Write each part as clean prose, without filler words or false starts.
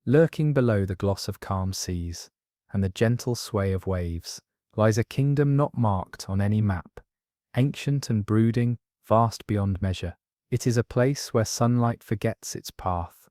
Lurking below the gloss of calm seas and the gentle sway of waves lies a kingdom not marked on any map, ancient and brooding, vast beyond measure. It is a place where sunlight forgets its path,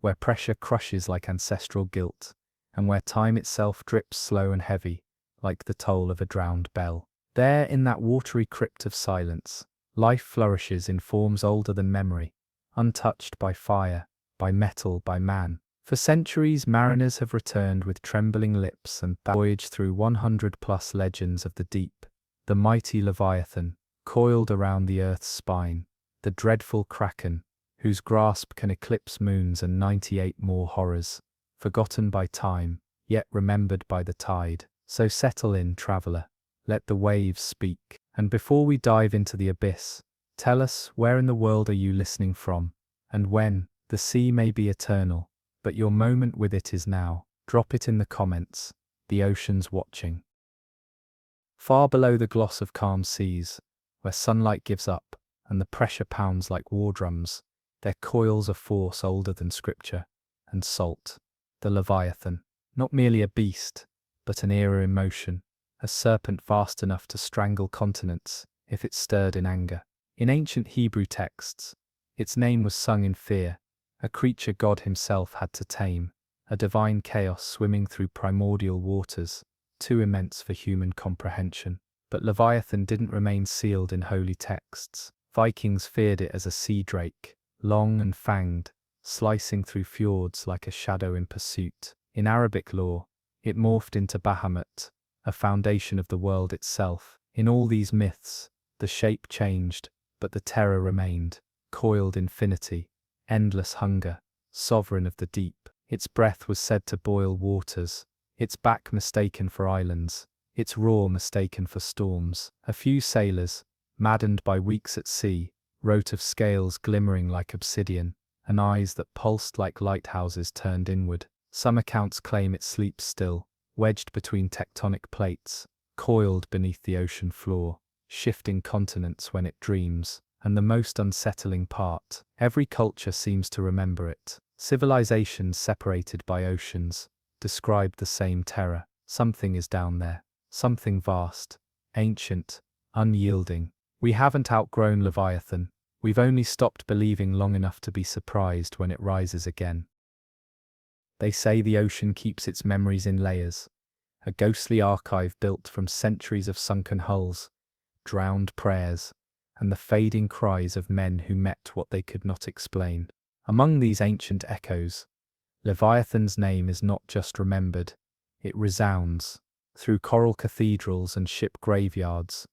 where pressure crushes like ancestral guilt, and where time itself drips slow and heavy, like the toll of a drowned bell. There, in that watery crypt of silence, life flourishes in forms older than memory, untouched by fire, by metal, by man. For centuries, mariners have returned with trembling lips and voyaged through 100+ legends of the deep, the mighty Leviathan, coiled around the earth's spine, the dreadful Kraken, whose grasp can eclipse moons, and 98 more horrors, forgotten by time, yet remembered by the tide. So settle in, traveller, let the waves speak, and before we dive into the abyss, tell us, where in the world are you listening from, and when? The sea may be eternal, but your moment with it is now. Drop it in the comments. The ocean's watching. Far below the gloss of calm seas, where sunlight gives up and the pressure pounds like war drums, there coils a force older than scripture and salt. The Leviathan, not merely a beast, but an era in motion, a serpent vast enough to strangle continents if it stirred in anger. In ancient Hebrew texts, its name was sung in fear, a creature God himself had to tame, a divine chaos swimming through primordial waters, too immense for human comprehension. But Leviathan didn't remain sealed in holy texts. Vikings feared it as a sea drake, long and fanged, slicing through fjords like a shadow in pursuit. In Arabic lore, it morphed into Bahamut, a foundation of the world itself. In all these myths, the shape changed, but the terror remained, coiled infinity, endless hunger, sovereign of the deep. Its breath was said to boil waters, its back mistaken for islands, its roar mistaken for storms. A few sailors, maddened by weeks at sea, wrote of scales glimmering like obsidian, and eyes that pulsed like lighthouses turned inward. Some accounts claim it sleeps still, wedged between tectonic plates, coiled beneath the ocean floor, shifting continents when it dreams. And the most unsettling part, every culture seems to remember it. Civilizations separated by oceans described the same terror. Something is down there, something vast, ancient, unyielding. We haven't outgrown Leviathan, we've only stopped believing long enough to be surprised when it rises again. They say the ocean keeps its memories in layers, a ghostly archive built from centuries of sunken hulls, drowned prayers, and the fading cries of men who met what they could not explain. Among these ancient echoes, Leviathan's name is not just remembered, it resounds. Through coral cathedrals and ship graveyards,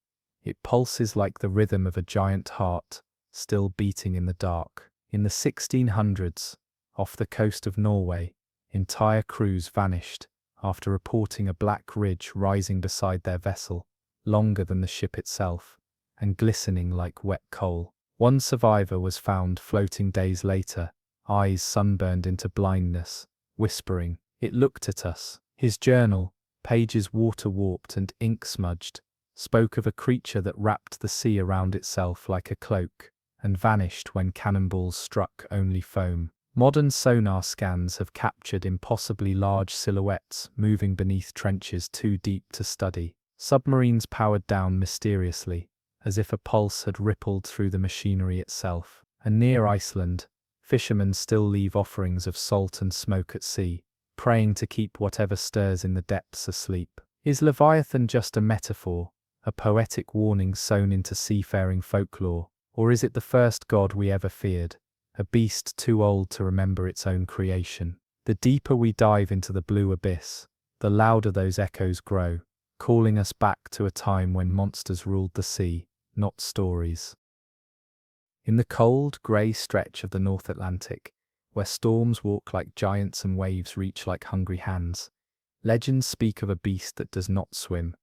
it pulses like the rhythm of a giant heart, still beating in the dark. In the 1600s, off the coast of Norway, entire crews vanished after reporting a black ridge rising beside their vessel, longer than the ship itself, and glistening like wet coal. One survivor was found floating days later, eyes sunburned into blindness, whispering, "It looked at us." His journal, pages water-warped and ink-smudged, spoke of a creature that wrapped the sea around itself like a cloak, and vanished when cannonballs struck only foam. Modern sonar scans have captured impossibly large silhouettes moving beneath trenches too deep to study. Submarines powered down mysteriously, as if a pulse had rippled through the machinery itself. And near Iceland, fishermen still leave offerings of salt and smoke at sea, praying to keep whatever stirs in the depths asleep. Is Leviathan just a metaphor, a poetic warning sewn into seafaring folklore, or is it the first god we ever feared, a beast too old to remember its own creation? The deeper we dive into the blue abyss, the louder those echoes grow, calling us back to a time when monsters ruled the sea, not stories. In the cold, grey stretch of the North Atlantic, where storms walk like giants and waves reach like hungry hands, legends speak of a beast that does not swim,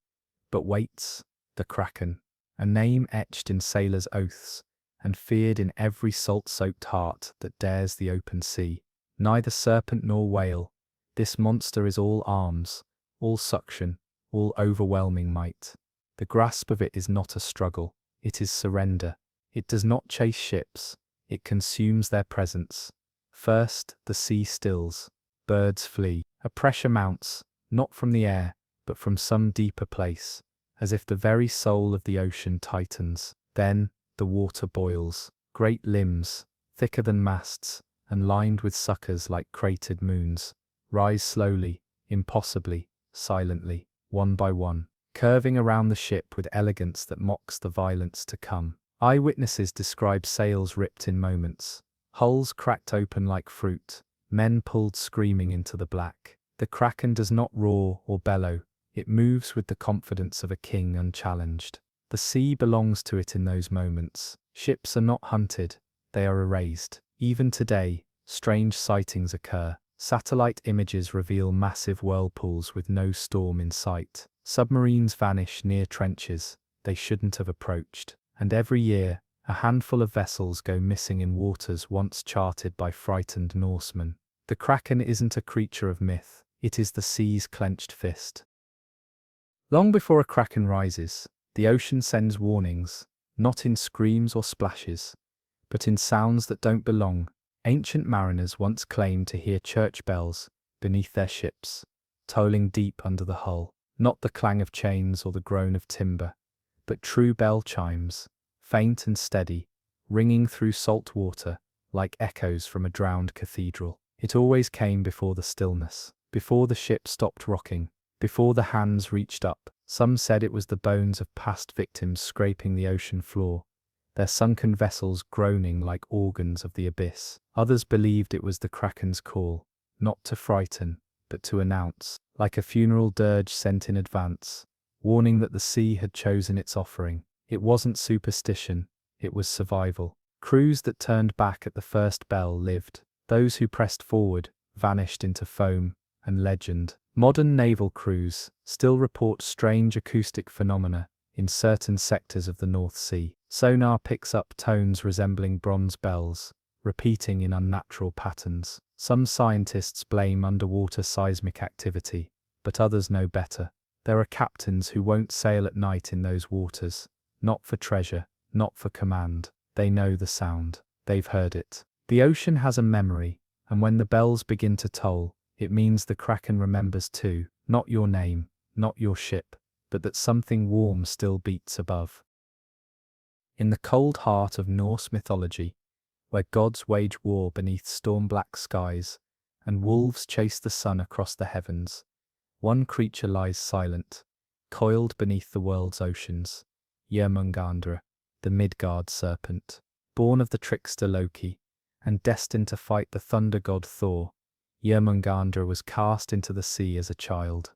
but waits, the Kraken, a name etched in sailors' oaths, and feared in every salt-soaked heart that dares the open sea. Neither serpent nor whale, this monster is all arms, all suction, all overwhelming might. The grasp of it is not a struggle, it is surrender. It does not chase ships, it consumes their presence. First, the sea stills, Birds flee. A pressure mounts, not from the air, but from some deeper place, as if the very soul of the ocean tightens. Then, the water boils. Great limbs, thicker than masts, and lined with suckers like cratered moons, rise slowly, impossibly, silently, one by one, curving around the ship with elegance that mocks the violence to come. Eyewitnesses describe sails ripped in moments, hulls cracked open like fruit, men pulled screaming into the black. The Kraken does not roar or bellow, it moves with the confidence of a king unchallenged. The sea belongs to it in those moments. Ships are not hunted, they are erased. Even today, strange sightings occur. Satellite images reveal massive whirlpools with no storm in sight. Submarines vanish near trenches they shouldn't have approached. And every year, a handful of vessels go missing in waters once charted by frightened Norsemen. The Kraken isn't a creature of myth, it is the sea's clenched fist. Long before a Kraken rises, the ocean sends warnings, not in screams or splashes, but in sounds that don't belong. Ancient mariners once claimed to hear church bells beneath their ships, tolling deep under the hull. Not the clang of chains or the groan of timber, but true bell chimes, faint and steady, ringing through salt water like echoes from a drowned cathedral. It always came before the stillness, before the ship stopped rocking, before the hands reached up. Some said it was the bones of past victims scraping the ocean floor, their sunken vessels groaning like organs of the abyss. Others believed it was the Kraken's call, not to frighten, but to announce, like a funeral dirge sent in advance, warning that the sea had chosen its offering. It wasn't superstition, it was survival. Crews that turned back at the first bell lived. Those who pressed forward vanished into foam and legend. Modern naval crews still report strange acoustic phenomena in certain sectors of the North Sea. Sonar picks up tones resembling bronze bells, repeating in unnatural patterns. Some scientists blame underwater seismic activity, but others know better. There are captains who won't sail at night in those waters, not for treasure, not for command. They know the sound. They've heard it. The ocean has a memory, and when the bells begin to toll, it means the Kraken remembers too. Not your name, not your ship, but that something warm still beats above. In the cold heart of Norse mythology, where gods wage war beneath storm-black skies, and wolves chase the sun across the heavens, one creature lies silent, coiled beneath the world's oceans, Jörmungandr, the Midgard serpent. Born of the trickster Loki, and destined to fight the thunder god Thor, Jörmungandr was cast into the sea as a child.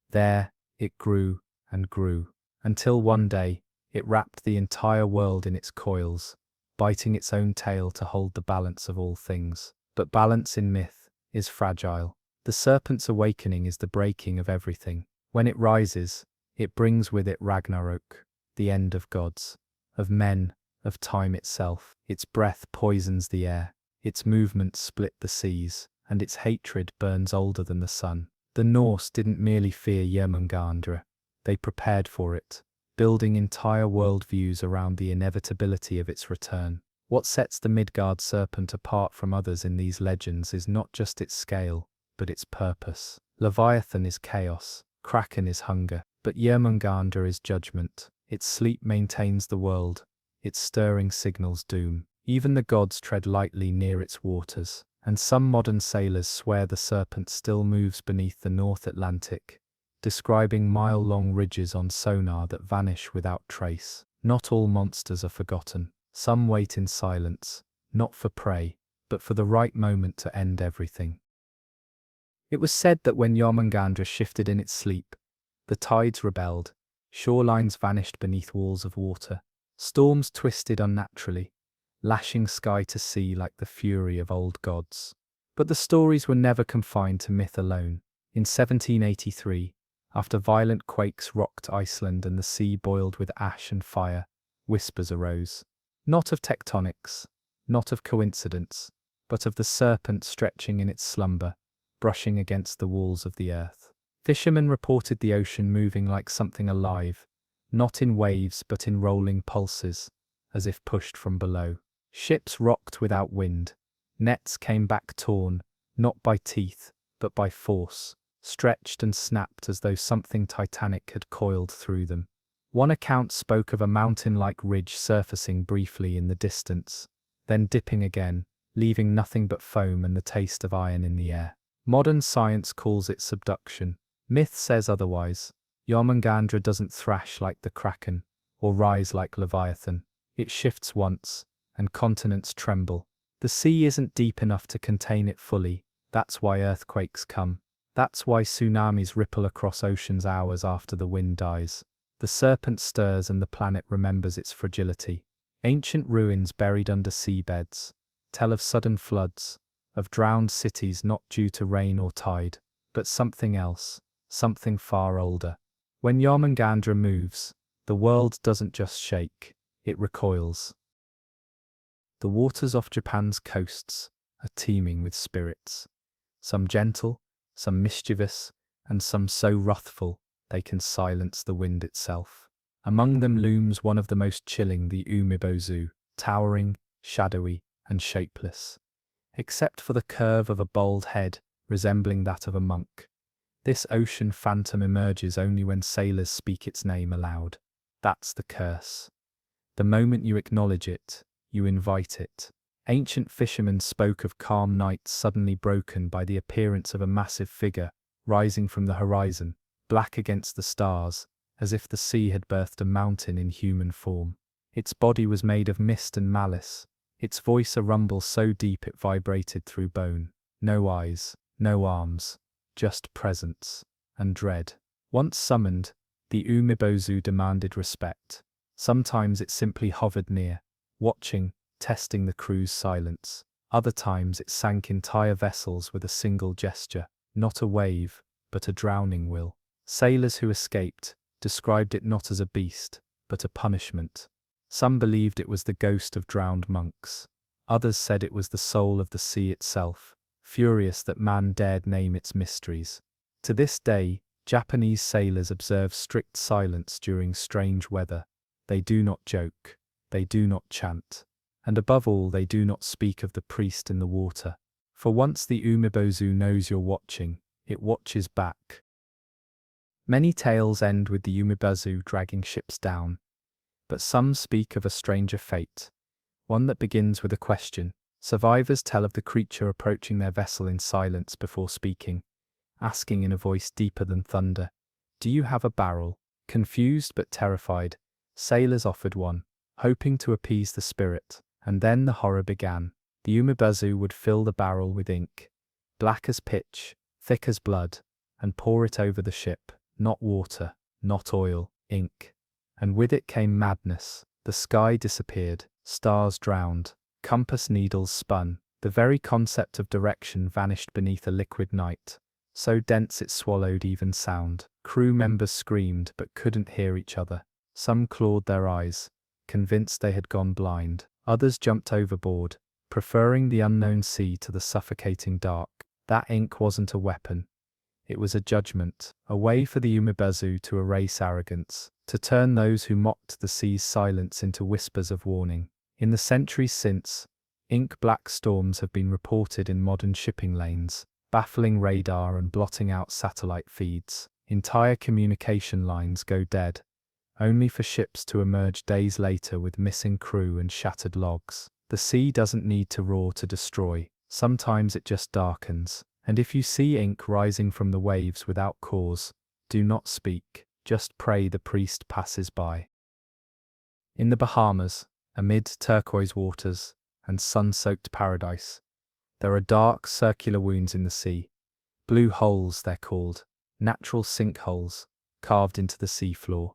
There, it grew and grew, until one day, it wrapped the entire world in its coils, biting its own tail to hold the balance of all things. But balance in myth is fragile. The serpent's awakening is the breaking of everything. When it rises, it brings with it Ragnarok, the end of gods, of men, of time itself. Its breath poisons the air, its movements split the seas, and its hatred burns older than the sun. The Norse didn't merely fear Jörmungandr, they prepared for it, building entire worldviews around the inevitability of its return. What sets the Midgard serpent apart from others in these legends is not just its scale, but its purpose. Leviathan is chaos, Kraken is hunger, but Jörmungandr is judgment. Its sleep maintains the world, its stirring signals doom. Even the gods tread lightly near its waters, and some modern sailors swear the serpent still moves beneath the North Atlantic, describing mile-long ridges on sonar that vanish without trace. Not all monsters are forgotten. Some wait in silence, not for prey, but for the right moment to end everything. It was said that when Jörmungandr shifted in its sleep, the tides rebelled, shorelines vanished beneath walls of water, storms twisted unnaturally, lashing sky to sea like the fury of old gods. But the stories were never confined to myth alone. In 1783, after violent quakes rocked Iceland and the sea boiled with ash and fire, whispers arose. Not of tectonics, not of coincidence, but of the serpent stretching in its slumber, brushing against the walls of the earth. Fishermen reported the ocean moving like something alive, not in waves but in rolling pulses, as if pushed from below. Ships rocked without wind. Nets came back torn, not by teeth, but by force, stretched and snapped as though something titanic had coiled through them. One account spoke of a mountain-like ridge surfacing briefly in the distance, then dipping again, leaving nothing but foam and the taste of iron in the air. Modern science calls it subduction. Myth says otherwise. Yarmungandr doesn't thrash like the Kraken, or rise like Leviathan. It shifts once, and continents tremble. The sea isn't deep enough to contain it fully. That's why earthquakes come. That's why tsunamis ripple across oceans hours after the wind dies. The serpent stirs and the planet remembers its fragility. Ancient ruins buried under seabeds tell of sudden floods, of drowned cities not due to rain or tide, but something else, something far older. When Yarmungandr moves, the world doesn't just shake, it recoils. The waters off Japan's coasts are teeming with spirits, some gentle, some mischievous, and some so wrathful they can silence the wind itself. Among them looms one of the most chilling, the umebozu, towering, shadowy, and shapeless, except for the curve of a bald head resembling that of a monk. This ocean phantom emerges only when sailors speak its name aloud. That's the curse. The moment you acknowledge it, you invite it. Ancient fishermen spoke of calm nights suddenly broken by the appearance of a massive figure rising from the horizon, black against the stars, as if the sea had birthed a mountain in human form. Its body was made of mist and malice, its voice a rumble so deep it vibrated through bone. No eyes, no arms, just presence and dread. Once summoned, the umebozu demanded respect. Sometimes it simply hovered near, watching, testing the crew's silence. Other times it sank entire vessels with a single gesture, not a wave, but a drowning will. Sailors who escaped described it not as a beast, but a punishment. Some believed it was the ghost of drowned monks. Others said it was the soul of the sea itself, furious that man dared name its mysteries. To this day, Japanese sailors observe strict silence during strange weather. They do not joke, they do not chant, and above all they do not speak of the priest in the water. For once the umebozu knows you're watching, it watches back. Many tales end with the umebozu dragging ships down, but some speak of a stranger fate, one that begins with a question. Survivors tell of the creature approaching their vessel in silence before speaking, asking in a voice deeper than thunder, "Do you have a barrel?" Confused but terrified, sailors offered one, hoping to appease the spirit, and then the horror began. The umebozu would fill the barrel with ink, black as pitch, thick as blood, and pour it over the ship. Not water, not oil, ink. And with it came madness. The sky disappeared, stars drowned, compass needles spun. The very concept of direction vanished beneath a liquid night, so dense it swallowed even sound. Crew members screamed but couldn't hear each other. Some clawed their eyes, convinced they had gone blind. Others jumped overboard, preferring the unknown sea to the suffocating dark. That ink wasn't a weapon. It was a judgment, a way for the umebozu to erase arrogance, to turn those who mocked the sea's silence into whispers of warning. In the centuries since, ink-black storms have been reported in modern shipping lanes, baffling radar and blotting out satellite feeds. Entire communication lines go dead, only for ships to emerge days later with missing crew and shattered logs. The sea doesn't need to roar to destroy. Sometimes it just darkens. And if you see ink rising from the waves without cause, do not speak, just pray the priest passes by. In the Bahamas, amid turquoise waters and sun-soaked paradise, there are dark circular wounds in the sea. Blue holes they're called, natural sinkholes, carved into the seafloor,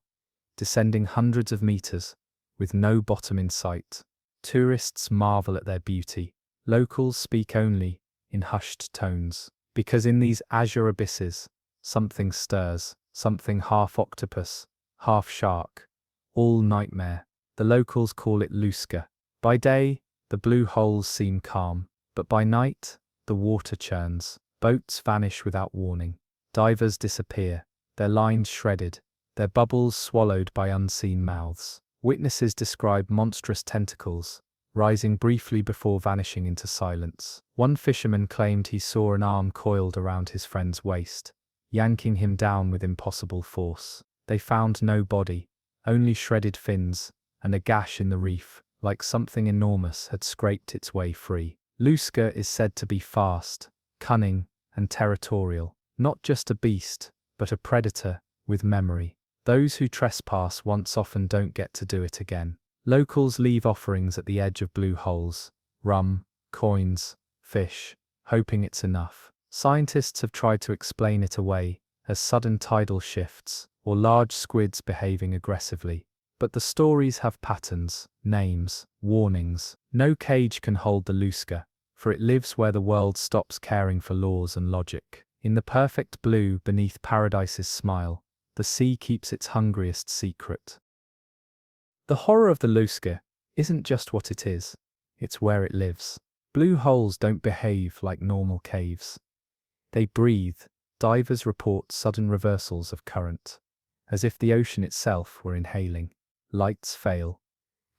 descending hundreds of meters, with no bottom in sight. Tourists marvel at their beauty. Locals speak only in hushed tones, because in these azure abysses, something stirs, something half-octopus, half-shark, all nightmare. The locals call it Lusca. By day, the blue holes seem calm, but by night, the water churns. Boats vanish without warning. Divers disappear, their lines shredded, their bubbles swallowed by unseen mouths. Witnesses describe monstrous tentacles, rising briefly before vanishing into silence. One fisherman claimed he saw an arm coiled around his friend's waist, yanking him down with impossible force. They found no body, only shredded fins, and a gash in the reef, like something enormous had scraped its way free. Lusca is said to be fast, cunning, and territorial, not just a beast, but a predator with memory. Those who trespass once often don't get to do it again. Locals leave offerings at the edge of blue holes, rum, coins, fish, hoping it's enough. Scientists have tried to explain it away as sudden tidal shifts or large squids behaving aggressively. But the stories have patterns, names, warnings. No cage can hold the Lusca, for it lives where the world stops caring for laws and logic. In the perfect blue beneath paradise's smile, the sea keeps its hungriest secret. The horror of the Lusca isn't just what it is, it's where it lives. Blue holes don't behave like normal caves. They breathe. Divers report sudden reversals of current, as if the ocean itself were inhaling. Lights fail,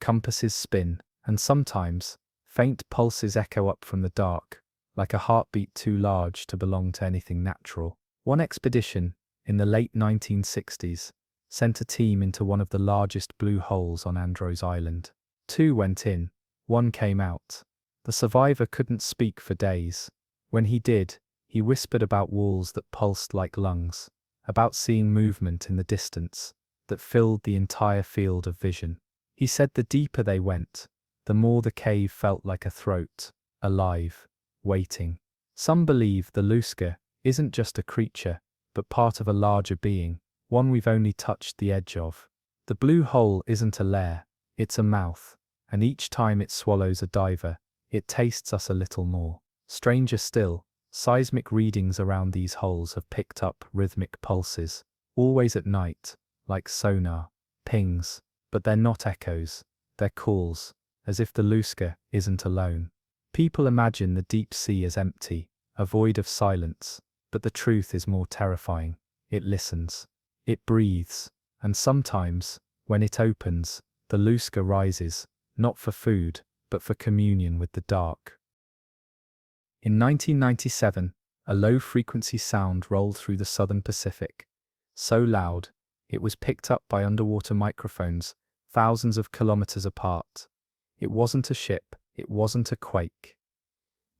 compasses spin, and sometimes faint pulses echo up from the dark, like a heartbeat too large to belong to anything natural. One expedition, in the late 1960s, sent a team into one of the largest blue holes on Andros Island. 2 went in, 1 came out. The survivor couldn't speak for days. When he did, he whispered about walls that pulsed like lungs, about seeing movement in the distance that filled the entire field of vision. He said the deeper they went, the more the cave felt like a throat, alive, waiting. Some believe the Lusca isn't just a creature, but part of a larger being, one we've only touched the edge of. The blue hole isn't a lair, it's a mouth, and each time it swallows a diver, it tastes us a little more. Stranger still, seismic readings around these holes have picked up rhythmic pulses, always at night, like sonar, pings, but they're not echoes, they're calls, as if the Lusca isn't alone. People imagine the deep sea as empty, a void of silence, but the truth is more terrifying. It listens, it breathes, and sometimes, when it opens, the Lusca rises, not for food, but for communion with the dark. In 1997, a low-frequency sound rolled through the southern Pacific, so loud, it was picked up by underwater microphones thousands of kilometers apart. It wasn't a ship, it wasn't a quake.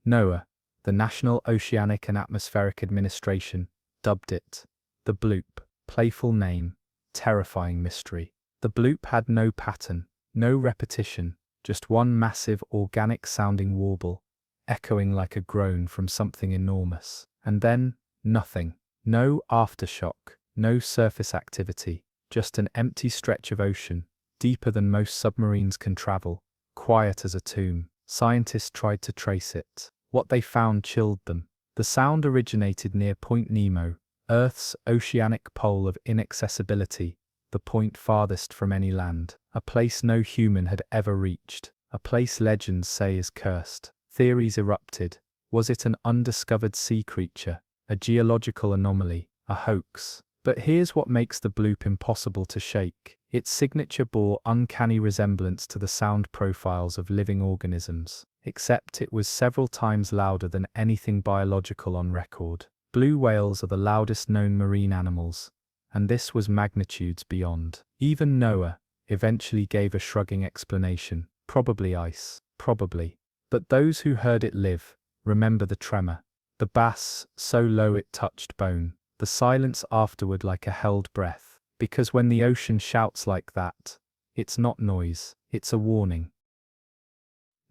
NOAA, the National Oceanic and Atmospheric Administration, dubbed it the bloop. Playful name, terrifying mystery. The bloop had no pattern, no repetition, just one massive organic-sounding warble, echoing like a groan from something enormous. And then, nothing. No aftershock, no surface activity, just an empty stretch of ocean, deeper than most submarines can travel, quiet as a tomb. Scientists tried to trace it. What they found chilled them. The sound originated near Point Nemo, Earth's oceanic pole of inaccessibility, the point farthest from any land, a place no human had ever reached, a place legends say is cursed. Theories erupted. Was it an undiscovered sea creature, a geological anomaly, a hoax? But here's what makes the bloop impossible to shake. Its signature bore uncanny resemblance to the sound profiles of living organisms, except it was several times louder than anything biological on record. Blue whales are the loudest known marine animals, and this was magnitudes beyond. Even NOAA eventually gave a shrugging explanation. Probably ice, probably. But those who heard it live remember the tremor, the bass so low it touched bone, the silence afterward like a held breath. Because when the ocean shouts like that, it's not noise, it's a warning.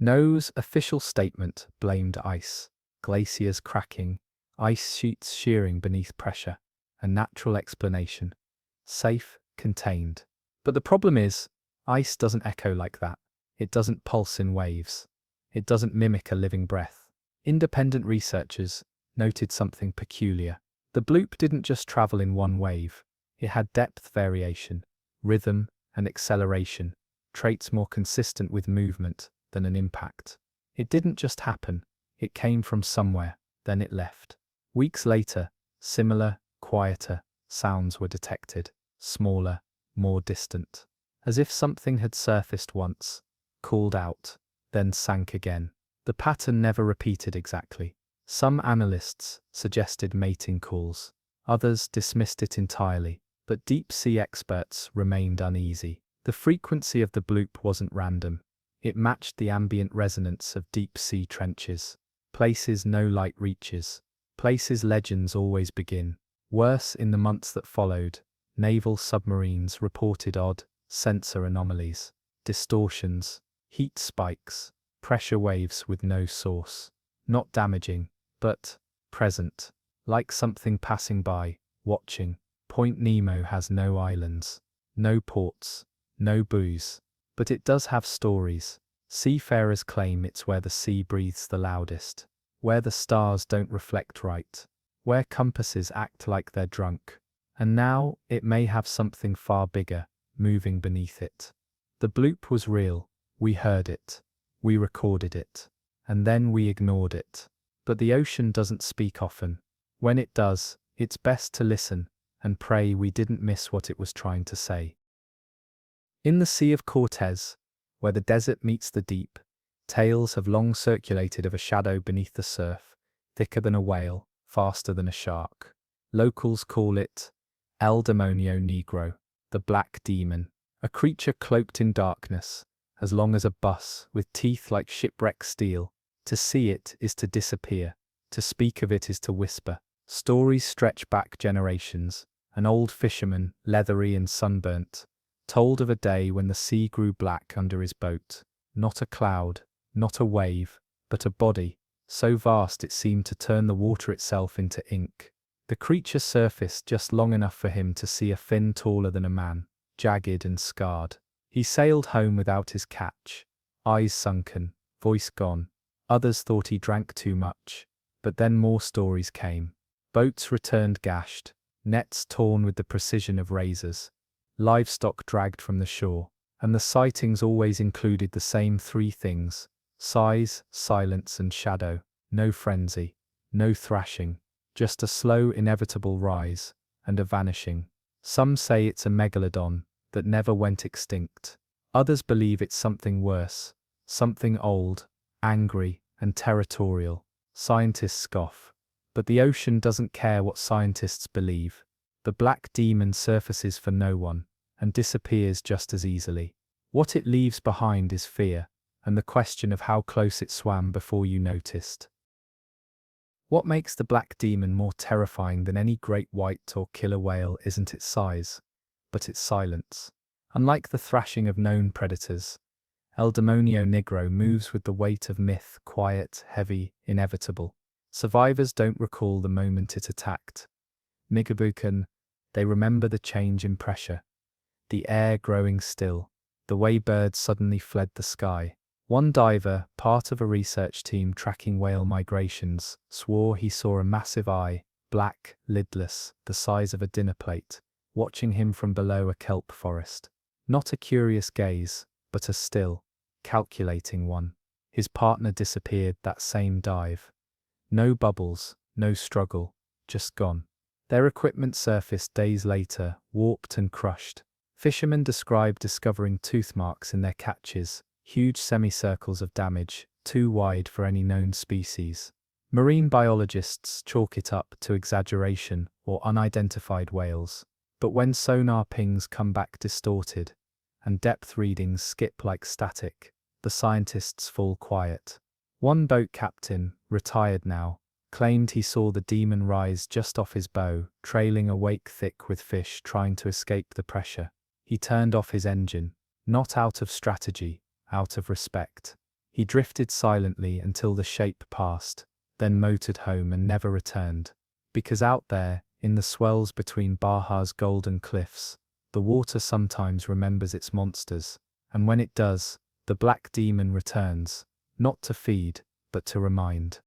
NOAA's official statement blamed ice, glaciers cracking, ice sheets shearing beneath pressure, a natural explanation. Safe, contained. But the problem is, ice doesn't echo like that. It doesn't pulse in waves. It doesn't mimic a living breath. Independent researchers noted something peculiar. The bloop didn't just travel in one wave. It had depth variation, rhythm, and acceleration, traits more consistent with movement than an impact. It didn't just happen. It came from somewhere, then it left. Weeks later, similar, quieter sounds were detected, smaller, more distant. As if something had surfaced once, called out, then sank again. The pattern never repeated exactly. Some analysts suggested mating calls. Others dismissed it entirely, but deep-sea experts remained uneasy. The frequency of the bloop wasn't random. It matched the ambient resonance of deep-sea trenches. Places no light reaches. Places legends always begin. Worse, in the months that followed, naval submarines reported odd sensor anomalies, distortions, heat spikes, pressure waves with no source. Not damaging, but present, like something passing by, watching. Point Nemo has no islands, no ports, no buoys, but it does have stories. Seafarers claim it's where the sea breathes the loudest, where the stars don't reflect right, where compasses act like they're drunk. And now it may have something far bigger, moving beneath it. The bloop was real. We heard it. We recorded it. And then we ignored it. But the ocean doesn't speak often. When it does, it's best to listen and pray we didn't miss what it was trying to say. In the Sea of Cortez, where the desert meets the deep, tales have long circulated of a shadow beneath the surf, thicker than a whale, faster than a shark. Locals call it El Demonio Negro, the Black Demon, a creature cloaked in darkness, as long as a bus, with teeth like shipwreck steel. To see it is to disappear. To speak of it is to whisper. Stories stretch back generations. An old fisherman, leathery and sunburnt, told of a day when the sea grew black under his boat. Not a cloud, not a wave, but a body, so vast it seemed to turn the water itself into ink. The creature surfaced just long enough for him to see a fin taller than a man, jagged and scarred. He sailed home without his catch, eyes sunken, voice gone. Others thought he drank too much, but then more stories came. Boats returned gashed, nets torn with the precision of razors, livestock dragged from the shore, and the sightings always included the same three things: size, silence and shadow. No frenzy, no thrashing, just a slow inevitable rise, and a vanishing. Some say it's a megalodon that never went extinct. Others believe it's something worse, something old, angry, and territorial. Scientists scoff, but the ocean doesn't care what scientists believe. The black demon surfaces for no one, and disappears just as easily. What it leaves behind is fear, and the question of how close it swam before you noticed. What makes the black demon more terrifying than any great white or killer whale isn't its size, but its silence. Unlike the thrashing of known predators, El Demonio Negro moves with the weight of myth, quiet, heavy, inevitable. Survivors don't recall the moment it attacked. Migabukan, they remember the change in pressure, the air growing still, the way birds suddenly fled the sky. One diver, part of a research team tracking whale migrations, swore he saw a massive eye, black, lidless, the size of a dinner plate, watching him from below a kelp forest. Not a curious gaze, but a still, calculating one. His partner disappeared that same dive. No bubbles, no struggle, just gone. Their equipment surfaced days later, warped and crushed. Fishermen described discovering tooth marks in their catches, huge semicircles of damage, too wide for any known species. Marine biologists chalk it up to exaggeration or unidentified whales. But when sonar pings come back distorted, and depth readings skip like static, the scientists fall quiet. One boat captain, retired now, claimed he saw the demon rise just off his bow, trailing a wake thick with fish trying to escape the pressure. He turned off his engine, not out of strategy, out of respect. He drifted silently until the shape passed, then motored home and never returned. Because out there, in the swells between Baja's golden cliffs, the water sometimes remembers its monsters, and when it does, the black demon returns, not to feed, but to remind.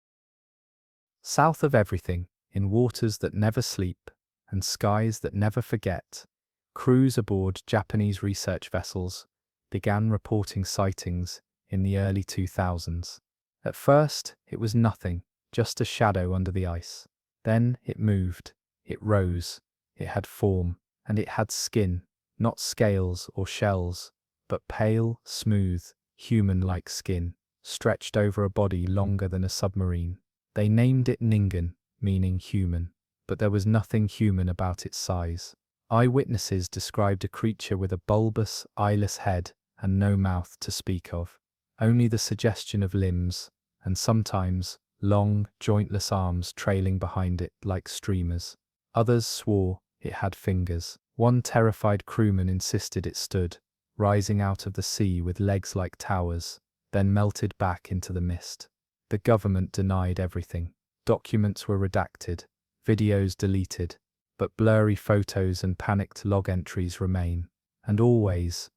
South of everything, in waters that never sleep, and skies that never forget, crews aboard Japanese research vessels began reporting sightings in the early 2000s. At first, it was nothing, just a shadow under the ice. Then it moved, it rose, it had form, and it had skin, not scales or shells, but pale, smooth, human-like skin. stretched over a body longer than a submarine. They named it Ningen, meaning human, but there was nothing human about its size. Eyewitnesses described a creature with a bulbous, eyeless head and no mouth to speak of, only the suggestion of limbs, and sometimes long, jointless arms trailing behind it like streamers. Others swore it had fingers. One terrified crewman insisted it stood, rising out of the sea with legs like towers, then melted back into the mist. The government denied everything. Documents were redacted, videos deleted, but blurry photos and panicked log entries remain. And always,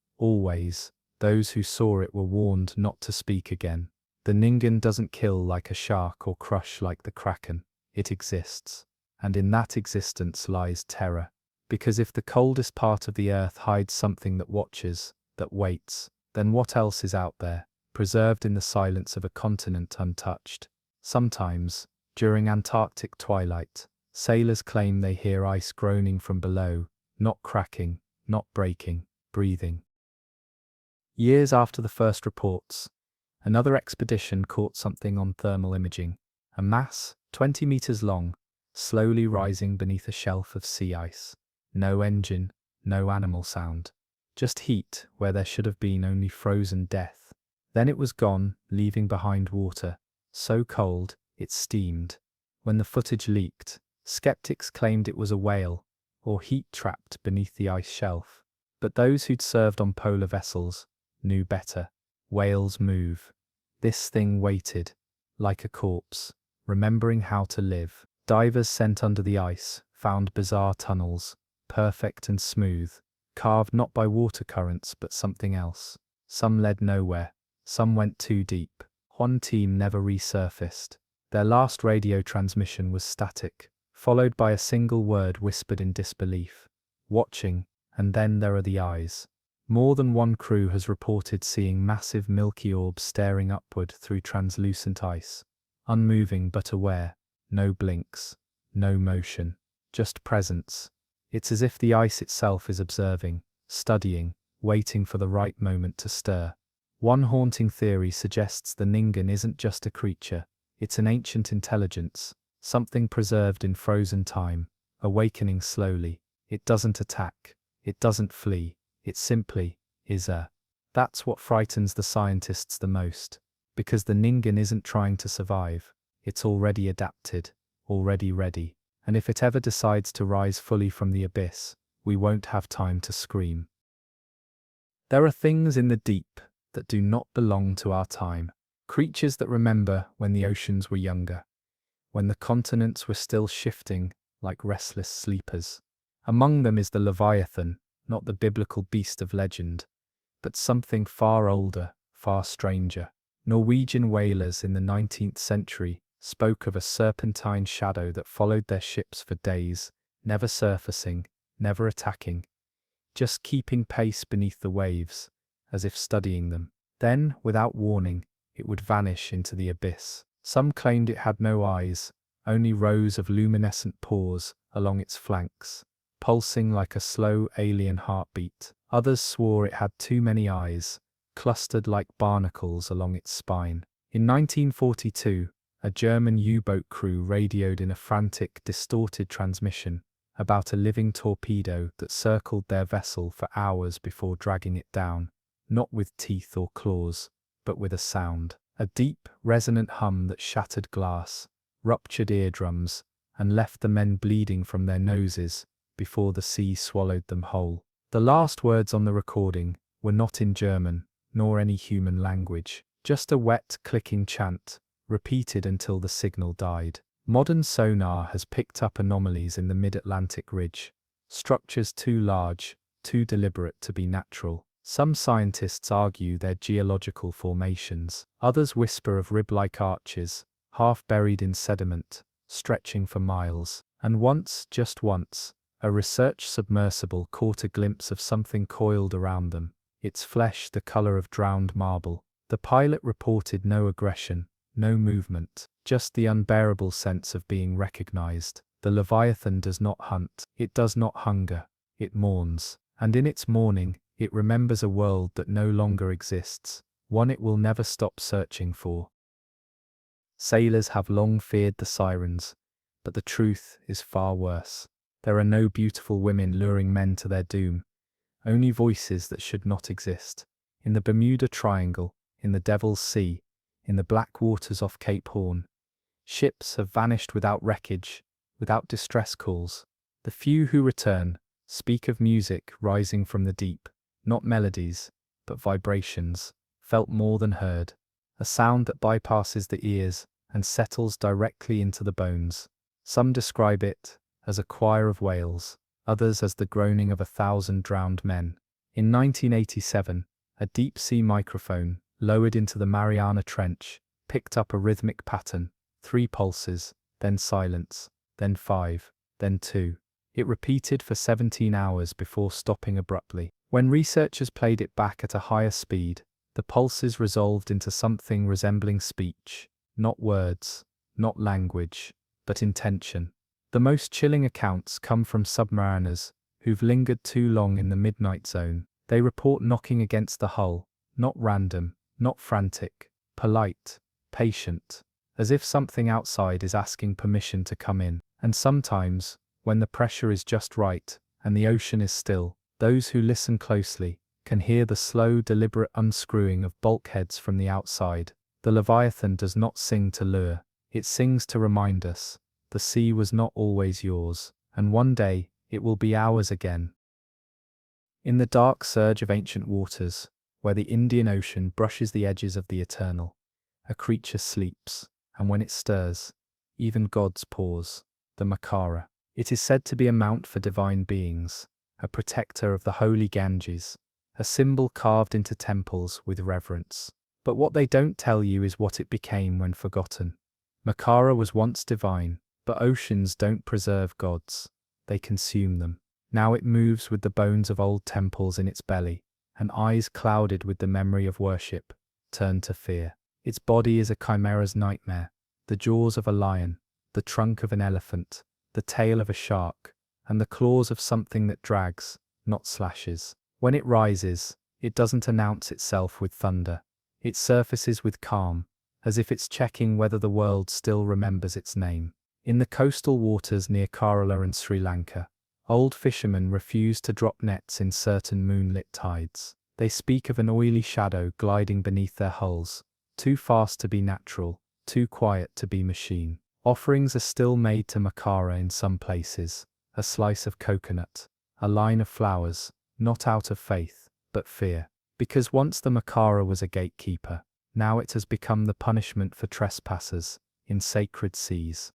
those who saw it were warned not to speak again. The Ningen doesn't kill like a shark or crush like the Kraken. It exists. And in that existence lies terror. Because if the coldest part of the earth hides something that watches, that waits, then what else is out there, preserved in the silence of a continent untouched? Sometimes, during Antarctic twilight, sailors claim they hear ice groaning from below, not cracking, not breaking, breathing. Years after the first reports, another expedition caught something on thermal imaging. A mass, 20 meters long, slowly rising beneath a shelf of sea ice. No engine, no animal sound. Just heat where there should have been only frozen death. Then it was gone, leaving behind water, so cold, it steamed. When the footage leaked, skeptics claimed it was a whale, or heat trapped beneath the ice shelf. But those who'd served on polar vessels knew better. Whales move. This thing waited, like a corpse, remembering how to live. Divers sent under the ice found bizarre tunnels, perfect and smooth, carved not by water currents but something else. Some led nowhere, some went too deep. One team never resurfaced. Their last radio transmission was static, followed by a single word whispered in disbelief. Watching, and then there are the eyes. More than one crew has reported seeing massive milky orbs staring upward through translucent ice. Unmoving but aware, no blinks, no motion, just presence. It's as if the ice itself is observing, studying, waiting for the right moment to stir. One haunting theory suggests the Ningen isn't just a creature, it's an ancient intelligence, something preserved in frozen time, awakening slowly. It doesn't attack, it doesn't flee, it simply is a. That's what frightens the scientists the most, because the Ningen isn't trying to survive, it's already adapted, already ready, and if it ever decides to rise fully from the abyss, we won't have time to scream. There are things in the deep that do not belong to our time, creatures that remember when the oceans were younger, when the continents were still shifting like restless sleepers. Among them is the Leviathan, not the biblical beast of legend, but something far older, far stranger. Norwegian whalers in the 19th century spoke of a serpentine shadow that followed their ships for days, never surfacing, never attacking, just keeping pace beneath the waves, as if studying them. Then, without warning, it would vanish into the abyss. Some claimed it had no eyes, only rows of luminescent pores along its flanks, pulsing like a slow alien heartbeat. Others swore it had too many eyes, clustered like barnacles along its spine. In 1942, a German U-boat crew radioed in a frantic, distorted transmission about a living torpedo that circled their vessel for hours before dragging it down, not with teeth or claws, but with a sound. A deep, resonant hum that shattered glass, ruptured eardrums, and left the men bleeding from their noses before the sea swallowed them whole. The last words on the recording were not in German, nor any human language, just a wet, clicking chant, repeated until the signal died. Modern sonar has picked up anomalies in the mid-Atlantic ridge, structures too large, too deliberate to be natural. Some scientists argue they're geological formations. Others whisper of rib-like arches, half buried in sediment, stretching for miles. And once, just once, a research submersible caught a glimpse of something coiled around them, its flesh the color of drowned marble. The pilot reported no aggression, no movement, just the unbearable sense of being recognized. The Leviathan does not hunt, it does not hunger, it mourns. And in its mourning, it remembers a world that no longer exists, one it will never stop searching for. Sailors have long feared the sirens, but the truth is far worse. There are no beautiful women luring men to their doom, only voices that should not exist. In the Bermuda Triangle, in the Devil's Sea, in the black waters off Cape Horn, ships have vanished without wreckage, without distress calls. The few who return speak of music rising from the deep, not melodies, but vibrations, felt more than heard, a sound that bypasses the ears and settles directly into the bones. Some describe it as a choir of whales, others as the groaning of 1,000 drowned men. In 1987, a deep-sea microphone, lowered into the Mariana Trench, picked up a rhythmic pattern, 3 pulses, then silence, then 5, then 2. It repeated for 17 hours before stopping abruptly. When researchers played it back at a higher speed, the pulses resolved into something resembling speech, not words, not language, but intention. The most chilling accounts come from submariners who've lingered too long in the midnight zone. They report knocking against the hull, not random, not frantic, polite, patient, as if something outside is asking permission to come in. And sometimes, when the pressure is just right and the ocean is still, those who listen closely can hear the slow, deliberate unscrewing of bulkheads from the outside. The Leviathan does not sing to lure, it sings to remind us the sea was not always yours, and one day it will be ours again. In the dark surge of ancient waters, where the Indian Ocean brushes the edges of the eternal, a creature sleeps, and when it stirs, even gods pause. The Makara. It is said to be a mount for divine beings, a protector of the holy Ganges, a symbol carved into temples with reverence. But what they don't tell you is what it became when forgotten. Makara was once divine, but oceans don't preserve gods, they consume them. Now it moves with the bones of old temples in its belly, and eyes clouded with the memory of worship turn to fear. Its body is a chimera's nightmare, the jaws of a lion, the trunk of an elephant, the tail of a shark, and the claws of something that drags, not slashes. When it rises, it doesn't announce itself with thunder. It surfaces with calm, as if it's checking whether the world still remembers its name. In the coastal waters near Kerala and Sri Lanka, old fishermen refuse to drop nets in certain moonlit tides. They speak of an oily shadow gliding beneath their hulls, too fast to be natural, too quiet to be machine. Offerings are still made to Makara in some places, a slice of coconut, a line of flowers, not out of faith, but fear. Because once the Makara was a gatekeeper, now it has become the punishment for trespassers in sacred seas.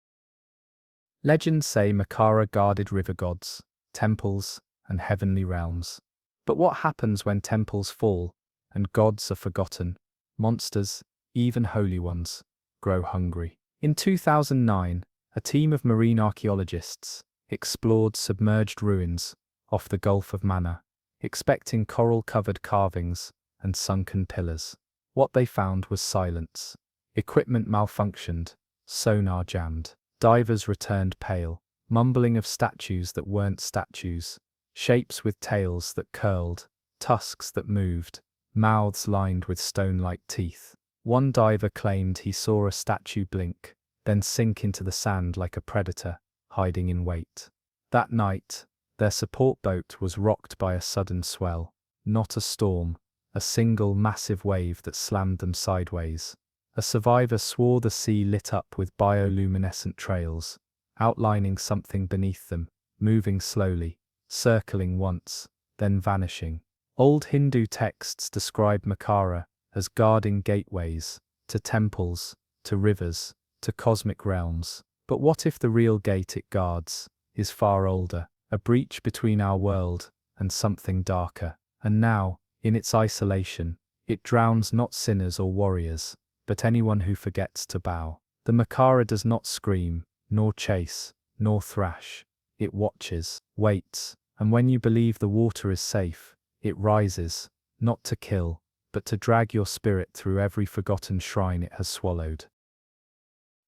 Legends say Makara guarded river gods, temples, and heavenly realms. But what happens when temples fall, and gods are forgotten? Monsters, even holy ones, grow hungry. In 2009, a team of marine archaeologists explored submerged ruins off the Gulf of Mannar, expecting coral-covered carvings and sunken pillars. What they found was silence. Equipment malfunctioned, sonar jammed. Divers returned pale, mumbling of statues that weren't statues, shapes with tails that curled, tusks that moved, mouths lined with stone-like teeth. One diver claimed he saw a statue blink, then sink into the sand like a predator, hiding in wait. That night, their support boat was rocked by a sudden swell, not a storm, a single massive wave that slammed them sideways. A survivor swore the sea lit up with bioluminescent trails, outlining something beneath them, moving slowly, circling once, then vanishing. Old Hindu texts describe Makara as guarding gateways, to temples, to rivers, to cosmic realms. But what if the real gate it guards is far older, a breach between our world and something darker? And now, in its isolation, it drowns not sinners or warriors, but anyone who forgets to bow. The Makara does not scream, nor chase, nor thrash. It watches, waits, and when you believe the water is safe, it rises, not to kill, but to drag your spirit through every forgotten shrine it has swallowed.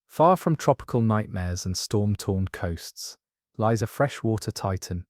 Far from tropical nightmares and storm-torn coasts, lies a freshwater titan,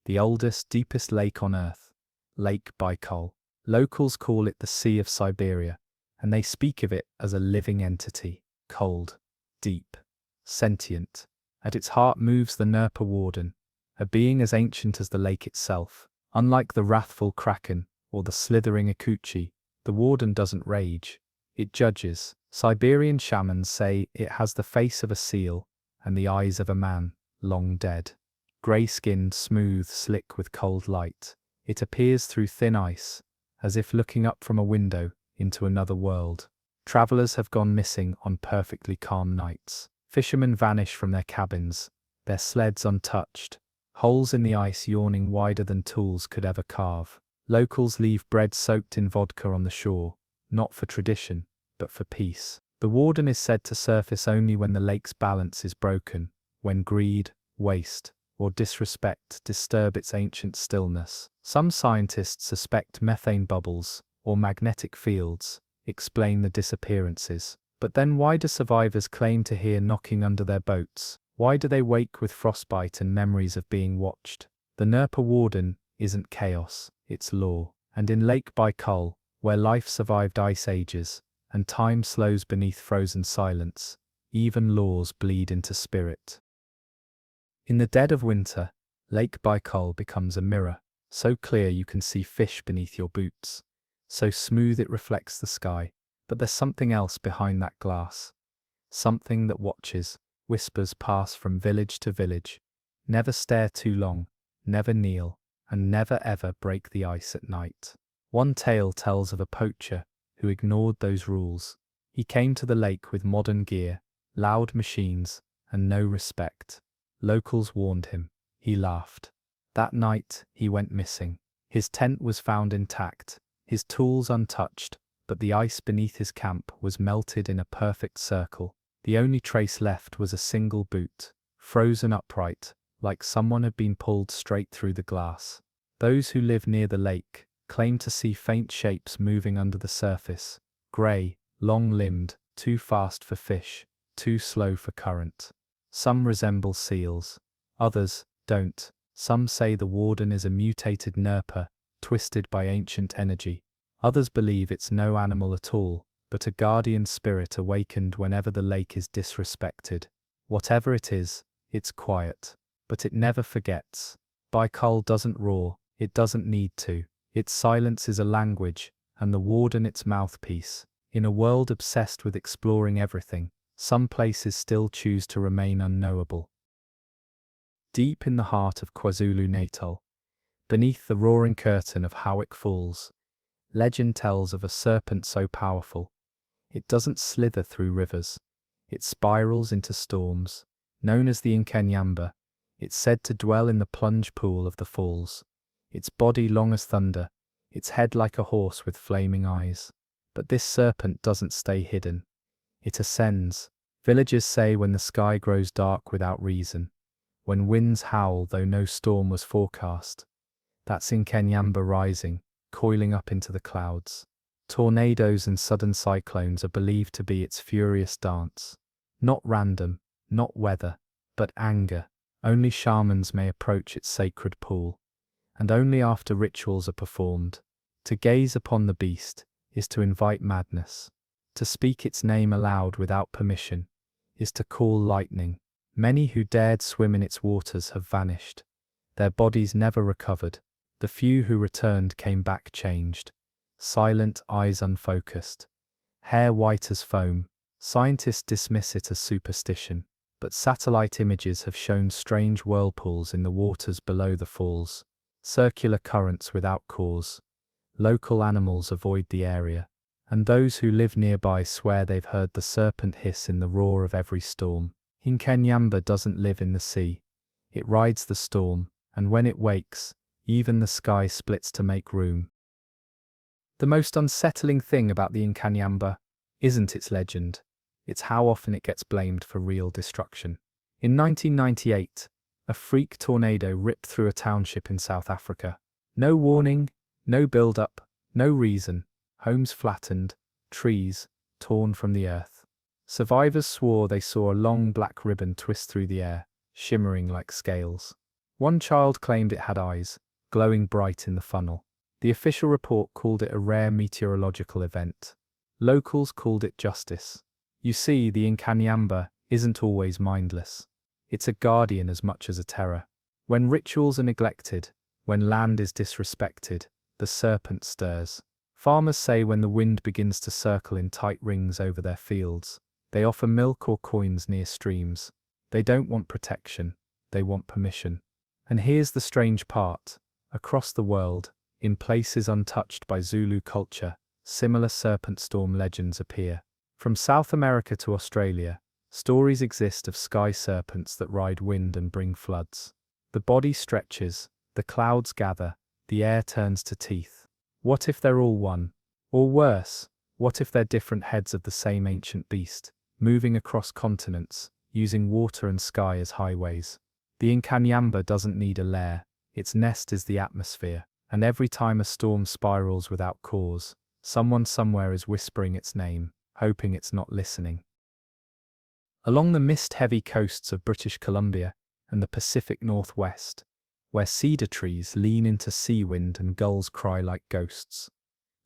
the oldest, deepest lake on Earth, Lake Baikal. Locals call it the Sea of Siberia, and they speak of it as a living entity, cold, deep, sentient. At its heart moves the Nerpa Warden, a being as ancient as the lake itself. Unlike the wrathful Kraken or the slithering Akuchi, the Warden doesn't rage. It judges. Siberian shamans say it has the face of a seal and the eyes of a man, long dead. Grey-skinned, smooth, slick with cold light, it appears through thin ice, as if looking up from a window into another world. Travelers have gone missing on perfectly calm nights. Fishermen vanish from their cabins, their sleds untouched, holes in the ice yawning wider than tools could ever carve. Locals leave bread soaked in vodka on the shore, not for tradition, but for peace. The Warden is said to surface only when the lake's balance is broken, when greed, waste, or disrespect disturb its ancient stillness. Some scientists suspect methane bubbles, or magnetic fields, explain the disappearances. But then why do survivors claim to hear knocking under their boats? Why do they wake with frostbite and memories of being watched? The Nerpa Warden isn't chaos, it's law. And in Lake Baikal, where life survived ice ages, and time slows beneath frozen silence, even laws bleed into spirit. In the dead of winter, Lake Baikal becomes a mirror, so clear you can see fish beneath your boots, so smooth it reflects the sky. But there's something else behind that glass. Something that watches, whispers pass from village to village. Never stare too long, never kneel, and never ever break the ice at night. One tale tells of a poacher who ignored those rules. He came to the lake with modern gear, loud machines, and no respect. Locals warned him. He laughed. That night, he went missing. His tent was found intact, his tools untouched, but the ice beneath his camp was melted in a perfect circle. The only trace left was a single boot, frozen upright, like someone had been pulled straight through the glass. Those who live near the lake claim to see faint shapes moving under the surface, grey, long-limbed, too fast for fish, too slow for current. Some resemble seals, others don't. Some say the Warden is a mutated Nerpa, twisted by ancient energy. Others believe it's no animal at all, but a guardian spirit awakened whenever the lake is disrespected. Whatever it is, it's quiet, but it never forgets. Baikal doesn't roar, it doesn't need to. Its silence is a language, and the Warden its mouthpiece. In a world obsessed with exploring everything, some places still choose to remain unknowable. Deep in the heart of KwaZulu-Natal, beneath the roaring curtain of Howick Falls, legend tells of a serpent so powerful, it doesn't slither through rivers, it spirals into storms. Known as the Nkanyamba, it's said to dwell in the plunge pool of the falls, its body long as thunder, its head like a horse with flaming eyes. But this serpent doesn't stay hidden. It ascends. Villagers say when the sky grows dark without reason, when winds howl though no storm was forecast, that's Nkanyamba rising, coiling up into the clouds. Tornadoes and sudden cyclones are believed to be its furious dance. Not random, not weather, but anger. Only shamans may approach its sacred pool, and only after rituals are performed. To gaze upon the beast is to invite madness. To speak its name aloud without permission is to call lightning. Many who dared swim in its waters have vanished. Their bodies never recovered. The few who returned came back changed. Silent, eyes unfocused, hair white as foam. Scientists dismiss it as superstition, but satellite images have shown strange whirlpools in the waters below the falls, circular currents without cause. Local animals avoid the area, and those who live nearby swear they've heard the serpent hiss in the roar of every storm. Nkanyamba doesn't live in the sea. It rides the storm, and when it wakes, even the sky splits to make room. The most unsettling thing about the Nkanyamba isn't its legend, it's how often it gets blamed for real destruction. In 1998, a freak tornado ripped through a township in South Africa. No warning, no build-up, no reason. Homes flattened, trees torn from the earth. Survivors swore they saw a long black ribbon twist through the air, shimmering like scales. One child claimed it had eyes, glowing bright in the funnel. The official report called it a rare meteorological event. Locals called it justice. You see, the Incanyamba isn't always mindless. It's a guardian as much as a terror. When rituals are neglected, when land is disrespected, the serpent stirs. Farmers say when the wind begins to circle in tight rings over their fields, they offer milk or coins near streams. They don't want protection, they want permission. And here's the strange part. Across the world, in places untouched by Zulu culture, similar serpent storm legends appear. From South America to Australia, stories exist of sky serpents that ride wind and bring floods. The body stretches, the clouds gather, the air turns to teeth. What if they're all one? Or worse, what if they're different heads of the same ancient beast, moving across continents, using water and sky as highways? The Incanyamba doesn't need a lair, its nest is the atmosphere, and every time a storm spirals without cause, someone somewhere is whispering its name, hoping it's not listening. Along the mist-heavy coasts of British Columbia and the Pacific Northwest, where cedar trees lean into sea wind and gulls cry like ghosts,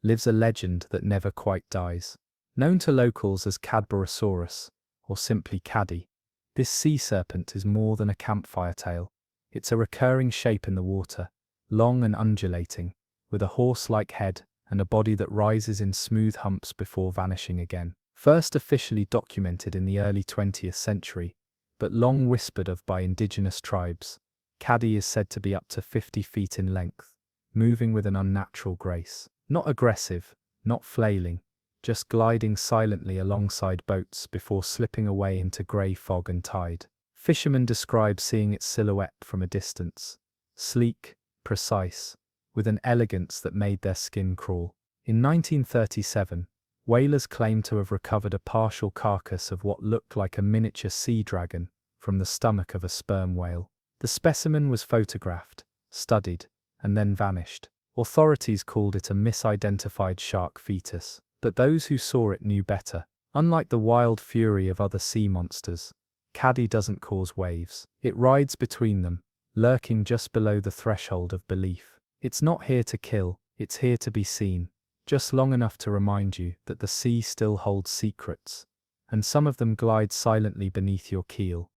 lives a legend that never quite dies. Known to locals as Cadborosaurus, or simply Caddy, this sea serpent is more than a campfire tale. It's a recurring shape in the water, long and undulating, with a horse-like head and a body that rises in smooth humps before vanishing again. First officially documented in the early 20th century, but long whispered of by indigenous tribes, Caddy is said to be up to 50 feet in length, moving with an unnatural grace. Not aggressive, not flailing, just gliding silently alongside boats before slipping away into grey fog and tide. Fishermen describe seeing its silhouette from a distance, sleek, precise, with an elegance that made their skin crawl. In 1937, whalers claimed to have recovered a partial carcass of what looked like a miniature sea dragon from the stomach of a sperm whale. The specimen was photographed, studied, and then vanished. Authorities called it a misidentified shark fetus, but those who saw it knew better. Unlike the wild fury of other sea monsters, Caddy doesn't cause waves. It rides between them, lurking just below the threshold of belief. It's not here to kill, it's here to be seen, just long enough to remind you that the sea still holds secrets, and some of them glide silently beneath your keel.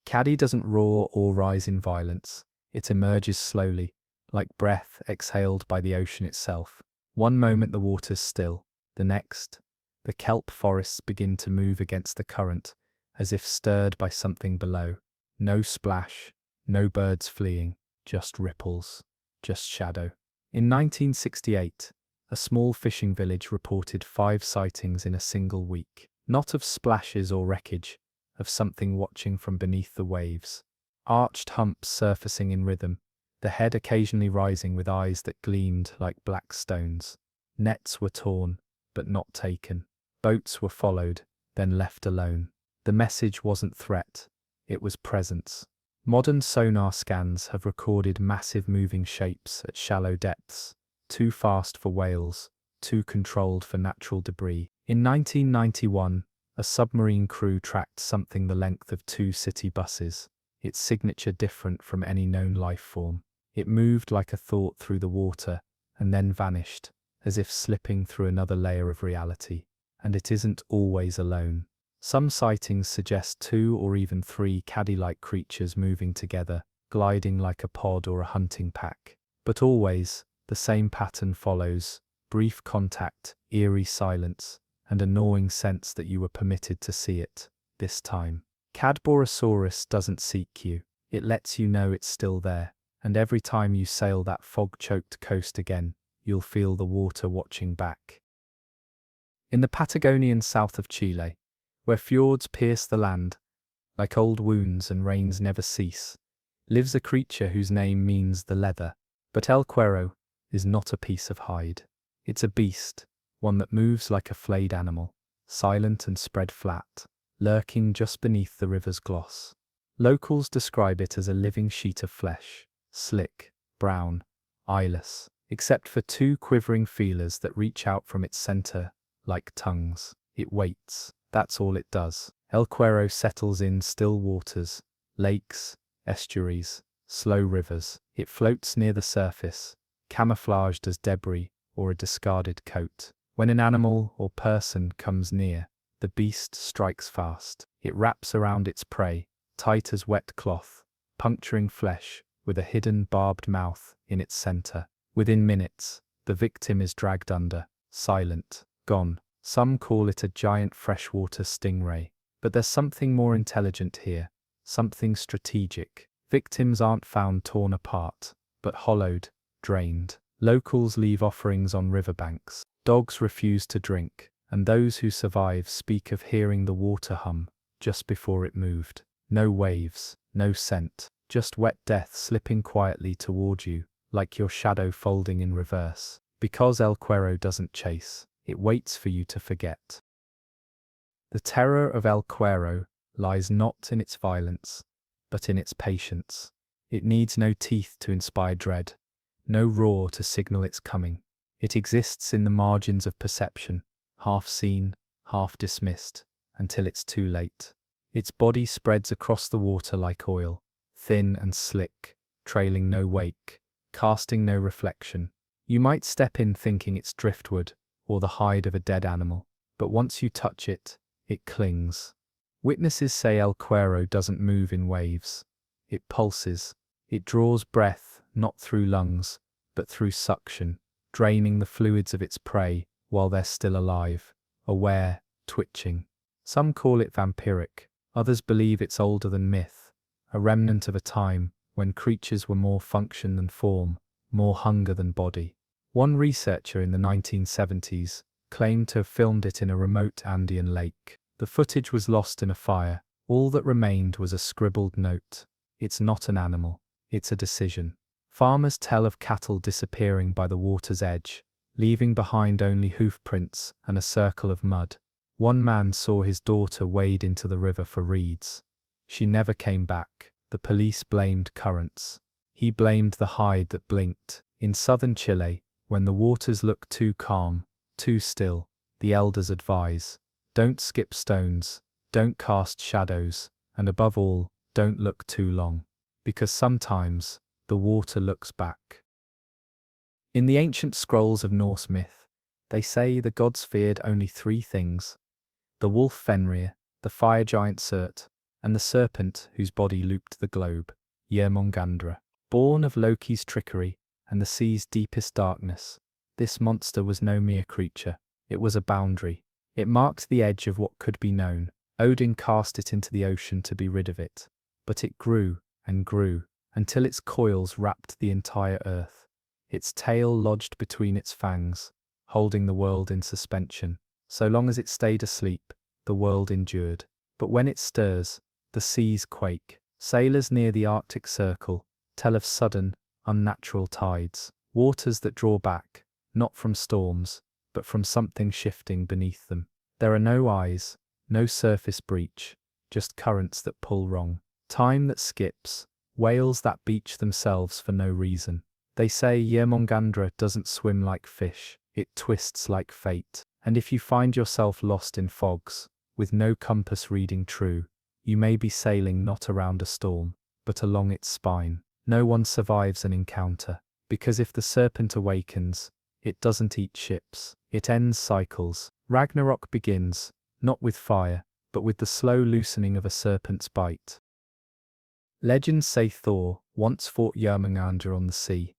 Caddy doesn't roar or rise in violence. It emerges slowly, like breath exhaled by the ocean itself. One moment the water's still, the next, the kelp forests begin to move against the current, as if stirred by something below. No splash, no birds fleeing, just ripples, just shadow. In 1968, a small fishing village reported 5 sightings in a single week. Not of splashes or wreckage, of something watching from beneath the waves. Arched humps surfacing in rhythm, the head occasionally rising with eyes that gleamed like black stones. Nets were torn, but not taken. Boats were followed, then left alone. The message wasn't threat, it was presence. Modern sonar scans have recorded massive moving shapes at shallow depths, too fast for whales, too controlled for natural debris. In 1991, a submarine crew tracked something the length of 2 city buses, its signature different from any known life form. It moved like a thought through the water, and then vanished, as if slipping through another layer of reality. And it isn't always alone. Some sightings suggest 2 or even 3 caddy-like creatures moving together, gliding like a pod or a hunting pack. But always, the same pattern follows: brief contact, eerie silence, and a gnawing sense that you were permitted to see it, this time. Cadborosaurus doesn't seek you, it lets you know it's still there, and every time you sail that fog-choked coast again, you'll feel the water watching back. In the Patagonian south of Chile, where fjords pierce the land, like old wounds and rains never cease, lives a creature whose name means the leather. But El Cuero is not a piece of hide. It's a beast, one that moves like a flayed animal, silent and spread flat, lurking just beneath the river's gloss. Locals describe it as a living sheet of flesh, slick, brown, eyeless, except for 2 quivering feelers that reach out from its center, like tongues. It waits, that's all it does. El Cuero settles in still waters, lakes, estuaries, slow rivers. It floats near the surface, camouflaged as debris or a discarded coat. When an animal or person comes near, the beast strikes fast. It wraps around its prey, tight as wet cloth, puncturing flesh with a hidden barbed mouth in its center. Within minutes, the victim is dragged under, silent, gone. Some call it a giant freshwater stingray. But there's something more intelligent here, something strategic. Victims aren't found torn apart, but hollowed, drained. Locals leave offerings on riverbanks. Dogs refuse to drink, and those who survive speak of hearing the water hum just before it moved. No waves, no scent, just wet death slipping quietly toward you, like your shadow folding in reverse. Because El Cuero doesn't chase, it waits for you to forget. The terror of El Cuero lies not in its violence, but in its patience. It needs no teeth to inspire dread, no roar to signal its coming. It exists in the margins of perception, half seen, half dismissed, until it's too late. Its body spreads across the water like oil, thin and slick, trailing no wake, casting no reflection. You might step in thinking it's driftwood or the hide of a dead animal, but once you touch it, it clings. Witnesses say El Cuero doesn't move in waves. It pulses. It draws breath, not through lungs, but through suction, draining the fluids of its prey while they're still alive, aware, twitching. Some call it vampiric. Others believe it's older than myth, a remnant of a time when creatures were more function than form, more hunger than body. One researcher in the 1970s claimed to have filmed it in a remote Andean lake. The footage was lost in a fire. All that remained was a scribbled note. It's not an animal, it's a decision. Farmers tell of cattle disappearing by the water's edge, leaving behind only hoof prints and a circle of mud. One man saw his daughter wade into the river for reeds. She never came back. The police blamed currents. He blamed the hide that blinked. In southern Chile, when the waters look too calm, too still, the elders advise, don't skip stones, don't cast shadows, and above all, don't look too long. Because sometimes, the water looks back. In the ancient scrolls of Norse myth, they say the gods feared only three things: the wolf Fenrir, the fire giant Surt, and the serpent whose body looped the globe, Jörmungandr. Born of Loki's trickery and the sea's deepest darkness, this monster was no mere creature. It was a boundary. It marked the edge of what could be known. Odin cast it into the ocean to be rid of it. But it grew and grew, until its coils wrapped the entire earth. Its tail lodged between its fangs, holding the world in suspension. So long as it stayed asleep, the world endured. But when it stirs, the seas quake. Sailors near the Arctic Circle tell of sudden, unnatural tides, waters that draw back, not from storms, but from something shifting beneath them. There are no eyes, no surface breach, just currents that pull wrong, time that skips, whales that beach themselves for no reason. They say Jörmungandr doesn't swim like fish, it twists like fate. And if you find yourself lost in fogs, with no compass reading true, you may be sailing not around a storm, but along its spine. No one survives an encounter, because if the serpent awakens, it doesn't eat ships, it ends cycles. Ragnarok begins, not with fire, but with the slow loosening of a serpent's bite. Legends say Thor once fought Jörmungandr on the sea,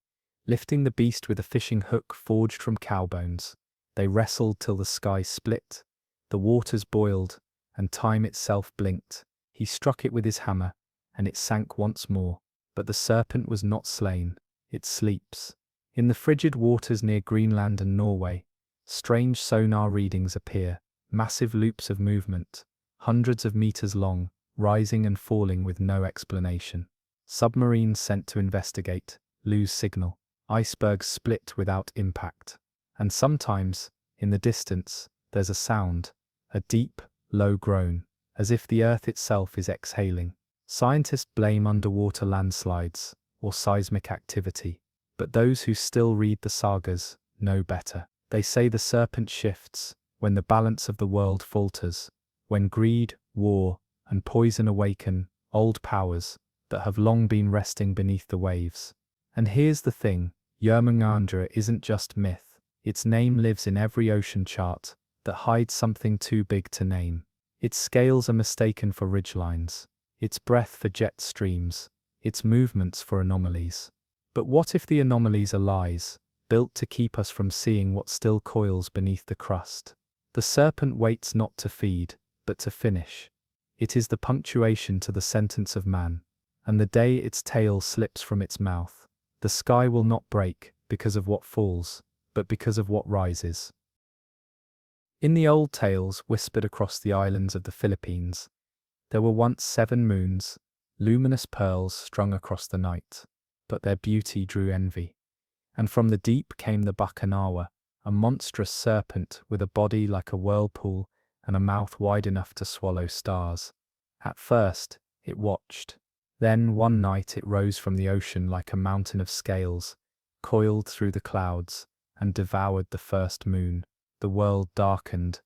lifting the beast with a fishing hook forged from cow bones. They wrestled till the sky split, the waters boiled, and time itself blinked. He struck it with his hammer, and it sank once more. But the serpent was not slain, it sleeps. In the frigid waters near Greenland and Norway, strange sonar readings appear, massive loops of movement, hundreds of meters long, rising and falling with no explanation. Submarines sent to investigate lose signal, icebergs split without impact. And sometimes, in the distance, there's a sound, a deep, low groan, as if the earth itself is exhaling. Scientists blame underwater landslides or seismic activity, but those who still read the sagas know better. They say the serpent shifts when the balance of the world falters, when greed, war, and poison awaken old powers that have long been resting beneath the waves. And here's the thing, Jörmungandr isn't just myth, Its name lives in every ocean chart that hides something too big to name. Its scales are mistaken for ridgelines, its breath for jet streams, its movements for anomalies. But what if the anomalies are lies, built to keep us from seeing what still coils beneath the crust? The serpent waits not to feed, but to finish. It is the punctuation to the sentence of man, and the day its tail slips from its mouth, the sky will not break because of what falls, but because of what rises. In the old tales whispered across the islands of the Philippines, there were once 7 moons, luminous pearls strung across the night, but their beauty drew envy. And from the deep came the Bacanawa, a monstrous serpent with a body like a whirlpool and a mouth wide enough to swallow stars. At first, it watched. Then one night it rose from the ocean like a mountain of scales, coiled through the clouds, and devoured the first moon. The world darkened,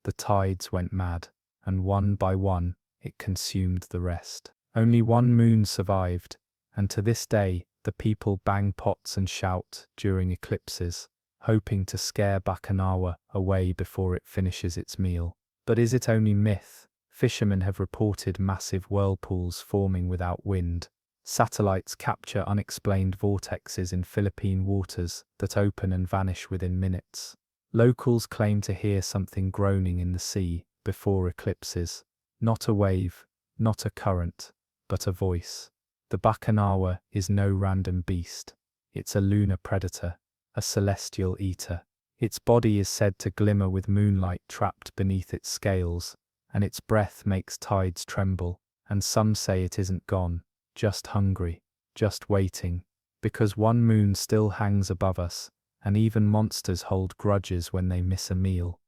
the tides went mad, and one by one, it consumed the rest. Only one moon survived, and to this day, the people bang pots and shout during eclipses, hoping to scare Bacanawa away before it finishes its meal. But is it only myth? Fishermen have reported massive whirlpools forming without wind. Satellites capture unexplained vortexes in Philippine waters that open and vanish within minutes. Locals claim to hear something groaning in the sea before eclipses. Not a wave, not a current, but a voice. The Bacanawa is no random beast. It's a lunar predator, a celestial eater. Its body is said to glimmer with moonlight trapped beneath its scales, and its breath makes tides tremble, and some say it isn't gone, just hungry, just waiting, because one moon still hangs above us, and even monsters hold grudges when they miss a meal.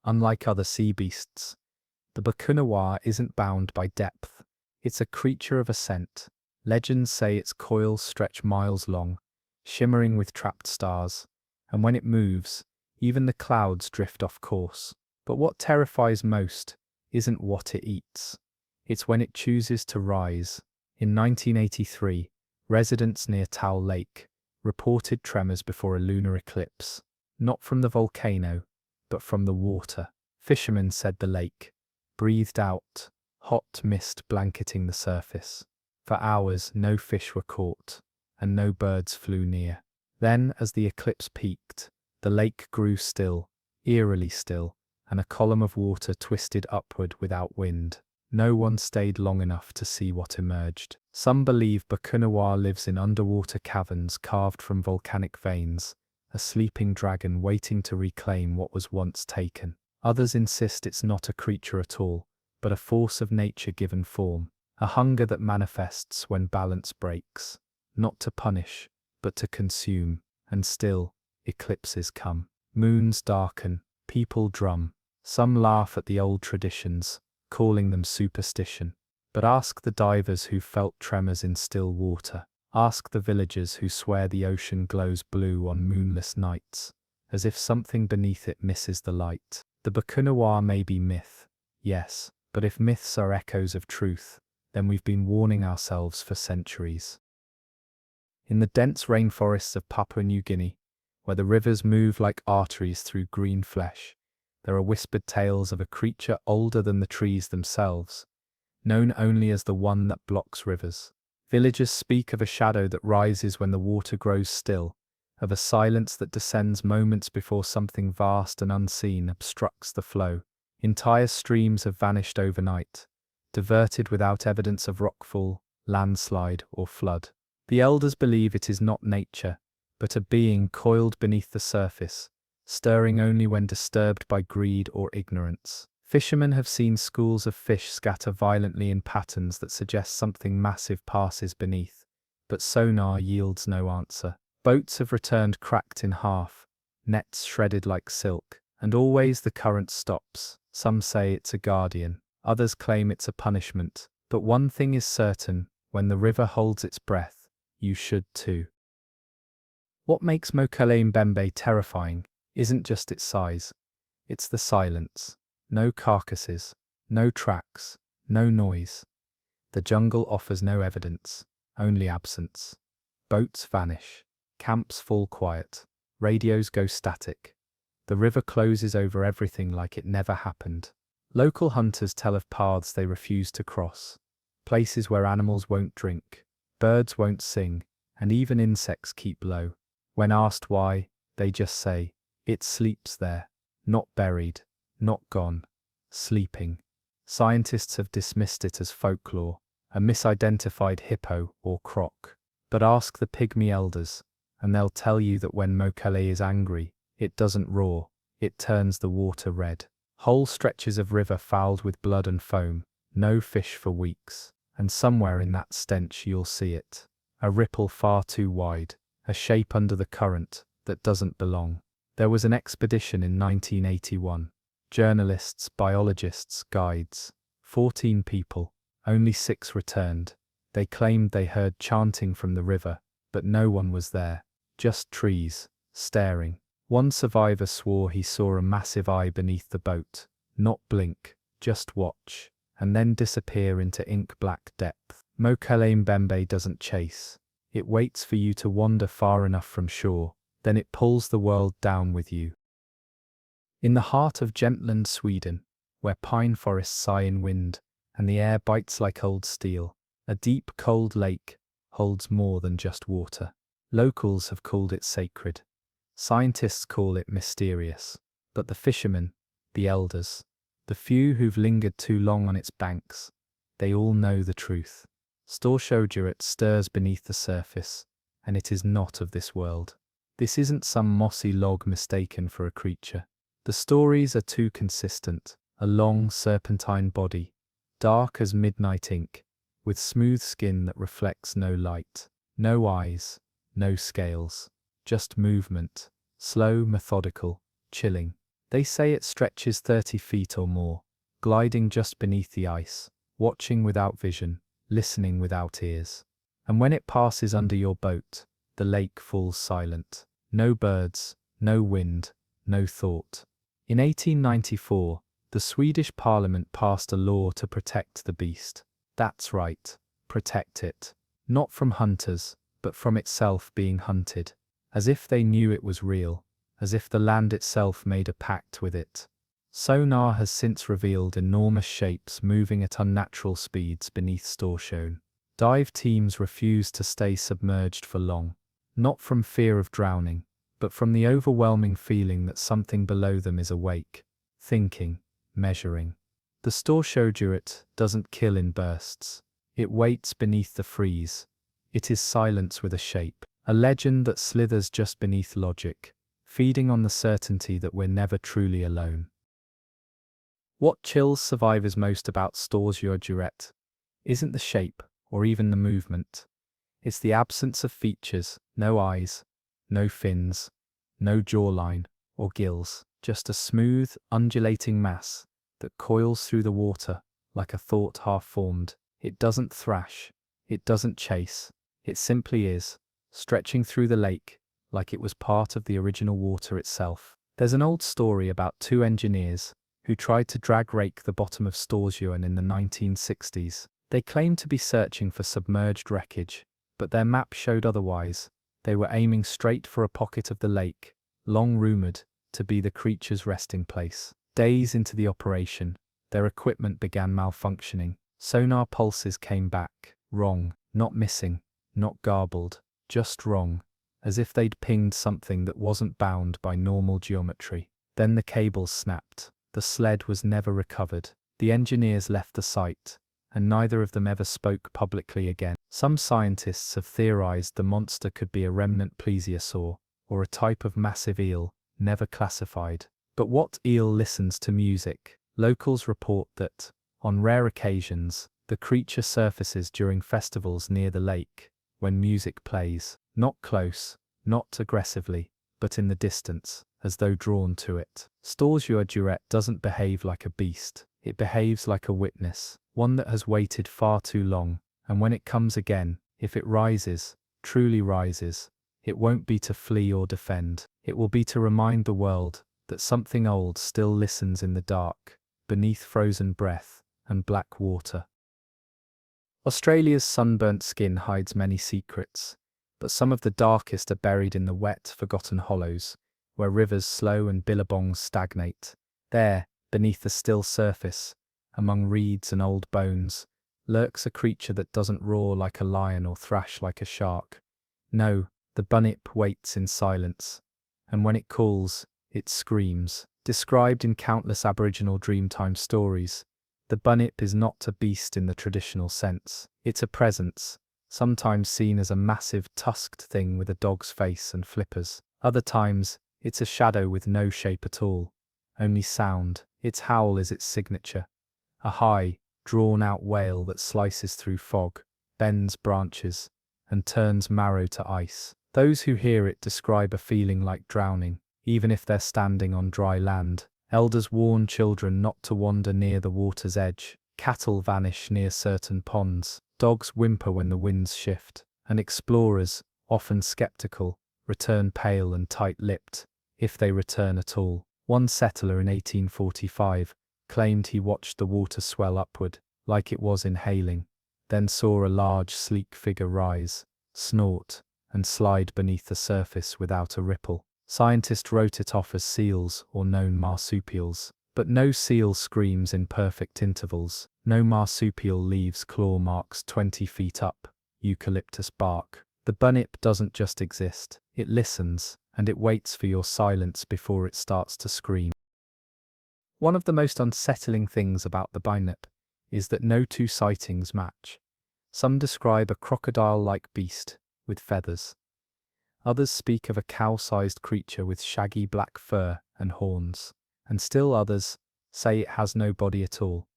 Unlike other sea beasts, the Bacanawa isn't bound by depth. It's a creature of ascent. Legends say its coils stretch miles long, shimmering with trapped stars, and when it moves, even the clouds drift off course. But what terrifies most isn't what it eats. It's when it chooses to rise. In 1983, residents near Tau Lake reported tremors before a lunar eclipse, not from the volcano, but from the water. Fishermen said the lake breathed out, hot mist blanketing the surface. For hours, no fish were caught, and no birds flew near. Then, as the eclipse peaked, the lake grew still, eerily still, and a column of water twisted upward without wind. No one stayed long enough to see what emerged. Some believe Bacanawa lives in underwater caverns carved from volcanic veins, a sleeping dragon waiting to reclaim what was once taken. Others insist it's not a creature at all, but a force of nature given form, a hunger that manifests when balance breaks, not to punish, but to consume. And still, eclipses come. Moons darken, people drum. Some laugh at the old traditions, calling them superstition. But ask the divers who felt tremors in still water. Ask the villagers who swear the ocean glows blue on moonless nights, as if something beneath it misses the light. The Bacanawa may be myth, yes, but if myths are echoes of truth, then we've been warning ourselves for centuries. In the dense rainforests of Papua New Guinea, where the rivers move like arteries through green flesh, there are whispered tales of a creature older than the trees themselves, known only as the one that blocks rivers. Villagers speak of a shadow that rises when the water grows still, of a silence that descends moments before something vast and unseen obstructs the flow. Entire streams have vanished overnight, diverted without evidence of rockfall, landslide, or flood. The elders believe it is not nature, but a being coiled beneath the surface, stirring only when disturbed by greed or ignorance. Fishermen have seen schools of fish scatter violently in patterns that suggest something massive passes beneath, but sonar yields no answer. Boats have returned cracked in half, nets shredded like silk, and always the current stops. Some say it's a guardian, others claim it's a punishment. But one thing is certain, when the river holds its breath, you should too. What makes Mokele Mbembe terrifying isn't just its size, it's the silence. No carcasses, no tracks, no noise. The jungle offers no evidence, only absence. Boats vanish, camps fall quiet, Radios go static. The river closes over everything like it never happened. Local hunters tell of paths they refuse to cross, places where animals won't drink, birds won't sing, and even insects keep low. When asked why, they just say, "It sleeps there, not buried, not gone, sleeping." Scientists have dismissed it as folklore, a misidentified hippo or croc. But ask the pygmy elders, and they'll tell you that when Mokele is angry, it doesn't roar, it turns the water red. Whole stretches of river fouled with blood and foam, no fish for weeks, and somewhere in that stench you'll see it. A ripple far too wide, a shape under the current that doesn't belong. There was an expedition in 1981. Journalists, biologists, guides. 14 people, only 6 returned. They claimed they heard chanting from the river, but no one was there. Just trees, staring. One survivor swore he saw a massive eye beneath the boat, not blink, just watch, and then disappear into ink-black depth. Mokele Mbembe doesn't chase. It waits for you to wander far enough from shore, then it pulls the world down with you. In the heart of Jämtland, Sweden, where pine forests sigh in wind, and the air bites like old steel, a deep, cold lake holds more than just water. Locals have called it sacred. Scientists call it mysterious. But the fishermen, the elders, the few who've lingered too long on its banks, they all know the truth. Storsjöodjuret stirs beneath the surface, and it is not of this world. This isn't some mossy log mistaken for a creature. The stories are too consistent. A long, serpentine body, dark as midnight ink, with smooth skin that reflects no light, no eyes, no scales, just movement, slow, methodical, chilling. They say it stretches 30 feet or more, gliding just beneath the ice, watching without vision, listening without ears. And when it passes under your boat, the lake falls silent. No birds, no wind, no thought. In 1894, the Swedish Parliament passed a law to protect the beast. That's right, protect it. Not from hunters, but from itself being hunted. As if they knew it was real, as if the land itself made a pact with it. Sonar has since revealed enormous shapes moving at unnatural speeds beneath Storsjön. Dive teams refuse to stay submerged for long, not from fear of drowning, but from the overwhelming feeling that something below them is awake, thinking, measuring. The Storsjöodjuret doesn't kill in bursts. It waits beneath the freeze. It is silence with a shape, a legend that slithers just beneath logic, feeding on the certainty that we're never truly alone. What chills survivors most about Storsjöodjuret isn't the shape, or even the movement. It's the absence of features, no eyes, no fins, no jawline, or gills, just a smooth, undulating mass that coils through the water like a thought half-formed. It doesn't thrash, it doesn't chase, it simply is, stretching through the lake like it was part of the original water itself. There's an old story about 2 engineers who tried to drag-rake the bottom of Storsjön in the 1960s. They claimed to be searching for submerged wreckage, but their map showed otherwise. They were aiming straight for a pocket of the lake, long rumoured to be the creature's resting place. Days into the operation, their equipment began malfunctioning. Sonar pulses came back, wrong, not missing, not garbled, just wrong, as if they'd pinged something that wasn't bound by normal geometry. Then the cables snapped. The sled was never recovered. The engineers left the site, and neither of them ever spoke publicly again. Some scientists have theorized the monster could be a remnant plesiosaur, or a type of massive eel, never classified. But what eel listens to music? Locals report that, on rare occasions, the creature surfaces during festivals near the lake, when music plays, not close, not aggressively, but in the distance, as though drawn to it. Storsjöodjuret doesn't behave like a beast, it behaves like a witness, one that has waited far too long, and when it comes again, if it rises, truly rises, it won't be to flee or defend, it will be to remind the world that something old still listens in the dark, beneath frozen breath and black water. Australia's sunburnt skin hides many secrets, but some of the darkest are buried in the wet, forgotten hollows, where rivers slow and billabongs stagnate. There, beneath the still surface, among reeds and old bones, lurks a creature that doesn't roar like a lion or thrash like a shark. No, the bunyip waits in silence, and when it calls, it screams. Described in countless Aboriginal Dreamtime stories, the bunyip is not a beast in the traditional sense. It's a presence, sometimes seen as a massive tusked thing with a dog's face and flippers. Other times, it's a shadow with no shape at all, only sound. Its howl is its signature, a high, drawn-out wail that slices through fog, bends branches, and turns marrow to ice. Those who hear it describe a feeling like drowning, even if they're standing on dry land. Elders warn children not to wander near the water's edge. Cattle vanish near certain ponds. Dogs whimper when the winds shift. And explorers, often skeptical, return pale and tight-lipped, if they return at all. One settler in 1845 claimed he watched the water swell upward, like it was inhaling, then saw a large, sleek figure rise, snort, and slide beneath the surface without a ripple. Scientists wrote it off as seals or known marsupials. But no seal screams in perfect intervals. No marsupial leaves claw marks 20 feet up, eucalyptus bark. The bunyip doesn't just exist, it listens, and it waits for your silence before it starts to scream. One of the most unsettling things about the bunyip is that no two sightings match. Some describe a crocodile-like beast with feathers. Others speak of a cow-sized creature with shaggy black fur and horns. And still others say it has no body at all,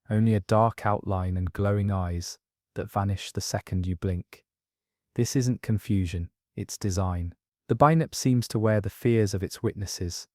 only a dark outline and glowing eyes that vanish the second you blink. This isn't confusion, it's design. The bunyip seems to wear the fears of its witnesses,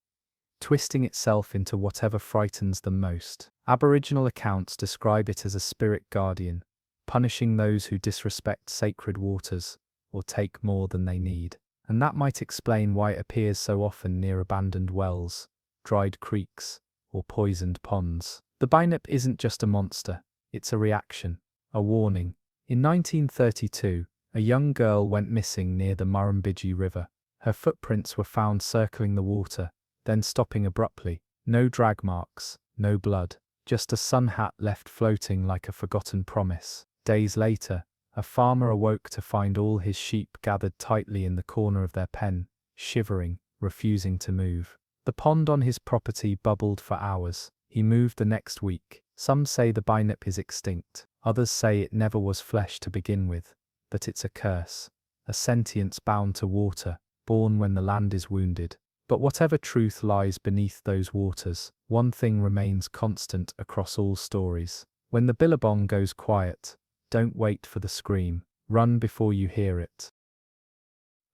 twisting itself into whatever frightens them most. Aboriginal accounts describe it as a spirit guardian, punishing those who disrespect sacred waters or take more than they need. And that might explain why it appears so often near abandoned wells, dried creeks, or poisoned ponds. The bunyip isn't just a monster, it's a reaction, a warning. In 1932, a young girl went missing near the Murrumbidgee River. Her footprints were found circling the water, then stopping abruptly. No drag marks, no blood, just a sun hat left floating like a forgotten promise. Days later, a farmer awoke to find all his sheep gathered tightly in the corner of their pen, shivering, refusing to move. The pond on his property bubbled for hours. He moved the next week. Some say the bunyip is extinct. Others say it never was flesh to begin with, that it's a curse, a sentience bound to water, born when the land is wounded. But whatever truth lies beneath those waters, one thing remains constant across all stories. When the billabong goes quiet, don't wait for the scream. Run before you hear it.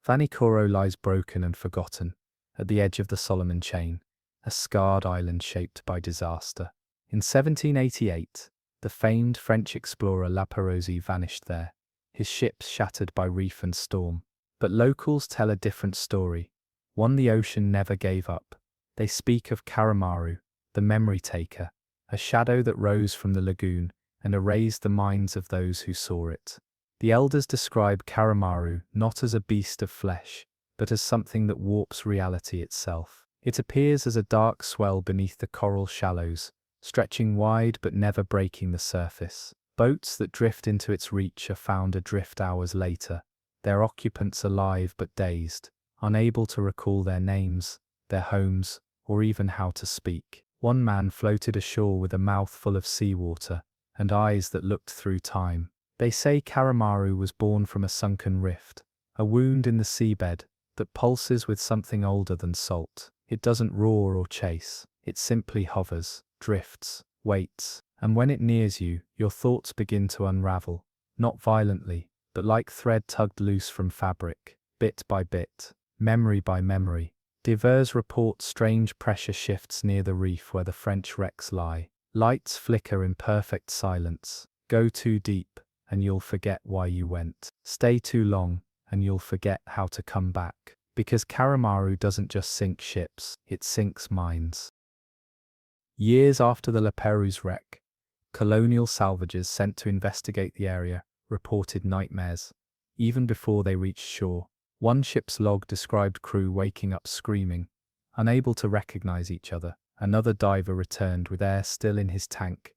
Vanikoro lies broken and forgotten, at the edge of the Solomon Chain, a scarred island shaped by disaster. In 1788, the famed French explorer La Pérouse vanished there, his ships shattered by reef and storm. But locals tell a different story, one the ocean never gave up. They speak of Karamaru, the memory taker, a shadow that rose from the lagoon and erased the minds of those who saw it. The elders describe Karamaru not as a beast of flesh, but as something that warps reality itself. It appears as a dark swell beneath the coral shallows, stretching wide but never breaking the surface. Boats that drift into its reach are found adrift hours later, their occupants alive but dazed, unable to recall their names, their homes, or even how to speak. One man floated ashore with a mouth full of seawater and eyes that looked through time. They say Karamaru was born from a sunken rift, a wound in the seabed that pulses with something older than salt. It doesn't roar or chase, it simply hovers, drifts, waits, and when it nears you, your thoughts begin to unravel, not violently, but like thread tugged loose from fabric, bit by bit, memory by memory. Divers report strange pressure shifts near the reef where the French wrecks lie. Lights flicker in perfect silence. Go too deep, and you'll forget why you went. Stay too long, and you'll forget how to come back. Because Karamaru doesn't just sink ships, it sinks minds. Years after the La Pérouse wreck, colonial salvagers sent to investigate the area reported nightmares. even before they reached shore. One ship's log described crew waking up screaming, unable to recognize each other. Another diver returned with air still in his tank,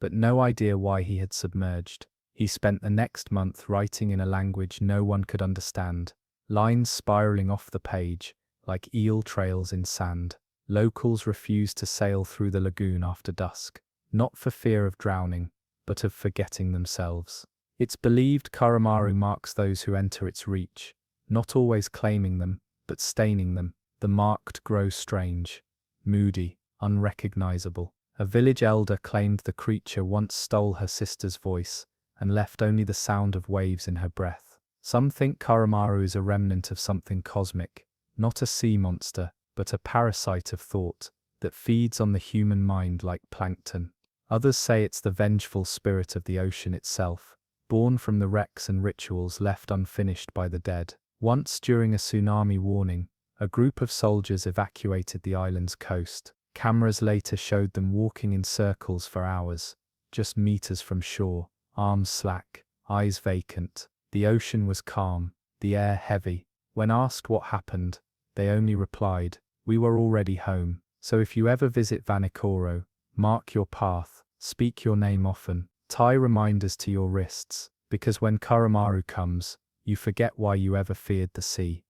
but no idea why he had submerged. He spent the next month writing in a language no one could understand, lines spiraling off the page, like eel trails in sand. Locals refused to sail through the lagoon after dusk, not for fear of drowning, but of forgetting themselves. It's believed Kuramaru marks those who enter its reach, not always claiming them, but staining them. The marked grow strange, moody, unrecognizable. A village elder claimed the creature once stole her sister's voice and left only the sound of waves in her breath. Some think Kuramaru is a remnant of something cosmic, not a sea monster, but a parasite of thought that feeds on the human mind like plankton. Others say it's the vengeful spirit of the ocean itself, born from the wrecks and rituals left unfinished by the dead. Once during a tsunami warning, a group of soldiers evacuated the island's coast. Cameras later showed them walking in circles for hours, just meters from shore, arms slack, eyes vacant. The ocean was calm, the air heavy. When asked what happened, they only replied, "We were already home." So if you ever visit Vanikoro, mark your path, speak your name often, tie reminders to your wrists, because when Kuramaru comes, you forget why you ever feared the sea.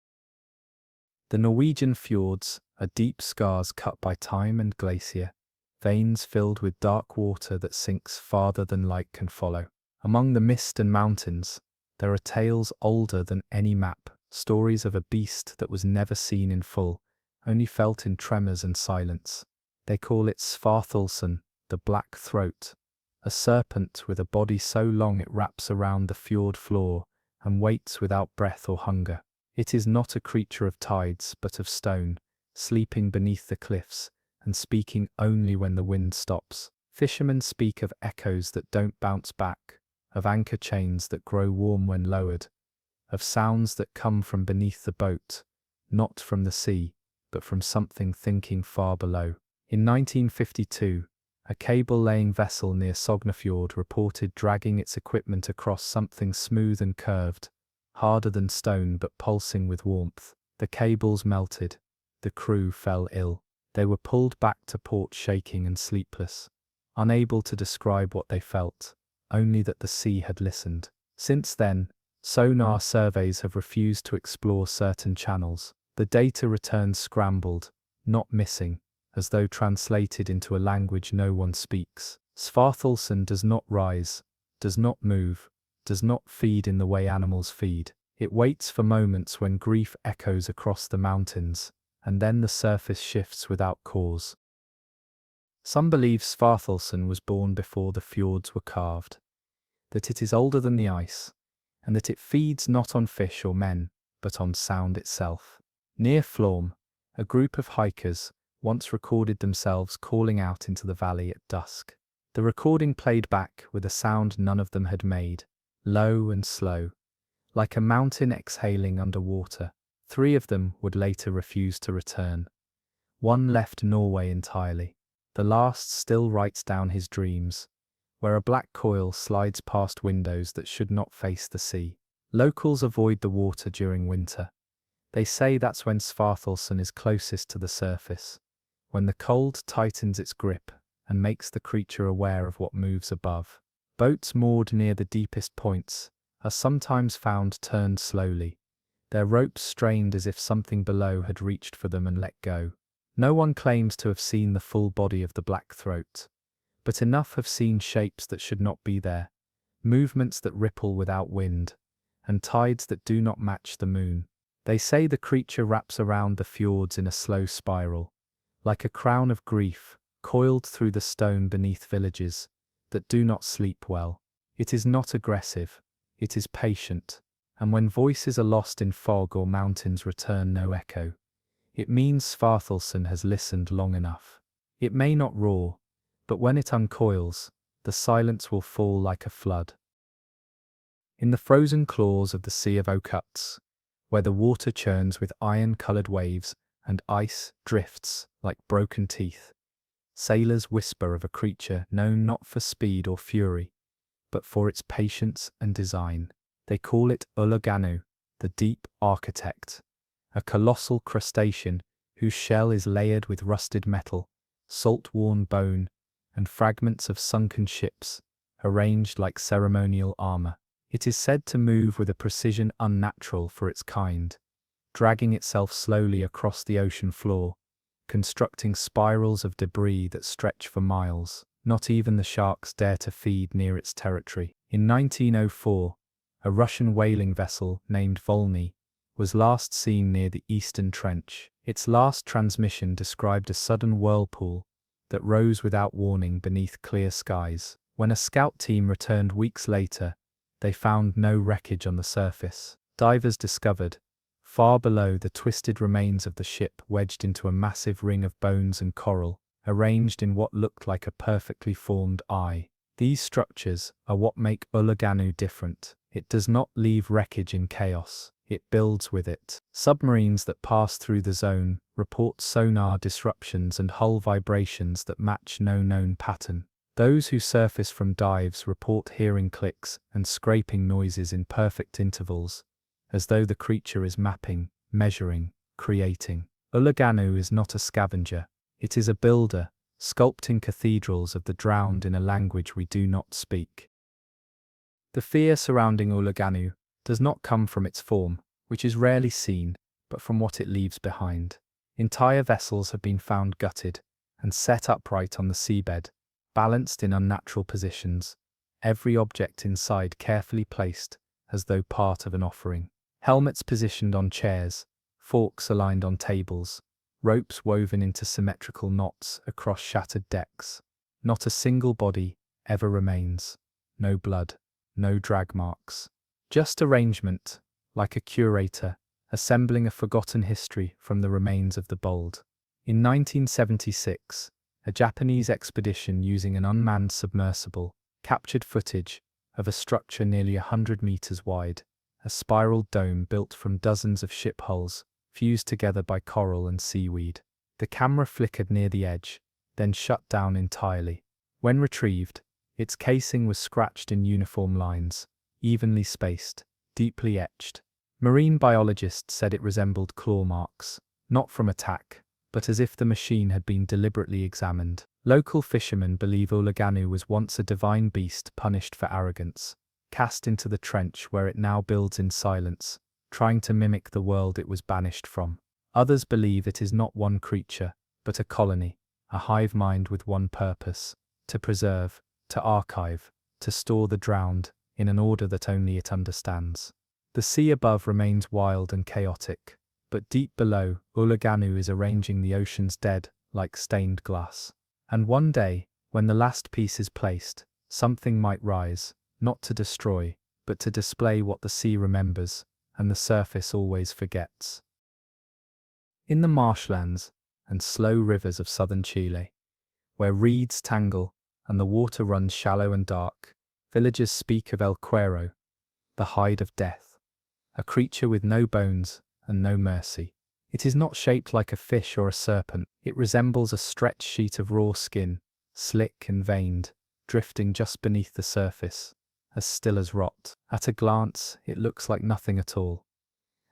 The Norwegian fjords are deep scars cut by time and glacier, veins filled with dark water that sinks farther than light can follow. Among the mist and mountains, there are tales older than any map, stories of a beast that was never seen in full, only felt in tremors and silence. They call it Svarthalsen, the black throat, a serpent with a body so long it wraps around the fjord floor and waits without breath or hunger. It is not a creature of tides, but of stone, sleeping beneath the cliffs and speaking only when the wind stops. Fishermen speak of echoes that don't bounce back, of anchor chains that grow warm when lowered, of sounds that come from beneath the boat, not from the sea, but from something thinking far below. In 1952, a cable-laying vessel near Sognefjord reported dragging its equipment across something smooth and curved, harder than stone but pulsing with warmth. The cables melted. The crew fell ill. They were pulled back to port shaking and sleepless, unable to describe what they felt, only that the sea had listened. Since then, sonar surveys have refused to explore certain channels. The data returns scrambled, not missing, as though translated into a language no one speaks. Svarthalsen does not rise, does not move, does not feed in the way animals feed. It waits for moments when grief echoes across the mountains, and then the surface shifts without cause. Some believe Svarthalsen was born before the fjords were carved, that it is older than the ice, and that it feeds not on fish or men, but on sound itself. Near Florm, a group of hikers once recorded themselves calling out into the valley at dusk. The recording played back with a sound none of them had made, low and slow, like a mountain exhaling underwater. 3 of them would later refuse to return. One left Norway entirely. The last still writes down his dreams, where a black coil slides past windows that should not face the sea. Locals avoid the water during winter. They say that's when Svarthalsen is closest to the surface, when the cold tightens its grip and makes the creature aware of what moves above. Boats moored near the deepest points are sometimes found turned slowly, their ropes strained as if something below had reached for them and let go. No one claims to have seen the full body of the black throat, but enough have seen shapes that should not be there, movements that ripple without wind, and tides that do not match the moon. They say the creature wraps around the fjords in a slow spiral, like a crown of grief, coiled through the stone beneath villages that do not sleep well. It is not aggressive, it is patient, and when voices are lost in fog or mountains return no echo, it means Svarthalsen has listened long enough. It may not roar, but when it uncoils, the silence will fall like a flood. In the frozen claws of the Sea of Okhotsk, where the water churns with iron-colored waves and ice drifts like broken teeth, sailors whisper of a creature known not for speed or fury, but for its patience and design. They call it Uluganu, the deep architect, a colossal crustacean whose shell is layered with rusted metal, salt-worn bone, and fragments of sunken ships, arranged like ceremonial armor. It is said to move with a precision unnatural for its kind, dragging itself slowly across the ocean floor, constructing spirals of debris that stretch for miles. Not even the sharks dare to feed near its territory. In 1904, a Russian whaling vessel named Volny was last seen near the Eastern Trench. Its last transmission described a sudden whirlpool that rose without warning beneath clear skies. When a scout team returned weeks later, they found no wreckage on the surface. Divers discovered, far below, the twisted remains of the ship wedged into a massive ring of bones and coral, arranged in what looked like a perfectly formed eye. These structures are what make Uluganu different. It does not leave wreckage in chaos, it builds with it. Submarines that pass through the zone report sonar disruptions and hull vibrations that match no known pattern. Those who surface from dives report hearing clicks and scraping noises in perfect intervals, as though the creature is mapping, measuring, creating. Uluganu is not a scavenger, it is a builder, sculpting cathedrals of the drowned in a language we do not speak. The fear surrounding Uluganu does not come from its form, which is rarely seen, but from what it leaves behind. Entire vessels have been found gutted and set upright on the seabed, balanced in unnatural positions, every object inside carefully placed as though part of an offering. Helmets positioned on chairs, forks aligned on tables, ropes woven into symmetrical knots across shattered decks. Not a single body ever remains. No blood, no drag marks. Just arrangement, like a curator, assembling a forgotten history from the remains of the bold. In 1976, a Japanese expedition using an unmanned submersible captured footage of a structure nearly 100 meters wide, a spiral dome built from dozens of ship hulls, fused together by coral and seaweed. The camera flickered near the edge, then shut down entirely. When retrieved, its casing was scratched in uniform lines, evenly spaced, deeply etched. Marine biologists said it resembled claw marks, not from attack, but as if the machine had been deliberately examined. Local fishermen believe Uluganu was once a divine beast punished for arrogance, cast into the trench where it now builds in silence, trying to mimic the world it was banished from. Others believe it is not one creature, but a colony, a hive mind with one purpose: to preserve, to archive, to store the drowned, in an order that only it understands. The sea above remains wild and chaotic, but deep below, Uluganu is arranging the ocean's dead like stained glass. And one day, when the last piece is placed, something might rise, not to destroy, but to display what the sea remembers, and the surface always forgets. In the marshlands and slow rivers of southern Chile, where reeds tangle and the water runs shallow and dark, villagers speak of El Cuero, the hide of death, a creature with no bones and no mercy. It is not shaped like a fish or a serpent. It resembles a stretched sheet of raw skin, slick and veined, drifting just beneath the surface, as still as rot. At a glance, it looks like nothing at all.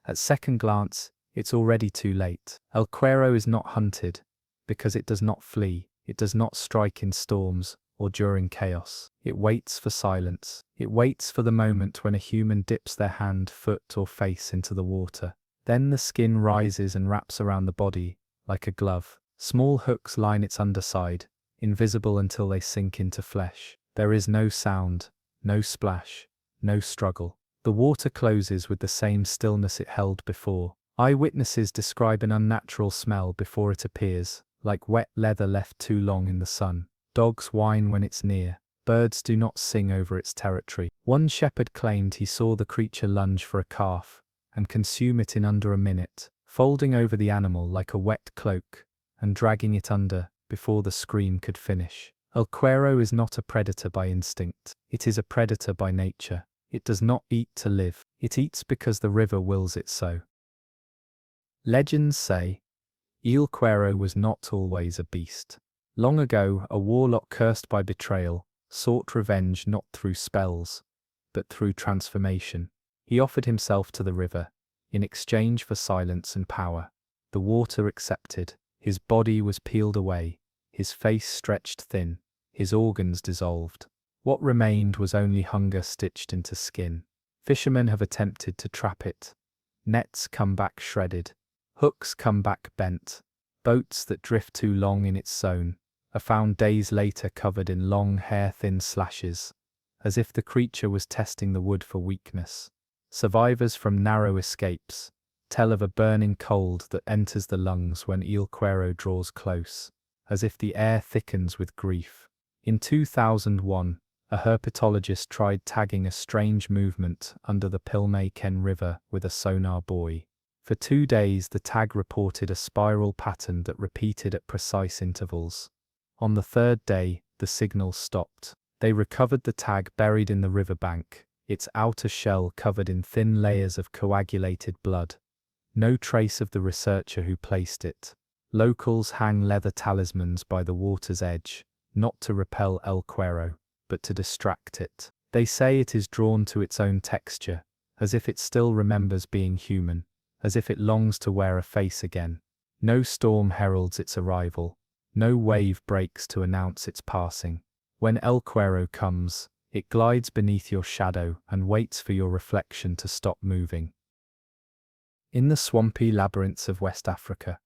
At second glance, it's already too late. El Cuero is not hunted, because it does not flee, it does not strike in storms or during chaos. It waits for silence. It waits for the moment when a human dips their hand, foot, or face into the water. Then the skin rises and wraps around the body, like a glove. Small hooks line its underside, invisible until they sink into flesh. There is no sound, no splash, no struggle. The water closes with the same stillness it held before. Eyewitnesses describe an unnatural smell before it appears, like wet leather left too long in the sun. Dogs whine when it's near. Birds do not sing over its territory. One shepherd claimed he saw the creature lunge for a calf and consume it in under a minute, folding over the animal like a wet cloak and dragging it under before the scream could finish. El Cuero is not a predator by instinct. It is a predator by nature. It does not eat to live. It eats because the river wills it so. Legends say El Cuero was not always a beast. Long ago, a warlock cursed by betrayal sought revenge not through spells, but through transformation. He offered himself to the river, in exchange for silence and power. The water accepted. His body was peeled away, his face stretched thin, his organs dissolved. What remained was only hunger stitched into skin. Fishermen have attempted to trap it. Nets come back shredded. Hooks come back bent. Boats that drift too long in its zone are found days later covered in long hair-thin slashes, as if the creature was testing the wood for weakness. Survivors from narrow escapes tell of a burning cold that enters the lungs when El Cuero draws close, as if the air thickens with grief. In 2001, a herpetologist tried tagging a strange movement under the Pilmay-Ken River with a sonar buoy. For 2 days the tag reported a spiral pattern that repeated at precise intervals. On the 3rd day, the signal stopped. They recovered the tag buried in the riverbank, its outer shell covered in thin layers of coagulated blood. No trace of the researcher who placed it. Locals hang leather talismans by the water's edge, not to repel El Cuero, but to distract it. They say it is drawn to its own texture, as if it still remembers being human, as if it longs to wear a face again. No storm heralds its arrival. No wave breaks to announce its passing. When El Cuero comes, it glides beneath your shadow and waits for your reflection to stop moving. In the swampy labyrinths of West Africa,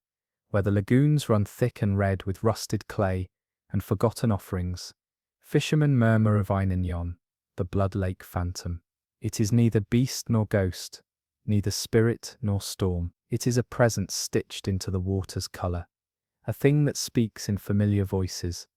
where the lagoons run thick and red with rusted clay and forgotten offerings, fishermen murmur of Einignon, the blood lake phantom. It is neither beast nor ghost, neither spirit nor storm. It is a presence stitched into the water's colour, a thing that speaks in familiar voices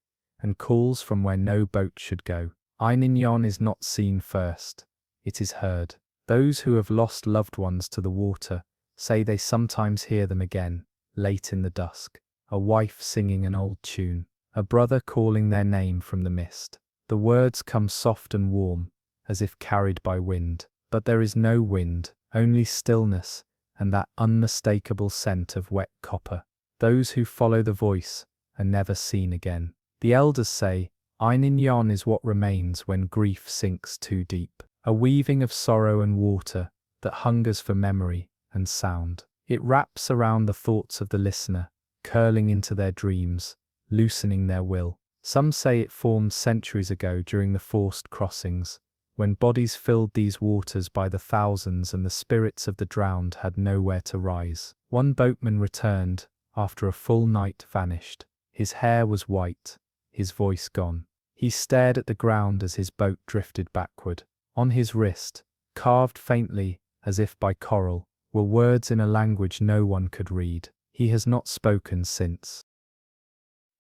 and calls from where no boat should go. Einignon is not seen first, it is heard. Those who have lost loved ones to the water say they sometimes hear them again, late in the dusk. A wife singing an old tune, a brother calling their name from the mist. The words come soft and warm, as if carried by wind. But there is no wind, only stillness, and that unmistakable scent of wet copper. Those who follow the voice are never seen again. The elders say, Einignon is what remains when grief sinks too deep. A weaving of sorrow and water that hungers for memory and sound. It wraps around the thoughts of the listener, curling into their dreams, loosening their will. Some say it formed centuries ago during the forced crossings, when bodies filled these waters by the thousands and the spirits of the drowned had nowhere to rise. One boatman returned, after a full night vanished. His hair was white, his voice gone. He stared at the ground as his boat drifted backward. On his wrist, carved faintly, as if by coral, were words in a language no one could read. He has not spoken since.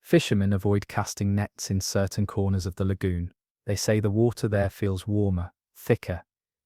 Fishermen avoid casting nets in certain corners of the lagoon. They say the water there feels warmer, thicker,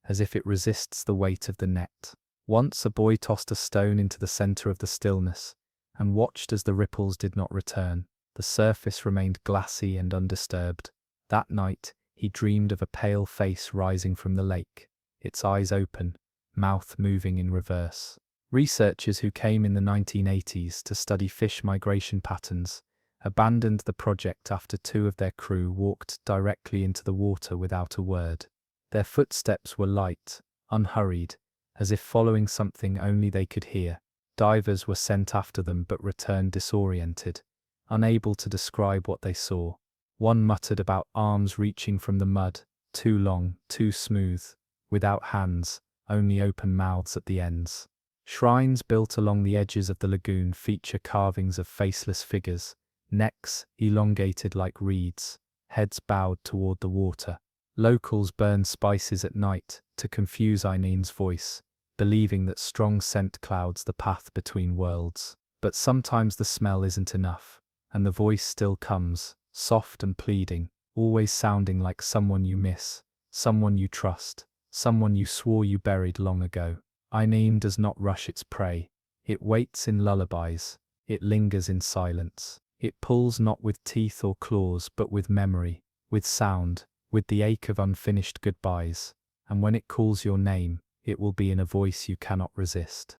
as if it resists the weight of the net. Once a boy tossed a stone into the center of the stillness and watched as the ripples did not return. The surface remained glassy and undisturbed. That night, he dreamed of a pale face rising from the lake, its eyes open, mouth moving in reverse. Researchers who came in the 1980s to study fish migration patterns abandoned the project after 2 of their crew walked directly into the water without a word. Their footsteps were light, unhurried, as if following something only they could hear. Divers were sent after them but returned disoriented, unable to describe what they saw. One muttered about arms reaching from the mud, too long, too smooth, without hands, only open mouths at the ends. Shrines built along the edges of the lagoon feature carvings of faceless figures, necks elongated like reeds, heads bowed toward the water. Locals burn spices at night to confuse Einig's voice, believing that strong scent clouds the path between worlds. But sometimes the smell isn't enough, and the voice still comes, soft and pleading, always sounding like someone you miss, someone you trust, someone you swore you buried long ago. Einig does not rush its prey. It waits in lullabies. It lingers in silence. It pulls not with teeth or claws but with memory, with sound, with the ache of unfinished goodbyes. And when it calls your name, it will be in a voice you cannot resist.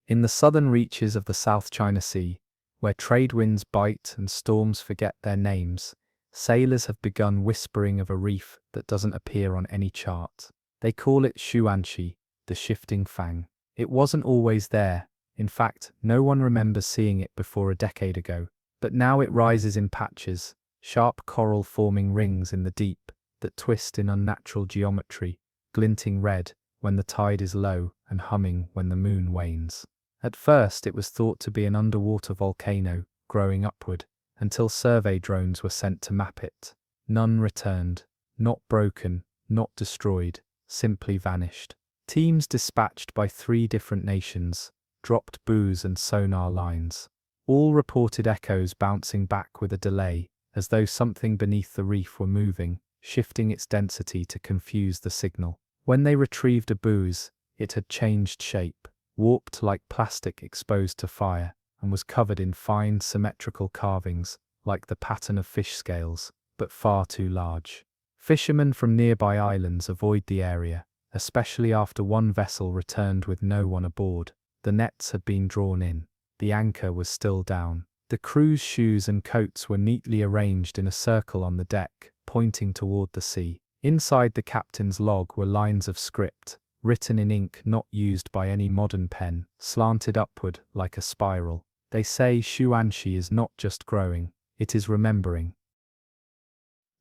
In the southern reaches of the South China Sea, where trade winds bite and storms forget their names, sailors have begun whispering of a reef that doesn't appear on any chart. They call it Xuanxi, the shifting fang. It wasn't always there. In fact, no one remembers seeing it before a decade ago. But now it rises in patches, sharp coral forming rings in the deep that twist in unnatural geometry, glinting red when the tide is low and humming when the moon wanes. At first it was thought to be an underwater volcano growing upward, until survey drones were sent to map it. None returned, not broken, not destroyed, simply vanished. Teams dispatched by 3 different nations dropped buoys and sonar lines. All reported echoes bouncing back with a delay, as though something beneath the reef were moving, shifting its density to confuse the signal. When they retrieved a buoy, it had changed shape, warped like plastic exposed to fire, and was covered in fine symmetrical carvings, like the pattern of fish scales, but far too large. Fishermen from nearby islands avoid the area, especially after one vessel returned with no one aboard. The nets had been drawn in. The anchor was still down. The crew's shoes and coats were neatly arranged in a circle on the deck, pointing toward the sea. Inside the captain's log were lines of script, written in ink not used by any modern pen, slanted upward like a spiral. They say Xuanxi is not just growing, it is remembering.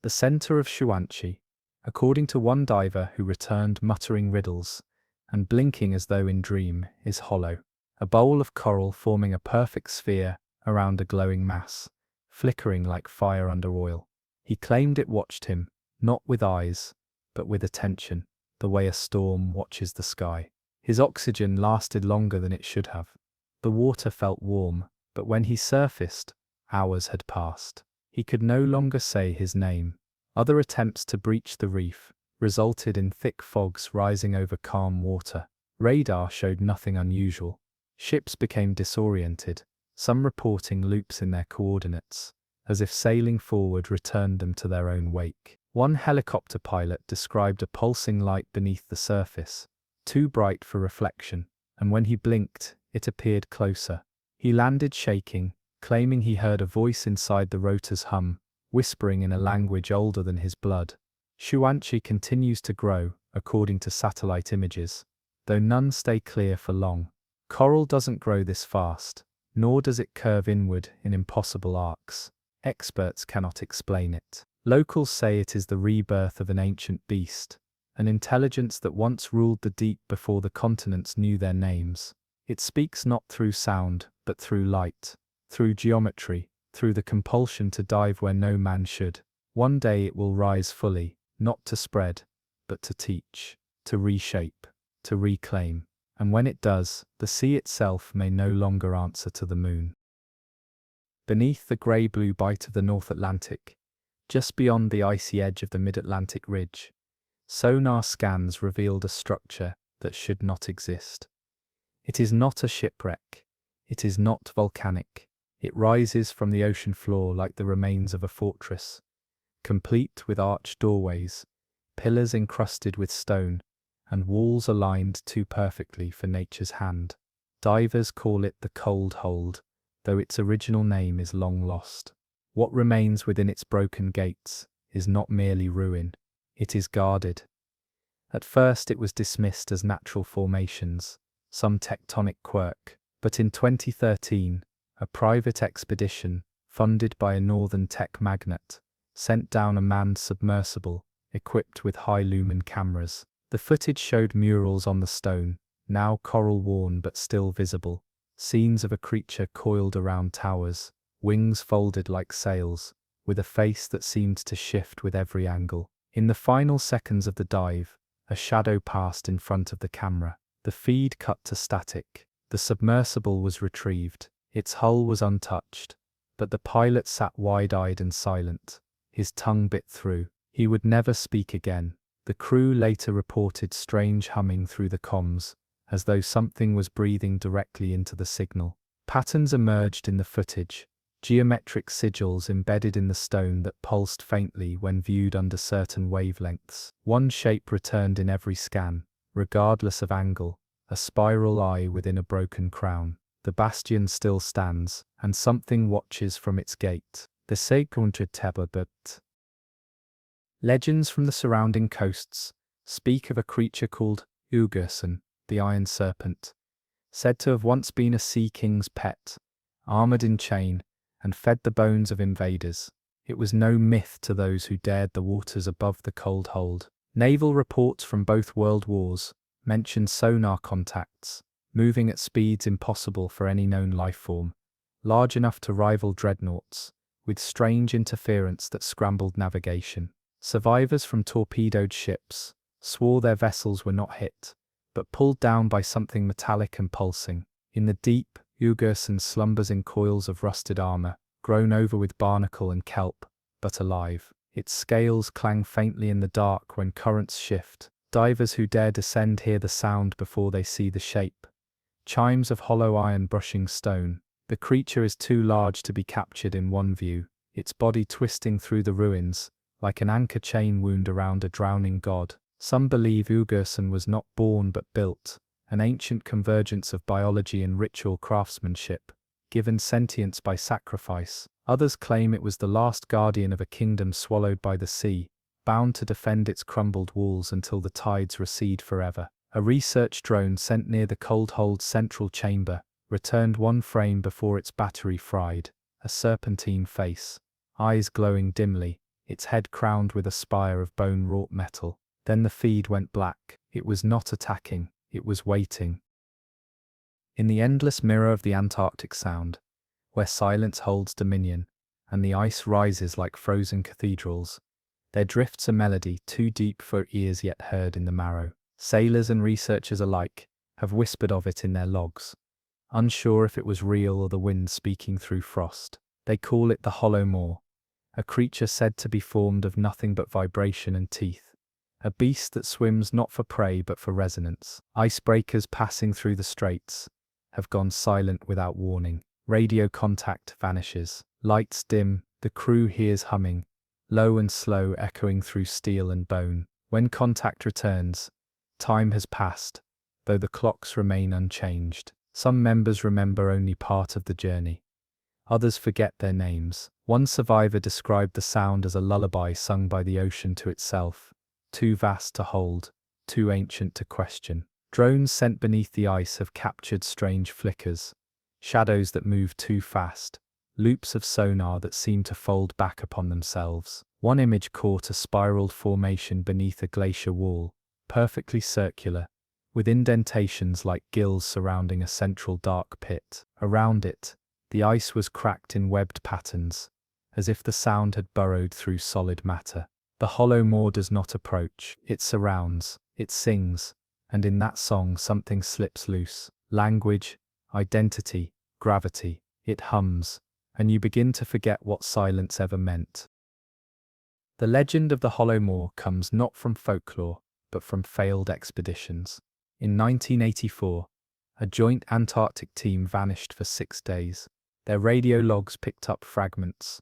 The center of Xuanxi, according to one diver who returned muttering riddles and blinking as though in dream, is hollow. A bowl of coral forming a perfect sphere around a glowing mass, flickering like fire under oil. He claimed it watched him, not with eyes, but with attention, the way a storm watches the sky. His oxygen lasted longer than it should have. The water felt warm, but when he surfaced, hours had passed. He could no longer say his name. Other attempts to breach the reef resulted in thick fogs rising over calm water. Radar showed nothing unusual. Ships became disoriented, some reporting loops in their coordinates, as if sailing forward returned them to their own wake. One helicopter pilot described a pulsing light beneath the surface, too bright for reflection, and when he blinked, it appeared closer. He landed shaking, claiming he heard a voice inside the rotor's hum, whispering in a language older than his blood. Xuanxi continues to grow, according to satellite images, though none stay clear for long. Coral doesn't grow this fast, nor does it curve inward in impossible arcs. Experts cannot explain it. Locals say it is the rebirth of an ancient beast, an intelligence that once ruled the deep before the continents knew their names. It speaks not through sound, but through light, through geometry, through the compulsion to dive where no man should. One day it will rise fully, not to spread, but to teach, to reshape, to reclaim. And when it does, the sea itself may no longer answer to the moon. Beneath the grey-blue bight of the North Atlantic, just beyond the icy edge of the mid-Atlantic ridge, sonar scans revealed a structure that should not exist. It is not a shipwreck. It is not volcanic. It rises from the ocean floor like the remains of a fortress, complete with arched doorways, pillars encrusted with stone, and walls aligned too perfectly for nature's hand. Divers call it the Cold Hold, though its original name is long lost. What remains within its broken gates is not merely ruin, it is guarded. At first it was dismissed as natural formations, some tectonic quirk, but in 2013, a private expedition, funded by a northern tech magnate, sent down a manned submersible, equipped with high-lumen cameras. The footage showed murals on the stone, now coral-worn but still visible, scenes of a creature coiled around towers, wings folded like sails, with a face that seemed to shift with every angle. In the final seconds of the dive, a shadow passed in front of the camera. The feed cut to static. The submersible was retrieved. Its hull was untouched, but the pilot sat wide-eyed and silent. His tongue bit through. He would never speak again. The crew later reported strange humming through the comms, as though something was breathing directly into the signal. Patterns emerged in the footage, geometric sigils embedded in the stone that pulsed faintly when viewed under certain wavelengths. One shape returned in every scan, regardless of angle, a spiral eye within a broken crown. The bastion still stands, and something watches from its gate. The Seguntre Tebabut. Legends from the surrounding coasts speak of a creature called Ugurson, the iron serpent, said to have once been a sea king's pet, armored in chain, and fed the bones of invaders. It was no myth to those who dared the waters above the cold hold. Naval reports from both world wars mentioned sonar contacts, moving at speeds impossible for any known life form, large enough to rival dreadnoughts, with strange interference that scrambled navigation. Survivors from torpedoed ships swore their vessels were not hit, but pulled down by something metallic and pulsing. In the deep, Ugurson slumbers in coils of rusted armor, grown over with barnacle and kelp, but alive. Its scales clang faintly in the dark when currents shift. Divers who dare descend hear the sound before they see the shape. Chimes of hollow iron brushing stone. The creature is too large to be captured in one view, its body twisting through the ruins, like an anchor chain wound around a drowning god. Some believe Ugurson was not born but built, an ancient convergence of biology and ritual craftsmanship, given sentience by sacrifice. Others claim it was the last guardian of a kingdom swallowed by the sea, bound to defend its crumbled walls until the tides recede forever. A research drone sent near the cold-hold central chamber returned one frame before its battery fried, a serpentine face, eyes glowing dimly, its head crowned with a spire of bone-wrought metal. Then the feed went black. It was not attacking, it was waiting. In the endless mirror of the Antarctic Sound, where silence holds dominion, and the ice rises like frozen cathedrals, there drifts a melody too deep for ears yet heard in the marrow. Sailors and researchers alike have whispered of it in their logs, unsure if it was real or the wind speaking through frost. They call it the Hollow Maw, a creature said to be formed of nothing but vibration and teeth. A beast that swims not for prey but for resonance. Icebreakers passing through the straits have gone silent without warning. Radio contact vanishes. Lights dim, the crew hears humming, low and slow echoing through steel and bone. When contact returns, time has passed, though the clocks remain unchanged. Some members remember only part of the journey. Others forget their names. One survivor described the sound as a lullaby sung by the ocean to itself. Too vast to hold, too ancient to question. Drones sent beneath the ice have captured strange flickers, shadows that move too fast, loops of sonar that seem to fold back upon themselves. One image caught a spiraled formation beneath a glacier wall, perfectly circular, with indentations like gills surrounding a central dark pit. Around it, the ice was cracked in webbed patterns, as if the sound had burrowed through solid matter. The Hollow Maw does not approach, it surrounds, it sings, and in that song something slips loose. Language, identity, gravity. It hums, and you begin to forget what silence ever meant. The legend of the Hollow Maw comes not from folklore, but from failed expeditions. In 1984, a joint Antarctic team vanished for 6 days. Their radio logs picked up fragments,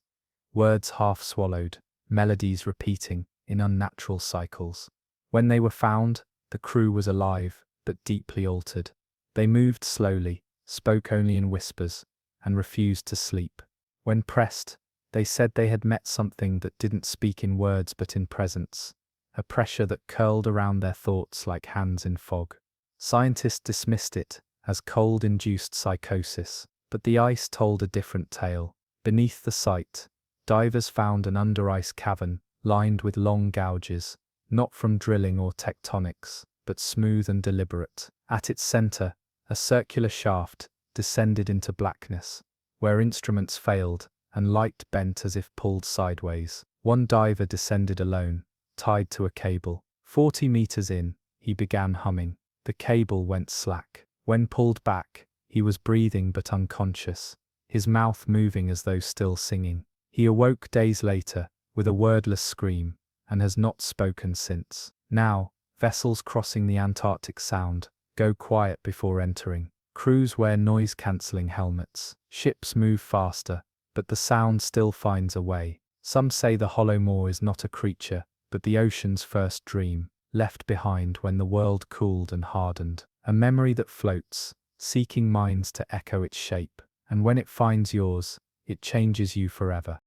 words half swallowed, melodies repeating in unnatural cycles. When they were found, the crew was alive, but deeply altered. They moved slowly, spoke only in whispers, and refused to sleep. When pressed, they said they had met something that didn't speak in words but in presence, a pressure that curled around their thoughts like hands in fog. Scientists dismissed it as cold-induced psychosis, but the ice told a different tale. Beneath the site, divers found an under-ice cavern lined with long gouges, not from drilling or tectonics, but smooth and deliberate. At its center, a circular shaft descended into blackness, where instruments failed and light bent as if pulled sideways. One diver descended alone, tied to a cable. 40 meters in, he began humming. The cable went slack. When pulled back, he was breathing but unconscious, his mouth moving as though still singing. He awoke days later, with a wordless scream, and has not spoken since. Now, vessels crossing the Antarctic Sound go quiet before entering. Crews wear noise-cancelling helmets. Ships move faster, but the sound still finds a way. Some say the Hollow Maw is not a creature, but the ocean's first dream, left behind when the world cooled and hardened. A memory that floats, seeking minds to echo its shape, and when it finds yours, it changes you forever.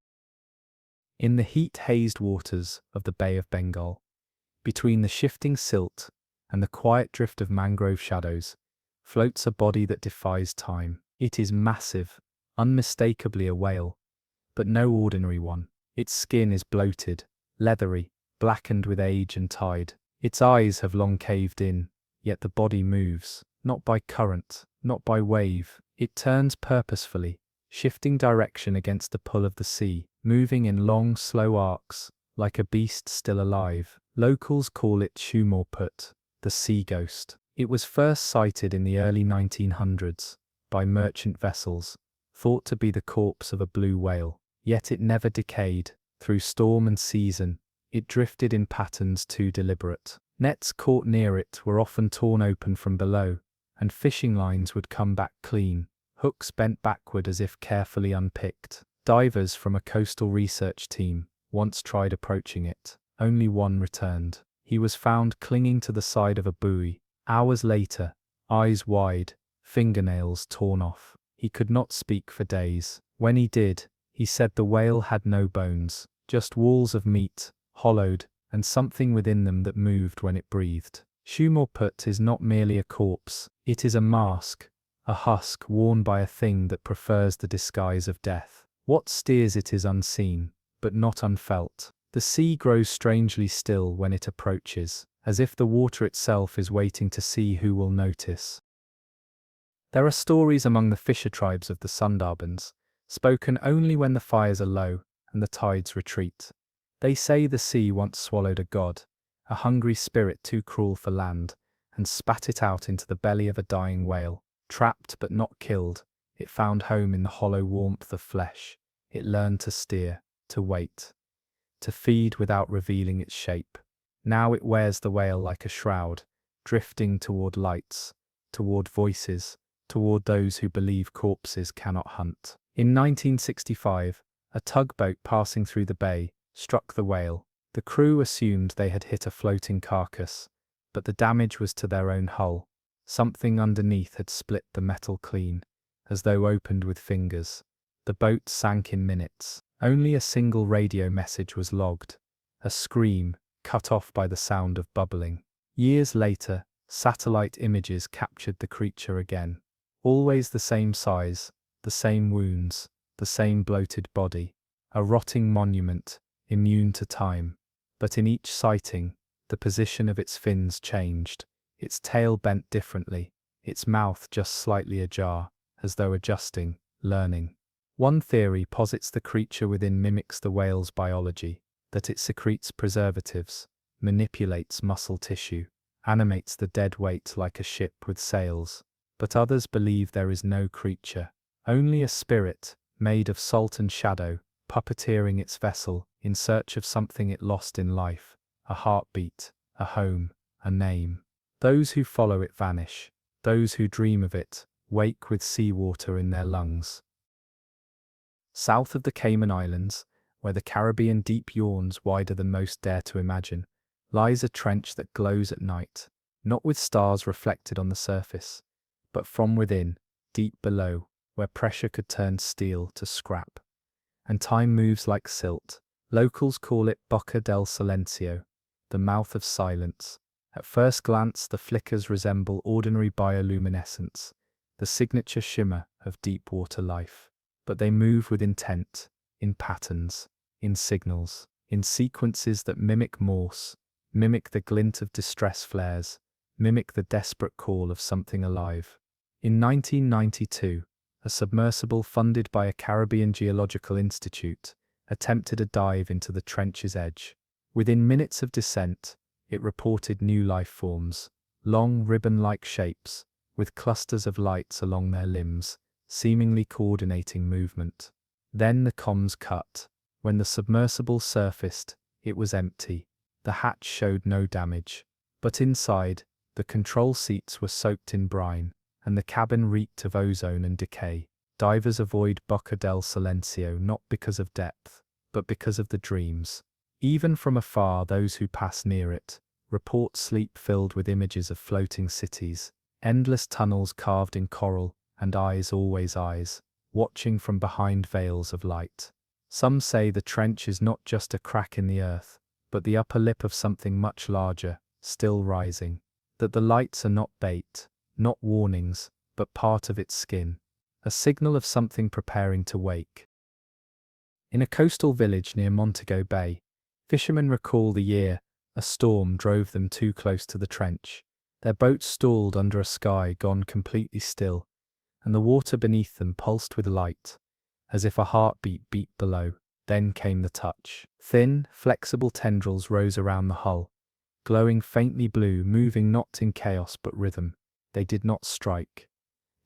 In the heat-hazed waters of the Bay of Bengal, Between the shifting silt and the quiet drift of mangrove shadows floats a body that defies time. It is massive, unmistakably a whale, but no ordinary one. Its skin is bloated, leathery, blackened with age and tide. Its eyes have long caved in, yet the body moves, not by current, not by wave. It turns purposefully, shifting direction against the pull of the sea, moving in long, slow arcs, like a beast still alive. Locals call it shumorput, the sea ghost. It was first sighted in the early 1900s by merchant vessels, thought to be the corpse of a blue whale. Yet it never decayed. Through storm and season, it drifted in patterns too deliberate. Nets caught near it were often torn open from below, and fishing lines would come back clean, hooks bent backward as if carefully unpicked. Divers from a coastal research team once tried approaching it. Only one returned. He was found clinging to the side of a buoy. Hours later, eyes wide, fingernails torn off. He could not speak for days. When he did, he said the whale had no bones, just walls of meat, hollowed, and something within them that moved when it breathed. Shumorput is not merely a corpse, it is a mask, a husk worn by a thing that prefers the disguise of death. What steers it is unseen, but not unfelt. The sea grows strangely still when it approaches, as if the water itself is waiting to see who will notice. There are stories among the fisher tribes of the Sundarbans, spoken only when the fires are low and the tides retreat. They say the sea once swallowed a god, a hungry spirit too cruel for land, and spat it out into the belly of a dying whale. Trapped but not killed, it found home in the hollow warmth of flesh. It learned to steer, to wait, to feed without revealing its shape. Now it wears the whale like a shroud, drifting toward lights, toward voices, toward those who believe corpses cannot hunt. In 1965, a tugboat passing through the bay struck the whale. The crew assumed they had hit a floating carcass, but the damage was to their own hull. Something underneath had split the metal clean, as though opened with fingers. The boat sank in minutes. Only a single radio message was logged, a scream cut off by the sound of bubbling. Years later, satellite images captured the creature again. Always the same size, the same wounds, the same bloated body, a rotting monument, immune to time. But in each sighting, the position of its fins changed. Its tail bent differently, its mouth just slightly ajar, as though adjusting, learning. One theory posits the creature within mimics the whale's biology, that it secretes preservatives, manipulates muscle tissue, animates the dead weight like a ship with sails. But others believe there is no creature, only a spirit, made of salt and shadow, puppeteering its vessel, in search of something it lost in life, a heartbeat, a home, a name. Those who follow it vanish, those who dream of it, wake with seawater in their lungs. South of the Cayman Islands, where the Caribbean deep yawns wider than most dare to imagine, lies a trench that glows at night, not with stars reflected on the surface, but from within, deep below, where pressure could turn steel to scrap. And time moves like silt. Locals call it Boca del Silencio, the mouth of silence. At first glance, the flickers resemble ordinary bioluminescence, the signature shimmer of deep water life. But they move with intent, in patterns, in signals, in sequences that mimic Morse, mimic the glint of distress flares, mimic the desperate call of something alive. In 1992, a submersible funded by a Caribbean Geological Institute attempted a dive into the trench's edge. Within minutes of descent, it reported new life forms, long ribbon-like shapes, with clusters of lights along their limbs, seemingly coordinating movement. Then the comms cut. When the submersible surfaced, it was empty. The hatch showed no damage. But inside, the control seats were soaked in brine, and the cabin reeked of ozone and decay. Divers avoid Boca del Silencio not because of depth, but because of the dreams. Even from afar, those who pass near it report sleep filled with images of floating cities, endless tunnels carved in coral, and eyes, always eyes, watching from behind veils of light. Some say the trench is not just a crack in the earth, but the upper lip of something much larger, still rising. That the lights are not bait, not warnings, but part of its skin. A signal of something preparing to wake. In a coastal village near Montego Bay, fishermen recall the year a storm drove them too close to the trench. Their boat stalled under a sky gone completely still, and the water beneath them pulsed with light, as if a heartbeat beat below. Then came the touch. Thin, flexible tendrils rose around the hull, glowing faintly blue, moving not in chaos but rhythm. They did not strike.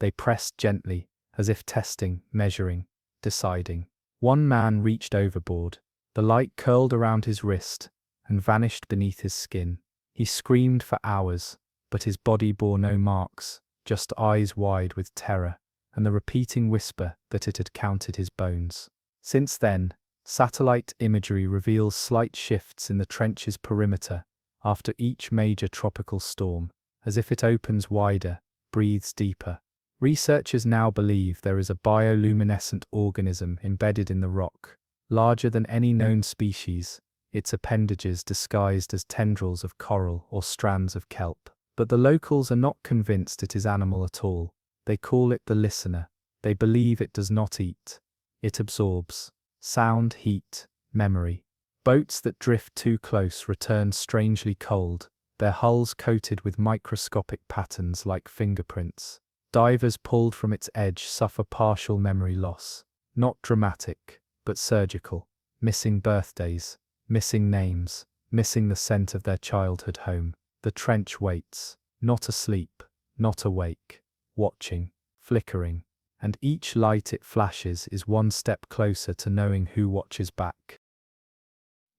They pressed gently, as if testing, measuring, deciding. One man reached overboard. The light curled around his wrist and vanished beneath his skin. He screamed for hours, but his body bore no marks, just eyes wide with terror, and the repeating whisper that it had counted his bones. Since then, satellite imagery reveals slight shifts in the trench's perimeter after each major tropical storm, as if it opens wider, breathes deeper. Researchers now believe there is a bioluminescent organism embedded in the rock, larger than any known species, its appendages disguised as tendrils of coral or strands of kelp. But the locals are not convinced it is animal at all. They call it the listener. They believe it does not eat. It absorbs sound, heat, memory. Boats that drift too close return strangely cold, their hulls coated with microscopic patterns like fingerprints. Divers pulled from its edge suffer partial memory loss, not dramatic, but surgical. Missing birthdays, missing names, missing the scent of their childhood home. The trench waits, not asleep, not awake, watching, flickering, and each light it flashes is one step closer to knowing who watches back.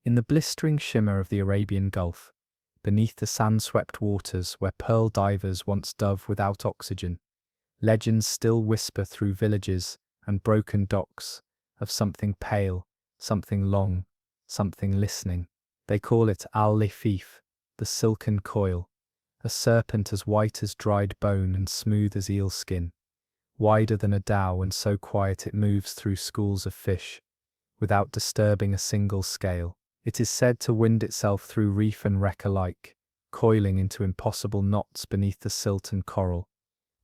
In the blistering shimmer of the Arabian Gulf, beneath the sand-swept waters where pearl divers once dove without oxygen, legends still whisper through villages and broken docks of something pale, something long, something listening. They call it al-Lifif, the silken coil, a serpent as white as dried bone and smooth as eel skin, wider than a dhow and so quiet it moves through schools of fish, without disturbing a single scale. It is said to wind itself through reef and wreck alike, coiling into impossible knots beneath the silt and coral,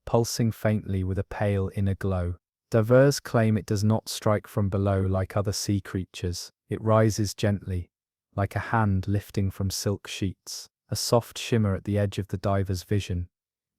pulsing faintly with a pale inner glow. Divers claim it does not strike from below like other sea creatures. It rises gently, like a hand lifting from silk sheets, a soft shimmer at the edge of the diver's vision,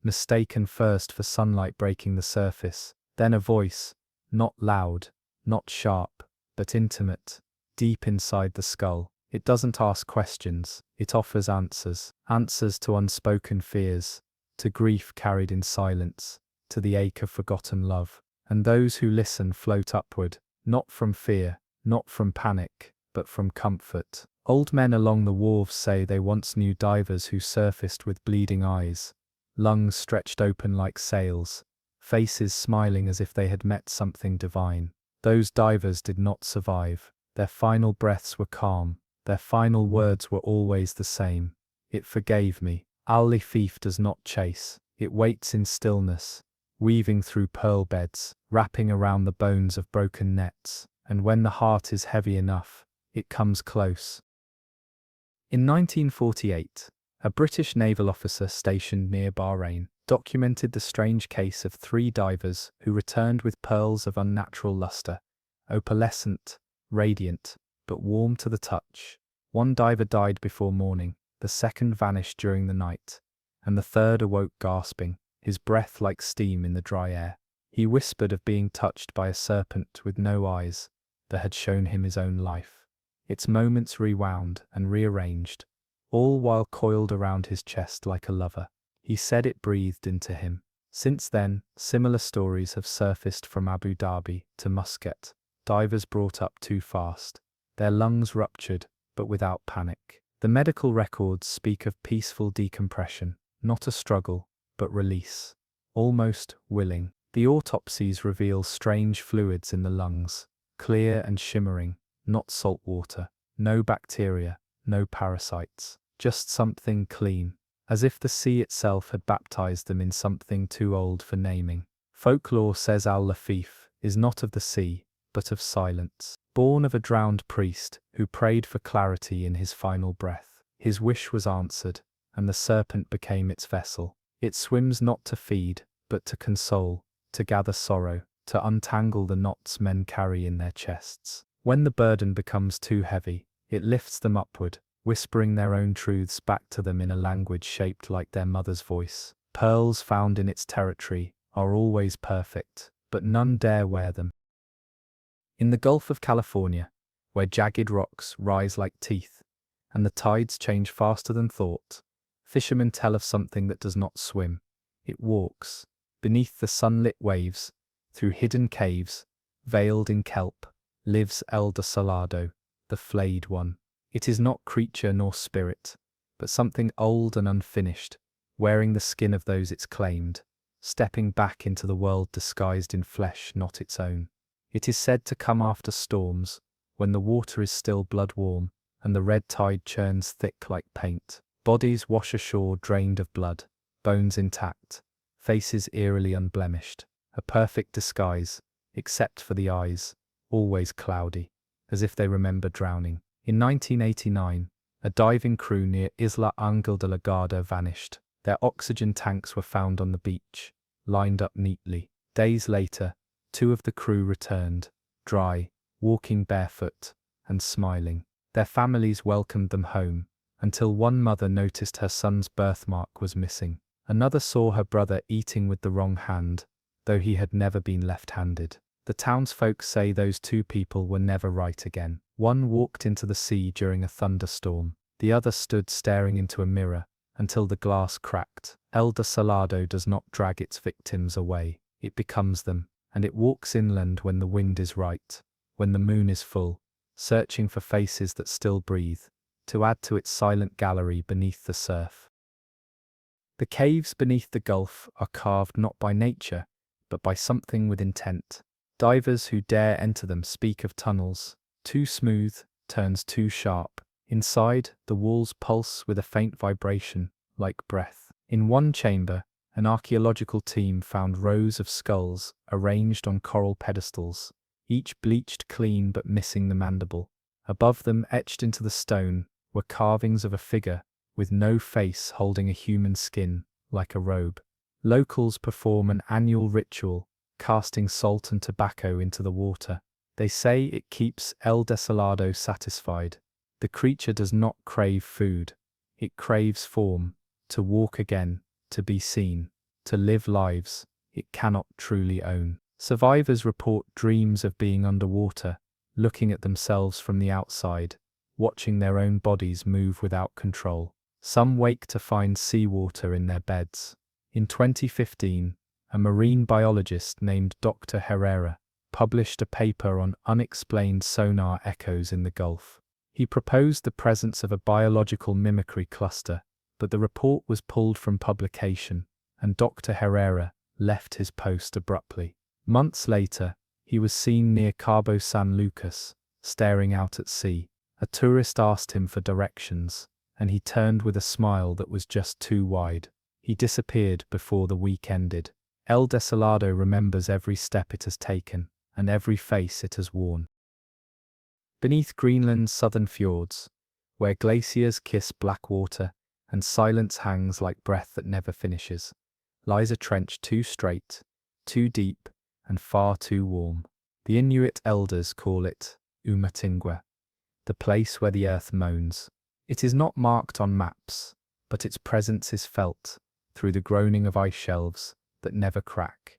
mistaken first for sunlight breaking the surface, then a voice, not loud, not sharp, but intimate, deep inside the skull. It doesn't ask questions, it offers answers, answers to unspoken fears, to grief carried in silence, to the ache of forgotten love. And those who listen float upward, not from fear, not from panic, but from comfort. Old men along the wharves say they once knew divers who surfaced with bleeding eyes, lungs stretched open like sails, faces smiling as if they had met something divine. Those divers did not survive. Their final breaths were calm. Their final words were always the same. It forgave me. Al-Lifif does not chase. It waits in stillness, weaving through pearl beds, wrapping around the bones of broken nets, and when the heart is heavy enough, it comes close. In 1948, a British naval officer stationed near Bahrain documented the strange case of 3 divers who returned with pearls of unnatural luster, opalescent, radiant, but warm to the touch. One diver died before morning, the second vanished during the night, and the third awoke gasping, his breath like steam in the dry air. He whispered of being touched by a serpent with no eyes that had shown him his own life. Its moments rewound and rearranged, all while coiled around his chest like a lover. He said it breathed into him. Since then, similar stories have surfaced from Abu Dhabi to Muscat. Divers brought up too fast, their lungs ruptured, but without panic. The medical records speak of peaceful decompression, not a struggle, but release. Almost willing. The autopsies reveal strange fluids in the lungs, clear and shimmering, not salt water, no bacteria, no parasites, just something clean, as if the sea itself had baptized them in something too old for naming. Folklore says Al-Lafif is not of the sea, but of silence. born of a drowned priest who prayed for clarity in his final breath. His wish was answered, and the serpent became its vessel. It swims not to feed, but to console, to gather sorrow, to untangle the knots men carry in their chests. When the burden becomes too heavy, it lifts them upward, whispering their own truths back to them in a language shaped like their mother's voice. Pearls found in its territory are always perfect, but none dare wear them. In the Gulf of California, where jagged rocks rise like teeth, and the tides change faster than thought, fishermen tell of something that does not swim. It walks, beneath the sunlit waves, through hidden caves, veiled in kelp, lives El Desolado, the flayed one. It is not creature nor spirit, but something old and unfinished, wearing the skin of those it's claimed, stepping back into the world disguised in flesh not its own. It is said to come after storms, when the water is still blood-warm, and the red tide churns thick like paint. Bodies wash ashore drained of blood, bones intact, faces eerily unblemished, a perfect disguise, except for the eyes, always cloudy, as if they remember drowning. In 1989, a diving crew near Isla Ángel de la Garda vanished. Their oxygen tanks were found on the beach, lined up neatly. Days later, 2 of the crew returned, dry, walking barefoot, and smiling. Their families welcomed them home, until one mother noticed her son's birthmark was missing. Another saw her brother eating with the wrong hand, though he had never been left-handed. The townsfolk say those 2 people were never right again. One walked into the sea during a thunderstorm. The other stood staring into a mirror, until the glass cracked. El Desolado does not drag its victims away. It becomes them, and it walks inland when the wind is right, when the moon is full, searching for faces that still breathe, to add to its silent gallery beneath the surf. The caves beneath the Gulf are carved not by nature, but by something with intent. Divers who dare enter them speak of tunnels, too smooth, turns too sharp. Inside, the walls pulse with a faint vibration, like breath. In one chamber, an archaeological team found rows of skulls arranged on coral pedestals, each bleached clean but missing the mandible. Above them, etched into the stone, were carvings of a figure with no face holding a human skin, like a robe. Locals perform an annual ritual, casting salt and tobacco into the water. They say it keeps El Desolado satisfied. The creature does not crave food. It craves form, to walk again, to be seen, to live lives it cannot truly own. Survivors report dreams of being underwater, looking at themselves from the outside, watching their own bodies move without control. Some wake to find seawater in their beds. In 2015, a marine biologist named Dr. Herrera published a paper on unexplained sonar echoes in the Gulf. He proposed the presence of a biological mimicry cluster, but the report was pulled from publication, and Dr. Herrera left his post abruptly. Months later, he was seen near Cabo San Lucas, staring out at sea. A tourist asked him for directions, and he turned with a smile that was just too wide. He disappeared before the week ended. El Desolado remembers every step it has taken, and every face it has worn. Beneath Greenland's southern fjords, where glaciers kiss black water and silence hangs like breath that never finishes, lies a trench too straight, too deep, and far too warm. The Inuit elders call it Umatingwa, the place where the earth moans. It is not marked on maps, but its presence is felt through the groaning of ice shelves that never crack,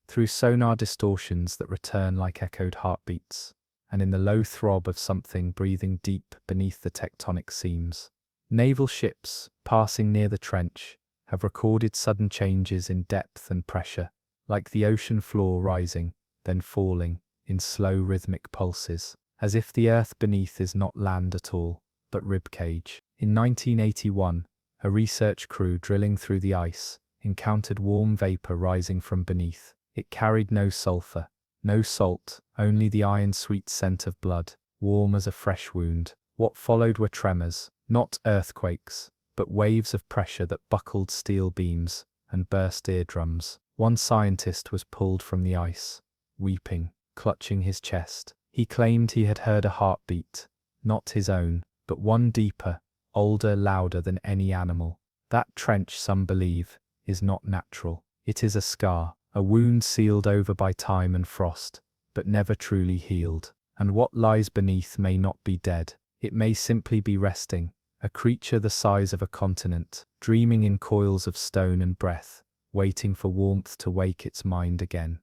through sonar distortions that return like echoed heartbeats, and in the low throb of something breathing deep beneath the tectonic seams. Naval ships, passing near the trench, have recorded sudden changes in depth and pressure, like the ocean floor rising, then falling, in slow rhythmic pulses, as if the earth beneath is not land at all, but ribcage. In 1981, a research crew drilling through the ice encountered warm vapor rising from beneath. It carried no sulfur, no salt, only the iron-sweet scent of blood, warm as a fresh wound. What followed were tremors, not earthquakes, but waves of pressure that buckled steel beams and burst eardrums. One scientist was pulled from the ice, weeping, clutching his chest. He claimed he had heard a heartbeat, not his own, but one deeper, older, louder than any animal. That trench, some believe, is not natural. It is a scar, a wound sealed over by time and frost, but never truly healed. And what lies beneath may not be dead. It may simply be resting, a creature the size of a continent, dreaming in coils of stone and breath, waiting for warmth to wake its mind again.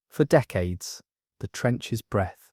For decades, the trench's breath,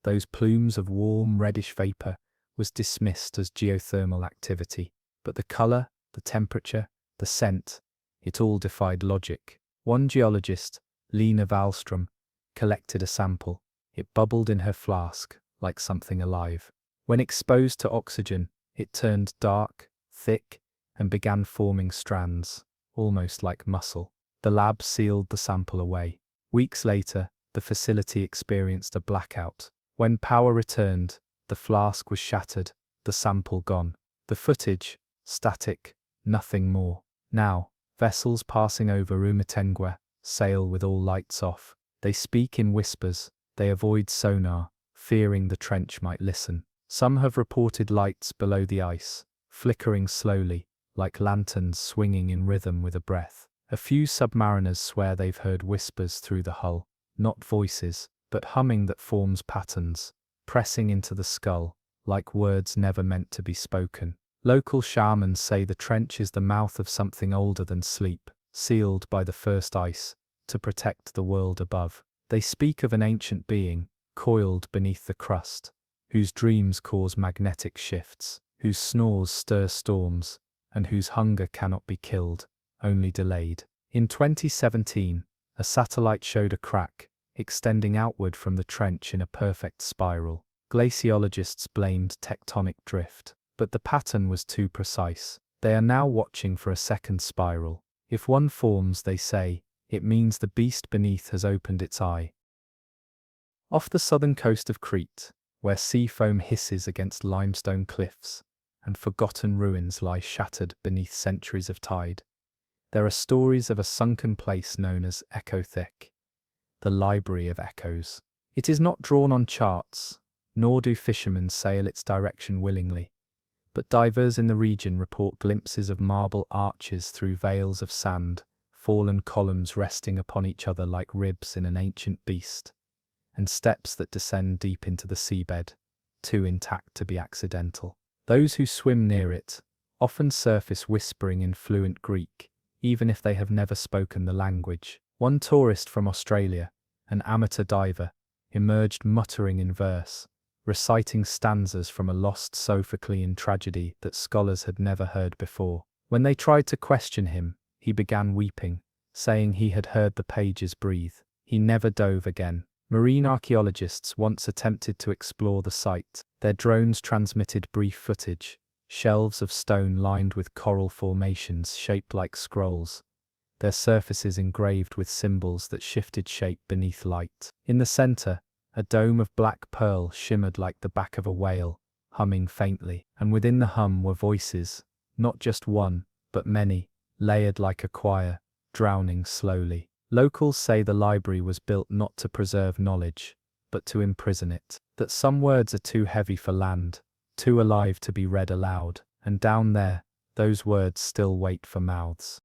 those plumes of warm reddish vapor, was dismissed as geothermal activity. But the color, the temperature, the scent, it all defied logic. One geologist, Lena Wallström, collected a sample. It bubbled in her flask, like something alive. When exposed to oxygen, it turned dark, thick, and began forming strands, almost like muscle. The lab sealed the sample away. Weeks later, the facility experienced a blackout. When power returned, the flask was shattered, the sample gone. The footage, static, nothing more. Now, vessels passing over Umatengue sail with all lights off. They speak in whispers, they avoid sonar, fearing the trench might listen. Some have reported lights below the ice, flickering slowly, like lanterns swinging in rhythm with a breath. A few submariners swear they've heard whispers through the hull, not voices, but humming that forms patterns, pressing into the skull, like words never meant to be spoken. Local shamans say the trench is the mouth of something older than sleep, sealed by the first ice, to protect the world above. They speak of an ancient being, coiled beneath the crust, whose dreams cause magnetic shifts, whose snores stir storms, and whose hunger cannot be killed, only delayed. In 2017, a satellite showed a crack, extending outward from the trench in a perfect spiral. Glaciologists blamed tectonic drift, but the pattern was too precise. They are now watching for a second spiral. If one forms, they say, it means the beast beneath has opened its eye. Off the southern coast of Crete, where sea foam hisses against limestone cliffs, and forgotten ruins lie shattered beneath centuries of tide, there are stories of a sunken place known as Echothic, the Library of Echoes. It is not drawn on charts, nor do fishermen sail its direction willingly, but divers in the region report glimpses of marble arches through veils of sand, fallen columns resting upon each other like ribs in an ancient beast, and steps that descend deep into the seabed, too intact to be accidental. Those who swim near it often surface whispering in fluent Greek, even if they have never spoken the language. One tourist from Australia, an amateur diver, emerged muttering in verse, reciting stanzas from a lost Sophoclean tragedy that scholars had never heard before. When they tried to question him, he began weeping, saying he had heard the pages breathe. He never dove again. Marine archaeologists once attempted to explore the site. Their drones transmitted brief footage, shelves of stone lined with coral formations shaped like scrolls, their surfaces engraved with symbols that shifted shape beneath light. In the center, a dome of black pearl shimmered like the back of a whale, humming faintly, and within the hum were voices, not just one, but many, layered like a choir, drowning slowly. Locals say the library was built not to preserve knowledge, but to imprison it, that some words are too heavy for land, too alive to be read aloud, and down there, those words still wait for mouths.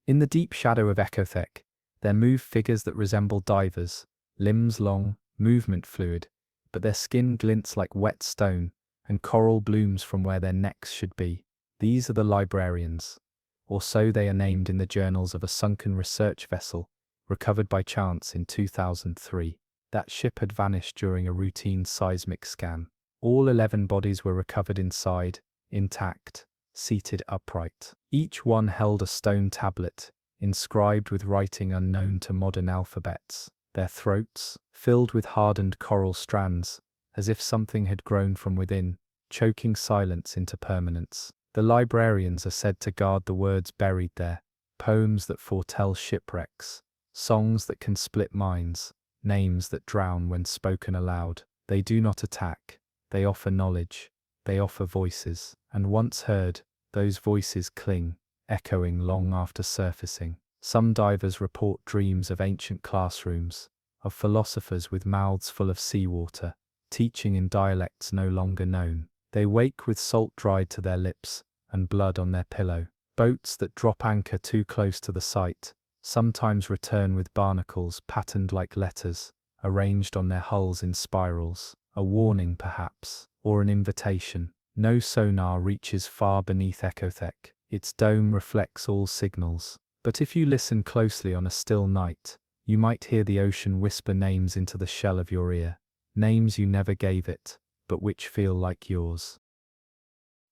In the deep shadow of Echothic, there move figures that resemble divers, limbs long, movement fluid, but their skin glints like wet stone, and coral blooms from where their necks should be. These are the librarians, or so they are named in the journals of a sunken research vessel, recovered by chance in 2003. That ship had vanished during a routine seismic scan. All 11 bodies were recovered inside, intact, seated upright. Each one held a stone tablet, inscribed with writing unknown to modern alphabets, their throats filled with hardened coral strands, as if something had grown from within, choking silence into permanence. The librarians are said to guard the words buried there, poems that foretell shipwrecks, songs that can split minds, names that drown when spoken aloud. They do not attack, they offer knowledge, they offer voices, and once heard, those voices cling, echoing long after surfacing. Some divers report dreams of ancient classrooms, of philosophers with mouths full of seawater, teaching in dialects no longer known. They wake with salt dried to their lips, and blood on their pillow. Boats that drop anchor too close to the sight, sometimes return with barnacles patterned like letters, arranged on their hulls in spirals, a warning perhaps, or an invitation. No sonar reaches far beneath Ecotech. Its dome reflects all signals. But if you listen closely on a still night, you might hear the ocean whisper names into the shell of your ear. Names you never gave it, but which feel like yours.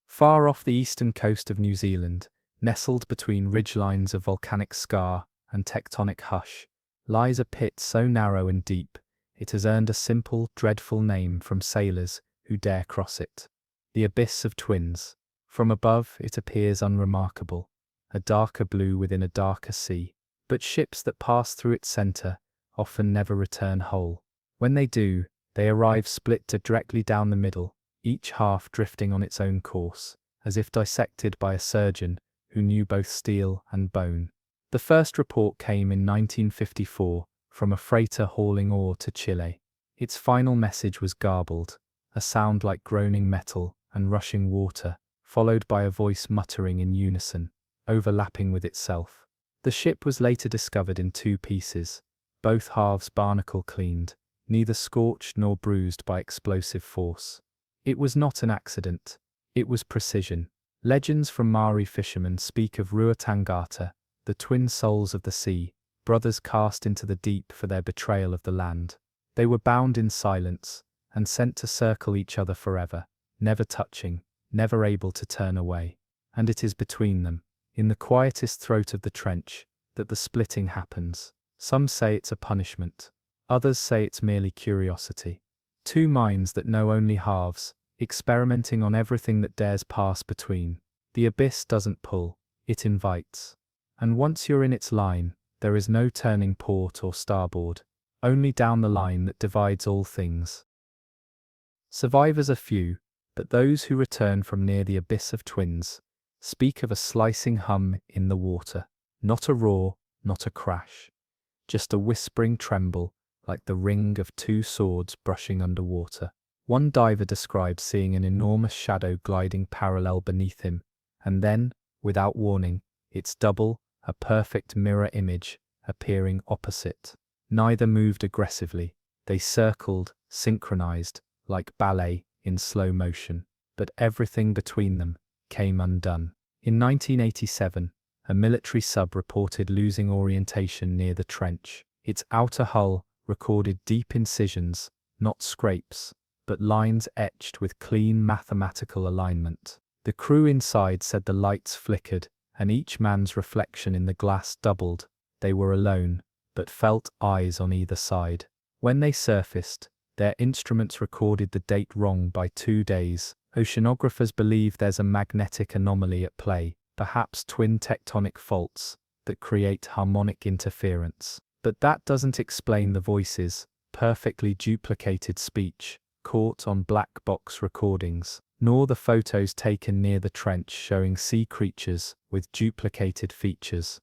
Far off the eastern coast of New Zealand, nestled between ridgelines of volcanic scar and tectonic hush, lies a pit so narrow and deep, it has earned a simple, dreadful name from sailors who dare cross it. The Abyss of Twins. From above, it appears unremarkable, a darker blue within a darker sea. But ships that pass through its center often never return whole. When they do, they arrive split directly down the middle, each half drifting on its own course, as if dissected by a surgeon who knew both steel and bone. The first report came in 1954 from a freighter hauling ore to Chile. Its final message was garbled, a sound like groaning metal and rushing water, followed by a voice muttering in unison, overlapping with itself. The ship was later discovered in two pieces, both halves barnacle cleaned, neither scorched nor bruised by explosive force. It was not an accident, it was precision. Legends from Maori fishermen speak of Ruatangata, the twin souls of the sea, brothers cast into the deep for their betrayal of the land. They were bound in silence, and sent to circle each other forever, never touching, never able to turn away. And it is between them, in the quietest throat of the trench, that the splitting happens. Some say it's a punishment, others say it's merely curiosity. Two minds that know only halves, experimenting on everything that dares pass between. The abyss doesn't pull, it invites. And once you're in its line, there is no turning port or starboard, only down the line that divides all things. Survivors are few, but those who return from near the Abyss of Twins speak of a slicing hum in the water, not a roar, not a crash, just a whispering tremble like the ring of two swords brushing underwater. One diver describes seeing an enormous shadow gliding parallel beneath him, and then, without warning, its double, a perfect mirror image, appearing opposite. Neither moved aggressively, they circled, synchronized, like ballet in slow motion, but everything between them came undone. In 1987, a military sub reported losing orientation near the trench. Its outer hull recorded deep incisions, not scrapes, but lines etched with clean mathematical alignment. The crew inside said the lights flickered, and each man's reflection in the glass doubled. They were alone, but felt eyes on either side. When they surfaced, their instruments recorded the date wrong by 2 days. Oceanographers believe there's a magnetic anomaly at play, perhaps twin tectonic faults, that create harmonic interference. But that doesn't explain the voices, perfectly duplicated speech, caught on black box recordings, nor the photos taken near the trench showing sea creatures with duplicated features.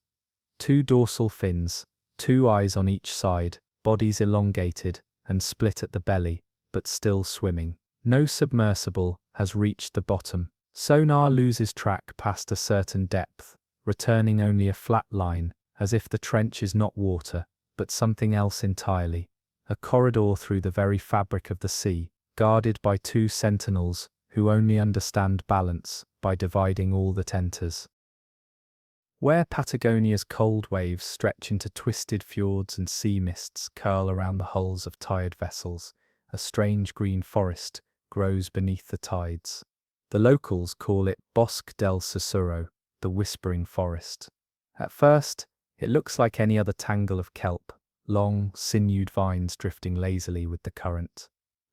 2 dorsal fins, 2 eyes on each side, bodies elongated and split at the belly, but still swimming. No submersible has reached the bottom. Sonar loses track past a certain depth, returning only a flat line, as if the trench is not water, but something else entirely. A corridor through the very fabric of the sea, guarded by 2 sentinels who only understand balance by dividing all that enters. Where Patagonia's cold waves stretch into twisted fjords and sea mists curl around the hulls of tired vessels, a strange green forest grows beneath the tides. The locals call it Bosque del Susurro, the whispering forest. At first, it looks like any other tangle of kelp, long, sinewed vines drifting lazily with the current.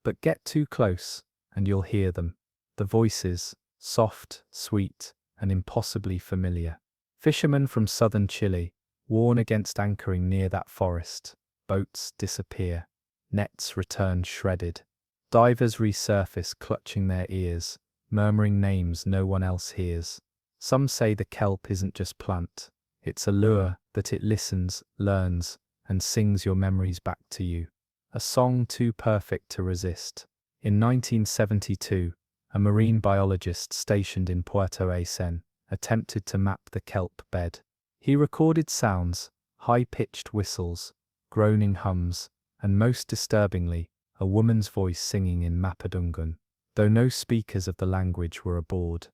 But get too close, and you'll hear them. The voices, soft, sweet, and impossibly familiar. Fishermen from southern Chile warn against anchoring near that forest. Boats disappear. Nets return shredded. Divers resurface clutching their ears, murmuring names no one else hears. Some say the kelp isn't just plant. It's a lure that it listens, learns, and sings your memories back to you. A song too perfect to resist. In 1972, a marine biologist stationed in Puerto Aysen attempted to map the kelp bed. He recorded sounds, high-pitched whistles, groaning hums, and most disturbingly, a woman's voice singing in Mapudungun, though no speakers of the language were aboard.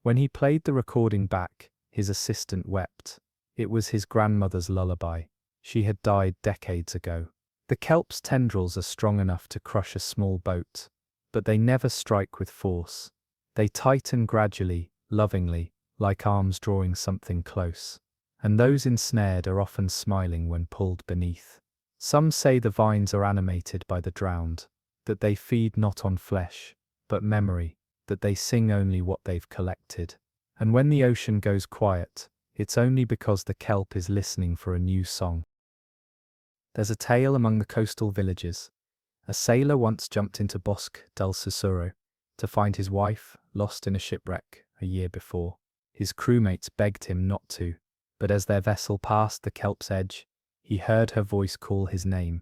When he played the recording back, his assistant wept. It was his grandmother's lullaby. She had died decades ago. The kelp's tendrils are strong enough to crush a small boat, but they never strike with force. They tighten gradually, lovingly, like arms drawing something close. And those ensnared are often smiling when pulled beneath. Some say the vines are animated by the drowned, that they feed not on flesh, but memory, that they sing only what they've collected. And when the ocean goes quiet, it's only because the kelp is listening for a new song. There's a tale among the coastal villages. A sailor once jumped into Bosque del Sussurro to find his wife lost in a shipwreck a year before. His crewmates begged him not to, but as their vessel passed the kelp's edge, he heard her voice call his name.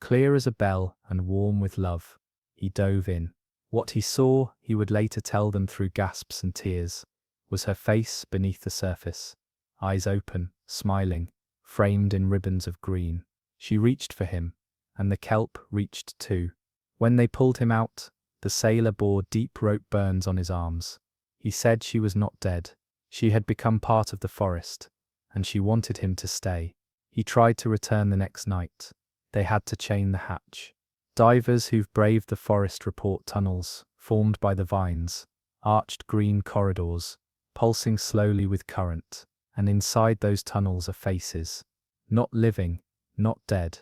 Clear as a bell and warm with love, he dove in. What he saw, he would later tell them through gasps and tears, was her face beneath the surface, eyes open, smiling, framed in ribbons of green. She reached for him, and the kelp reached too. When they pulled him out, the sailor bore deep rope burns on his arms. He said she was not dead. She had become part of the forest, and she wanted him to stay. He tried to return the next night. They had to chain the hatch. Divers who've braved the forest report tunnels, formed by the vines, arched green corridors, pulsing slowly with current, and inside those tunnels are faces. Not living, not dead,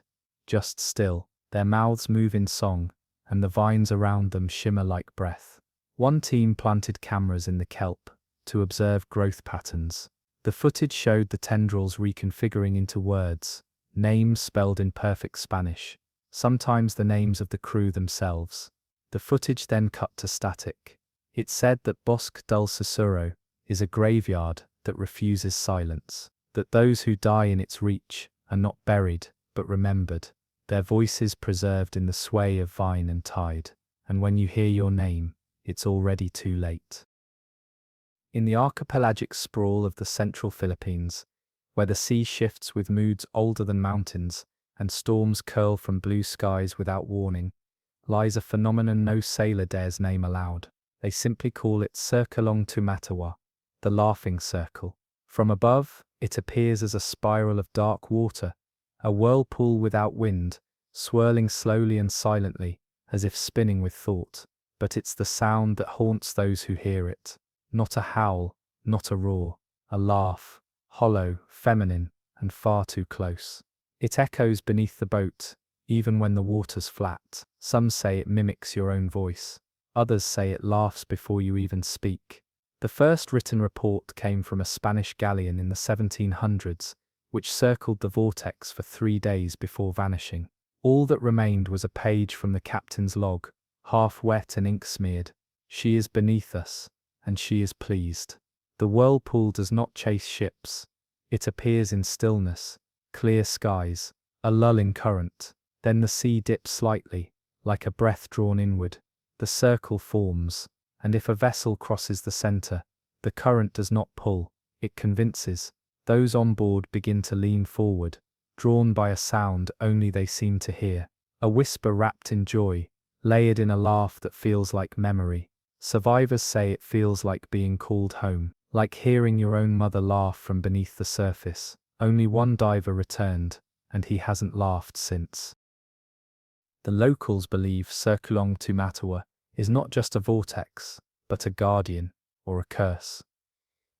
just still. Their mouths move in song, and the vines around them shimmer like breath. One team planted cameras in the kelp to observe growth patterns. The footage showed the tendrils reconfiguring into words, names spelled in perfect Spanish, sometimes the names of the crew themselves. The footage then cut to static. It said that Bosque del Sussurro is a graveyard that refuses silence, that those who die in its reach are not buried, but remembered, their voices preserved in the sway of vine and tide, and when you hear your name, it's already too late. In the archipelagic sprawl of the central Philippines, where the sea shifts with moods older than mountains, and storms curl from blue skies without warning, lies a phenomenon no sailor dares name aloud. They simply call it Circulong Tumatawa, the laughing circle. From above, it appears as a spiral of dark water, a whirlpool without wind, swirling slowly and silently, as if spinning with thought. But it's the sound that haunts those who hear it. Not a howl, not a roar, a laugh, hollow, feminine, and far too close. It echoes beneath the boat, even when the water's flat. Some say it mimics your own voice. Others say it laughs before you even speak. The first written report came from a Spanish galleon in the 1700s, which circled the vortex for 3 days before vanishing. All that remained was a page from the captain's log, half wet and ink-smeared. She is beneath us, and she is pleased. The whirlpool does not chase ships. It appears in stillness, clear skies, a lull in current. Then the sea dips slightly, like a breath drawn inward. The circle forms, and if a vessel crosses the center, the current does not pull, it convinces. Those on board begin to lean forward, drawn by a sound only they seem to hear. A whisper wrapped in joy, layered in a laugh that feels like memory. Survivors say it feels like being called home, like hearing your own mother laugh from beneath the surface. Only one diver returned, and he hasn't laughed since. The locals believe Circulong Tumatawa is not just a vortex, but a guardian, or a curse.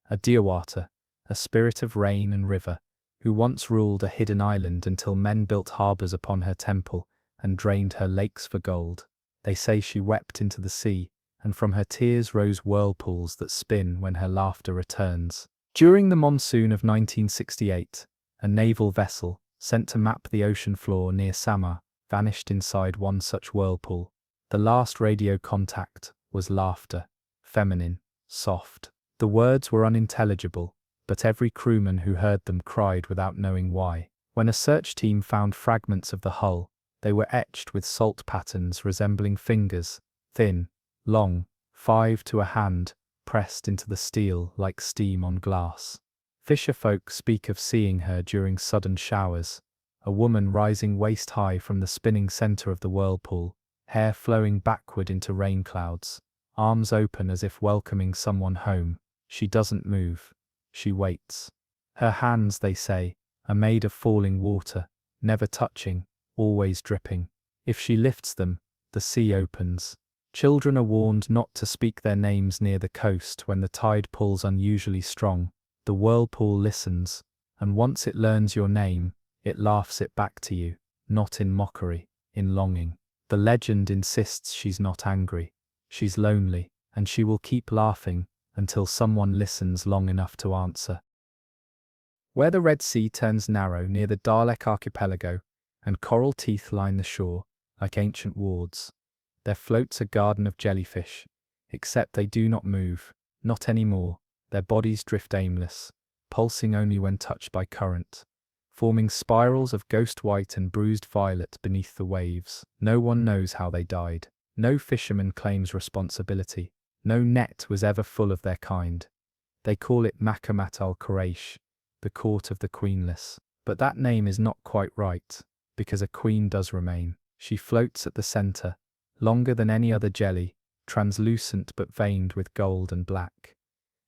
A Diawata, a spirit of rain and river, who once ruled a hidden island until men built harbors upon her temple and drained her lakes for gold. They say she wept into the sea, and from her tears rose whirlpools that spin when her laughter returns. During the monsoon of 1968, a naval vessel, sent to map the ocean floor near Samar, vanished inside one such whirlpool. The last radio contact was laughter, feminine, soft. The words were unintelligible, but every crewman who heard them cried without knowing why. When a search team found fragments of the hull, they were etched with salt patterns resembling fingers, thin, long, 5 to a hand, pressed into the steel like steam on glass. Fisherfolk speak of seeing her during sudden showers, a woman rising waist-high from the spinning center of the whirlpool, hair flowing backward into rain clouds, arms open as if welcoming someone home. She doesn't move. She waits. Her hands, they say, are made of falling water, never touching, always dripping. If she lifts them, the sea opens. Children are warned not to speak their names near the coast when the tide pulls unusually strong. The whirlpool listens, and once it learns your name, it laughs it back to you, not in mockery, in longing. The legend insists she's not angry. She's lonely, and she will keep laughing until someone listens long enough to answer. Where the Red Sea turns narrow near the Dalek archipelago, and coral teeth line the shore, like ancient wards, there floats a garden of jellyfish, except they do not move, not anymore. Their bodies drift aimless, pulsing only when touched by current, forming spirals of ghost white and bruised violet beneath the waves. No one knows how they died. No fisherman claims responsibility. No net was ever full of their kind. They call it Makamat al-Quraysh, the court of the queenless. But that name is not quite right, because a queen does remain. She floats at the center, longer than any other jelly, translucent but veined with gold and black.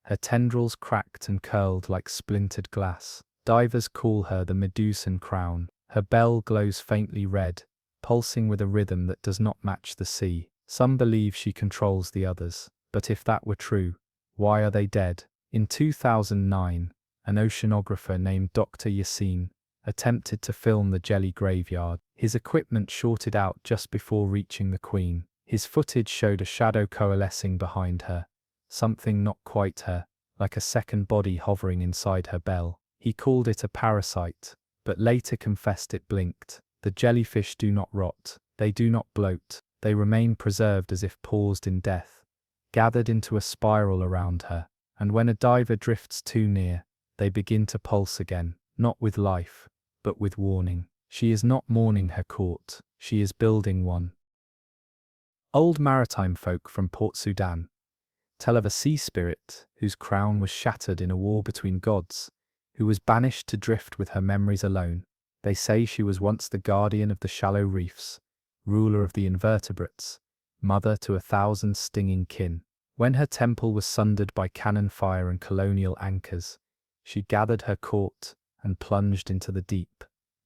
Her tendrils cracked and curled like splintered glass. Divers call her the Medusan crown. Her bell glows faintly red, pulsing with a rhythm that does not match the sea. Some believe she controls the others. But if that were true, why are they dead? In 2009, an oceanographer named Dr. Yassine attempted to film the jelly graveyard. His equipment shorted out just before reaching the queen. His footage showed a shadow coalescing behind her, something not quite her, like a second body hovering inside her bell. He called it a parasite, but later confessed it blinked. The jellyfish do not rot, they do not bloat, they remain preserved as if paused in death, gathered into a spiral around her, and when a diver drifts too near, they begin to pulse again, not with life, but with warning. She is not mourning her court, she is building one. Old maritime folk from Port Sudan tell of a sea spirit whose crown was shattered in a war between gods, who was banished to drift with her memories alone. They say she was once the guardian of the shallow reefs, ruler of the invertebrates, mother to 1,000 stinging kin. When her temple was sundered by cannon fire and colonial anchors, she gathered her court and plunged into the deep.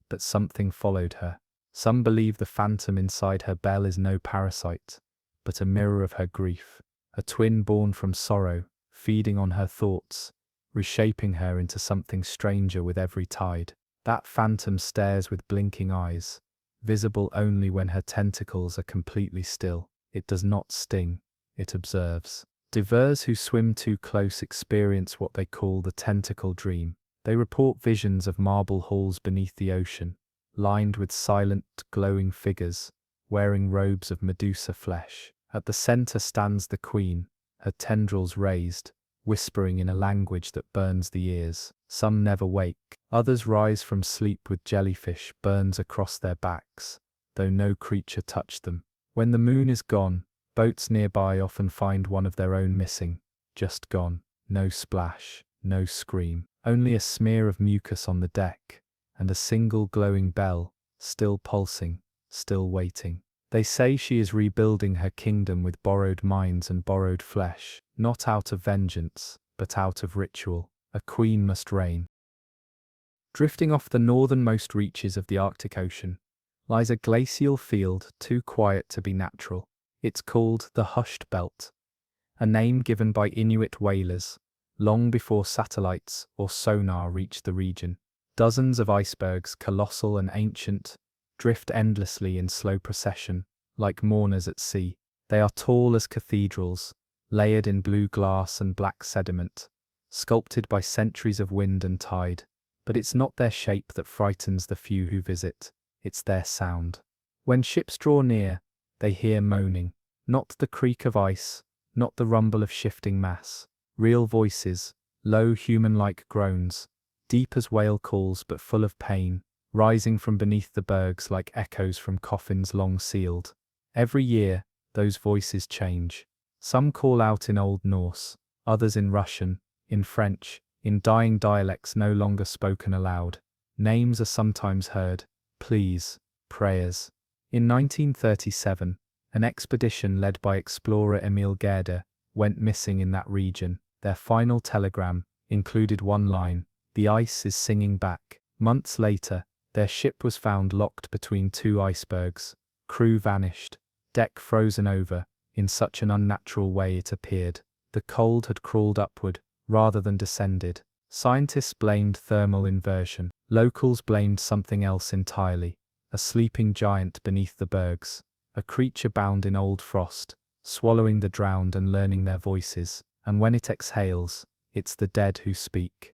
But something followed her. Some believe the phantom inside her bell is no parasite, but a mirror of her grief, a twin born from sorrow, feeding on her thoughts, reshaping her into something stranger with every tide. That phantom stares with blinking eyes, visible only when her tentacles are completely still. It does not sting, it observes. Divers who swim too close experience what they call the tentacle dream. They report visions of marble halls beneath the ocean, lined with silent, glowing figures, wearing robes of Medusa flesh. At the center stands the queen, her tendrils raised, whispering in a language that burns the ears. Some never wake, others rise from sleep with jellyfish burns across their backs, though no creature touched them. When the moon is gone, boats nearby often find one of their own missing, just gone. No splash, no scream, only a smear of mucus on the deck, and a single glowing bell, still pulsing, still waiting. They say she is rebuilding her kingdom with borrowed minds and borrowed flesh, not out of vengeance, but out of ritual. A queen must reign. Drifting off the northernmost reaches of the Arctic Ocean lies a glacial field too quiet to be natural. It's called the Hushed Belt, a name given by Inuit whalers, long before satellites or sonar reached the region. Dozens of icebergs, colossal and ancient, drift endlessly in slow procession, like mourners at sea. They are tall as cathedrals, layered in blue glass and black sediment, sculpted by centuries of wind and tide. But it's not their shape that frightens the few who visit, it's their sound. When ships draw near, they hear moaning, not the creak of ice, not the rumble of shifting mass. Real voices, low human-like groans, deep as whale calls but full of pain, rising from beneath the bergs like echoes from coffins long sealed. Every year, those voices change. Some call out in Old Norse, others in Russian, in French, in dying dialects no longer spoken aloud. Names are sometimes heard, pleas, prayers. In 1937, an expedition led by explorer Emil Gerda went missing in that region. Their final telegram included one line, "The ice is singing back." Months later, their ship was found locked between two icebergs. Crew vanished, deck frozen over, in such an unnatural way it appeared. The cold had crawled upward, rather than descended. Scientists blamed thermal inversion. Locals blamed something else entirely. A sleeping giant beneath the bergs. A creature bound in old frost, swallowing the drowned and learning their voices. And when it exhales, it's the dead who speak.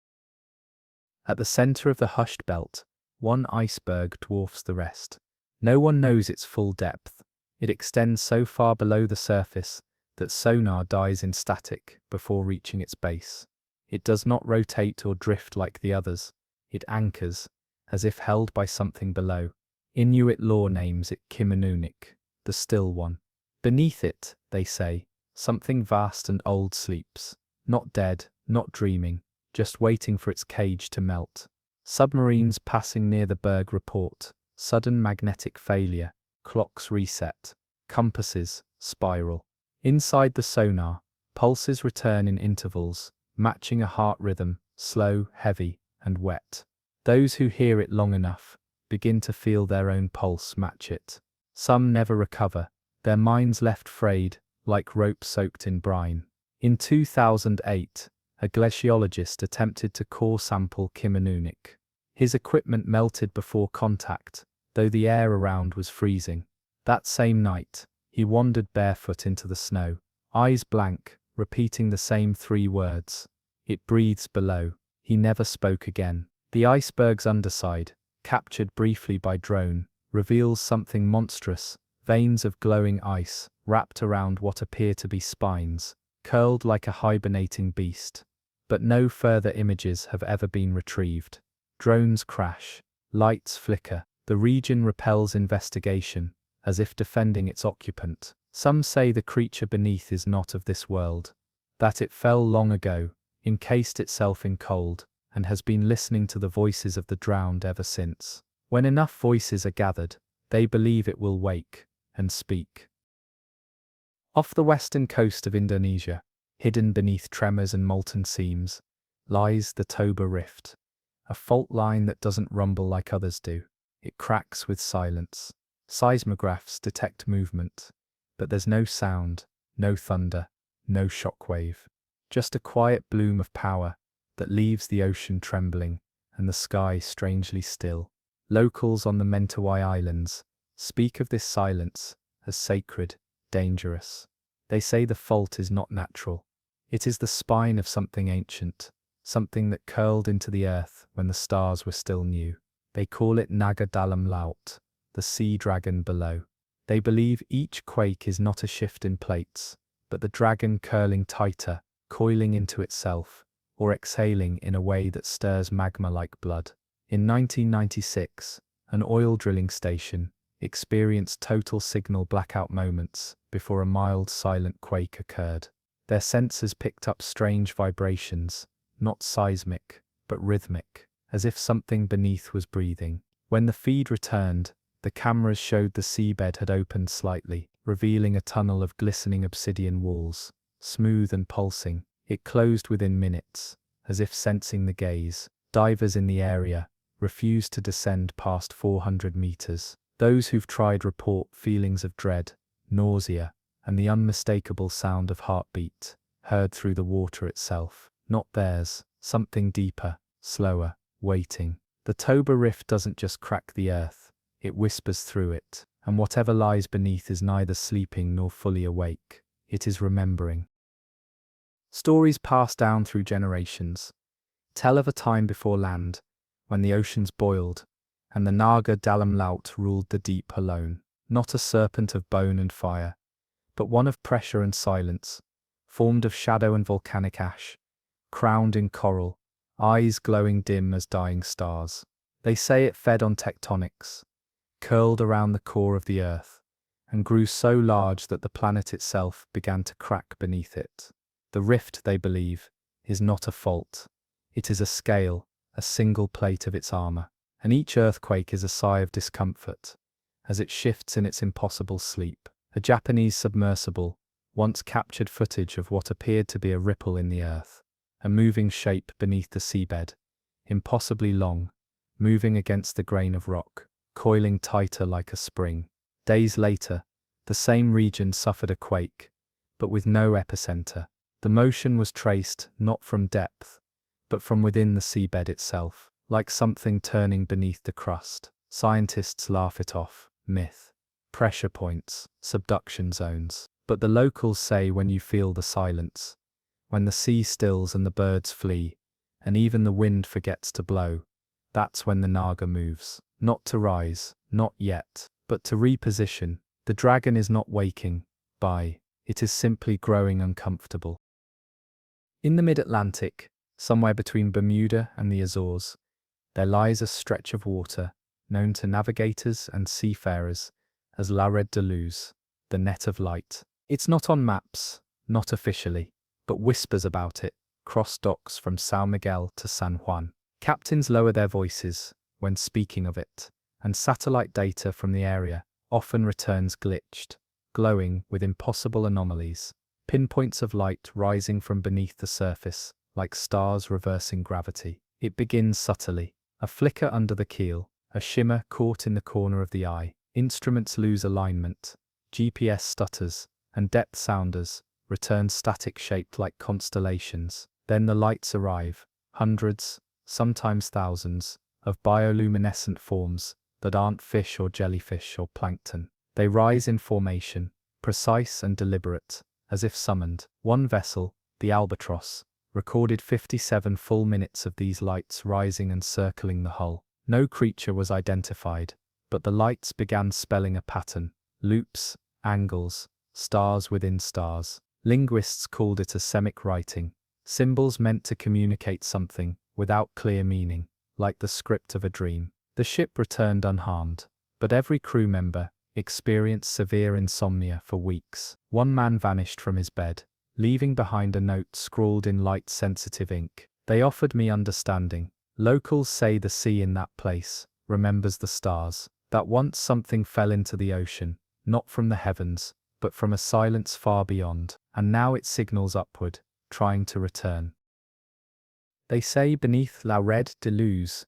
At the center of the hushed belt, one iceberg dwarfs the rest. No one knows its full depth. It extends so far below the surface that sonar dies in static before reaching its base. It does not rotate or drift like the others. It anchors, as if held by something below. Inuit lore names it Kiminunuk, the still one. Beneath it, they say, something vast and old sleeps. Not dead, not dreaming, just waiting for its cage to melt. Submarines passing near the berg report. Sudden magnetic failure. Clocks reset. Compasses spiral. Inside the sonar, pulses return in intervals, matching a heart rhythm, slow, heavy, and wet. Those who hear it long enough begin to feel their own pulse match it. Some never recover, their minds left frayed, like rope soaked in brine. In 2008, a glaciologist attempted to core sample Kiminunuk. His equipment melted before contact, though the air around was freezing. That same night, he wandered barefoot into the snow, eyes blank, repeating the same three words. It breathes below. He never spoke again. The iceberg's underside, captured briefly by drone, reveals something monstrous, veins of glowing ice, wrapped around what appear to be spines, curled like a hibernating beast. But no further images have ever been retrieved. Drones crash, lights flicker, the region repels investigation, as if defending its occupant. Some say the creature beneath is not of this world, that it fell long ago, encased itself in cold, and has been listening to the voices of the drowned ever since. When enough voices are gathered, they believe it will wake and speak. Off the western coast of Indonesia, hidden beneath tremors and molten seams, lies the Toba Rift, a fault line that doesn't rumble like others do. It cracks with silence. Seismographs detect movement, but there's no sound, no thunder, no shockwave. Just a quiet bloom of power that leaves the ocean trembling and the sky strangely still. Locals on the Mentawai Islands speak of this silence as sacred, dangerous. They say the fault is not natural. It is the spine of something ancient, something that curled into the earth when the stars were still new. They call it Naga Dalam Laut, the sea dragon below. They believe each quake is not a shift in plates, but the dragon curling tighter, coiling into itself, or exhaling in a way that stirs magma like blood. In 1996, an oil drilling station experienced total signal blackout moments before a mild silent quake occurred. Their sensors picked up strange vibrations, not seismic, but rhythmic, as if something beneath was breathing. When the feed returned, the cameras showed the seabed had opened slightly, revealing a tunnel of glistening obsidian walls, smooth and pulsing. It closed within minutes, as if sensing the gaze. Divers in the area refused to descend past 400 meters. Those who've tried report feelings of dread, nausea, and the unmistakable sound of heartbeat, heard through the water itself. Not theirs, something deeper, slower, waiting. The Toba Rift doesn't just crack the earth, it whispers through it, and whatever lies beneath is neither sleeping nor fully awake. It is remembering. Stories passed down through generations tell of a time before land, when the oceans boiled, and the Naga Dalam Laut ruled the deep alone. Not a serpent of bone and fire, but one of pressure and silence, formed of shadow and volcanic ash, crowned in coral, eyes glowing dim as dying stars. They say it fed on tectonics, curled around the core of the Earth, and grew so large that the planet itself began to crack beneath it. The rift, they believe, is not a fault. It is a scale, a single plate of its armor, and each earthquake is a sigh of discomfort, as it shifts in its impossible sleep. A Japanese submersible once captured footage of what appeared to be a ripple in the earth, a moving shape beneath the seabed, impossibly long, moving against the grain of rock, coiling tighter like a spring. Days later, the same region suffered a quake, but with no epicenter. The motion was traced not from depth, but from within the seabed itself, like something turning beneath the crust. Scientists laugh it off. Myth. Pressure points, subduction zones. But the locals say when you feel the silence, when the sea stills and the birds flee, and even the wind forgets to blow, that's when the Naga moves. Not to rise, not yet, but to reposition. The dragon is not waking, it is simply growing uncomfortable. In the mid-Atlantic, somewhere between Bermuda and the Azores, there lies a stretch of water known to navigators and seafarers as La Red de Luz, the net of light. It's not on maps, not officially, but whispers about it, cross docks from São Miguel to San Juan. Captains lower their voices when speaking of it, and satellite data from the area often returns glitched, glowing with impossible anomalies, pinpoints of light rising from beneath the surface, like stars reversing gravity. It begins subtly, a flicker under the keel, a shimmer caught in the corner of the eye. Instruments lose alignment, GPS stutters, and depth sounders return static shaped like constellations. Then the lights arrive, hundreds, sometimes thousands, of bioluminescent forms that aren't fish or jellyfish or plankton. They rise in formation, precise and deliberate, as if summoned. One vessel, the Albatross, recorded 57 full minutes of these lights rising and circling the hull. No creature was identified, but the lights began spelling a pattern, loops, angles, stars within stars. Linguists called it a semic writing, symbols meant to communicate something without clear meaning, like the script of a dream. The ship returned unharmed, but every crew member experienced severe insomnia for weeks. One man vanished from his bed, leaving behind a note scrawled in light-sensitive ink. They offered me understanding. Locals say the sea in that place remembers the stars, that once something fell into the ocean, not from the heavens, but from a silence far beyond, and now it signals upward, trying to return. They say beneath La Red de Luz,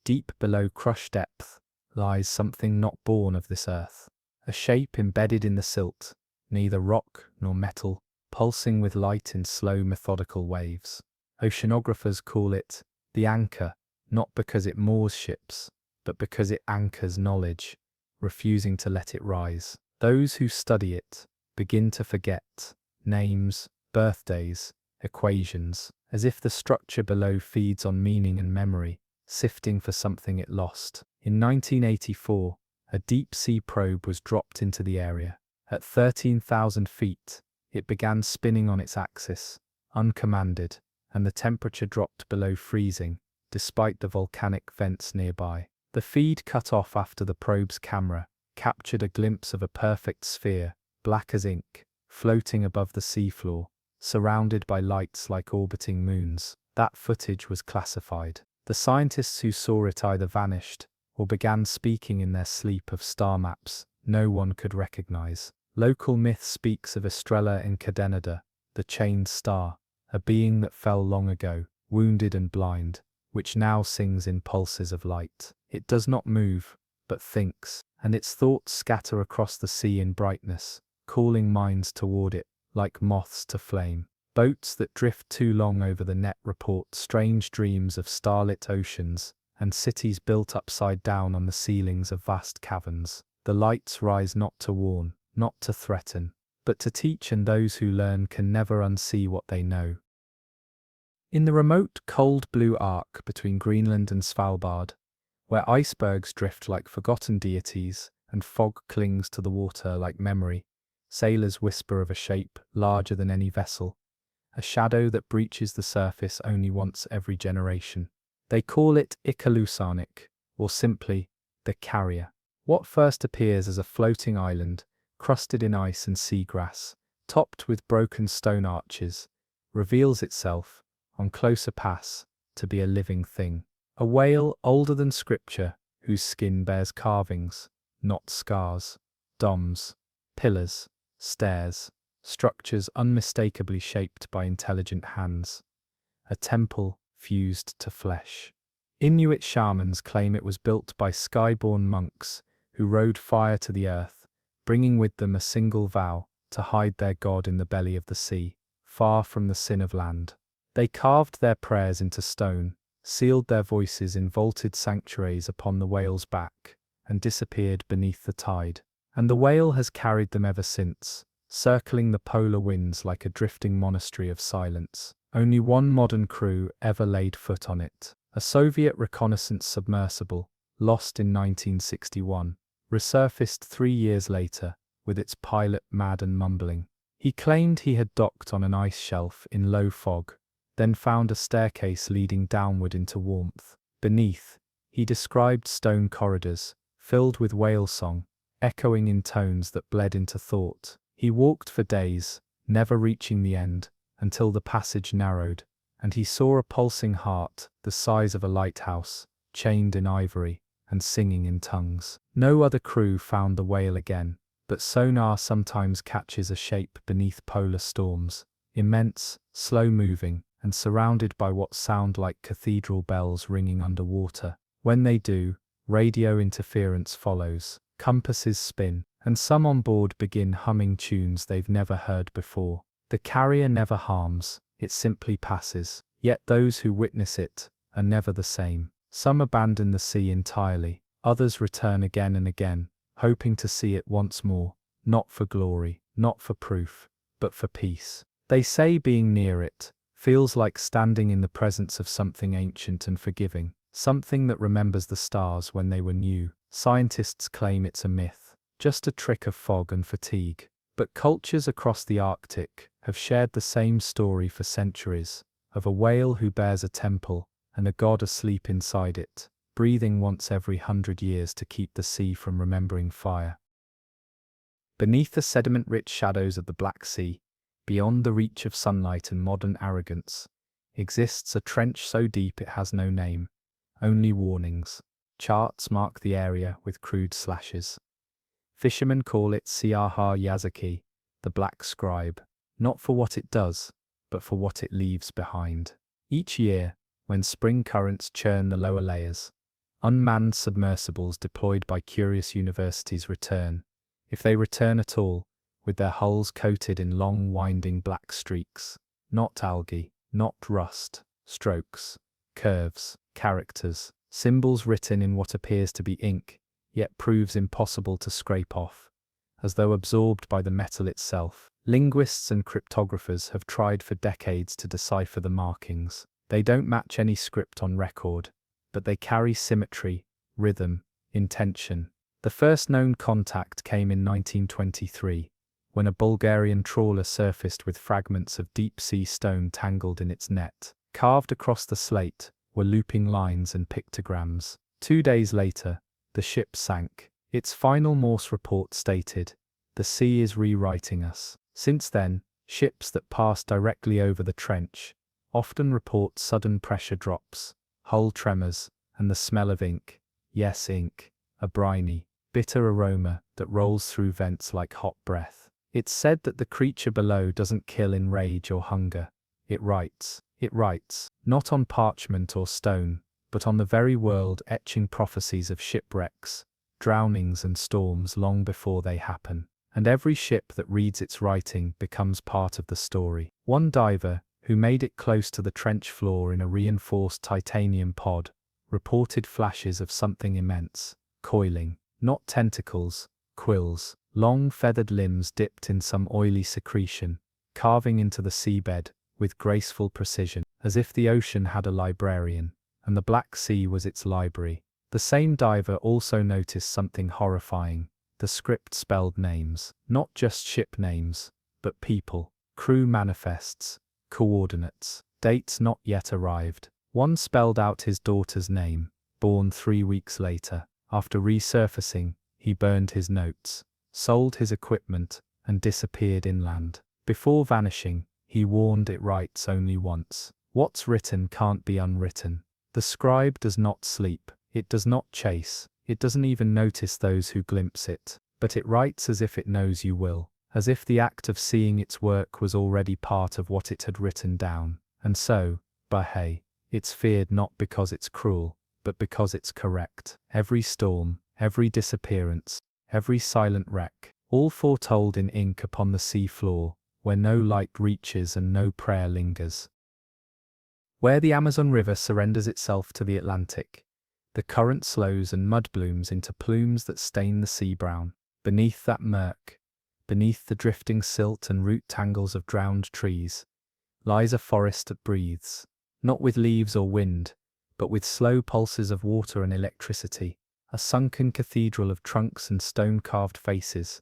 deep below crushed depth, lies something not born of this earth, a shape embedded in the silt, neither rock nor metal, pulsing with light in slow methodical waves. Oceanographers call it the anchor, not because it moors ships, but because it anchors knowledge, refusing to let it rise. Those who study it begin to forget names, birthdays, equations, as if the structure below feeds on meaning and memory, sifting for something it lost. In 1984, a deep-sea probe was dropped into the area. At 13,000 feet, it began spinning on its axis, uncommanded, and the temperature dropped below freezing, despite the volcanic vents nearby. The feed cut off after the probe's camera captured a glimpse of a perfect sphere, black as ink, floating above the seafloor, surrounded by lights like orbiting moons. That footage was classified. The scientists who saw it either vanished or began speaking in their sleep of star maps no one could recognize. Local myth speaks of Estrella Encadenada, the chained star, a being that fell long ago, wounded and blind, which now sings in pulses of light. It does not move, but thinks, and its thoughts scatter across the sea in brightness, calling minds toward it, like moths to flame. Boats that drift too long over the net report strange dreams of starlit oceans, and cities built upside down on the ceilings of vast caverns. The lights rise not to warn, not to threaten, but to teach, and those who learn can never unsee what they know. In the remote, cold blue arc between Greenland and Svalbard, where icebergs drift like forgotten deities and fog clings to the water like memory, sailors whisper of a shape larger than any vessel, a shadow that breaches the surface only once every generation. They call it Lusanic, or simply the carrier. What first appears as a floating island, crusted in ice and seagrass, topped with broken stone arches, reveals itself, on closer pass, to be a living thing. A whale older than scripture, whose skin bears carvings, not scars, domes, pillars, stairs, structures unmistakably shaped by intelligent hands. A temple fused to flesh. Inuit shamans claim it was built by skyborn monks who rode fire to the earth, bringing with them a single vow to hide their god in the belly of the sea, far from the sin of land. They carved their prayers into stone, sealed their voices in vaulted sanctuaries upon the whale's back, and disappeared beneath the tide. And the whale has carried them ever since, circling the polar winds like a drifting monastery of silence. Only one modern crew ever laid foot on it. A Soviet reconnaissance submersible, lost in 1961, resurfaced 3 years later, with its pilot mad and mumbling. He claimed he had docked on an ice shelf in low fog, then found a staircase leading downward into warmth. Beneath, he described stone corridors, filled with whale song, echoing in tones that bled into thought. He walked for days, never reaching the end, until the passage narrowed, and he saw a pulsing heart, the size of a lighthouse, chained in ivory, and singing in tongues. No other crew found the whale again, but sonar sometimes catches a shape beneath polar storms, immense, slow-moving, and surrounded by what sound like cathedral bells ringing underwater. When they do, radio interference follows, compasses spin, and some on board begin humming tunes they've never heard before. The carrier never harms, it simply passes. Yet those who witness it are never the same. Some abandon the sea entirely, others return again and again, hoping to see it once more, not for glory, not for proof, but for peace. They say being near it feels like standing in the presence of something ancient and forgiving, something that remembers the stars when they were new. Scientists claim it's a myth, just a trick of fog and fatigue. But cultures across the Arctic have shared the same story for centuries, of a whale who bears a temple and a god asleep inside it, breathing once every 100 years to keep the sea from remembering fire. Beneath the sediment-rich shadows of the Black Sea, beyond the reach of sunlight and modern arrogance, exists a trench so deep it has no name, only warnings. Charts mark the area with crude slashes. Fishermen call it Siaha Yazaki, the Black Scribe, not for what it does, but for what it leaves behind. Each year, when spring currents churn the lower layers, unmanned submersibles deployed by curious universities return, if they return at all, with their hulls coated in long winding black streaks, not algae, not rust, strokes, curves, characters, symbols written in what appears to be ink, yet proves impossible to scrape off, as though absorbed by the metal itself. Linguists and cryptographers have tried for decades to decipher the markings. They don't match any script on record, but they carry symmetry, rhythm, intention. The first known contact came in 1923, when a Bulgarian trawler surfaced with fragments of deep-sea stone tangled in its net. Carved across the slate were looping lines and pictograms. 2 days later, the ship sank. Its final Morse report stated, "The sea is rewriting us." Since then, ships that pass directly over the trench often report sudden pressure drops, hull tremors, and the smell of ink. Yes, ink, a briny, bitter aroma that rolls through vents like hot breath. It's said that the creature below doesn't kill in rage or hunger. It writes. It writes, not on parchment or stone, but on the very world, etching prophecies of shipwrecks, drownings and storms long before they happen. And every ship that reads its writing becomes part of the story. One diver, who made it close to the trench floor in a reinforced titanium pod, reported flashes of something immense, coiling, not tentacles, quills, long feathered limbs dipped in some oily secretion, carving into the seabed with graceful precision, as if the ocean had a librarian, and the Black Sea was its library. The same diver also noticed something horrifying. The script spelled names, not just ship names, but people, crew manifests, coordinates, dates not yet arrived. One spelled out his daughter's name, born 3 weeks later. After resurfacing, he burned his notes, sold his equipment, and disappeared inland. Before vanishing, he warned it writes only once. What's written can't be unwritten. The scribe does not sleep, it does not chase, it doesn't even notice those who glimpse it, but it writes as if it knows you will, as if the act of seeing its work was already part of what it had written down. And so, hey, it's feared not because it's cruel, but because it's correct. Every storm, every disappearance, every silent wreck, all foretold in ink upon the sea floor, where no light reaches and no prayer lingers. Where the Amazon River surrenders itself to the Atlantic, the current slows and mud blooms into plumes that stain the sea brown. Beneath that murk, beneath the drifting silt and root tangles of drowned trees, lies a forest that breathes, not with leaves or wind, but with slow pulses of water and electricity, a sunken cathedral of trunks and stone-carved faces,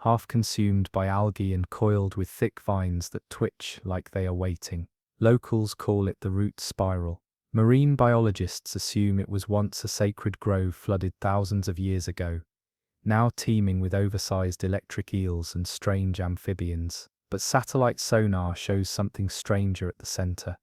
half consumed by algae and coiled with thick vines that twitch like they are waiting. Locals call it the root spiral. Marine biologists assume it was once a sacred grove flooded thousands of years ago, now teeming with oversized electric eels and strange amphibians. But satellite sonar shows something stranger at the center.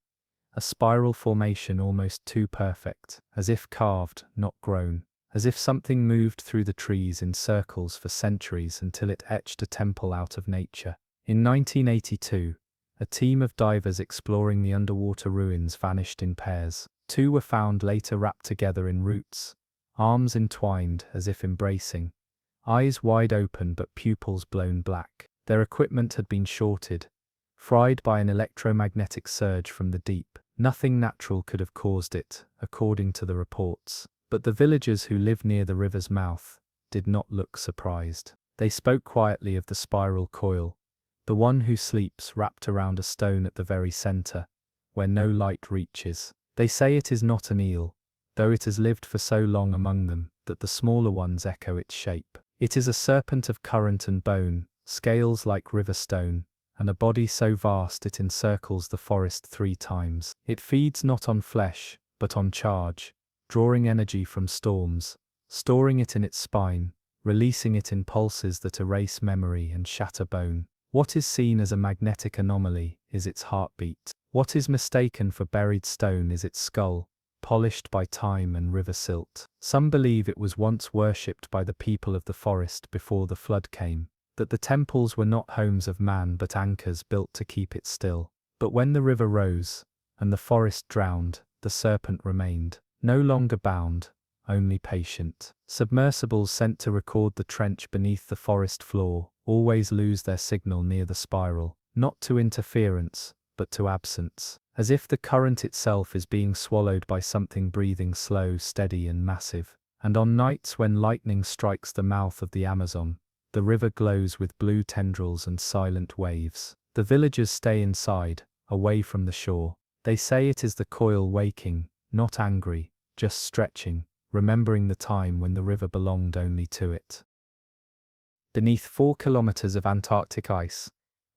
A spiral formation almost too perfect, as if carved, not grown, as if something moved through the trees in circles for centuries until it etched a temple out of nature. In 1982, a team of divers exploring the underwater ruins vanished in pairs. 2 were found later wrapped together in roots, arms entwined as if embracing, eyes wide open but pupils blown black. Their equipment had been shorted, fried by an electromagnetic surge from the deep. Nothing natural could have caused it, according to the reports. But the villagers who lived near the river's mouth did not look surprised. They spoke quietly of the spiral coil, the one who sleeps wrapped around a stone at the very center, where no light reaches. They say it is not an eel, though it has lived for so long among them that the smaller ones echo its shape. It is a serpent of current and bone, scales like river stone, and a body so vast it encircles the forest 3 times. It feeds not on flesh, but on charge, drawing energy from storms, storing it in its spine, releasing it in pulses that erase memory and shatter bone. What is seen as a magnetic anomaly is its heartbeat. What is mistaken for buried stone is its skull, polished by time and river silt. Some believe it was once worshipped by the people of the forest before the flood came, that the temples were not homes of man but anchors built to keep it still. But when the river rose, and the forest drowned, the serpent remained, no longer bound, only patient. Submersibles sent to record the trench beneath the forest floor always lose their signal near the spiral, not to interference, but to absence, as if the current itself is being swallowed by something breathing slow, steady and massive. And on nights when lightning strikes the mouth of the Amazon, the river glows with blue tendrils and silent waves. The villagers stay inside, away from the shore. They say it is the coil waking, not angry, just stretching, remembering the time when the river belonged only to it. Beneath 4 kilometers of Antarctic ice,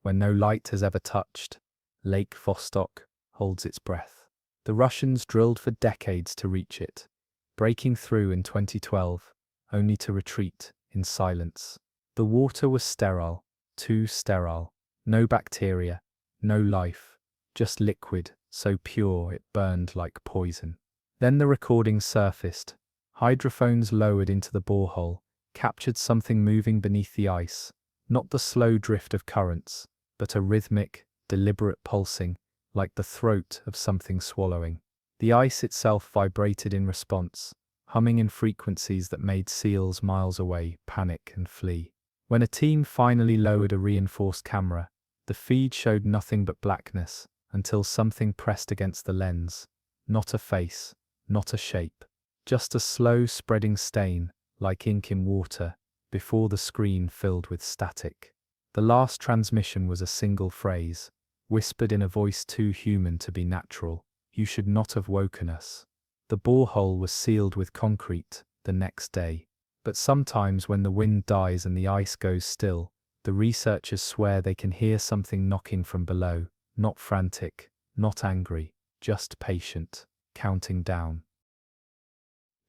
where no light has ever touched, Lake Vostok holds its breath. The Russians drilled for decades to reach it, breaking through in 2012, only to retreat in silence. The water was sterile, too sterile. No bacteria, no life, just liquid, so pure it burned like poison. Then the recordings surfaced. Hydrophones lowered into the borehole captured something moving beneath the ice, not the slow drift of currents, but a rhythmic, deliberate pulsing, like the throat of something swallowing. The ice itself vibrated in response, humming in frequencies that made seals miles away panic and flee. When a team finally lowered a reinforced camera, the feed showed nothing but blackness, until something pressed against the lens. Not a face, not a shape, just a slow spreading stain, like ink in water, before the screen filled with static. The last transmission was a single phrase, whispered in a voice too human to be natural. "You should not have woken us." The borehole was sealed with concrete the next day. But sometimes when the wind dies and the ice goes still, the researchers swear they can hear something knocking from below, not frantic, not angry, just patient, counting down.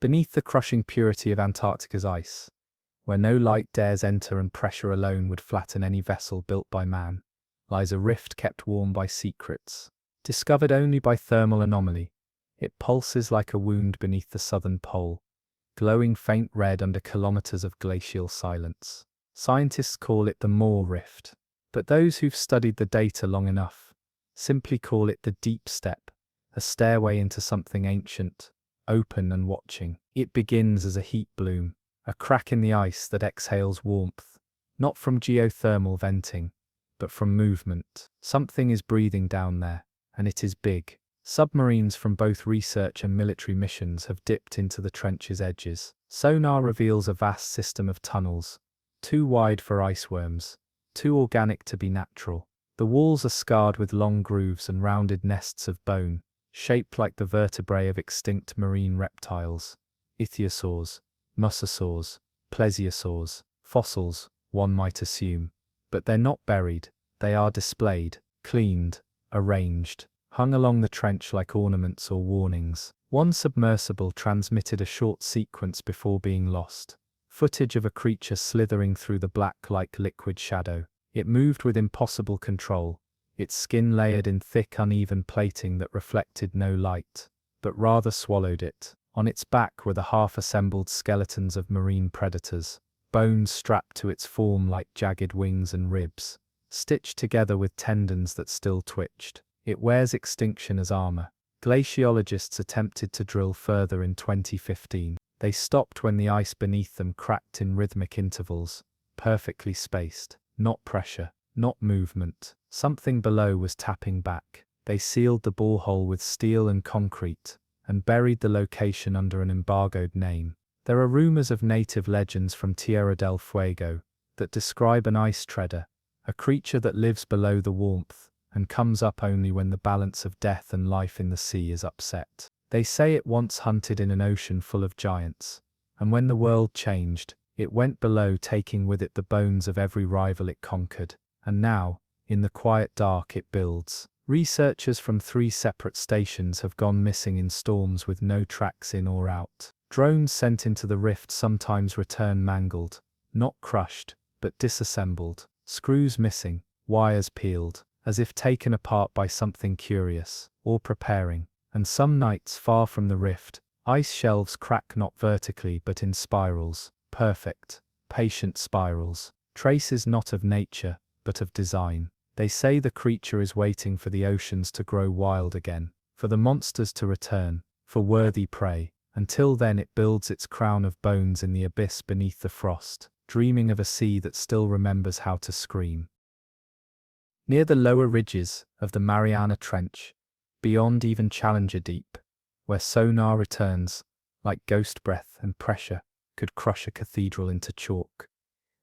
Beneath the crushing purity of Antarctica's ice, where no light dares enter and pressure alone would flatten any vessel built by man, lies a rift kept warm by secrets, discovered only by thermal anomaly. It pulses like a wound beneath the southern pole, glowing faint red under kilometers of glacial silence. Scientists call it the Moore Rift, but those who've studied the data long enough simply call it the Deep Step, a stairway into something ancient, open and watching. It begins as a heat bloom, a crack in the ice that exhales warmth, not from geothermal venting, but from movement. Something is breathing down there, and it is big. Submarines from both research and military missions have dipped into the trench's edges. Sonar reveals a vast system of tunnels, too wide for iceworms, too organic to be natural. The walls are scarred with long grooves and rounded nests of bone, shaped like the vertebrae of extinct marine reptiles. Ichthyosaurs, mosasaurs, plesiosaurs, fossils, one might assume. But they're not buried, they are displayed, cleaned, arranged, hung along the trench like ornaments or warnings. One submersible transmitted a short sequence before being lost. Footage of a creature slithering through the black like liquid shadow. It moved with impossible control, its skin layered in thick uneven plating that reflected no light, but rather swallowed it. On its back were the half-assembled skeletons of marine predators, bones strapped to its form like jagged wings and ribs, stitched together with tendons that still twitched. It wears extinction as armor. Glaciologists attempted to drill further in 2015. They stopped when the ice beneath them cracked in rhythmic intervals, perfectly spaced. Not pressure, not movement. Something below was tapping back. They sealed the borehole with steel and concrete, and buried the location under an embargoed name. There are rumors of native legends from Tierra del Fuego that describe an ice treader, a creature that lives below the warmth and comes up only when the balance of death and life in the sea is upset. They say it once hunted in an ocean full of giants, and when the world changed, it went below, taking with it the bones of every rival it conquered. And now, in the quiet dark, it builds. Researchers from 3 separate stations have gone missing in storms with no tracks in or out. Drones sent into the rift sometimes return mangled, not crushed, but disassembled. Screws missing, wires peeled, as if taken apart by something curious, or preparing. And some nights far from the rift, ice shelves crack not vertically but in spirals, perfect, patient spirals, traces not of nature, but of design. They say the creature is waiting for the oceans to grow wild again, for the monsters to return, for worthy prey. Until then it builds its crown of bones in the abyss beneath the frost, dreaming of a sea that still remembers how to scream. Near the lower ridges of the Mariana Trench, beyond even Challenger Deep, where sonar returns, like ghost breath and pressure, could crush a cathedral into chalk,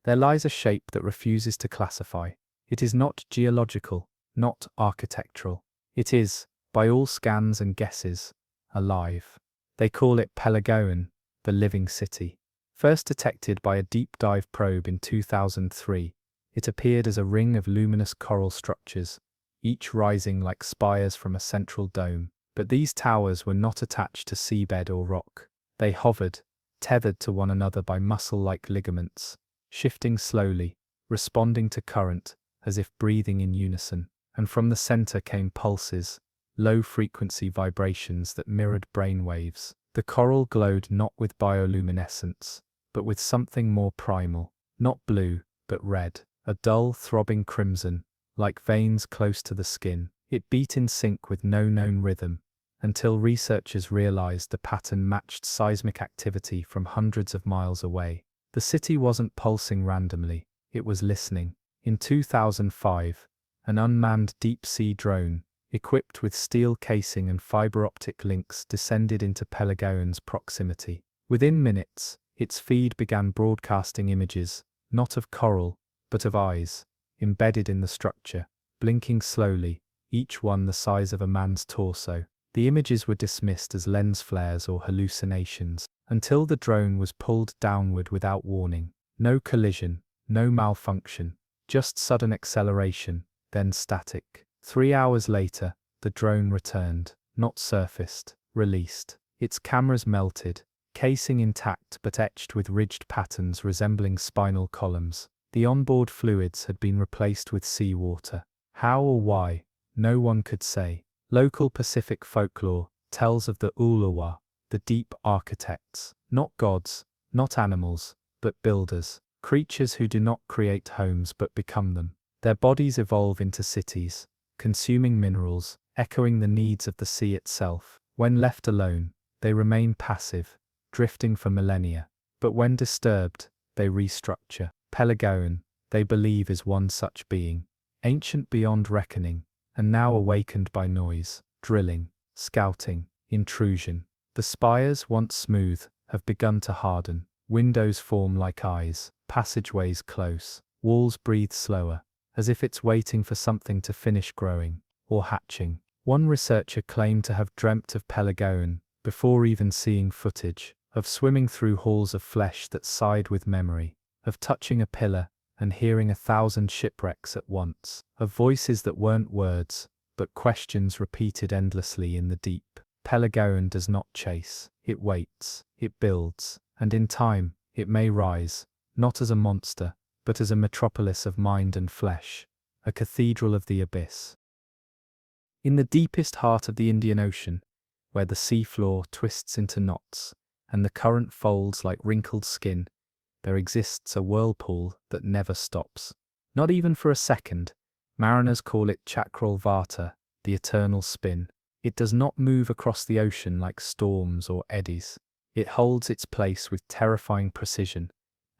there lies a shape that refuses to classify. It is not geological, not architectural. It is, by all scans and guesses, alive. They call it Pelagoan, the living city. First detected by a deep dive probe in 2003, it appeared as a ring of luminous coral structures, each rising like spires from a central dome. But these towers were not attached to seabed or rock. They hovered, tethered to one another by muscle-like ligaments, shifting slowly, responding to current, as if breathing in unison. And from the center came pulses, low-frequency vibrations that mirrored brainwaves. The coral glowed not with bioluminescence, but with something more primal, not blue, but red, a dull, throbbing crimson, like veins close to the skin. It beat in sync with no known rhythm, until researchers realized the pattern matched seismic activity from hundreds of miles away. The city wasn't pulsing randomly, it was listening. In 2005, an unmanned deep-sea drone, equipped with steel casing and fiber-optic links, descended into Pelagoan's proximity. Within minutes, its feed began broadcasting images, not of coral, but of eyes, embedded in the structure, blinking slowly, each one the size of a man's torso. The images were dismissed as lens flares or hallucinations, until the drone was pulled downward without warning. No collision, no malfunction, just sudden acceleration, then static. 3 hours later, the drone returned, not surfaced, released. Its cameras melted, casing intact but etched with ridged patterns resembling spinal columns. The onboard fluids had been replaced with seawater. How or why, no one could say. Local Pacific folklore tells of the Ulawa, the deep architects, not gods, not animals, but builders, creatures who do not create homes but become them. Their bodies evolve into cities, consuming minerals, echoing the needs of the sea itself. When left alone, they remain passive, drifting for millennia. But when disturbed, they restructure. Pelagoan, they believe, is one such being, ancient beyond reckoning, and now awakened by noise, drilling, scouting, intrusion. The spires, once smooth, have begun to harden. Windows form like eyes, passageways close, walls breathe slower, as if it's waiting for something to finish growing, or hatching. One researcher claimed to have dreamt of Pelagoan before even seeing footage, of swimming through halls of flesh that sighed with memory, of touching a pillar and hearing 1,000 shipwrecks at once, of voices that weren't words, but questions repeated endlessly in the deep. Pelagoan does not chase, it waits, it builds, and in time, it may rise, not as a monster, but as a metropolis of mind and flesh, a cathedral of the abyss. In the deepest heart of the Indian Ocean, where the seafloor twists into knots, and the current folds like wrinkled skin, there exists a whirlpool that never stops. Not even for a second. Mariners call it chakral vata, the eternal spin. It does not move across the ocean like storms or eddies. It holds its place with terrifying precision,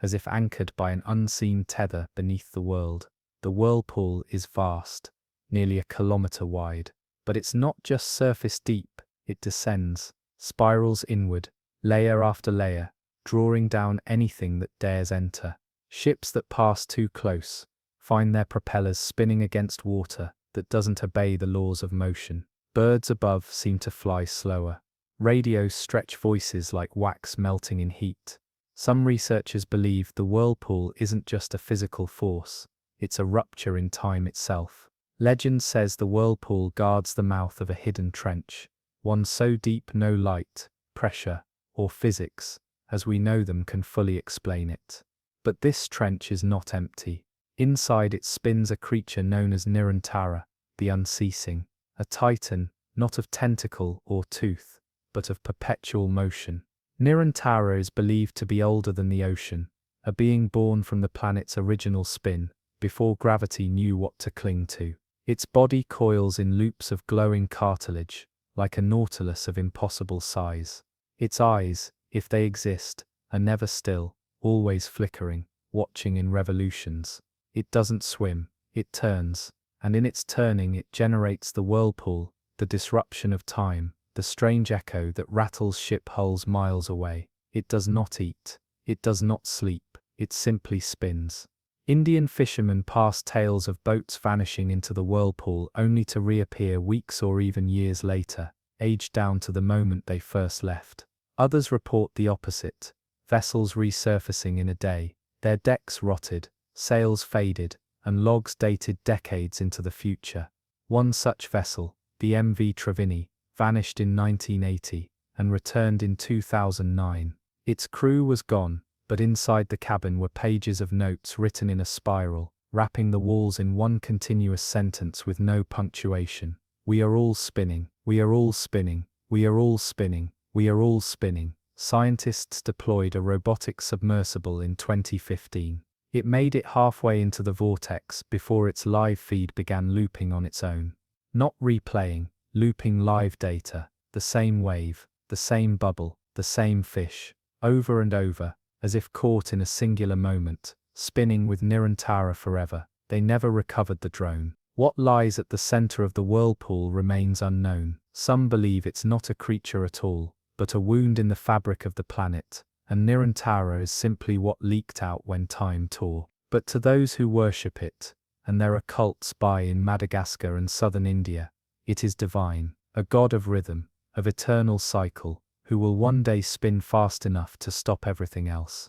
as if anchored by an unseen tether beneath the world. The whirlpool is vast, nearly a kilometer wide. But it's not just surface deep, it descends, spirals inward, layer after layer, drawing down anything that dares enter. Ships that pass too close find their propellers spinning against water that doesn't obey the laws of motion. Birds above seem to fly slower. Radios stretch voices like wax melting in heat. Some researchers believe the whirlpool isn't just a physical force, it's a rupture in time itself. Legend says the whirlpool guards the mouth of a hidden trench, one so deep no light, pressure, or physics, as we know them, can fully explain it. But this trench is not empty. Inside it spins a creature known as Nirantara, the unceasing, a titan, not of tentacle or tooth, but of perpetual motion. Nirantara is believed to be older than the ocean, a being born from the planet's original spin, before gravity knew what to cling to. Its body coils in loops of glowing cartilage, like a nautilus of impossible size. Its eyes, if they exist, are never still, always flickering, watching in revolutions. It doesn't swim, it turns, and in its turning it generates the whirlpool, the disruption of time, the strange echo that rattles ship hulls miles away. It does not eat, it does not sleep, it simply spins. Indian fishermen pass tales of boats vanishing into the whirlpool only to reappear weeks or even years later, aged down to the moment they first left. Others report the opposite, vessels resurfacing in a day, their decks rotted, sails faded, and logs dated decades into the future. One such vessel, the MV Trevini, vanished in 1980 and returned in 2009. Its crew was gone, but inside the cabin were pages of notes written in a spiral, wrapping the walls in one continuous sentence with no punctuation. We are all spinning, we are all spinning, we are all spinning, we are all spinning. Scientists deployed a robotic submersible in 2015. It made it halfway into the vortex before its live feed began looping on its own. Not replaying, looping live data, the same wave, the same bubble, the same fish, over and over, as if caught in a singular moment, spinning with Nirantara forever. They never recovered the drone. What lies at the center of the whirlpool remains unknown. Some believe it's not a creature at all, but a wound in the fabric of the planet, and Nirantara is simply what leaked out when time tore. But to those who worship it, and there are cults in Madagascar and southern India, it is divine, a god of rhythm, of eternal cycle, who will one day spin fast enough to stop everything else.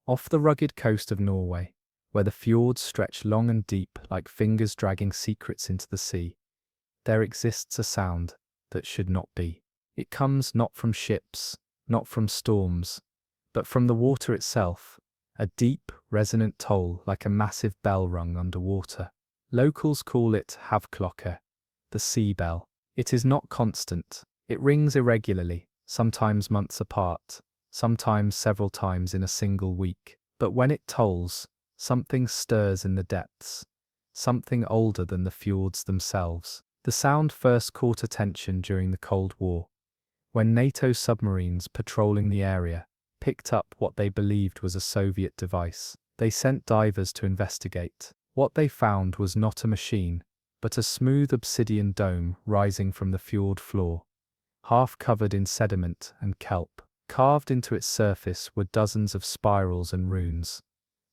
Off the rugged coast of Norway, where the fjords stretch long and deep like fingers dragging secrets into the sea, there exists a sound that should not be. It comes not from ships, not from storms, but from the water itself, a deep, resonant toll like a massive bell rung underwater. Locals call it half-octopus, the sea bell. It is not constant. It rings irregularly, sometimes months apart, sometimes several times in a single week. But when it tolls, something stirs in the depths, something older than the fjords themselves. The sound first caught attention during the Cold War, when NATO submarines patrolling the area picked up what they believed was a Soviet device. They sent divers to investigate. What they found was not a machine, but a smooth obsidian dome rising from the fjord floor, half covered in sediment and kelp. Carved into its surface were dozens of spirals and runes,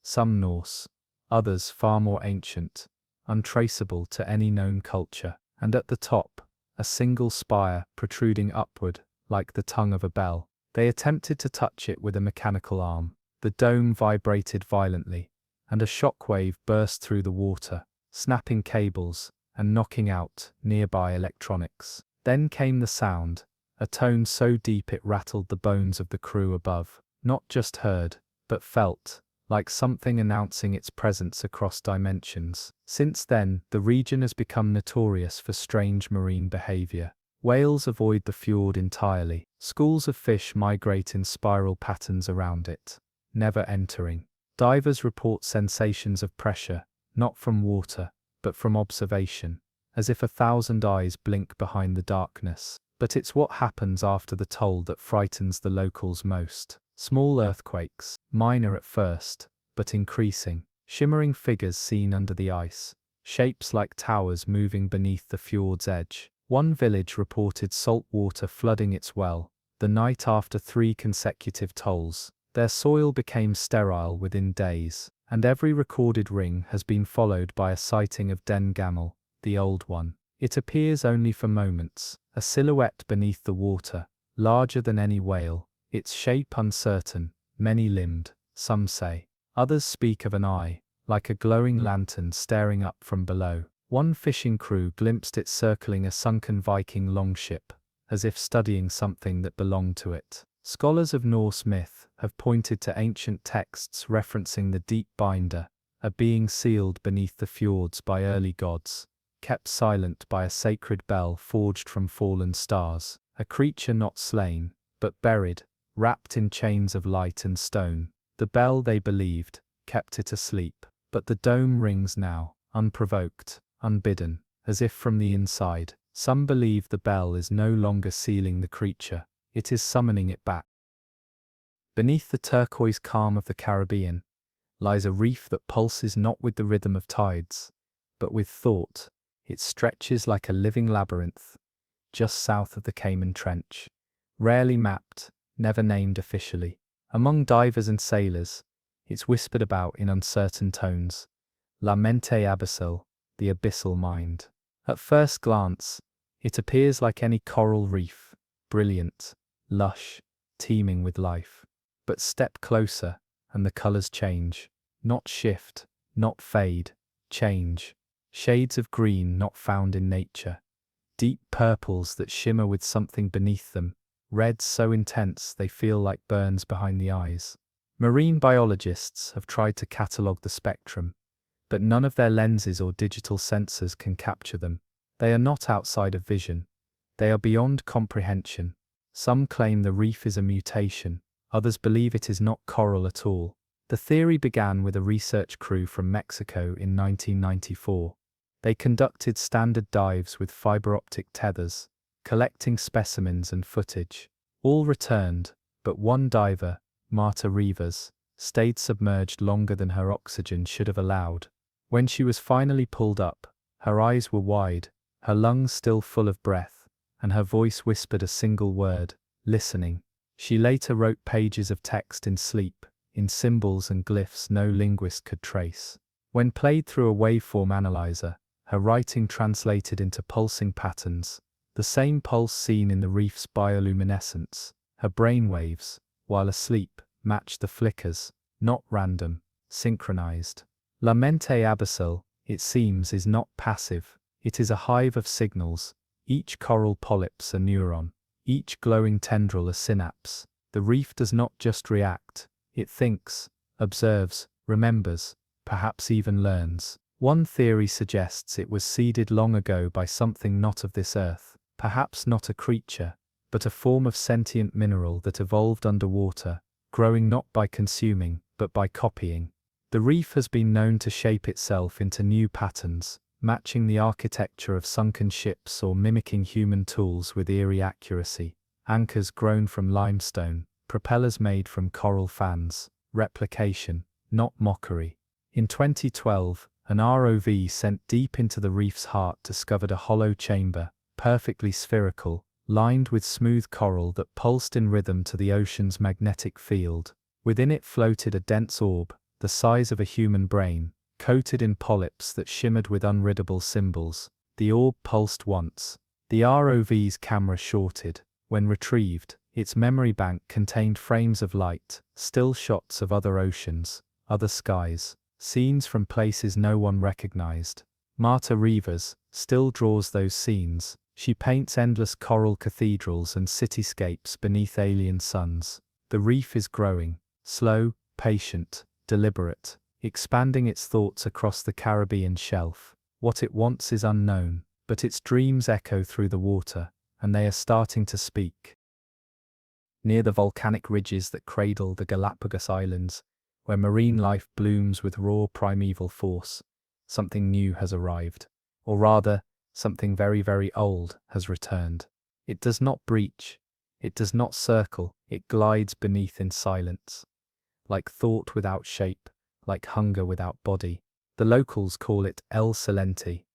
some Norse, others far more ancient, untraceable to any known culture. And at the top, a single spire protruding upward, like the tongue of a bell. They attempted to touch it with a mechanical arm. The dome vibrated violently, and a shockwave burst through the water, snapping cables and knocking out nearby electronics. Then came the sound, a tone so deep it rattled the bones of the crew above, not just heard, but felt, like something announcing its presence across dimensions. Since then, the region has become notorious for strange marine behavior. Whales avoid the fjord entirely. Schools of fish migrate in spiral patterns around it, never entering. Divers report sensations of pressure, not from water, but from observation, as if 1,000 eyes blink behind the darkness. But it's what happens after the toll that frightens the locals most. Small earthquakes, minor at first, but increasing. Shimmering figures seen under the ice, shapes like towers moving beneath the fjord's edge. One village reported salt water flooding its well, the night after 3 consecutive tolls. Their soil became sterile within days, and every recorded ring has been followed by a sighting of Den Gamel, the Old One. It appears only for moments, a silhouette beneath the water, larger than any whale, its shape uncertain, many-limbed, some say. Others speak of an eye, like a glowing lantern staring up from below. One fishing crew glimpsed it circling a sunken Viking longship, as if studying something that belonged to it. Scholars of Norse myth have pointed to ancient texts referencing the deep binder, a being sealed beneath the fjords by early gods, kept silent by a sacred bell forged from fallen stars, a creature not slain, but buried, wrapped in chains of light and stone. The bell, they believed, kept it asleep, but the dome rings now, unprovoked, unbidden, as if from the inside. Some believe the bell is no longer sealing the creature, it is summoning it back. Beneath the turquoise calm of the Caribbean lies a reef that pulses not with the rhythm of tides, but with thought. It stretches like a living labyrinth, just south of the Cayman Trench, rarely mapped, never named officially. Among divers and sailors, it's whispered about in uncertain tones. La mente abyssal, the abyssal mind. At first glance, it appears like any coral reef, brilliant, lush, teeming with life. But step closer, and the colors change. Not shift, not fade, change. Shades of green not found in nature. Deep purples that shimmer with something beneath them. Reds so intense they feel like burns behind the eyes. Marine biologists have tried to catalogue the spectrum, but none of their lenses or digital sensors can capture them. They are not outside of vision. They are beyond comprehension. Some claim the reef is a mutation, others believe it is not coral at all. The theory began with a research crew from Mexico in 1994. They conducted standard dives with fiber optic tethers, collecting specimens and footage. All returned, but one diver, Marta Rivas, stayed submerged longer than her oxygen should have allowed. When she was finally pulled up, her eyes were wide, her lungs still full of breath, and her voice whispered a single word: listening. She later wrote pages of text in sleep, in symbols and glyphs no linguist could trace. When played through a waveform analyzer, her writing translated into pulsing patterns, the same pulse seen in the reef's bioluminescence. Her brainwaves, while asleep, matched the flickers, not random, synchronized. La mente abyssal, it seems, is not passive. It is a hive of signals, each coral polyp's a neuron, each glowing tendril a synapse. The reef does not just react, it thinks, observes, remembers, perhaps even learns. One theory suggests it was seeded long ago by something not of this earth, perhaps not a creature, but a form of sentient mineral that evolved underwater, growing not by consuming, but by copying. The reef has been known to shape itself into new patterns, matching the architecture of sunken ships or mimicking human tools with eerie accuracy. Anchors grown from limestone, propellers made from coral fans, replication, not mockery. In 2012, an ROV sent deep into the reef's heart discovered a hollow chamber, perfectly spherical, lined with smooth coral that pulsed in rhythm to the ocean's magnetic field. Within it floated a dense orb, the size of a human brain, coated in polyps that shimmered with unreadable symbols. The orb pulsed once. The ROV's camera shorted. When retrieved, its memory bank contained frames of light, still shots of other oceans, other skies, scenes from places no one recognized. Marta Rivas still draws those scenes. She paints endless coral cathedrals and cityscapes beneath alien suns. The reef is growing, slow, patient, deliberate, expanding its thoughts across the Caribbean shelf. What it wants is unknown, but its dreams echo through the water, and they are starting to speak. Near the volcanic ridges that cradle the Galapagos Islands, where marine life blooms with raw primeval force, something new has arrived. Or rather, something very, very old has returned. It does not breach, it does not circle, it glides beneath in silence. Like thought without shape, like hunger without body. The locals call it El Silente,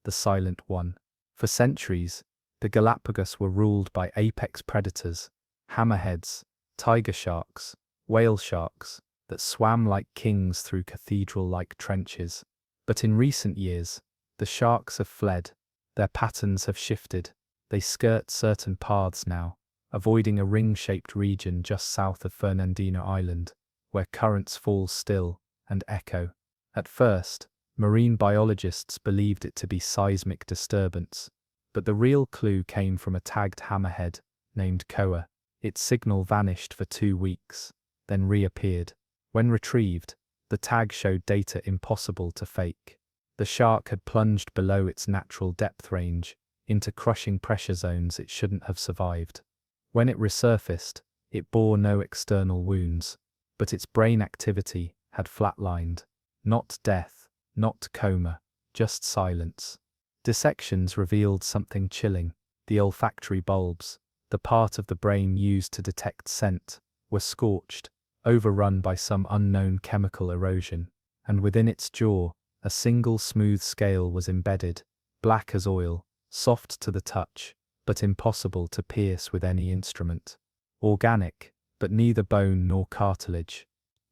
the Silent One. For centuries, the Galapagos were ruled by apex predators, hammerheads, tiger sharks, whale sharks, that swam like kings through cathedral-like trenches. But in recent years, the sharks have fled. Their patterns have shifted. They skirt certain paths now, avoiding a ring-shaped region just south of Fernandina Island, where currents fall still and echo. At first, marine biologists believed it to be seismic disturbance, but the real clue came from a tagged hammerhead named Koa. Its signal vanished for 2 weeks, then reappeared. When retrieved, the tag showed data impossible to fake. The shark had plunged below its natural depth range, into crushing pressure zones it shouldn't have survived. When it resurfaced, it bore no external wounds, but its brain activity had flatlined. Not death, not coma, just silence. Dissections revealed something chilling. The olfactory bulbs, the part of the brain used to detect scent, were scorched, overrun by some unknown chemical erosion, and within its jaw, a single smooth scale was embedded, black as oil, soft to the touch, but impossible to pierce with any instrument. Organic, but neither bone nor cartilage.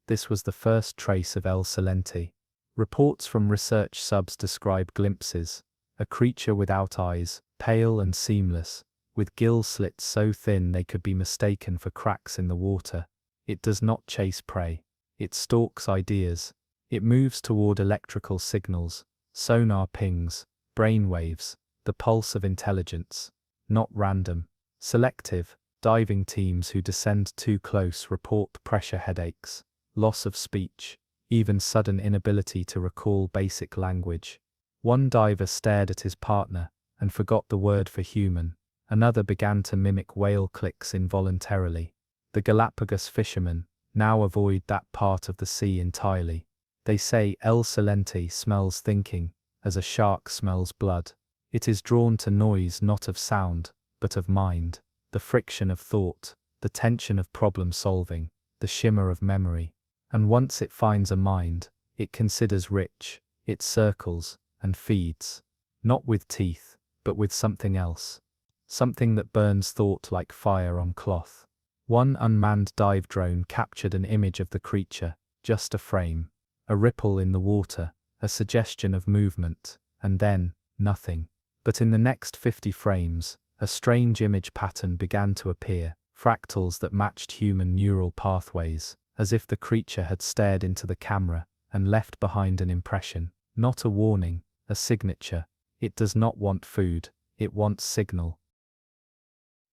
This was the first trace of El Silente. Reports from research subs describe glimpses, a creature without eyes, pale and seamless, with gill slits so thin they could be mistaken for cracks in the water. It does not chase prey. It stalks ideas. It moves toward electrical signals, sonar pings, brainwaves, the pulse of intelligence. Not random. Selective. Diving teams who descend too close report pressure headaches, loss of speech, even sudden inability to recall basic language. One diver stared at his partner and forgot the word for human. Another began to mimic whale clicks involuntarily. The Galapagos fishermen now avoid that part of the sea entirely. They say El Silente smells thinking, as a shark smells blood. It is drawn to noise not of sound, but of mind, the friction of thought, the tension of problem solving, the shimmer of memory. And once it finds a mind, it considers rich, it circles and feeds, not with teeth, but with something else. Something that burns thought like fire on cloth. One unmanned dive drone captured an image of the creature, just a frame, a ripple in the water, a suggestion of movement, and then, nothing. But in the next 50 frames, a strange image pattern began to appear, fractals that matched human neural pathways, as if the creature had stared into the camera and left behind an impression, not a warning, a signature. It does not want food, it wants signal.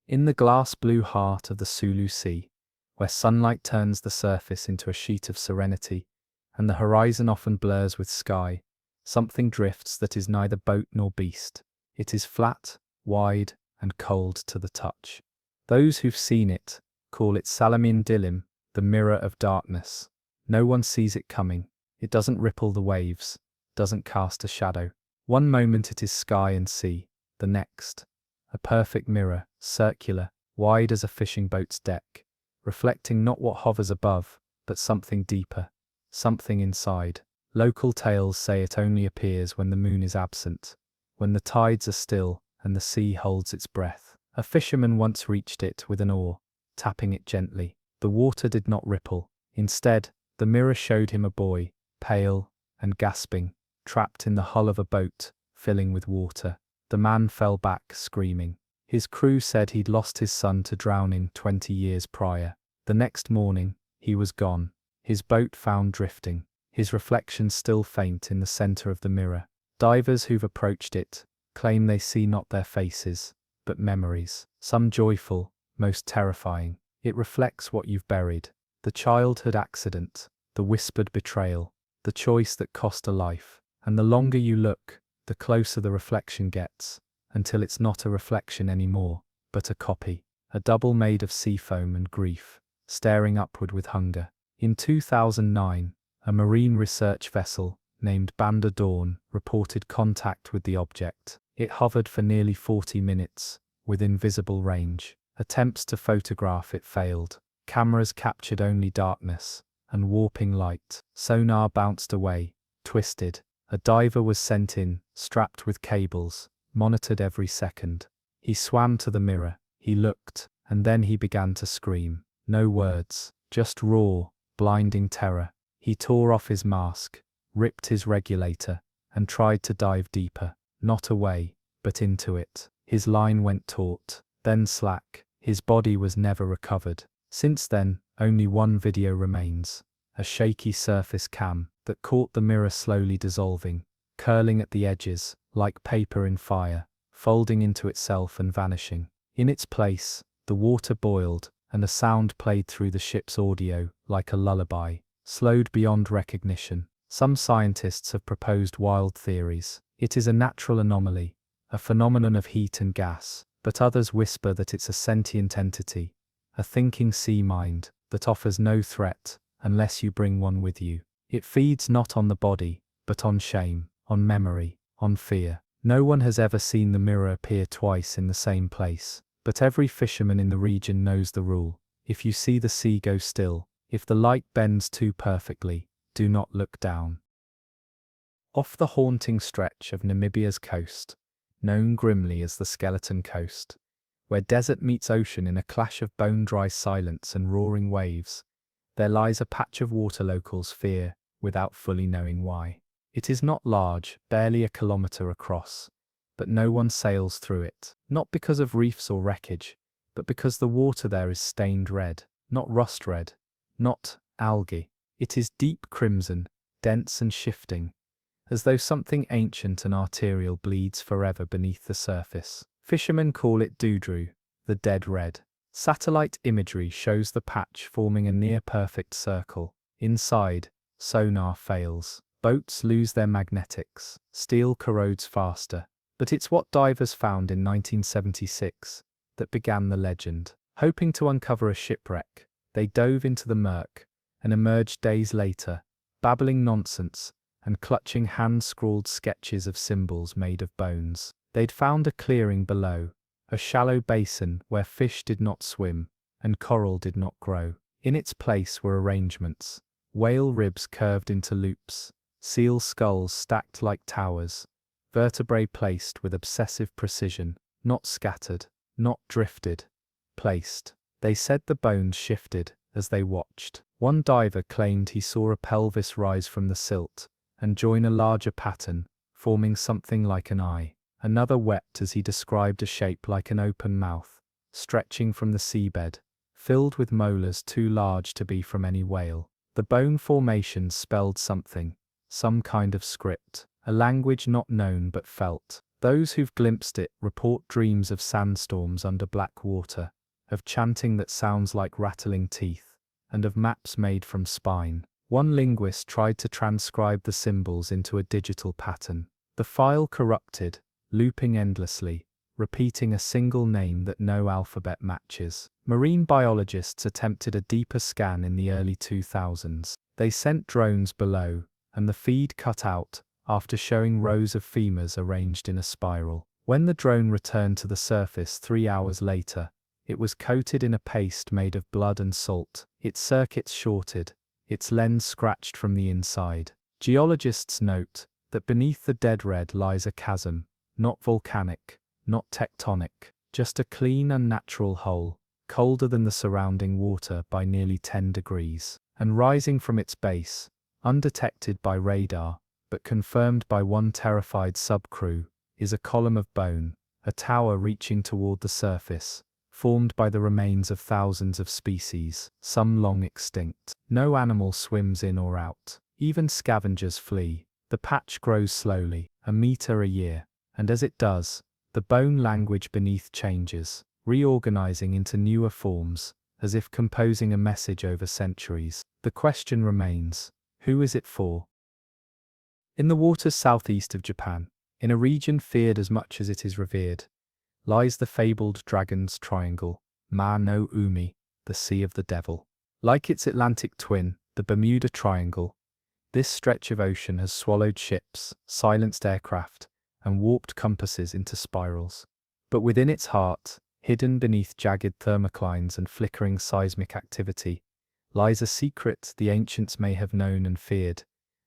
In the glass blue heart of the Sulu Sea, where sunlight turns the surface into a sheet of serenity, and the horizon often blurs with sky, something drifts that is neither boat nor beast. It is flat, wide, and cold to the touch. Those who've seen it call it Salamin Dilim, the mirror of darkness. No one sees it coming. It doesn't ripple the waves, doesn't cast a shadow. One moment it is sky and sea, the next, a perfect mirror, circular, wide as a fishing boat's deck, reflecting not what hovers above, but something deeper, something inside. Local tales say it only appears when the moon is absent, when the tides are still and the sea holds its breath. A fisherman once reached it with an oar, tapping it gently. The water did not ripple. Instead, the mirror showed him a boy, pale and gasping, trapped in the hull of a boat, filling with water. The man fell back, screaming. His crew said he'd lost his son to drowning 20 years prior. The next morning, he was gone, his boat found drifting, his reflection still faint in the center of the mirror. Divers who've approached it claim they see not their faces, but memories, some joyful, most terrifying. It reflects what you've buried, the childhood accident, the whispered betrayal, the choice that cost a life. And the longer you look, the closer the reflection gets, until it's not a reflection anymore, but a copy, a double made of sea foam and grief, staring upward with hunger. In 2009, a marine research vessel named Bandar Dawn reported contact with the object. It hovered for nearly 40 minutes, within visible range. Attempts to photograph it failed. Cameras captured only darkness and warping light. Sonar bounced away, twisted. A diver was sent in, strapped with cables, monitored every second. He swam to the mirror, he looked, and then he began to scream. No words, just raw, blinding terror. He tore off his mask, ripped his regulator, and tried to dive deeper. Not away, but into it. His line went taut, then slack. His body was never recovered. Since then, only one video remains. A shaky surface cam that caught the mirror slowly dissolving, curling at the edges, like paper in fire, folding into itself and vanishing. In its place, the water boiled, and a sound played through the ship's audio, like a lullaby, slowed beyond recognition. Some scientists have proposed wild theories. It is a natural anomaly, a phenomenon of heat and gas, but others whisper that it's a sentient entity, a thinking sea mind that offers no threat unless you bring one with you. It feeds not on the body, but on shame, on memory, on fear. No one has ever seen the mirror appear twice in the same place, but every fisherman in the region knows the rule. If you see the sea go still, if the light bends too perfectly, do not look down. Off the haunting stretch of Namibia's coast, known grimly as the Skeleton Coast, where desert meets ocean in a clash of bone-dry silence and roaring waves, there lies a patch of water locals fear without fully knowing why. It is not large, barely a kilometre across, but no one sails through it, not because of reefs or wreckage, but because the water there is stained red, not rust red, not algae. It is deep crimson, dense and shifting, as though something ancient and arterial bleeds forever beneath the surface. Fishermen call it Doudrou, the dead red. Satellite imagery shows the patch forming a near-perfect circle. Inside, sonar fails. Boats lose their magnetics. Steel corrodes faster. But it's what divers found in 1976 that began the legend. Hoping to uncover a shipwreck, they dove into the murk and emerged days later, babbling nonsense and clutching hand-scrawled sketches of symbols made of bones. They'd found a clearing below, a shallow basin where fish did not swim and coral did not grow. In its place were arrangements, whale ribs curved into loops, seal skulls stacked like towers, vertebrae placed with obsessive precision, not scattered, not drifted, placed. They said the bones shifted as they watched. One diver claimed he saw a pelvis rise from the silt and join a larger pattern, forming something like an eye. Another wept as he described a shape like an open mouth, stretching from the seabed, filled with molars too large to be from any whale. The bone formations spelled something, some kind of script, a language not known but felt. Those who've glimpsed it report dreams of sandstorms under black water, of chanting that sounds like rattling teeth, and of maps made from spine. One linguist tried to transcribe the symbols into a digital pattern. The file corrupted, looping endlessly, repeating a single name that no alphabet matches. Marine biologists attempted a deeper scan in the early 2000s. They sent drones below, and the feed cut out after showing rows of femurs arranged in a spiral. When the drone returned to the surface 3 hours later, it was coated in a paste made of blood and salt, its circuits shorted, its lens scratched from the inside. Geologists note that beneath the dead red lies a chasm, not volcanic, not tectonic, just a clean, unnatural hole, colder than the surrounding water by nearly 10 degrees. And rising from its base, undetected by radar, but confirmed by one terrified subcrew, is a column of bone, a tower reaching toward the surface, formed by the remains of thousands of species, some long extinct. No animal swims in or out. Even scavengers flee. The patch grows slowly, a meter a year, and as it does, the bone language beneath changes, reorganizing into newer forms, as if composing a message over centuries. The question remains, who is it for? In the waters southeast of Japan, in a region feared as much as it is revered, lies the fabled Dragon's Triangle, Ma no Umi, the Sea of the Devil. Like its Atlantic twin, the Bermuda Triangle, this stretch of ocean has swallowed ships, silenced aircraft, and warped compasses into spirals. But within its heart, hidden beneath jagged thermoclines and flickering seismic activity, lies a secret the ancients may have known and feared,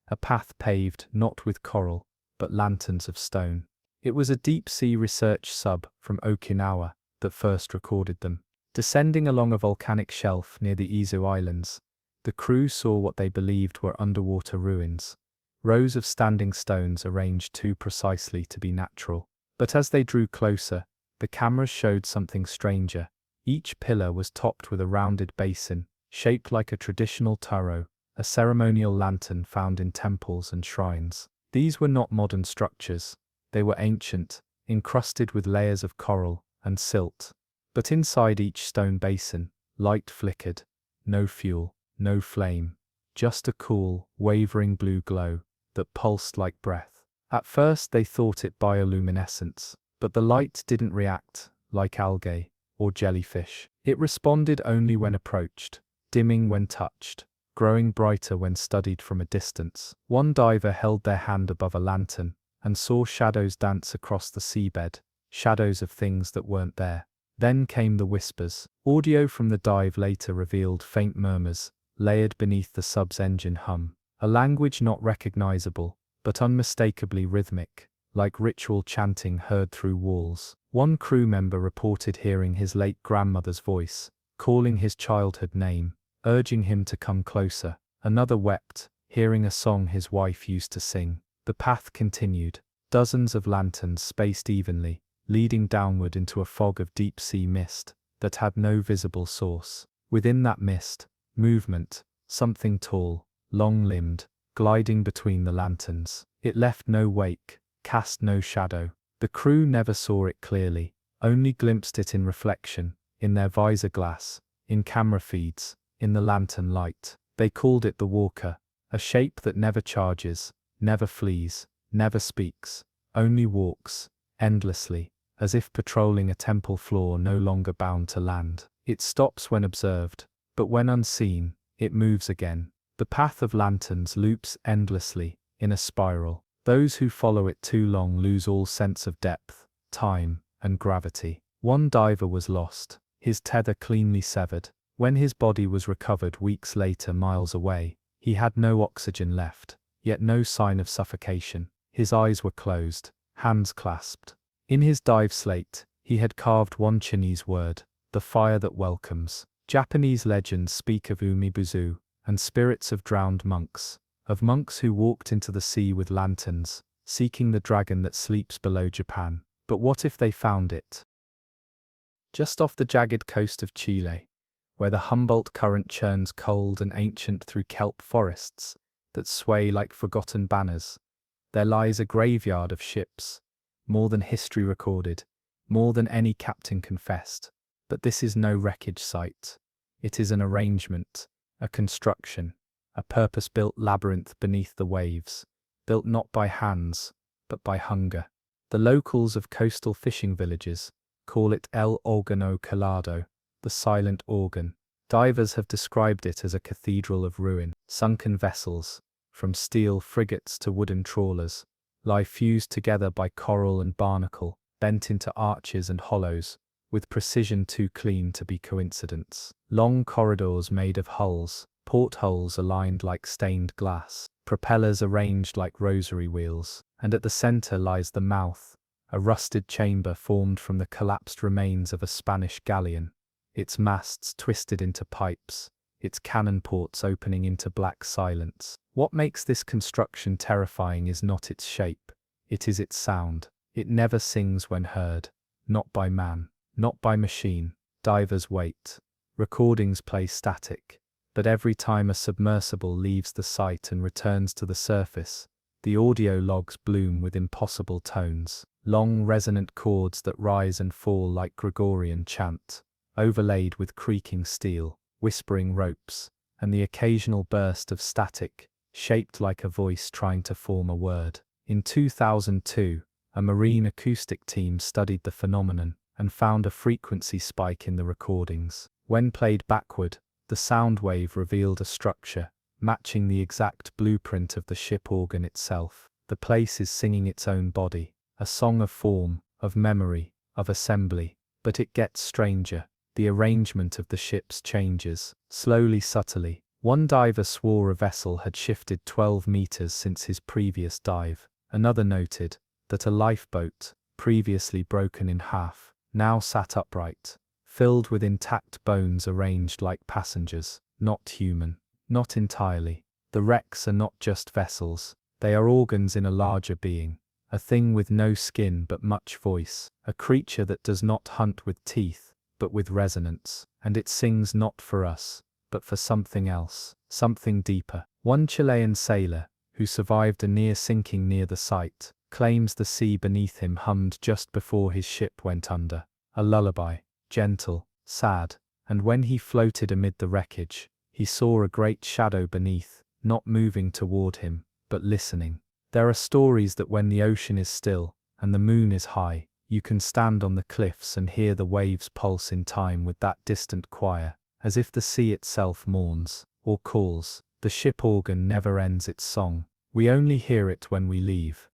a path paved not with coral, but lanterns of stone. It was a deep-sea research sub from Okinawa that first recorded them. Descending along a volcanic shelf near the Izu Islands, the crew saw what they believed were underwater ruins, rows of standing stones arranged too precisely to be natural. But as they drew closer, the cameras showed something stranger. Each pillar was topped with a rounded basin, shaped like a traditional taro, a ceremonial lantern found in temples and shrines. These were not modern structures. They were ancient, encrusted with layers of coral and silt. But inside each stone basin, light flickered. No fuel, no flame. Just a cool, wavering blue glow that pulsed like breath. At first they thought it bioluminescence, but the light didn't react like algae or jellyfish. It responded only when approached, dimming when touched, growing brighter when studied from a distance. One diver held their hand above a lantern and saw shadows dance across the seabed, shadows of things that weren't there. Then came the whispers. Audio from the dive later revealed faint murmurs, layered beneath the sub's engine hum, a language not recognizable, but unmistakably rhythmic, like ritual chanting heard through walls. One crew member reported hearing his late grandmother's voice, calling his childhood name, urging him to come closer. Another wept, hearing a song his wife used to sing. The path continued, dozens of lanterns spaced evenly, leading downward into a fog of deep-sea mist that had no visible source. Within that mist, movement, something tall, long-limbed, gliding between the lanterns. It left no wake, cast no shadow. The crew never saw it clearly, only glimpsed it in reflection, in their visor glass, in camera feeds, in the lantern light. They called it the Walker, a shape that never charges, never flees, never speaks, only walks, endlessly, as if patrolling a temple floor no longer bound to land. It stops when observed, but when unseen, it moves again. The path of lanterns loops endlessly, in a spiral. Those who follow it too long lose all sense of depth, time, and gravity. One diver was lost, his tether cleanly severed. When his body was recovered weeks later miles away, he had no oxygen left, yet no sign of suffocation. His eyes were closed, hands clasped. In his dive slate, he had carved one Chinese word, the fire that welcomes. Japanese legends speak of umibuzu, and spirits of drowned monks, of monks who walked into the sea with lanterns, seeking the dragon that sleeps below Japan. But what if they found it? Just off the jagged coast of Chile, where the Humboldt current churns cold and ancient through kelp forests that sway like forgotten banners, there lies a graveyard of ships, more than history recorded, more than any captain confessed. But this is no wreckage site. It is an arrangement, a construction, a purpose-built labyrinth beneath the waves, built not by hands, but by hunger. The locals of coastal fishing villages call it El Órgano Calado, the silent organ. Divers have described it as a cathedral of ruin. Sunken vessels, from steel frigates to wooden trawlers, lie fused together by coral and barnacle, bent into arches and hollows, with precision too clean to be coincidence. Long corridors made of hulls, portholes aligned like stained glass, propellers arranged like rosary wheels, and at the center lies the mouth, a rusted chamber formed from the collapsed remains of a Spanish galleon, its masts twisted into pipes, its cannon ports opening into black silence. What makes this construction terrifying is not its shape, it is its sound. It never sings when heard, not by man, not by machine. Divers wait. Recordings play static, but every time a submersible leaves the site and returns to the surface, the audio logs bloom with impossible tones, long resonant chords that rise and fall like Gregorian chant, overlaid with creaking steel, whispering ropes, and the occasional burst of static, shaped like a voice trying to form a word. In 2002, a marine acoustic team studied the phenomenon and found a frequency spike in the recordings. When played backward, the sound wave revealed a structure, matching the exact blueprint of the ship organ itself. The place is singing its own body, a song of form, of memory, of assembly. But it gets stranger. The arrangement of the ships changes, slowly, subtly. One diver swore a vessel had shifted 12 meters since his previous dive. Another noted that a lifeboat, previously broken in half, now sat upright, filled with intact bones arranged like passengers, not human, not entirely. The wrecks are not just vessels, they are organs in a larger being, a thing with no skin but much voice, a creature that does not hunt with teeth, but with resonance, and it sings not for us, but for something else, something deeper. One Chilean sailor, who survived a near sinking near the site, claims the sea beneath him hummed just before his ship went under, a lullaby, gentle, sad, and when he floated amid the wreckage, he saw a great shadow beneath, not moving toward him, but listening. There are stories that when the ocean is still, and the moon is high, you can stand on the cliffs and hear the waves pulse in time with that distant choir, as if the sea itself mourns, or calls. The ship organ never ends its song, we only hear it when we leave.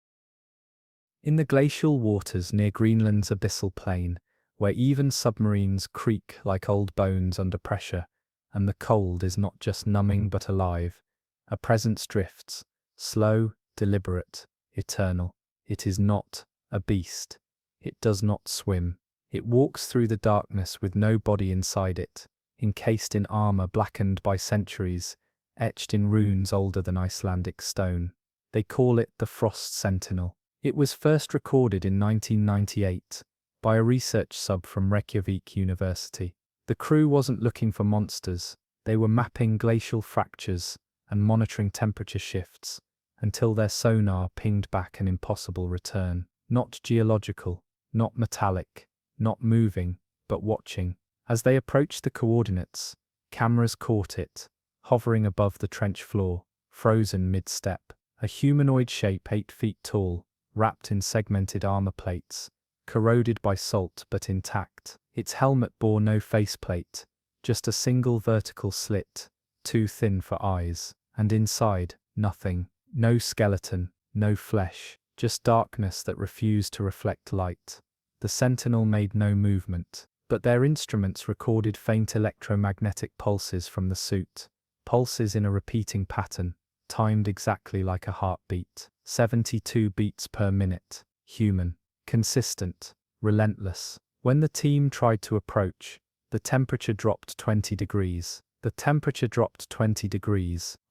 In the glacial waters near Greenland's abyssal plain, where even submarines creak like old bones under pressure, and the cold is not just numbing but alive, a presence drifts, slow, deliberate, eternal. It is not a beast. It does not swim. It walks through the darkness with no body inside it, encased in armor blackened by centuries, etched in runes older than Icelandic stone. They call it the Frost Sentinel. It was first recorded in 1998 by a research sub from Reykjavik University. The crew wasn't looking for monsters, they were mapping glacial fractures and monitoring temperature shifts, until their sonar pinged back an impossible return. Not geological, not metallic, not moving, but watching. As they approached the coordinates, cameras caught it, hovering above the trench floor, frozen mid-step. A humanoid shape 8 feet tall, wrapped in segmented armor plates, corroded by salt but intact. Its helmet bore no faceplate, just a single vertical slit, too thin for eyes, and inside, nothing. No skeleton, no flesh, just darkness that refused to reflect light. The Sentinel made no movement, but their instruments recorded faint electromagnetic pulses from the suit, pulses in a repeating pattern, timed exactly like a heartbeat. 72 beats per minute, human, consistent, relentless. When the team tried to approach, the temperature dropped 20 degrees.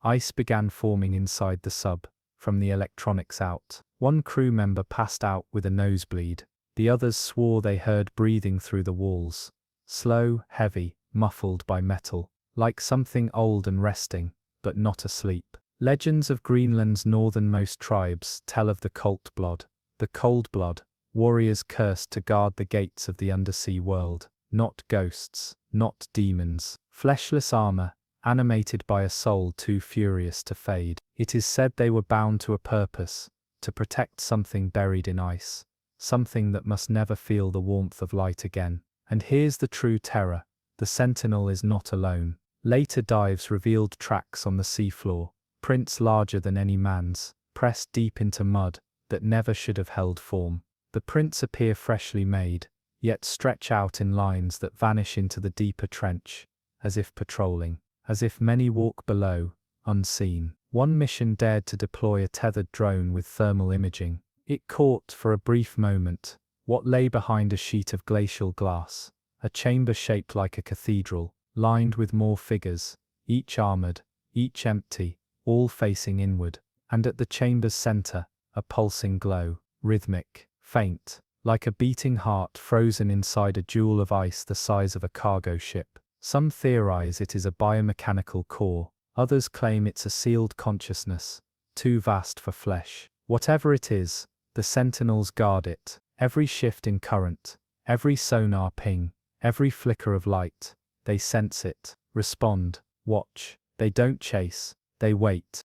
Ice began forming inside the sub, from the electronics out. One crew member passed out with a nosebleed. The others swore they heard breathing through the walls. Slow, heavy, muffled by metal, like something old and resting, but not asleep. Legends of Greenland's northernmost tribes tell of the Coldblood. The Coldblood, warriors cursed to guard the gates of the undersea world. Not ghosts, not demons. Fleshless armor, animated by a soul too furious to fade. It is said they were bound to a purpose, to protect something buried in ice, something that must never feel the warmth of light again. And here's the true terror: the sentinel is not alone. Later dives revealed tracks on the seafloor, prints larger than any man's, pressed deep into mud that never should have held form. The prints appear freshly made, yet stretch out in lines that vanish into the deeper trench, as if patrolling, as if many walk below, unseen. One mission dared to deploy a tethered drone with thermal imaging. It caught, for a brief moment, what lay behind a sheet of glacial glass, a chamber shaped like a cathedral, lined with more figures, each armored, each empty, all facing inward. And at the chamber's center, a pulsing glow, rhythmic, faint, like a beating heart frozen inside a jewel of ice the size of a cargo ship. Some theorize it is a biomechanical core, others claim it's a sealed consciousness, too vast for flesh. Whatever it is, the sentinels guard it. Every shift in current, every sonar ping, every flicker of light, they sense it, respond, watch. They don't chase, they wait.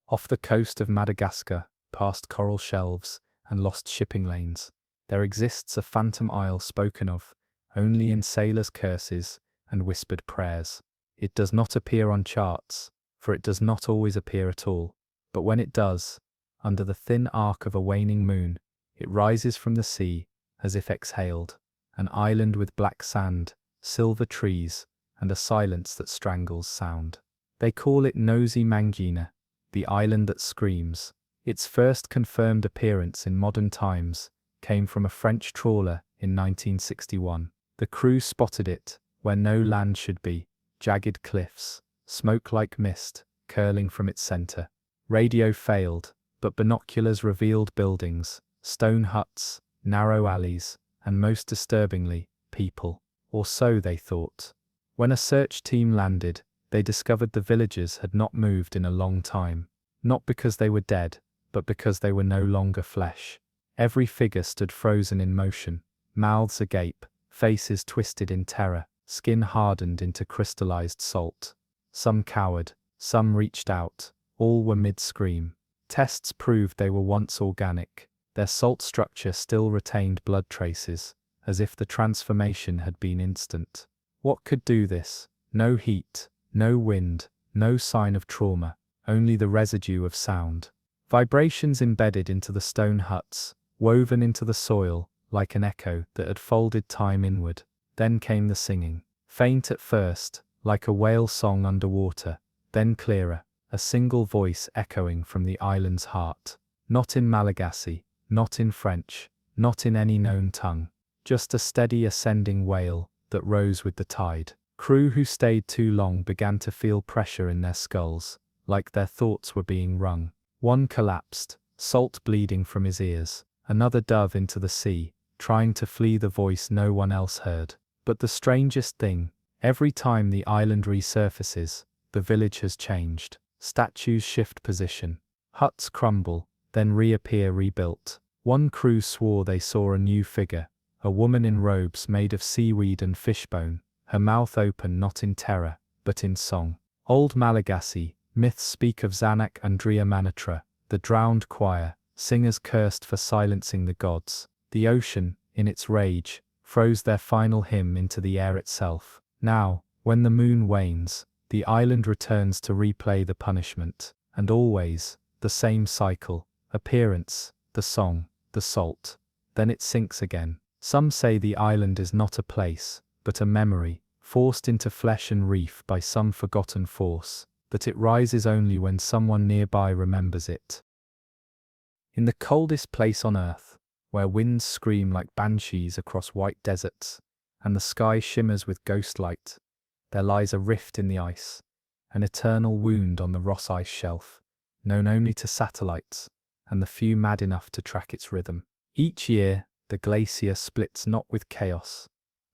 Off the coast of Madagascar, past coral shelves and lost shipping lanes, there exists a phantom isle spoken of only in sailors' curses and whispered prayers. It does not appear on charts, for it does not always appear at all, but when it does, under the thin arc of a waning moon, it rises from the sea, as if exhaled, an island with black sand, silver trees, and a silence that strangles sound. They call it Nosy Mangina, the island that screams. Its first confirmed appearance in modern times came from a French trawler in 1961. The crew spotted it where no land should be, jagged cliffs, smoke like mist, curling from its center. Radio failed, but binoculars revealed buildings, stone huts, narrow alleys, and most disturbingly, people. Or so they thought. When a search team landed, they discovered the villagers had not moved in a long time. Not because they were dead, but because they were no longer flesh. Every figure stood frozen in motion, mouths agape, faces twisted in terror, skin hardened into crystallized salt. Some cowered, some reached out, all were mid-scream. Tests proved they were once organic. Their salt structure still retained blood traces, as if the transformation had been instant. What could do this? No heat, no wind, no sign of trauma, only the residue of sound. Vibrations embedded into the stone huts, woven into the soil, like an echo that had folded time inward. Then came the singing. Faint at first, like a whale song underwater, then clearer, a single voice echoing from the island's heart. Not in Malagasy, not in French, not in any known tongue. Just a steady ascending wail that rose with the tide. Crew who stayed too long began to feel pressure in their skulls, like their thoughts were being wrung. One collapsed, salt bleeding from his ears. Another dove into the sea, trying to flee the voice no one else heard. But the strangest thing, every time the island resurfaces, the village has changed. Statues shift position. Huts crumble, then reappear rebuilt. One crew swore they saw a new figure, a woman in robes made of seaweed and fishbone, her mouth open not in terror, but in song. Old Malagasy, myths speak of Zanak Andrea Manatra, the drowned choir, singers cursed for silencing the gods. The ocean, in its rage, froze their final hymn into the air itself. Now, when the moon wanes, the island returns to replay the punishment, and always, the same cycle, appearance, the song, the salt. Then it sinks again. Some say the island is not a place, but a memory, forced into flesh and reef by some forgotten force, that it rises only when someone nearby remembers it. In the coldest place on earth, where winds scream like banshees across white deserts, and the sky shimmers with ghost light, there lies a rift in the ice, an eternal wound on the Ross Ice Shelf, known only to satellites, and the few mad enough to track its rhythm. Each year, the glacier splits not with chaos,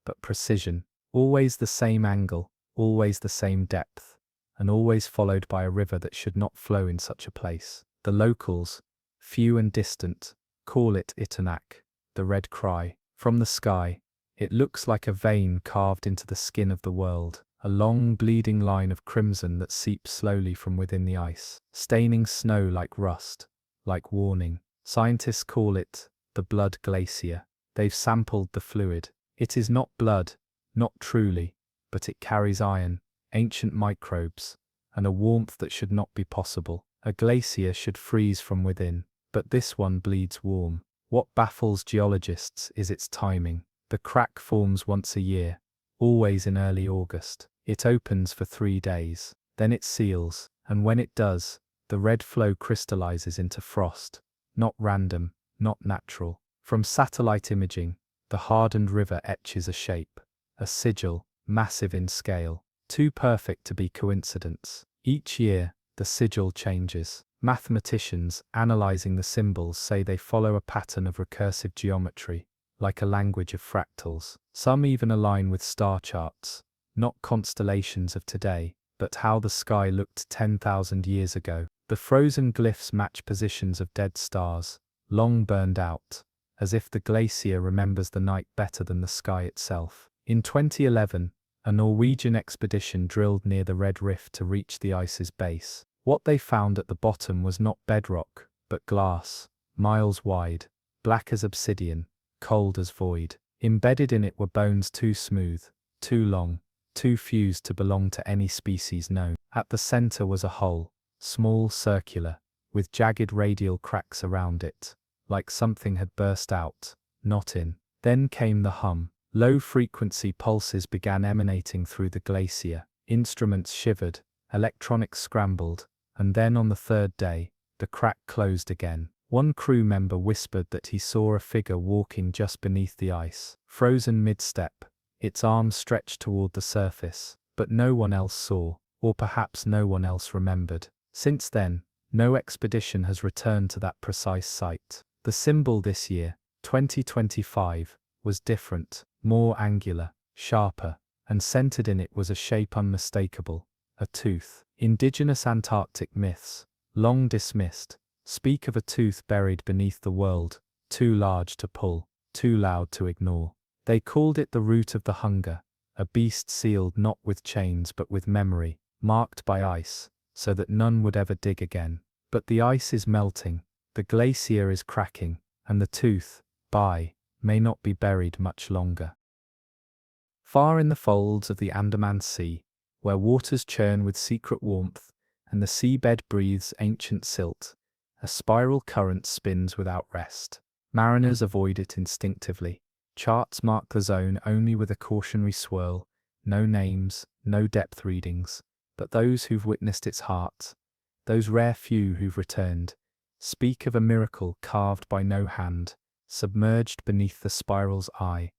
but precision, always the same angle, always the same depth, and always followed by a river that should not flow in such a place. The locals, few and distant, call it Itanak, the red cry. From the sky, it looks like a vein carved into the skin of the world, a long bleeding line of crimson that seeps slowly from within the ice, staining snow like rust, like warning. Scientists call it the blood glacier. They've sampled the fluid. It is not blood, not truly, but it carries iron, ancient microbes, and a warmth that should not be possible. A glacier should freeze from within, but this one bleeds warm. What baffles geologists is its timing. The crack forms once a year, always in early August. It opens for 3 days, then it seals, and when it does, the red flow crystallizes into frost. Not random, not natural. From satellite imaging, the hardened river etches a shape, a sigil, massive in scale, too perfect to be coincidence. Each year, the sigil changes. Mathematicians, analyzing the symbols, say they follow a pattern of recursive geometry, like a language of fractals. Some even align with star charts, not constellations of today, but how the sky looked 10,000 years ago. The frozen glyphs match positions of dead stars, long burned out, as if the glacier remembers the night better than the sky itself. In 2011, a Norwegian expedition drilled near the Red Rift to reach the ice's base. What they found at the bottom was not bedrock, but glass, miles wide, black as obsidian, cold as void. Embedded in it were bones too smooth, too long, too fused to belong to any species known. At the center was a hole, small, circular, with jagged radial cracks around it, like something had burst out, not in. Then came the hum. Low-frequency pulses began emanating through the glacier. Instruments shivered, electronics scrambled, and then on the 3rd day, the crack closed again. One crew member whispered that he saw a figure walking just beneath the ice, frozen mid-step, its arms stretched toward the surface, but no one else saw, or perhaps no one else remembered. Since then, no expedition has returned to that precise site. The symbol this year, 2025, was different, more angular, sharper, and centered in it was a shape unmistakable, a tooth. Indigenous Antarctic myths, long dismissed, speak of a tooth buried beneath the world, too large to pull, too loud to ignore. They called it the root of the hunger, a beast sealed not with chains but with memory, marked by ice, so that none would ever dig again. But the ice is melting, the glacier is cracking, and the tooth, may not be buried much longer. Far in the folds of the Andaman Sea, where waters churn with secret warmth, and the seabed breathes ancient silt, a spiral current spins without rest. Mariners avoid it instinctively. Charts mark the zone only with a cautionary swirl, no names, no depth readings, but those who've witnessed its heart, those rare few who've returned, speak of a miracle carved by no hand, submerged beneath the spiral's eye,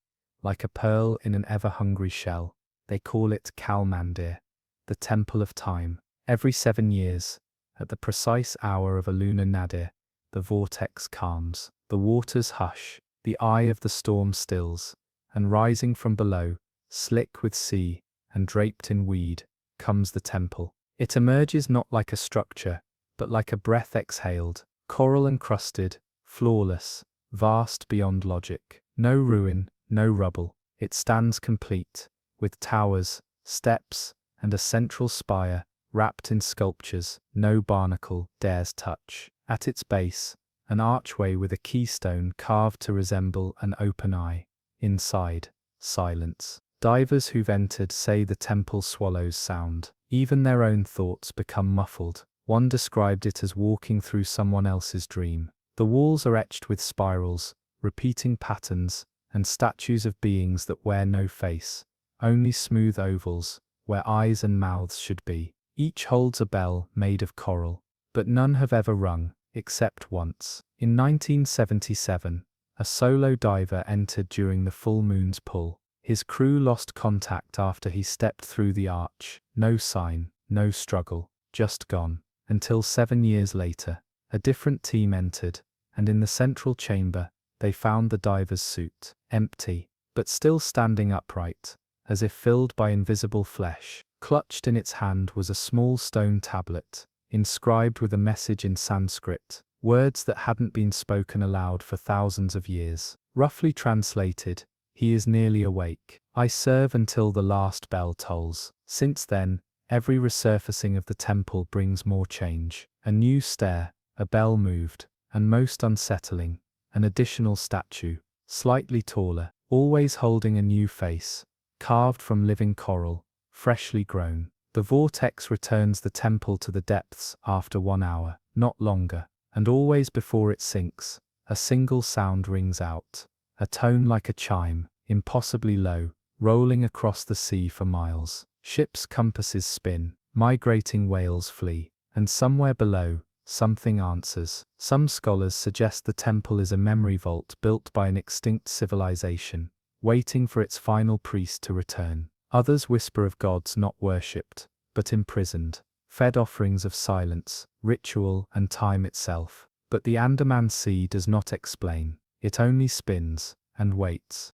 like a pearl in an ever-hungry shell. They call it Kalmandir, the Temple of Time. Every 7 years, at the precise hour of a lunar nadir, the vortex calms, the waters hush, the eye of the storm stills, and rising from below, slick with sea, and draped in weed, comes the temple. It emerges not like a structure, but like a breath exhaled, coral-encrusted, flawless, vast beyond logic. No ruin, no rubble, it stands complete, with towers, steps, and a central spire, wrapped in sculptures no barnacle dares touch. At its base, an archway with a keystone carved to resemble an open eye. Inside, silence. Divers who've entered say the temple swallows sound. Even their own thoughts become muffled. One described it as walking through someone else's dream. The walls are etched with spirals, repeating patterns, and statues of beings that wear no face, only smooth ovals, where eyes and mouths should be. Each holds a bell made of coral, but none have ever rung, except once. In 1977, a solo diver entered during the full moon's pull. His crew lost contact after he stepped through the arch. No sign, no struggle, just gone. Until 7 years later, a different team entered, and in the central chamber, they found the diver's suit, empty, but still standing upright, as if filled by invisible flesh. Clutched in its hand was a small stone tablet, inscribed with a message in Sanskrit, words that hadn't been spoken aloud for thousands of years. Roughly translated, He is nearly awake. I serve until the last bell tolls. Since then, every resurfacing of the temple brings more change. A new stair, a bell moved, and most unsettling, an additional statue, slightly taller, always holding a new face, carved from living coral, freshly grown. The vortex returns the temple to the depths after 1 hour, not longer, and always before it sinks, a single sound rings out, a tone like a chime, impossibly low, rolling across the sea for miles. Ships' compasses spin, migrating whales flee, and somewhere below, something answers. Some scholars suggest the temple is a memory vault built by an extinct civilization, waiting for its final priest to return. Others whisper of gods not worshipped, but imprisoned, fed offerings of silence, ritual, and time itself. But the Andaman Sea does not explain, it only spins and waits.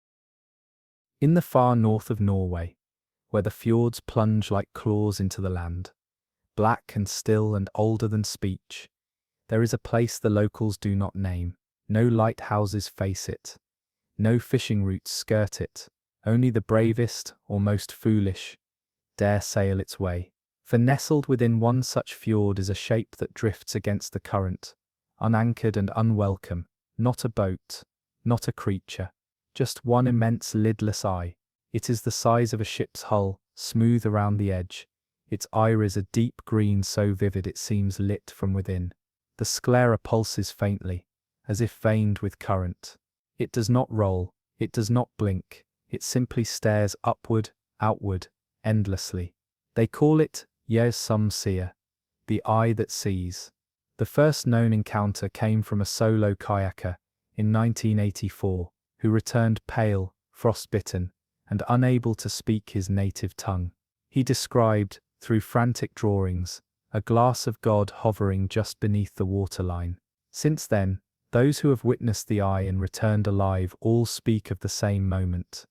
In the far north of Norway, where the fjords plunge like claws into the land, black and still and older than speech, there is a place the locals do not name. No lighthouses face it, no fishing routes skirt it, only the bravest, or most foolish, dare sail its way. For nestled within one such fjord is a shape that drifts against the current, unanchored and unwelcome, not a boat, not a creature, just one immense lidless eye. It is the size of a ship's hull, smooth around the edge. Its iris a deep green so vivid it seems lit from within. The sclera pulses faintly, as if veined with current. It does not roll, it does not blink, it simply stares upward, outward, endlessly. They call it, some seer, the eye that sees. The first known encounter came from a solo kayaker in 1984, who returned pale, frostbitten, and unable to speak his native tongue. He described, through frantic drawings, a glass of God hovering just beneath the waterline. Since then, those who have witnessed the eye and returned alive all speak of the same moment.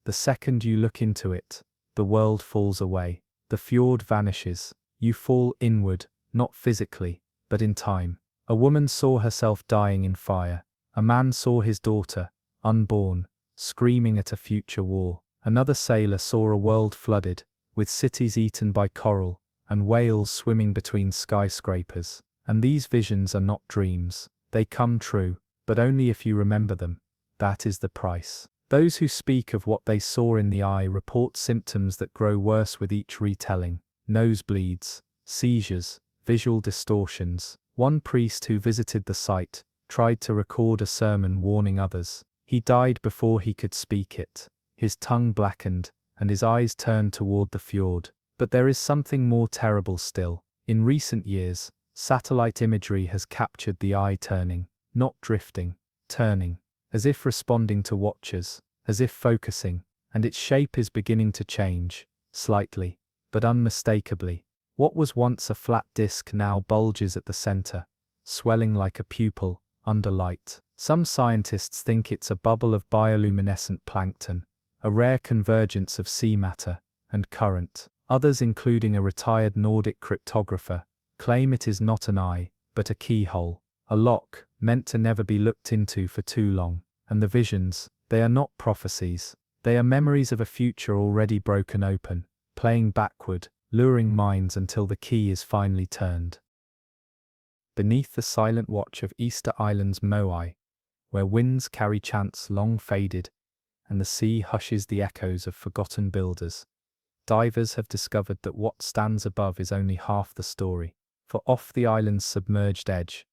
The second you look into it, the world falls away. The fjord vanishes. You fall inward, not physically, but in time. A woman saw herself dying in fire. A man saw his daughter, unborn, screaming at a future war. Another sailor saw a world flooded, with cities eaten by coral, and whales swimming between skyscrapers. And these visions are not dreams. They come true, but only if you remember them. That is the price. Those who speak of what they saw in the eye report symptoms that grow worse with each retelling. Nosebleeds, seizures, visual distortions. One priest who visited the site tried to record a sermon warning others. He died before he could speak it. His tongue blackened, and his eyes turned toward the fjord. But there is something more terrible still. In recent years, satellite imagery has captured the eye turning, not drifting, turning, as if responding to watchers, as if focusing, and its shape is beginning to change, slightly, but unmistakably. What was once a flat disc now bulges at the center, swelling like a pupil, under light. Some scientists think it's a bubble of bioluminescent plankton, a rare convergence of sea matter and current. Others, including a retired Nordic cryptographer, claim it is not an eye, but a keyhole, a lock, meant to never be looked into for too long. And the visions, they are not prophecies. They are memories of a future already broken open, playing backward, luring minds until the key is finally turned. Beneath the silent watch of Easter Island's Moai, where winds carry chants long faded, and the sea hushes the echoes of forgotten builders, divers have discovered that what stands above is only half the story. For off the island's submerged edge,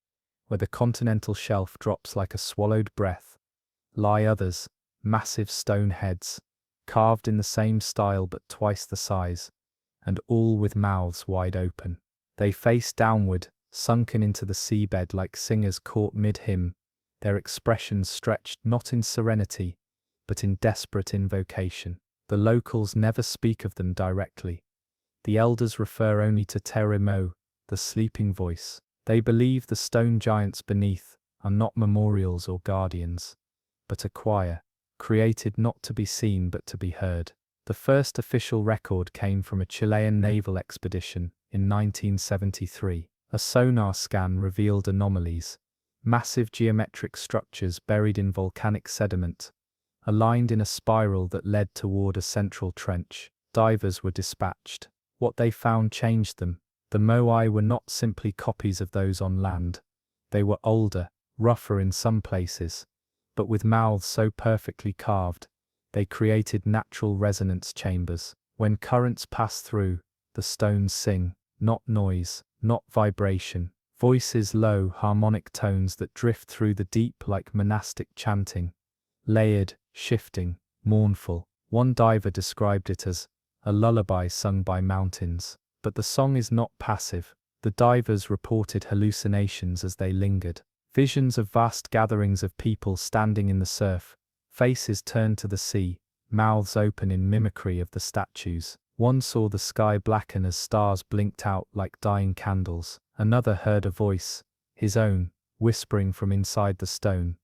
where the continental shelf drops like a swallowed breath, lie others, massive stone heads, carved in the same style but twice the size, and all with mouths wide open. They face downward, sunken into the seabed like singers caught mid-hymn, their expressions stretched not in serenity, but in desperate invocation. The locals never speak of them directly. The elders refer only to Teremo, the sleeping voice. They believe the stone giants beneath are not memorials or guardians, but a choir, created not to be seen but to be heard. The first official record came from a Chilean naval expedition in 1973. A sonar scan revealed anomalies, massive geometric structures buried in volcanic sediment, aligned in a spiral that led toward a central trench. Divers were dispatched. What they found changed them. The moai were not simply copies of those on land. They were older, rougher in some places, but with mouths so perfectly carved, they created natural resonance chambers. When currents pass through, the stones sing, not noise, not vibration. Voices, low, harmonic tones that drift through the deep like monastic chanting. Layered, shifting, mournful. One diver described it as a lullaby sung by mountains. But the song is not passive. The divers reported hallucinations as they lingered. Visions of vast gatherings of people standing in the surf, faces turned to the sea, mouths open in mimicry of the statues. One saw the sky blacken as stars blinked out like dying candles. Another heard a voice, his own, whispering from inside the stone.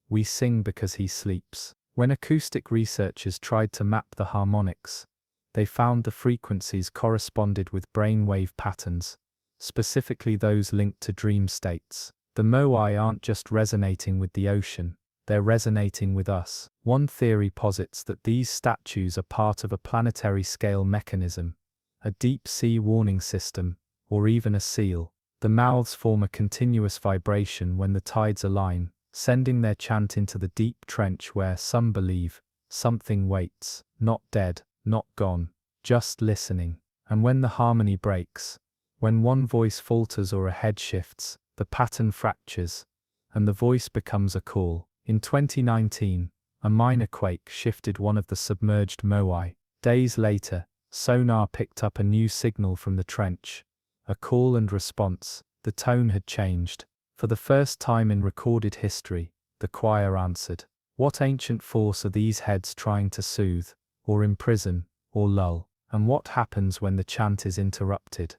We sing because he sleeps. When acoustic researchers tried to map the harmonics, they found the frequencies corresponded with brainwave patterns, specifically those linked to dream states. The moai aren't just resonating with the ocean, they're resonating with us. One theory posits that these statues are part of a planetary scale mechanism, a deep sea warning system, or even a seal. The mouths form a continuous vibration when the tides align, sending their chant into the deep trench where some believe something waits, not dead, not gone, just listening. And when the harmony breaks, when one voice falters or a head shifts, the pattern fractures, and the voice becomes a call. In 2019, a minor quake shifted one of the submerged moai. Days later, sonar picked up a new signal from the trench. A call and response. The tone had changed. For the first time in recorded history, the choir answered. What ancient force are these heads trying to soothe, or imprison, or lull? And what happens when the chant is interrupted?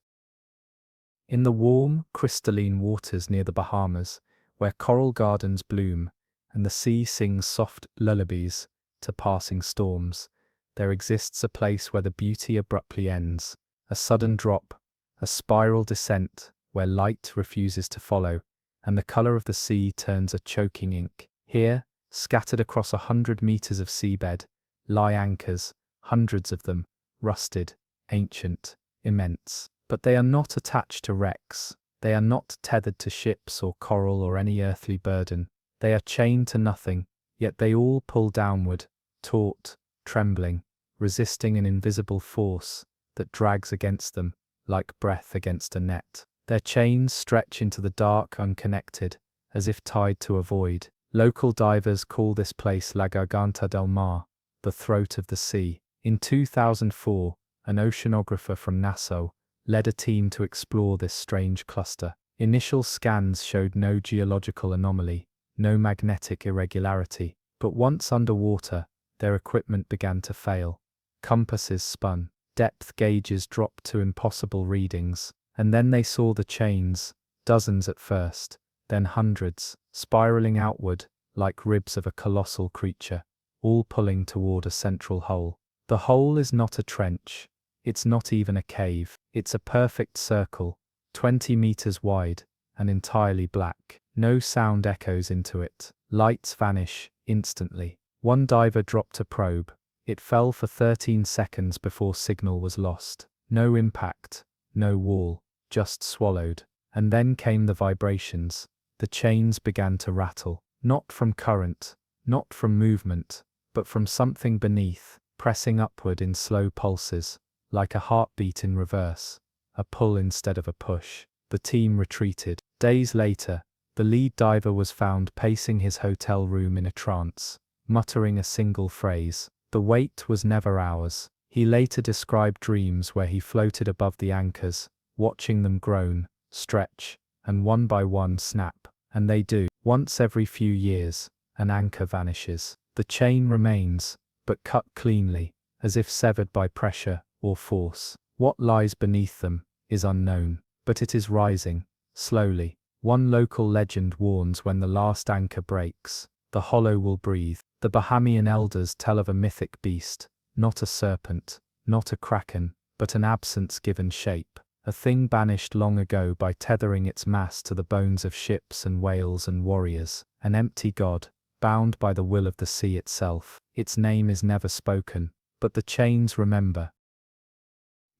In the warm, crystalline waters near the Bahamas, where coral gardens bloom, and the sea sings soft lullabies to passing storms, there exists a place where the beauty abruptly ends. A sudden drop, a spiral descent, where light refuses to follow, and the color of the sea turns a choking ink. Here, scattered across 100 meters of seabed, lie anchors, hundreds of them, rusted, ancient, immense. But they are not attached to wrecks. They are not tethered to ships or coral or any earthly burden. They are chained to nothing, yet they all pull downward, taut, trembling, resisting an invisible force that drags against them, like breath against a net. Their chains stretch into the dark unconnected, as if tied to a void. Local divers call this place La Garganta del Mar, the throat of the sea. In 2004, an oceanographer from Nassau led a team to explore this strange cluster. Initial scans showed no geological anomaly, no magnetic irregularity, but once underwater, their equipment began to fail. Compasses spun, depth gauges dropped to impossible readings, and then they saw the chains, dozens at first, then hundreds, spiraling outward, like ribs of a colossal creature, all pulling toward a central hole. The hole is not a trench, it's not even a cave, it's a perfect circle, 20 meters wide, and entirely black. No sound echoes into it. Lights vanish instantly. One diver dropped a probe. It fell for 13 seconds before signal was lost. No impact, no wall, just swallowed. And then came the vibrations. The chains began to rattle. Not from current, not from movement, but from something beneath, pressing upward in slow pulses, like a heartbeat in reverse, a pull instead of a push. The team retreated. Days later, the lead diver was found pacing his hotel room in a trance, muttering a single phrase. The wait was never ours. He later described dreams where he floated above the anchors, watching them groan, stretch, and one by one snap. And they do. Once every few years, an anchor vanishes. The chain remains, but cut cleanly, as if severed by pressure or force. What lies beneath them is unknown, but it is rising, slowly. One local legend warns when the last anchor breaks, the hollow will breathe. The Bahamian elders tell of a mythic beast, not a serpent, not a kraken, but an absence given shape, a thing banished long ago by tethering its mass to the bones of ships and whales and warriors, an empty god, bound by the will of the sea itself. Its name is never spoken, but the chains remember.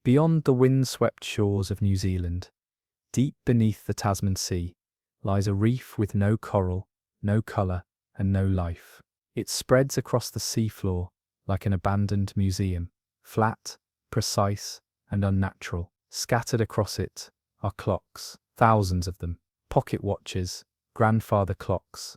Beyond the wind-swept shores of New Zealand, deep beneath the Tasman Sea, lies a reef with no coral, no colour, and no life. It spreads across the seafloor like an abandoned museum, flat, precise, and unnatural. Scattered across it are clocks, thousands of them, pocket watches, grandfather clocks,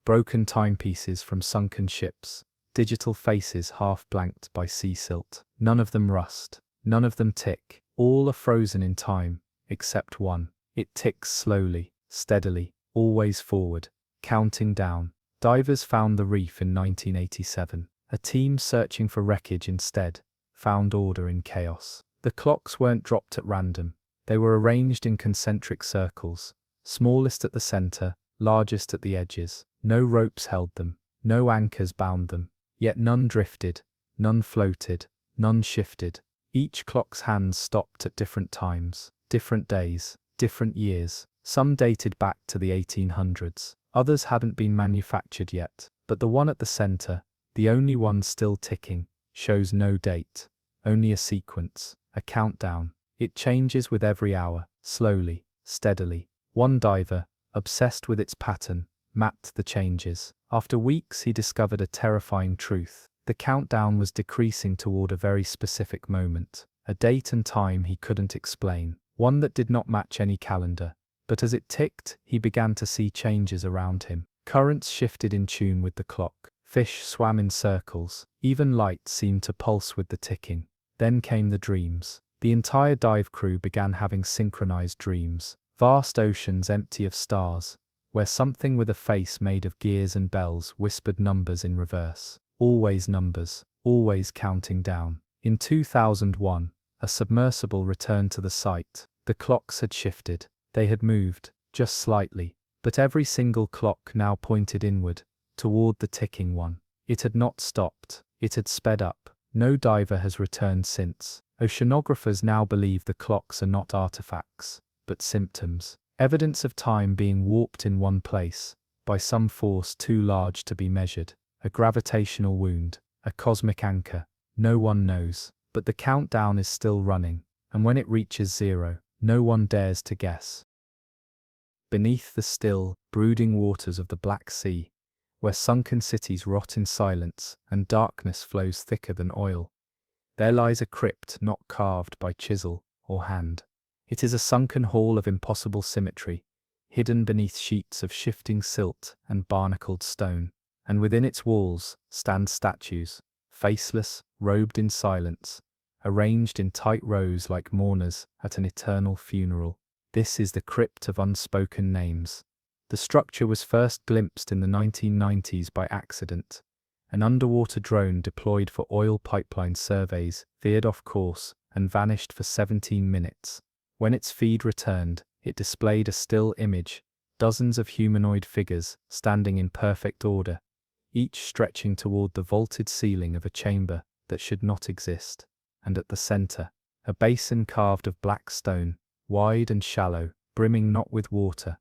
broken timepieces from sunken ships, digital faces half blanked by sea silt. None of them rust, none of them tick, all are frozen in time, except one. It ticks slowly, steadily, always forward, counting down. Divers found the reef in 1987. A team searching for wreckage instead found order in chaos. The clocks weren't dropped at random. They were arranged in concentric circles, smallest at the center, largest at the edges. No ropes held them, no anchors bound them, yet none drifted, none floated, none shifted. Each clock's hands stopped at different times, different days, different years. Some dated back to the 1800s. Others hadn't been manufactured yet, but the one at the center, the only one still ticking, shows no date, only a sequence, a countdown. It changes with every hour, slowly, steadily. One diver, obsessed with its pattern, mapped the changes. After weeks he discovered a terrifying truth. The countdown was decreasing toward a very specific moment, a date and time he couldn't explain, one that did not match any calendar. But as it ticked, he began to see changes around him. Currents shifted in tune with the clock. Fish swam in circles. Even light seemed to pulse with the ticking. Then came the dreams. The entire dive crew began having synchronized dreams. Vast oceans empty of stars, where something with a face made of gears and bells whispered numbers in reverse. Always numbers, always counting down. In 2001, a submersible returned to the site. The clocks had shifted. They had moved, just slightly, but every single clock now pointed inward, toward the ticking one. It had not stopped, it had sped up. No diver has returned since. Oceanographers now believe the clocks are not artifacts, but symptoms. Evidence of time being warped in one place, by some force too large to be measured. A gravitational wound, a cosmic anchor. No one knows, but the countdown is still running, and when it reaches zero, no one dares to guess. Beneath the still, brooding waters of the Black Sea, where sunken cities rot in silence and darkness flows thicker than oil, there lies a crypt not carved by chisel or hand. It is a sunken hall of impossible symmetry, hidden beneath sheets of shifting silt and barnacled stone, and within its walls stand statues, faceless, robed in silence, arranged in tight rows like mourners at an eternal funeral. This is the crypt of unspoken names. The structure was first glimpsed in the 1990s by accident. An underwater drone deployed for oil pipeline surveys veered off course and vanished for 17 minutes. When its feed returned, it displayed a still image, dozens of humanoid figures standing in perfect order, each stretching toward the vaulted ceiling of a chamber that should not exist. And at the center, a basin carved of black stone, wide and shallow, brimming not with water,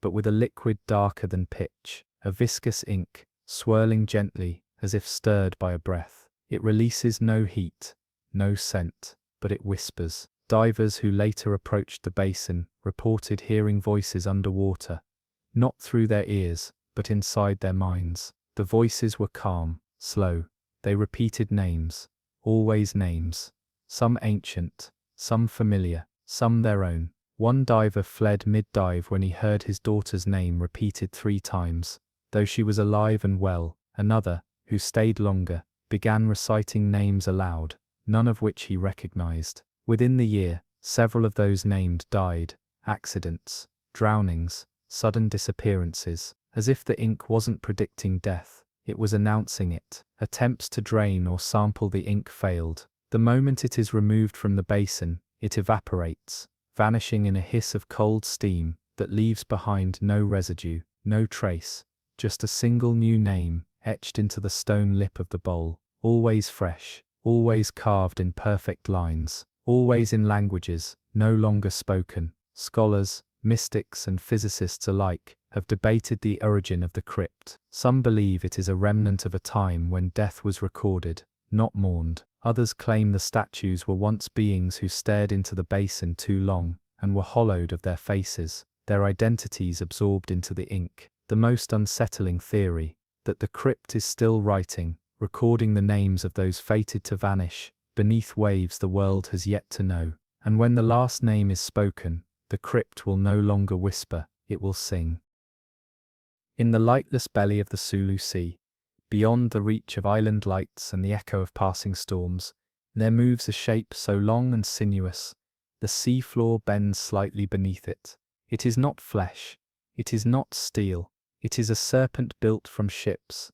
but with a liquid darker than pitch, a viscous ink, swirling gently as if stirred by a breath. It releases no heat, no scent, but it whispers. Divers who later approached the basin reported hearing voices underwater, not through their ears, but inside their minds. The voices were calm, slow. They repeated names. Always names, some ancient, some familiar, some their own. One diver fled mid-dive when he heard his daughter's name repeated 3 times, though she was alive and well. Another, who stayed longer, began reciting names aloud, none of which he recognized. Within the year, several of those named died, accidents, drownings, sudden disappearances. As if the ink wasn't predicting death, it was announcing it. Attempts to drain or sample the ink failed. The moment it is removed from the basin, it evaporates, vanishing in a hiss of cold steam that leaves behind no residue, no trace, just a single new name etched into the stone lip of the bowl, always fresh, always carved in perfect lines, always in languages no longer spoken. Scholars, mystics and physicists alike have debated the origin of the crypt. Some believe it is a remnant of a time when death was recorded, not mourned. Others claim the statues were once beings who stared into the basin too long and were hollowed of their faces, their identities absorbed into the ink. The most unsettling theory, that the crypt is still writing, recording the names of those fated to vanish beneath waves the world has yet to know. And when the last name is spoken, the crypt will no longer whisper, it will sing. In the lightless belly of the Sulu Sea, beyond the reach of island lights and the echo of passing storms, there moves a shape so long and sinuous, the sea floor bends slightly beneath it. It is not flesh, it is not steel, it is a serpent built from ships,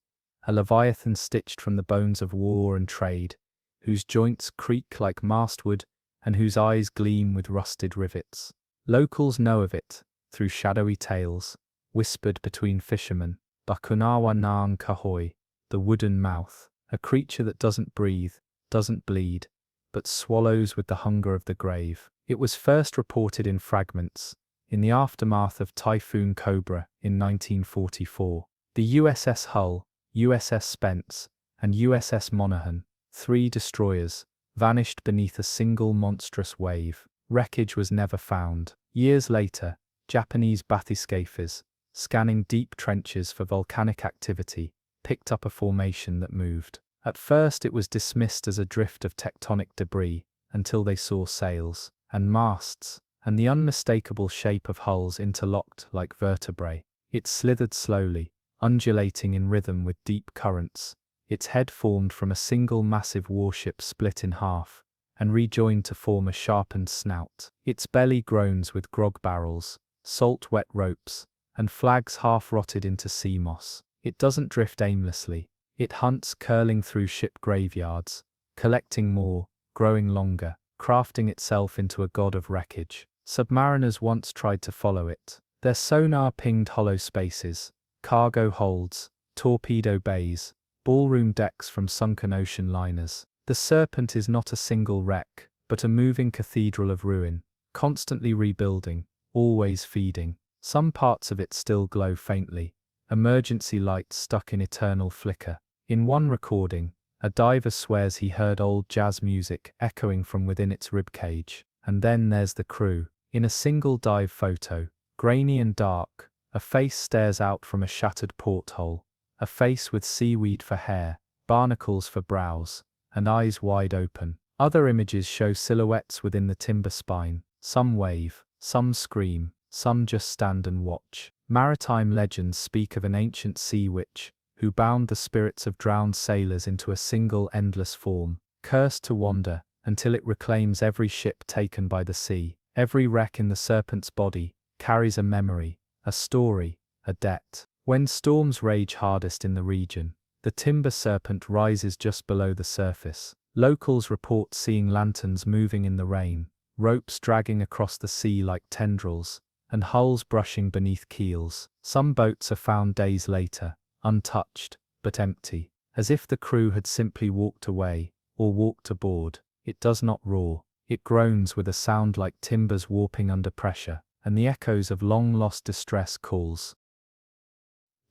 a Leviathan stitched from the bones of war and trade, whose joints creak like mastwood and whose eyes gleam with rusted rivets. Locals know of it, through shadowy tales, whispered between fishermen, Bakunawa Naan Kahoi, the wooden mouth, a creature that doesn't breathe, doesn't bleed, but swallows with the hunger of the grave. It was first reported in fragments, in the aftermath of Typhoon Cobra in 1944. The USS Hull, USS Spence, and USS Monaghan, 3 destroyers, vanished beneath a single monstrous wave. Wreckage was never found. Years later, Japanese bathyscaphes, scanning deep trenches for volcanic activity, picked up a formation that moved. At first it was dismissed as a drift of tectonic debris, until they saw sails, and masts, and the unmistakable shape of hulls interlocked like vertebrae. It slithered slowly, undulating in rhythm with deep currents, its head formed from a single massive warship split in half, and rejoined to form a sharpened snout. Its belly groans with grog barrels, salt-wet ropes, and flags half-rotted into sea moss. It doesn't drift aimlessly. It hunts curling through ship graveyards, collecting more, growing longer, crafting itself into a god of wreckage. Submariners once tried to follow it. Their sonar pinged hollow spaces, cargo holds, torpedo bays, ballroom decks from sunken ocean liners. The Serpent is not a single wreck, but a moving cathedral of ruin, constantly rebuilding, always feeding. Some parts of it still glow faintly, emergency lights stuck in eternal flicker. In one recording, a diver swears he heard old jazz music echoing from within its ribcage. And then there's the crew. In a single dive photo, grainy and dark, a face stares out from a shattered porthole, a face with seaweed for hair, barnacles for brows, and eyes wide open. Other images show silhouettes within the timber spine. Some wave, some scream, some just stand and watch. Maritime legends speak of an ancient sea witch, who bound the spirits of drowned sailors into a single endless form, cursed to wander, until it reclaims every ship taken by the sea. Every wreck in the Serpent's body carries a memory, a story, a debt. When storms rage hardest in the region, the timber serpent rises just below the surface. Locals report seeing lanterns moving in the rain, ropes dragging across the sea like tendrils, and hulls brushing beneath keels. Some boats are found days later, untouched, but empty, as if the crew had simply walked away, or walked aboard. It does not roar. It groans with a sound like timbers warping under pressure, and the echoes of long-lost distress calls.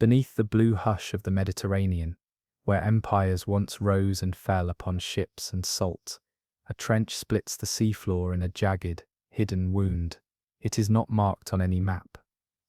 Beneath the blue hush of the Mediterranean, where empires once rose and fell upon ships and salt, a trench splits the seafloor in a jagged, hidden wound. It is not marked on any map.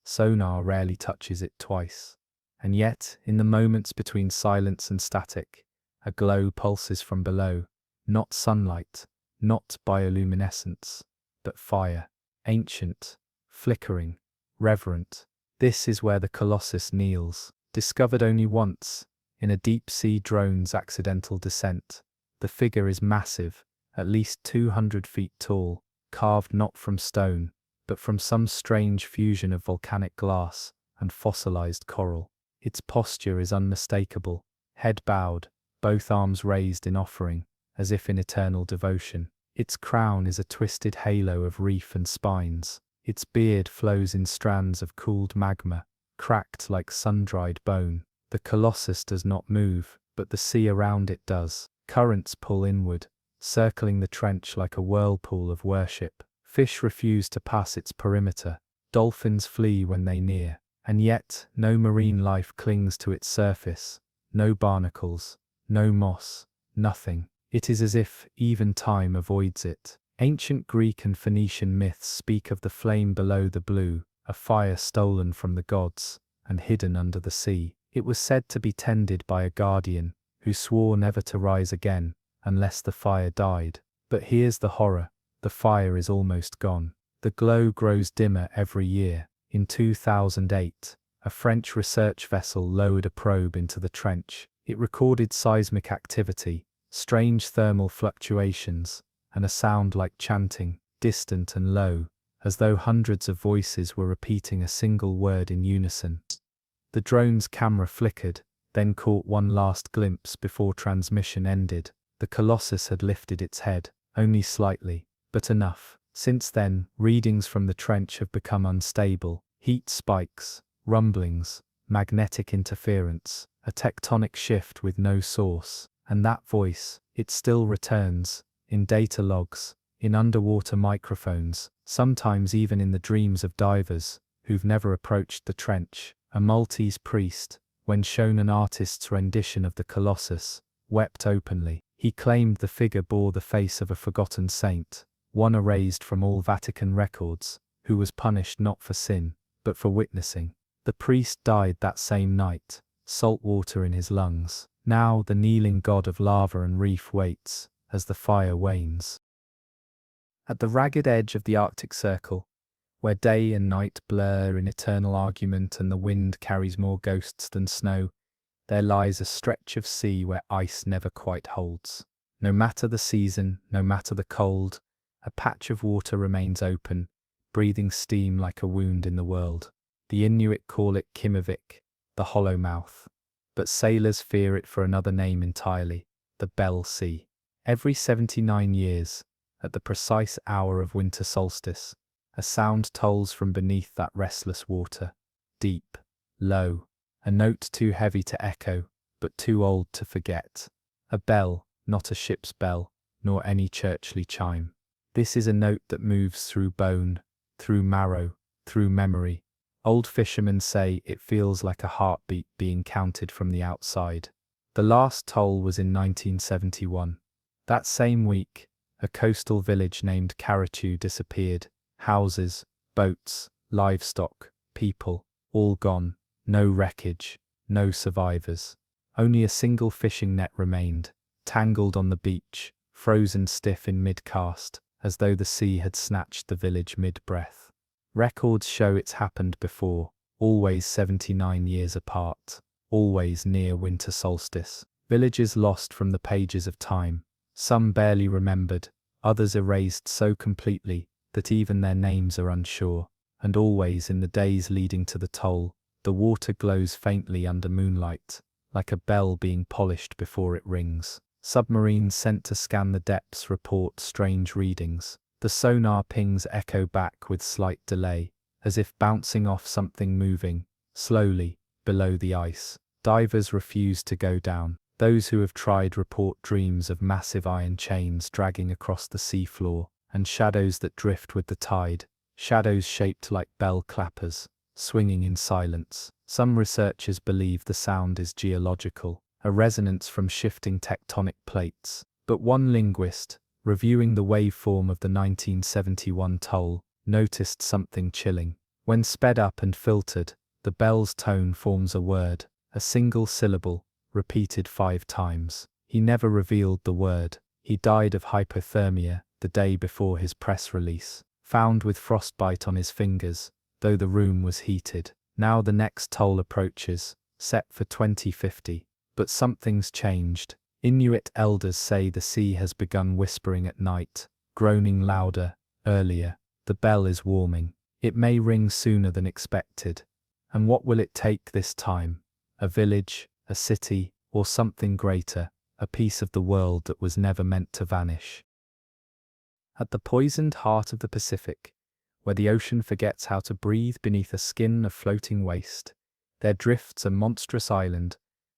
Sonar rarely touches it twice. And yet, in the moments between silence and static, a glow pulses from below, not sunlight, not bioluminescence, but fire, ancient, flickering, reverent. This is where the Colossus kneels, discovered only once, in a deep-sea drone's accidental descent. The figure is massive, at least 200 feet tall, carved not from stone, but from some strange fusion of volcanic glass and fossilized coral. Its posture is unmistakable, head bowed, both arms raised in offering, as if in eternal devotion. Its crown is a twisted halo of reef and spines. Its beard flows in strands of cooled magma, cracked like sun-dried bone. The Colossus does not move, but the sea around it does. Currents pull inward, circling the trench like a whirlpool of worship. Fish refuse to pass its perimeter. Dolphins flee when they near, And yet, no marine life clings to its surface, no barnacles, no moss, nothing. It is as if even time avoids it. Ancient Greek and Phoenician myths speak of the flame below the blue, a fire stolen from the gods and hidden under the sea. It was said to be tended by a guardian who swore never to rise again unless the fire died. But here's the horror: the fire is almost gone. The glow grows dimmer every year. In 2008, a French research vessel lowered a probe into the trench. It recorded seismic activity, strange thermal fluctuations, and a sound like chanting, distant and low, as though hundreds of voices were repeating a single word in unison. The drone's camera flickered, then caught one last glimpse before transmission ended. The Colossus had lifted its head, only slightly, but enough. Since then, readings from the trench have become unstable. Heat spikes, rumblings, magnetic interference, a tectonic shift with no source. And that voice, it still returns, in data logs, in underwater microphones, sometimes even in the dreams of divers who've never approached the trench. A Maltese priest, when shown an artist's rendition of the Colossus, wept openly. He claimed the figure bore the face of a forgotten saint, one erased from all Vatican records, who was punished not for sin, but for witnessing. The priest died that same night, salt water in his lungs. Now the kneeling god of lava and reef waits, as the fire wanes. At the ragged edge of the Arctic Circle, where day and night blur in eternal argument and the wind carries more ghosts than snow, there lies a stretch of sea where ice never quite holds. No matter the season, no matter the cold, a patch of water remains open, breathing steam like a wound in the world. The Inuit call it Kimovik, the hollow mouth. But sailors fear it for another name entirely, the Bell Sea. Every 79 years, at the precise hour of winter solstice, a sound tolls from beneath that restless water, deep, low, a note too heavy to echo, but too old to forget. A bell, not a ship's bell, nor any churchly chime. This is a note that moves through bone, through marrow, through memory. Old fishermen say it feels like a heartbeat being counted from the outside. The last toll was in 1971. That same week, a coastal village named Karachu disappeared. Houses, boats, livestock, people, all gone. No wreckage, no survivors. Only a single fishing net remained, tangled on the beach, frozen stiff in mid-cast, as though the sea had snatched the village mid-breath. Records show it's happened before, always 79 years apart, always near winter solstice. Villages lost from the pages of time, some barely remembered, others erased so completely that even their names are unsure. And always in the days leading to the toll, the water glows faintly under moonlight, like a bell being polished before it rings. Submarines sent to scan the depths report strange readings. The sonar pings echo back with slight delay, as if bouncing off something moving, slowly, below the ice. Divers refuse to go down. Those who have tried report dreams of massive iron chains dragging across the seafloor, and shadows that drift with the tide, shadows shaped like bell clappers, swinging in silence. Some researchers believe the sound is geological, a resonance from shifting tectonic plates. But one linguist, reviewing the waveform of the 1971 toll, noticed something chilling. When sped up and filtered, the bell's tone forms a word, a single syllable, repeated 5 times. He never revealed the word. He died of hypothermia the day before his press release, found with frostbite on his fingers, though the room was heated. Now the next toll approaches, set for 2050. But something's changed. Inuit elders say the sea has begun whispering at night, groaning louder, earlier. The bell is warming. It may ring sooner than expected. And what will it take this time? A village, a city, or something greater, a piece of the world that was never meant to vanish? At the poisoned heart of the Pacific, where the ocean forgets how to breathe beneath a skin of floating waste, there drifts a monstrous island,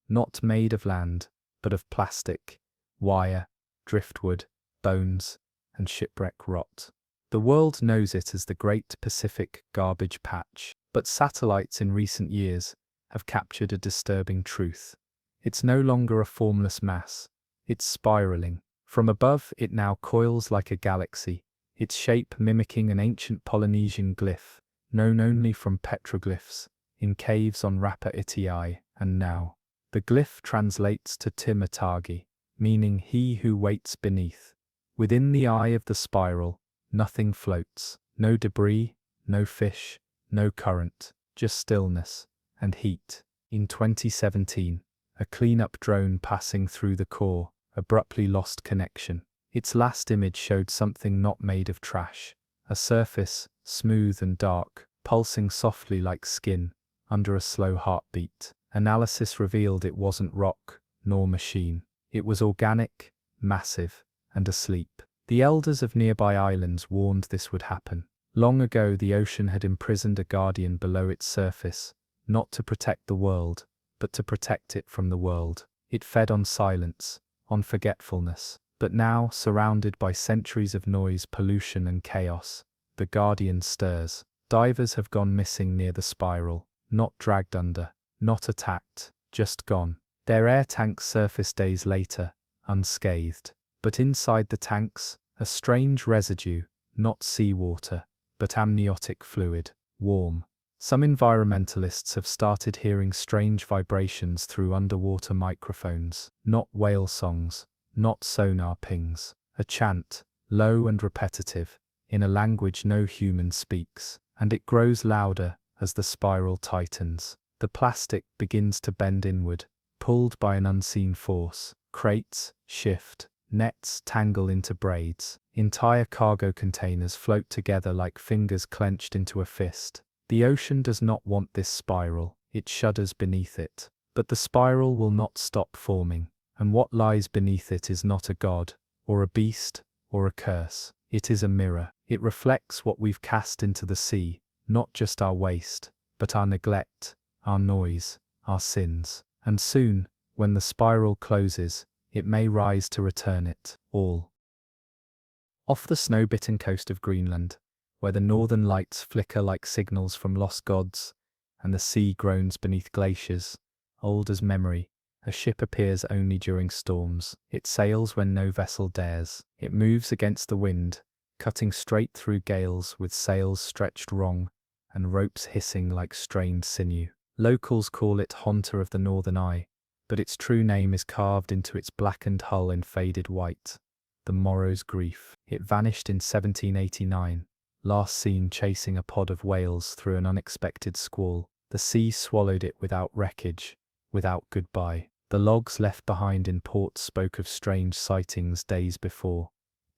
not made of land, but of plastic, wire, driftwood, bones, and shipwreck rot. The world knows it as the Great Pacific Garbage Patch. But satellites in recent years have captured a disturbing truth. It's no longer a formless mass. It's spiraling. From above, it now coils like a galaxy, its shape mimicking an ancient Polynesian glyph, known only from petroglyphs, in caves on Rapa Iti, and now. The glyph translates to Timatagi, meaning he who waits beneath. Within the eye of the spiral, nothing floats. No debris, no fish, no current, just stillness and heat. In 2017, a cleanup drone passing through the core abruptly lost connection. Its last image showed something not made of trash, a surface, smooth and dark, pulsing softly like skin, under a slow heartbeat. Analysis revealed it wasn't rock, nor machine. It was organic, massive, and asleep. The elders of nearby islands warned this would happen. Long ago the ocean had imprisoned a guardian below its surface, not to protect the world, but to protect it from the world. It fed on silence, on forgetfulness. But now, surrounded by centuries of noise, pollution and chaos, the guardian stirs. Divers have gone missing near the spiral, not dragged under, not attacked, just gone. Their air tanks surface days later, unscathed. But inside the tanks, a strange residue, not seawater, but amniotic fluid, warm. Some environmentalists have started hearing strange vibrations through underwater microphones, not whale songs, not sonar pings. A chant, low and repetitive, in a language no human speaks, and it grows louder as the spiral tightens. The plastic begins to bend inward, pulled by an unseen force. Crates shift, nets tangle into braids, entire cargo containers float together like fingers clenched into a fist. The ocean does not want this spiral, it shudders beneath it. But the spiral will not stop forming, and what lies beneath it is not a god, or a beast, or a curse. It is a mirror. It reflects what we've cast into the sea, not just our waste, but our neglect, our noise, our sins. And soon, when the spiral closes, it may rise to return it all. Off the snow-bitten coast of Greenland, where the northern lights flicker like signals from lost gods, and the sea groans beneath glaciers, old as memory, a ship appears only during storms. It sails when no vessel dares. It moves against the wind, cutting straight through gales with sails stretched wrong, and ropes hissing like strained sinew. Locals call it Haunter of the Northern Eye, but its true name is carved into its blackened hull in faded white. The Morrow's Grief. It vanished in 1789, last seen chasing a pod of whales through an unexpected squall. The sea swallowed it without wreckage, without goodbye. The logs left behind in port spoke of strange sightings days before.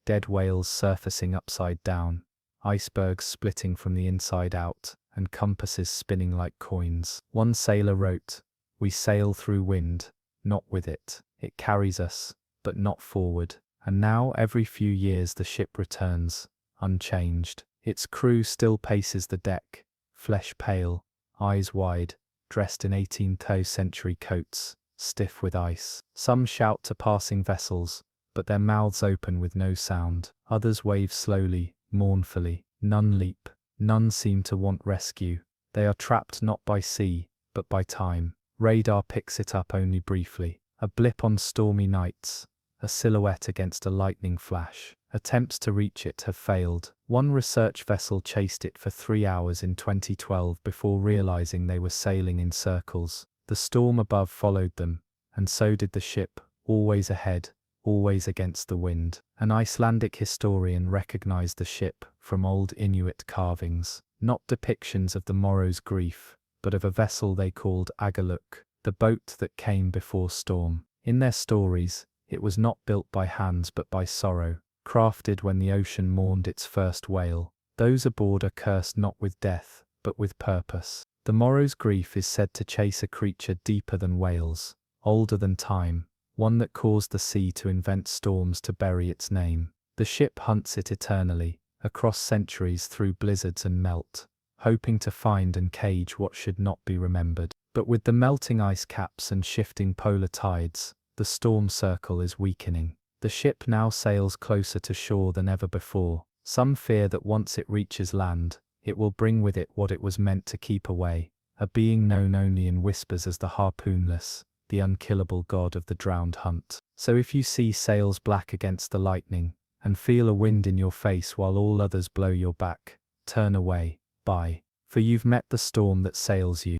Dead whales surfacing upside down, icebergs splitting from the inside out, and compasses spinning like coins. One sailor wrote, "We sail through wind, not with it. It carries us, but not forward." And now every few years the ship returns, unchanged. Its crew still paces the deck, flesh pale, eyes wide, dressed in 18th century coats, stiff with ice. Some shout to passing vessels, but their mouths open with no sound. Others wave slowly, mournfully. None leap, none seem to want rescue. They are trapped not by sea, but by time. Radar picks it up only briefly. A blip on stormy nights, a silhouette against a lightning flash. Attempts to reach it have failed. One research vessel chased it for 3 hours in 2012 before realizing they were sailing in circles. The storm above followed them, and so did the ship, always ahead, always against the wind. An Icelandic historian recognized the ship from old Inuit carvings, not depictions of the Morrow's Grief, but of a vessel they called Agaluk, the boat that came before storm. In their stories, it was not built by hands but by sorrow, crafted when the ocean mourned its first whale. Those aboard are cursed not with death, but with purpose. The Morrow's Grief is said to chase a creature deeper than whales, older than time, one that caused the sea to invent storms to bury its name. The ship hunts it eternally, across centuries through blizzards and melt, hoping to find and cage what should not be remembered. But with the melting ice caps and shifting polar tides, the storm circle is weakening. The ship now sails closer to shore than ever before. Some fear that once it reaches land, it will bring with it what it was meant to keep away, a being known only in whispers as the harpoonless, the unkillable god of the drowned hunt. So if you see sails black against the lightning, and feel a wind in your face while all others blow your back, turn away, for you've met the storm that sails you.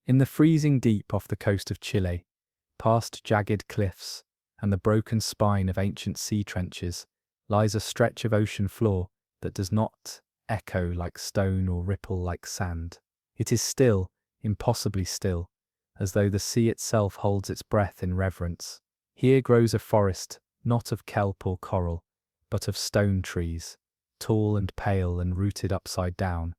In the freezing deep off the coast of Chile, past jagged cliffs and the broken spine of ancient sea trenches, lies a stretch of ocean floor that does not echo like stone or ripple like sand. It is still, impossibly still, as though the sea itself holds its breath in reverence. Here grows a forest, not of kelp or coral, but of stone trees, tall and pale and rooted upside down,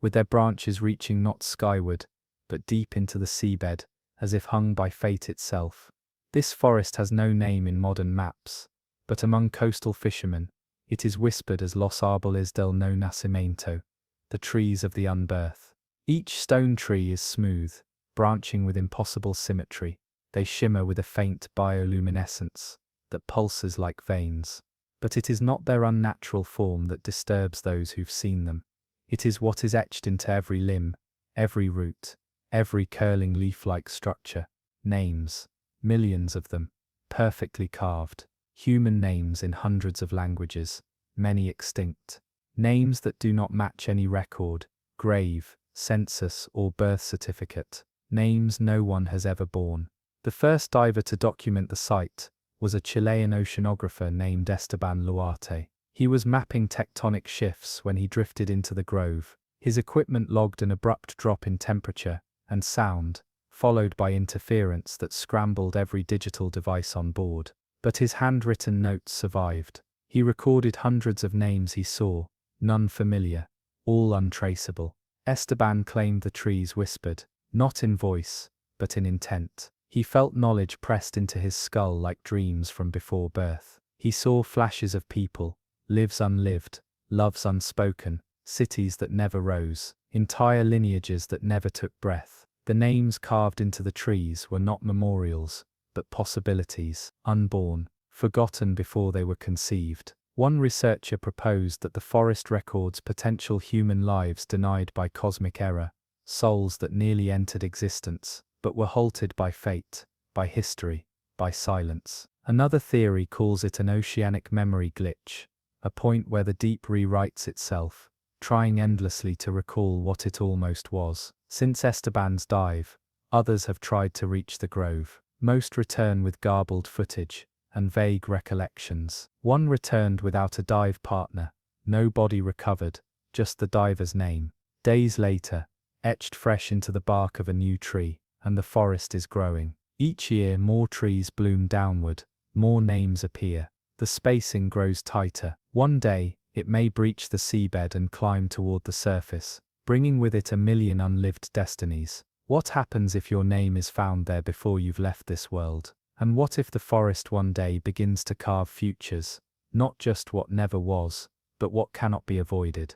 with their branches reaching not skyward, but deep into the seabed, as if hung by fate itself. This forest has no name in modern maps, but among coastal fishermen, it is whispered as Los Árboles del No Nacimiento, the trees of the unbirth. Each stone tree is smooth, branching with impossible symmetry. They shimmer with a faint bioluminescence that pulses like veins. But it is not their unnatural form that disturbs those who've seen them. It is what is etched into every limb, every root, every curling leaf-like structure. Names, millions of them, perfectly carved. Human names in hundreds of languages, many extinct. Names that do not match any record, grave, census or birth certificate. Names no one has ever borne. The first diver to document the site was a Chilean oceanographer named Esteban Luarte. He was mapping tectonic shifts when he drifted into the grove. His equipment logged an abrupt drop in temperature and sound, followed by interference that scrambled every digital device on board. But his handwritten notes survived. He recorded hundreds of names he saw, none familiar, all untraceable. Esteban claimed the trees whispered, not in voice, but in intent. He felt knowledge pressed into his skull like dreams from before birth. He saw flashes of people, lives unlived, loves unspoken, cities that never rose, entire lineages that never took breath. The names carved into the trees were not memorials, but possibilities, unborn, forgotten before they were conceived. One researcher proposed that the forest records potential human lives denied by cosmic error, souls that nearly entered existence, but were halted by fate, by history, by silence. Another theory calls it an oceanic memory glitch, a point where the deep rewrites itself, trying endlessly to recall what it almost was. Since Esteban's dive, others have tried to reach the grove. Most return with garbled footage and vague recollections. One returned without a dive partner, no body recovered, just the diver's name. Days later, etched fresh into the bark of a new tree, and the forest is growing. Each year more trees bloom downward, more names appear. The spacing grows tighter. One day, it may breach the seabed and climb toward the surface, bringing with it a million unlived destinies. What happens if your name is found there before you've left this world? And what if the forest one day begins to carve futures, not just what never was, but what cannot be avoided?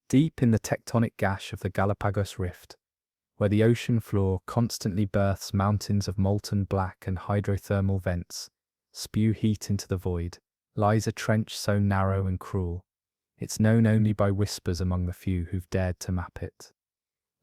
Deep in the tectonic gash of the Galapagos Rift, where the ocean floor constantly births mountains of molten black and hydrothermal vents, spew heat into the void, lies a trench so narrow and cruel, it's known only by whispers among the few who've dared to map it.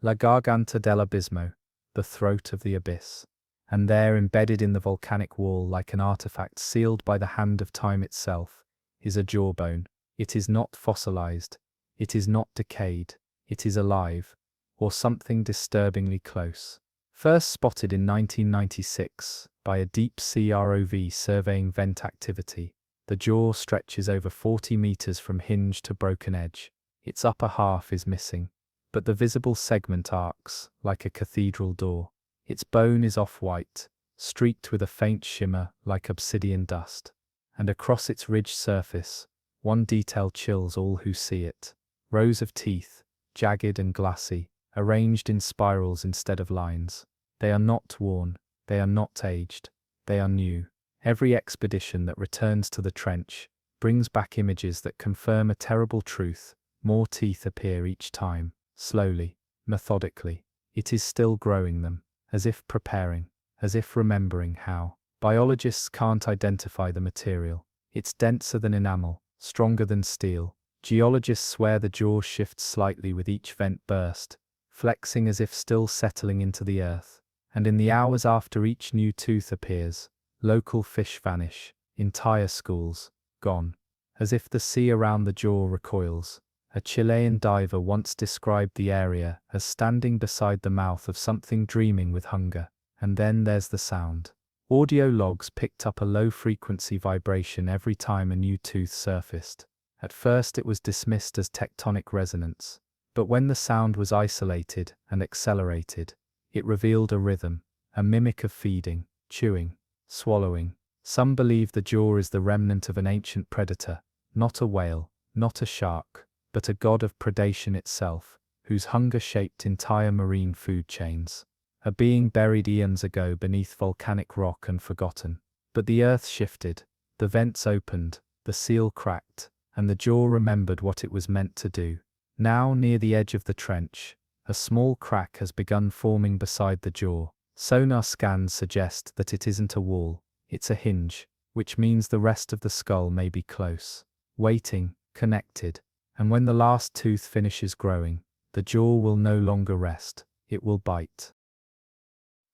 La Garganta del Abismo, the throat of the abyss. And there, embedded in the volcanic wall like an artifact sealed by the hand of time itself, is a jawbone. It is not fossilized, it is not decayed, it is alive, or something disturbingly close. First spotted in 1996 by a deep-sea ROV surveying vent activity, the jaw stretches over 40 meters from hinge to broken edge. Its upper half is missing, but the visible segment arcs like a cathedral door. Its bone is off-white, streaked with a faint shimmer like obsidian dust, and across its ridged surface, one detail chills all who see it. Rows of teeth, jagged and glassy, arranged in spirals instead of lines. They are not worn, they are not aged, they are new. Every expedition that returns to the trench brings back images that confirm a terrible truth. More teeth appear each time, slowly, methodically. It is still growing them, as if preparing, as if remembering how. Biologists can't identify the material. It's denser than enamel, stronger than steel, Geologists swear the jaw shifts slightly with each vent burst, flexing as if still settling into the earth. And in the hours after each new tooth appears, local fish vanish, entire schools, gone. As if the sea around the jaw recoils. A Chilean diver once described the area as standing beside the mouth of something dreaming with hunger. And then there's the sound. Audio logs picked up a low-frequency vibration every time a new tooth surfaced. At first it was dismissed as tectonic resonance, but when the sound was isolated and accelerated, it revealed a rhythm, a mimic of feeding, chewing, swallowing. Some believe the jaw is the remnant of an ancient predator, not a whale, not a shark, but a god of predation itself, whose hunger shaped entire marine food chains. A being buried eons ago beneath volcanic rock and forgotten. But the earth shifted, the vents opened, the seal cracked, and the jaw remembered what it was meant to do. Now, near the edge of the trench, a small crack has begun forming beside the jaw. Sonar scans suggest that it isn't a wall, it's a hinge, which means the rest of the skull may be close, waiting, connected. And when the last tooth finishes growing, the jaw will no longer rest, it will bite.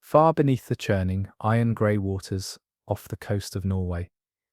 Far beneath the churning, iron-grey waters, off the coast of Norway,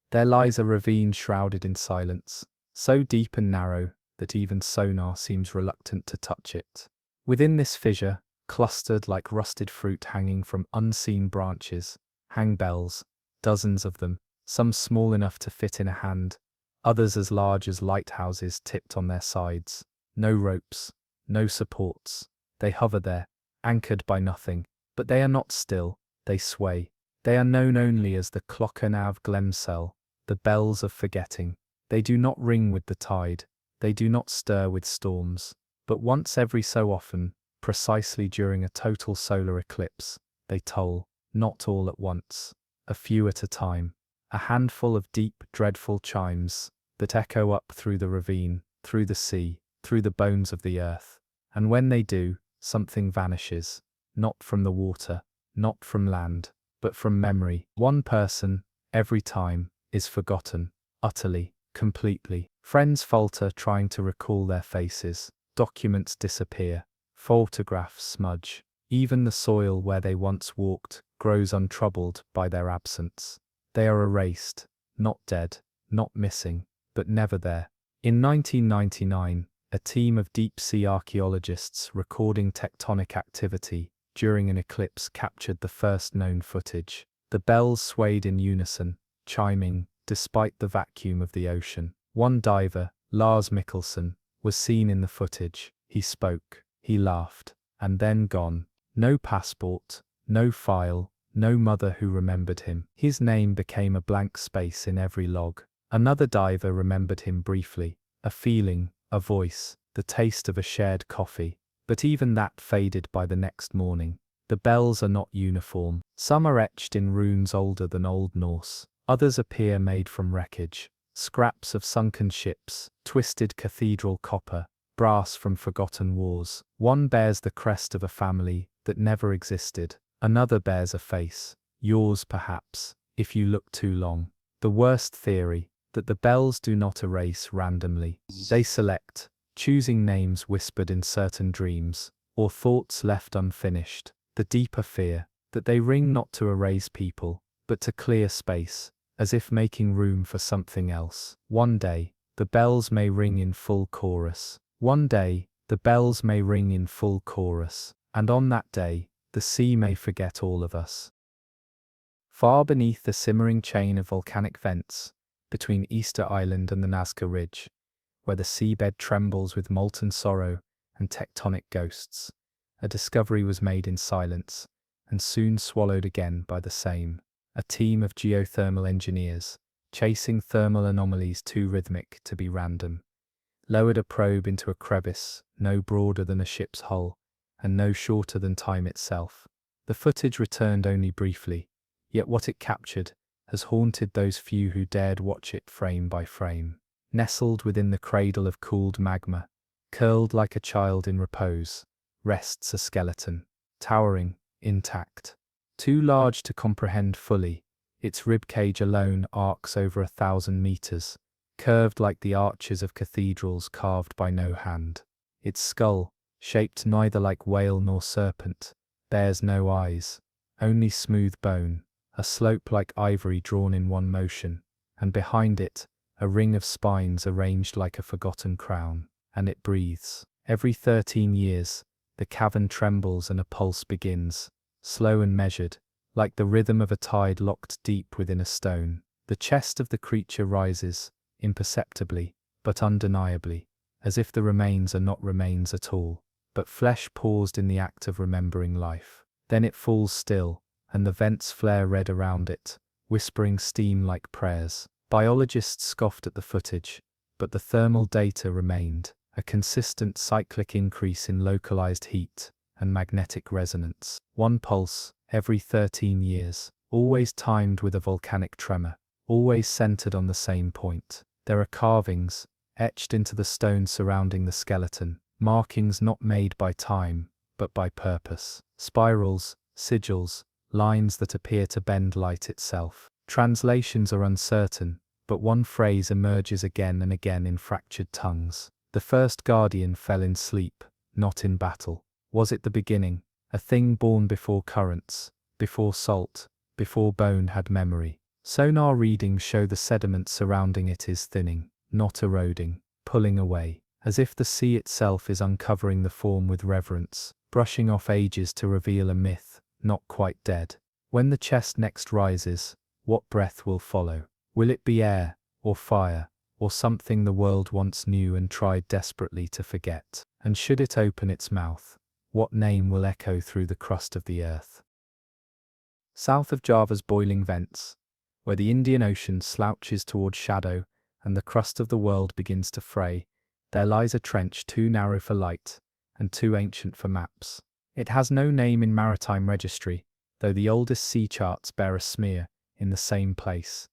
there lies a ravine shrouded in silence, so deep and narrow that even sonar seems reluctant to touch it. Within this fissure, clustered like rusted fruit hanging from unseen branches, hang bells, dozens of them, some small enough to fit in a hand, others as large as lighthouses tipped on their sides. No ropes, no supports. They hover there, anchored by nothing. But they are not still, they sway. They are known only as the klokken av glemsel, the bells of forgetting. They do not ring with the tide, they do not stir with storms. But once every so often, precisely during a total solar eclipse, they toll, not all at once, a few at a time. A handful of deep, dreadful chimes that echo up through the ravine, through the sea, through the bones of the earth. And when they do, something vanishes. Not from the water, not from land, but from memory. One person, every time, is forgotten, utterly, completely. Friends falter trying to recall their faces, documents disappear, photographs smudge. Even the soil where they once walked grows untroubled by their absence. They are erased, not dead, not missing, but never there. In 1999, a team of deep-sea archaeologists recording tectonic activity during an eclipse captured the first known footage. The bells swayed in unison, chiming, despite the vacuum of the ocean. One diver, Lars Mikkelsen, was seen in the footage. He spoke, he laughed, and then gone. No passport, no file, no mother who remembered him. His name became a blank space in every log. Another diver remembered him briefly, a feeling, a voice, the taste of a shared coffee. But even that faded by the next morning. The bells are not uniform. Some are etched in runes older than Old Norse. Others appear made from wreckage. Scraps of sunken ships, twisted cathedral copper, brass from forgotten wars. One bears the crest of a family that never existed. Another bears a face, yours perhaps, if you look too long. The worst theory, that the bells do not erase randomly. They select, choosing names whispered in certain dreams, or thoughts left unfinished. The deeper fear, that they ring not to erase people, but to clear space, as if making room for something else. One day, the bells may ring in full chorus. One day, the bells may ring in full chorus, and on that day, the sea may forget all of us. Far beneath the simmering chain of volcanic vents, between Easter Island and the Nazca Ridge, where the seabed trembles with molten sorrow and tectonic ghosts, a discovery was made in silence, and soon swallowed again by the same. A team of geothermal engineers, chasing thermal anomalies too rhythmic to be random, lowered a probe into a crevice no broader than a ship's hull, and no shorter than time itself. The footage returned only briefly, yet what it captured has haunted those few who dared watch it frame by frame. Nestled within the cradle of cooled magma, curled like a child in repose, rests a skeleton, towering, intact. Too large to comprehend fully, its ribcage alone arcs over 1,000 meters, curved like the arches of cathedrals carved by no hand. Its skull, shaped neither like whale nor serpent, bears no eyes, only smooth bone, a slope like ivory drawn in one motion, and behind it, a ring of spines arranged like a forgotten crown, and it breathes. Every 13 years, the cavern trembles and a pulse begins, slow and measured, like the rhythm of a tide locked deep within a stone. The chest of the creature rises, imperceptibly, but undeniably, as if the remains are not remains at all, but flesh paused in the act of remembering life. Then it falls still, and the vents flare red around it, whispering steam like prayers. Biologists scoffed at the footage, but the thermal data remained, a consistent cyclic increase in localized heat and magnetic resonance. One pulse, every 13 years, always timed with a volcanic tremor, always centered on the same point. There are carvings, etched into the stone surrounding the skeleton, markings not made by time, but by purpose. Spirals, sigils, lines that appear to bend light itself. Translations are uncertain, but one phrase emerges again and again in fractured tongues. The first guardian fell in sleep, not in battle. Was it the beginning, a thing born before currents, before salt, before bone had memory? Sonar readings show the sediment surrounding it is thinning, not eroding, pulling away, as if the sea itself is uncovering the form with reverence, brushing off ages to reveal a myth, not quite dead. When the chest next rises, what breath will follow? Will it be air, or fire, or something the world once knew and tried desperately to forget? And should it open its mouth, what name will echo through the crust of the earth? South of Java's boiling vents, where the Indian Ocean slouches toward shadow and the crust of the world begins to fray, there lies a trench too narrow for light and too ancient for maps. It has no name in maritime registry, though the oldest sea charts bear a smear in the same place,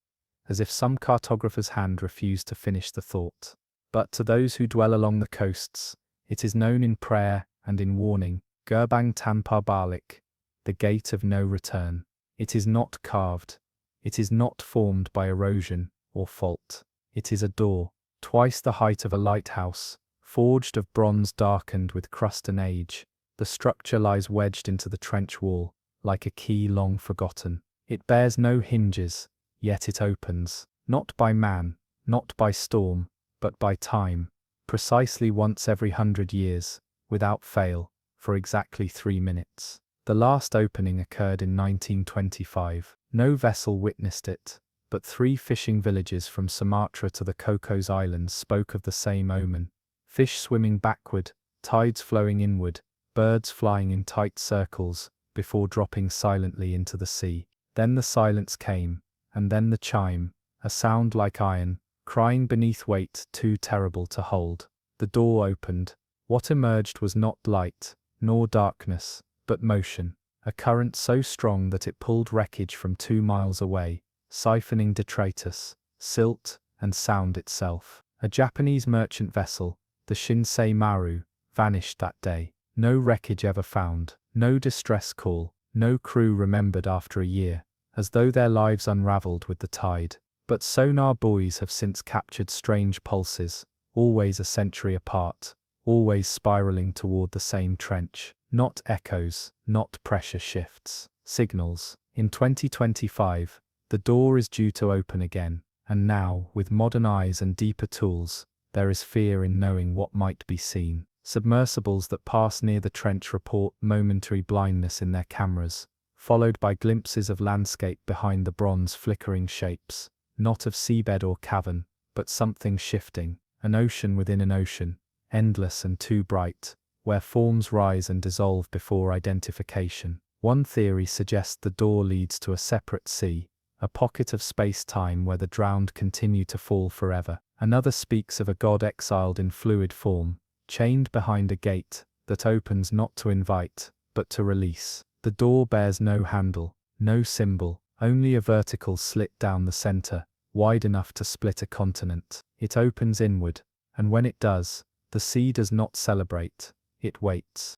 as if some cartographer's hand refused to finish the thought. But to those who dwell along the coasts, it is known in prayer and in warning, Gerbang Tanpa Balik, the gate of no return. It is not carved. It is not formed by erosion or fault. It is a door, twice the height of a lighthouse, forged of bronze darkened with crust and age. The structure lies wedged into the trench wall, like a key long forgotten. It bears no hinges, yet it opens, not by man, not by storm, but by time, precisely once every 100 years, without fail, for exactly 3 minutes. The last opening occurred in 1925. No vessel witnessed it, but 3 fishing villages from Sumatra to the Cocos Islands spoke of the same omen. Fish swimming backward, tides flowing inward, birds flying in tight circles, before dropping silently into the sea. Then the silence came, and then the chime, a sound like iron, crying beneath weight too terrible to hold. The door opened. What emerged was not light, nor darkness, but motion, a current so strong that it pulled wreckage from 2 miles away, siphoning detritus, silt, and sound itself. A Japanese merchant vessel, the Shinsei Maru, vanished that day. No wreckage ever found, no distress call, no crew remembered after a year, as though their lives unraveled with the tide. But sonar buoys have since captured strange pulses, always a century apart, always spiraling toward the same trench. Not echoes, not pressure shifts, signals. In 2025, the door is due to open again, and now, with modern eyes and deeper tools, there is fear in knowing what might be seen. Submersibles that pass near the trench report momentary blindness in their cameras, followed by glimpses of landscape behind the bronze flickering shapes, not of seabed or cavern, but something shifting, an ocean within an ocean, endless and too bright, where forms rise and dissolve before identification. One theory suggests the door leads to a separate sea, a pocket of space-time where the drowned continue to fall forever. Another speaks of a god exiled in fluid form, chained behind a gate that opens not to invite, but to release. The door bears no handle, no symbol, only a vertical slit down the center, wide enough to split a continent. It opens inward, and when it does, the sea does not celebrate. It waits.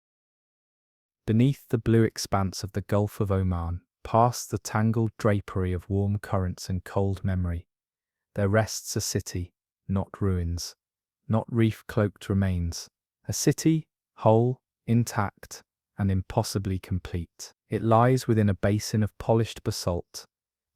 Beneath the blue expanse of the Gulf of Oman, past the tangled drapery of warm currents and cold memory, there rests a city, not ruins, not reef-cloaked remains. A city, whole, intact, and impossibly complete. It lies within a basin of polished basalt,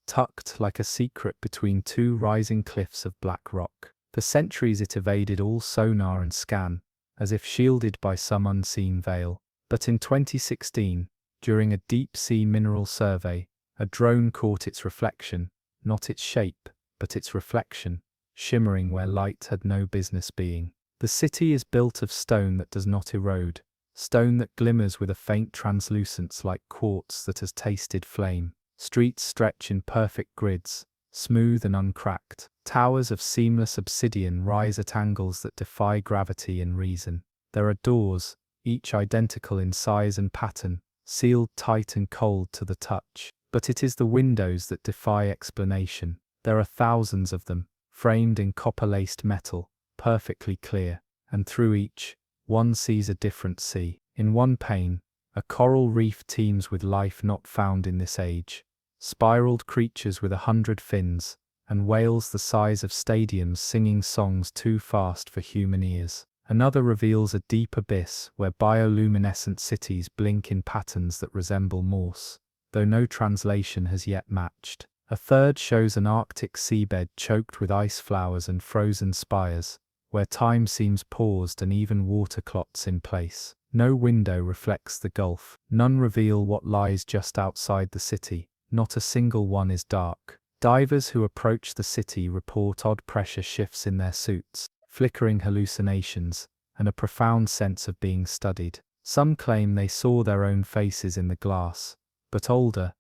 tucked like a secret between two rising cliffs of black rock. For centuries it evaded all sonar and scan, as if shielded by some unseen veil. But in 2016, during a deep-sea mineral survey, a drone caught its reflection, not its shape, but its reflection, shimmering where light had no business being. The city is built of stone that does not erode, stone that glimmers with a faint translucence like quartz that has tasted flame. Streets stretch in perfect grids, smooth and uncracked. Towers of seamless obsidian rise at angles that defy gravity and reason. There are doors, each identical in size and pattern, sealed tight and cold to the touch. But it is the windows that defy explanation. There are thousands of them, framed in copper-laced metal, perfectly clear, and through each, one sees a different sea. In one pane, a coral reef teems with life not found in this age. Spiraled creatures with 100 fins, and whales the size of stadiums singing songs too fast for human ears. Another reveals a deep abyss where bioluminescent cities blink in patterns that resemble Morse, though no translation has yet matched. A third shows an Arctic seabed choked with ice flowers and frozen spires, where time seems paused and even water clots in place. No window reflects the gulf, none reveal what lies just outside the city, not a single one is dark. Divers who approach the city report odd pressure shifts in their suits, flickering hallucinations, and a profound sense of being studied. Some claim they saw their own faces in the glass, but older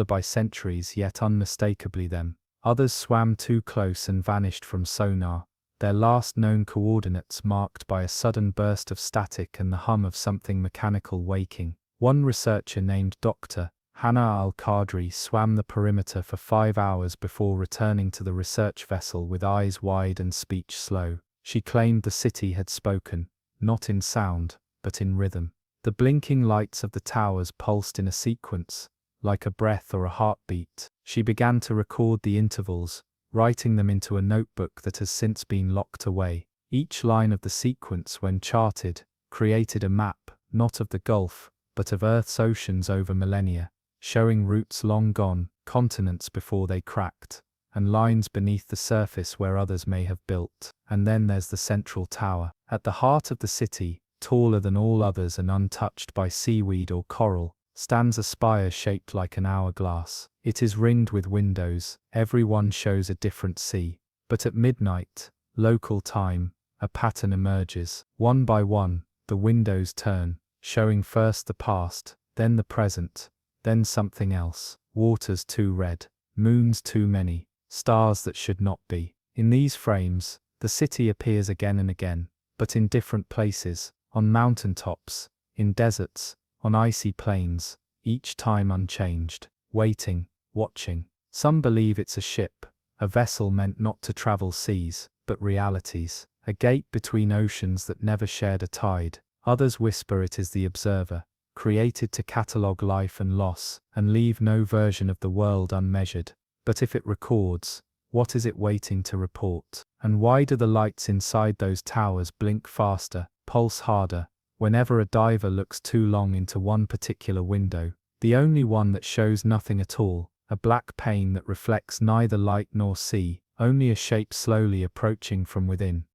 by centuries yet unmistakably them. Others swam too close and vanished from sonar, their last known coordinates marked by a sudden burst of static and the hum of something mechanical waking. One researcher named Dr. Hannah Al-Qadri swam the perimeter for 5 hours before returning to the research vessel with eyes wide and speech slow. She claimed the city had spoken, not in sound, but in rhythm. The blinking lights of the towers pulsed in a sequence, like a breath or a heartbeat. She began to record the intervals, writing them into a notebook that has since been locked away. Each line of the sequence, when charted, created a map, not of the Gulf, but of Earth's oceans over millennia, showing routes long gone, continents before they cracked, and lines beneath the surface where others may have built. And then there's the central tower. At the heart of the city, taller than all others and untouched by seaweed or coral, stands a spire shaped like an hourglass. It is ringed with windows, every one shows a different sea. But at midnight, local time, a pattern emerges. One by one, the windows turn, showing first the past, then the present, then something else. Waters too red, moons too many, stars that should not be. In these frames, the city appears again and again, but in different places, on mountaintops, in deserts, on icy plains, each time unchanged, waiting, watching. Some believe it's a ship, a vessel meant not to travel seas, but realities, a gate between oceans that never shared a tide. Others whisper it is the observer, created to catalogue life and loss, and leave no version of the world unmeasured. But if it records, what is it waiting to report? And why do the lights inside those towers blink faster, pulse harder, whenever a diver looks too long into one particular window? The only one that shows nothing at all, a black pane that reflects neither light nor sea, only a shape slowly approaching from within.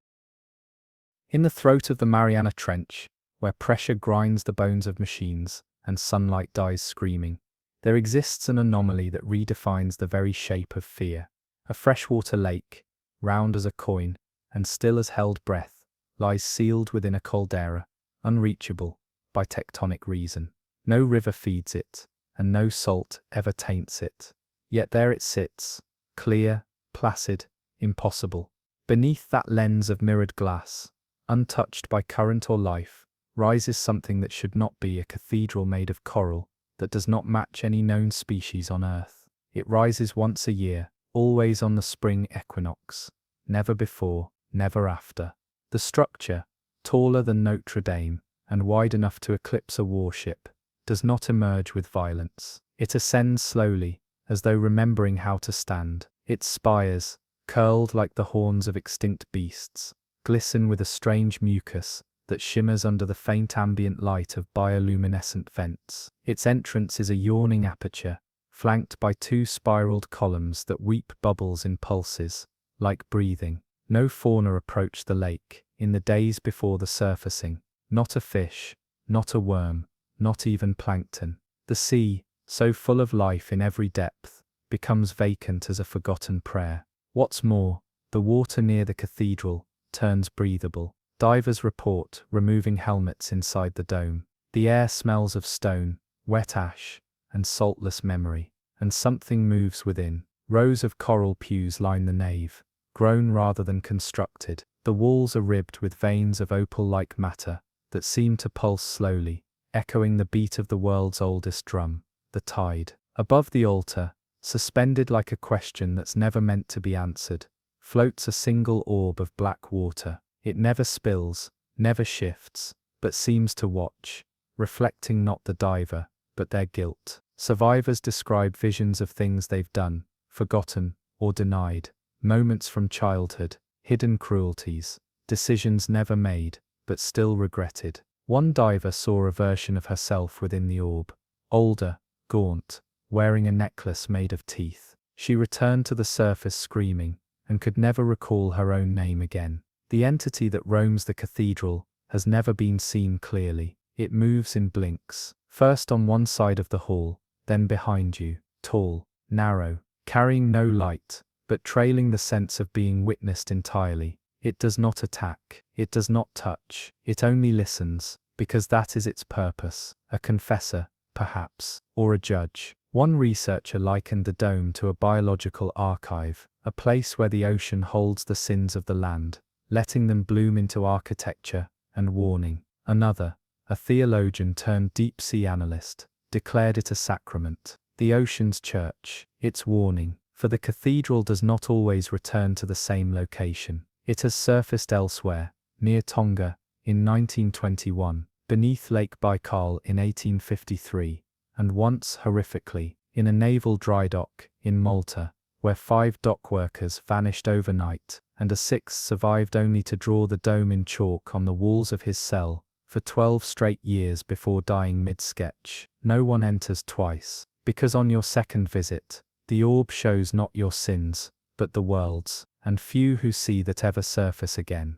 In the throat of the Mariana Trench, where pressure grinds the bones of machines, and sunlight dies screaming, there exists an anomaly that redefines the very shape of fear. A freshwater lake, round as a coin, and still as held breath, lies sealed within a caldera, unreachable by tectonic reason. No river feeds it, and no salt ever taints it. Yet there it sits, clear, placid, impossible. Beneath that lens of mirrored glass, untouched by current or life, rises something that should not be a cathedral made of coral, that does not match any known species on Earth. It rises once a year, always on the spring equinox, never before, never after. The structure, taller than Notre Dame, and wide enough to eclipse a warship, does not emerge with violence. It ascends slowly, as though remembering how to stand. Its spires, curled like the horns of extinct beasts, glisten with a strange mucus that shimmers under the faint ambient light of bioluminescent vents. Its entrance is a yawning aperture, flanked by two spiraled columns that weep bubbles in pulses, like breathing. No fauna approached the lake in the days before the surfacing. Not a fish, not a worm, not even plankton. The sea, so full of life in every depth, becomes vacant as a forgotten prayer. What's more, the water near the cathedral turns breathable. Divers report removing helmets inside the dome. The air smells of stone, wet ash, and saltless memory. And something moves within. Rows of coral pews line the nave, grown rather than constructed. The walls are ribbed with veins of opal-like matter that seem to pulse slowly, echoing the beat of the world's oldest drum, the tide. Above the altar, suspended like a question that's never meant to be answered, floats a single orb of black water. It never spills, never shifts, but seems to watch, reflecting not the diver, but their guilt. Survivors describe visions of things they've done, forgotten, or denied, moments from childhood, hidden cruelties, decisions never made, but still regretted. One diver saw a version of herself within the orb, older, gaunt, wearing a necklace made of teeth. She returned to the surface screaming, and could never recall her own name again. The entity that roams the cathedral has never been seen clearly. It moves in blinks, first on one side of the hall, then behind you, tall, narrow, carrying no light, but trailing the sense of being witnessed entirely. It does not attack, it does not touch, it only listens, because that is its purpose, a confessor, perhaps, or a judge. One researcher likened the dome to a biological archive, a place where the ocean holds the sins of the land, letting them bloom into architecture and warning. Another, a theologian turned deep-sea analyst, declared it a sacrament, the ocean's church, its warning, for the cathedral does not always return to the same location. It has surfaced elsewhere, near Tonga, in 1921, beneath Lake Baikal in 1853, and once, horrifically, in a naval dry dock in Malta, where 5 dock workers vanished overnight, and a 6th survived only to draw the dome in chalk on the walls of his cell for 12 straight years before dying mid-sketch. No one enters twice, because on your second visit, the orb shows not your sins, but the world's, and few who see that ever surface again.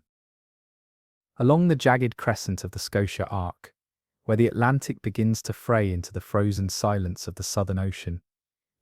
Along the jagged crescent of the Scotia Arc, where the Atlantic begins to fray into the frozen silence of the Southern Ocean,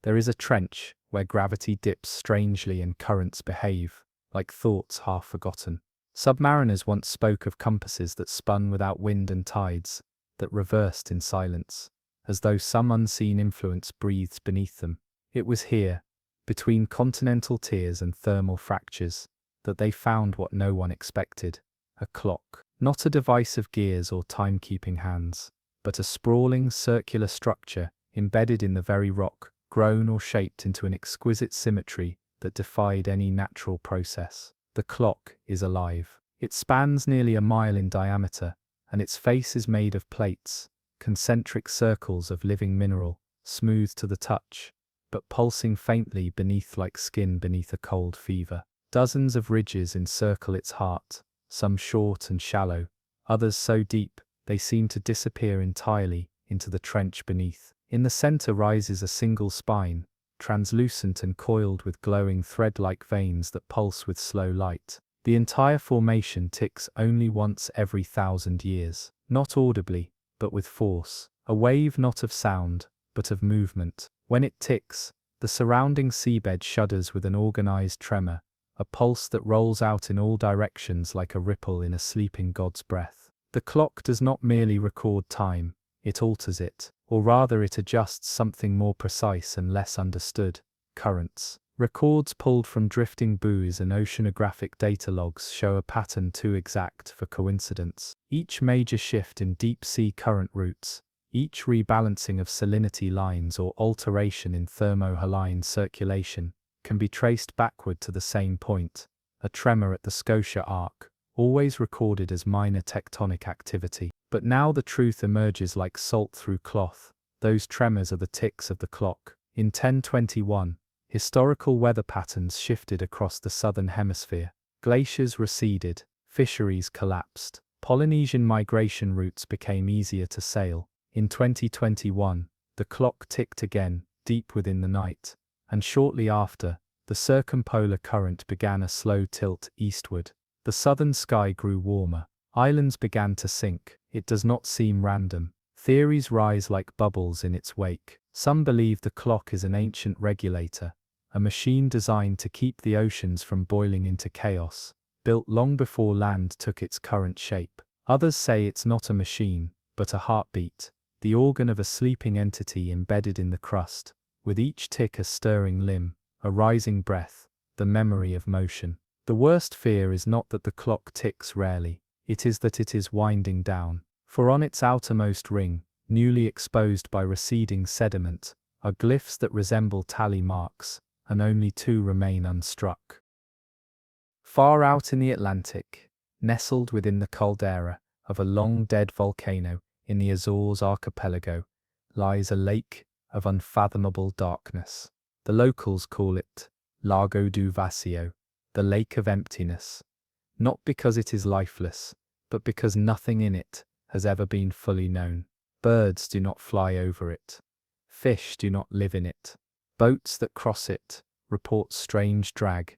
there is a trench where gravity dips strangely and currents behave like thoughts half forgotten. Submariners once spoke of compasses that spun without wind and tides, that reversed in silence, as though some unseen influence breathed beneath them. It was here, between continental tiers and thermal fractures, that they found what no one expected, a clock. Not a device of gears or timekeeping hands, but a sprawling circular structure embedded in the very rock, grown or shaped into an exquisite symmetry that defied any natural process. The clock is alive. It spans nearly a mile in diameter, and its face is made of plates, concentric circles of living mineral, smooth to the touch, but pulsing faintly beneath like skin beneath a cold fever. Dozens of ridges encircle its heart, some short and shallow, others so deep they seem to disappear entirely into the trench beneath. In the center rises a single spine, translucent and coiled with glowing thread-like veins that pulse with slow light. The entire formation ticks only once every 1,000 years, not audibly, but with force, a wave not of sound, but of movement. When it ticks, the surrounding seabed shudders with an organized tremor, a pulse that rolls out in all directions like a ripple in a sleeping god's breath. The clock does not merely record time, it alters it, or rather it adjusts something more precise and less understood, currents. Records pulled from drifting buoys and oceanographic data logs show a pattern too exact for coincidence. Each major shift in deep-sea current routes, each rebalancing of salinity lines or alteration in thermohaline circulation, can be traced backward to the same point, a tremor at the Scotia Arc, always recorded as minor tectonic activity. But now the truth emerges like salt through cloth. Those tremors are the ticks of the clock. In 1021, Historical weather patterns shifted across the southern hemisphere. Glaciers receded, fisheries collapsed, Polynesian migration routes became easier to sail. In 2021, the clock ticked again, deep within the night, and shortly after, the circumpolar current began a slow tilt eastward. The southern sky grew warmer. Islands began to sink. It does not seem random. Theories rise like bubbles in its wake. Some believe the clock is an ancient regulator, a machine designed to keep the oceans from boiling into chaos, built long before land took its current shape. Others say it's not a machine, but a heartbeat, the organ of a sleeping entity embedded in the crust, with each tick a stirring limb, a rising breath, the memory of motion. The worst fear is not that the clock ticks rarely, it is that it is winding down. For on its outermost ring, newly exposed by receding sediment, are glyphs that resemble tally marks, and only 2 remain unstruck. Far out in the Atlantic, nestled within the caldera of a long-dead volcano in the Azores archipelago, lies a lake of unfathomable darkness. The locals call it Lago do Vazio, the Lake of Emptiness, not because it is lifeless, but because nothing in it has ever been fully known. Birds do not fly over it. Fish do not live in it. Boats that cross it report strange drag,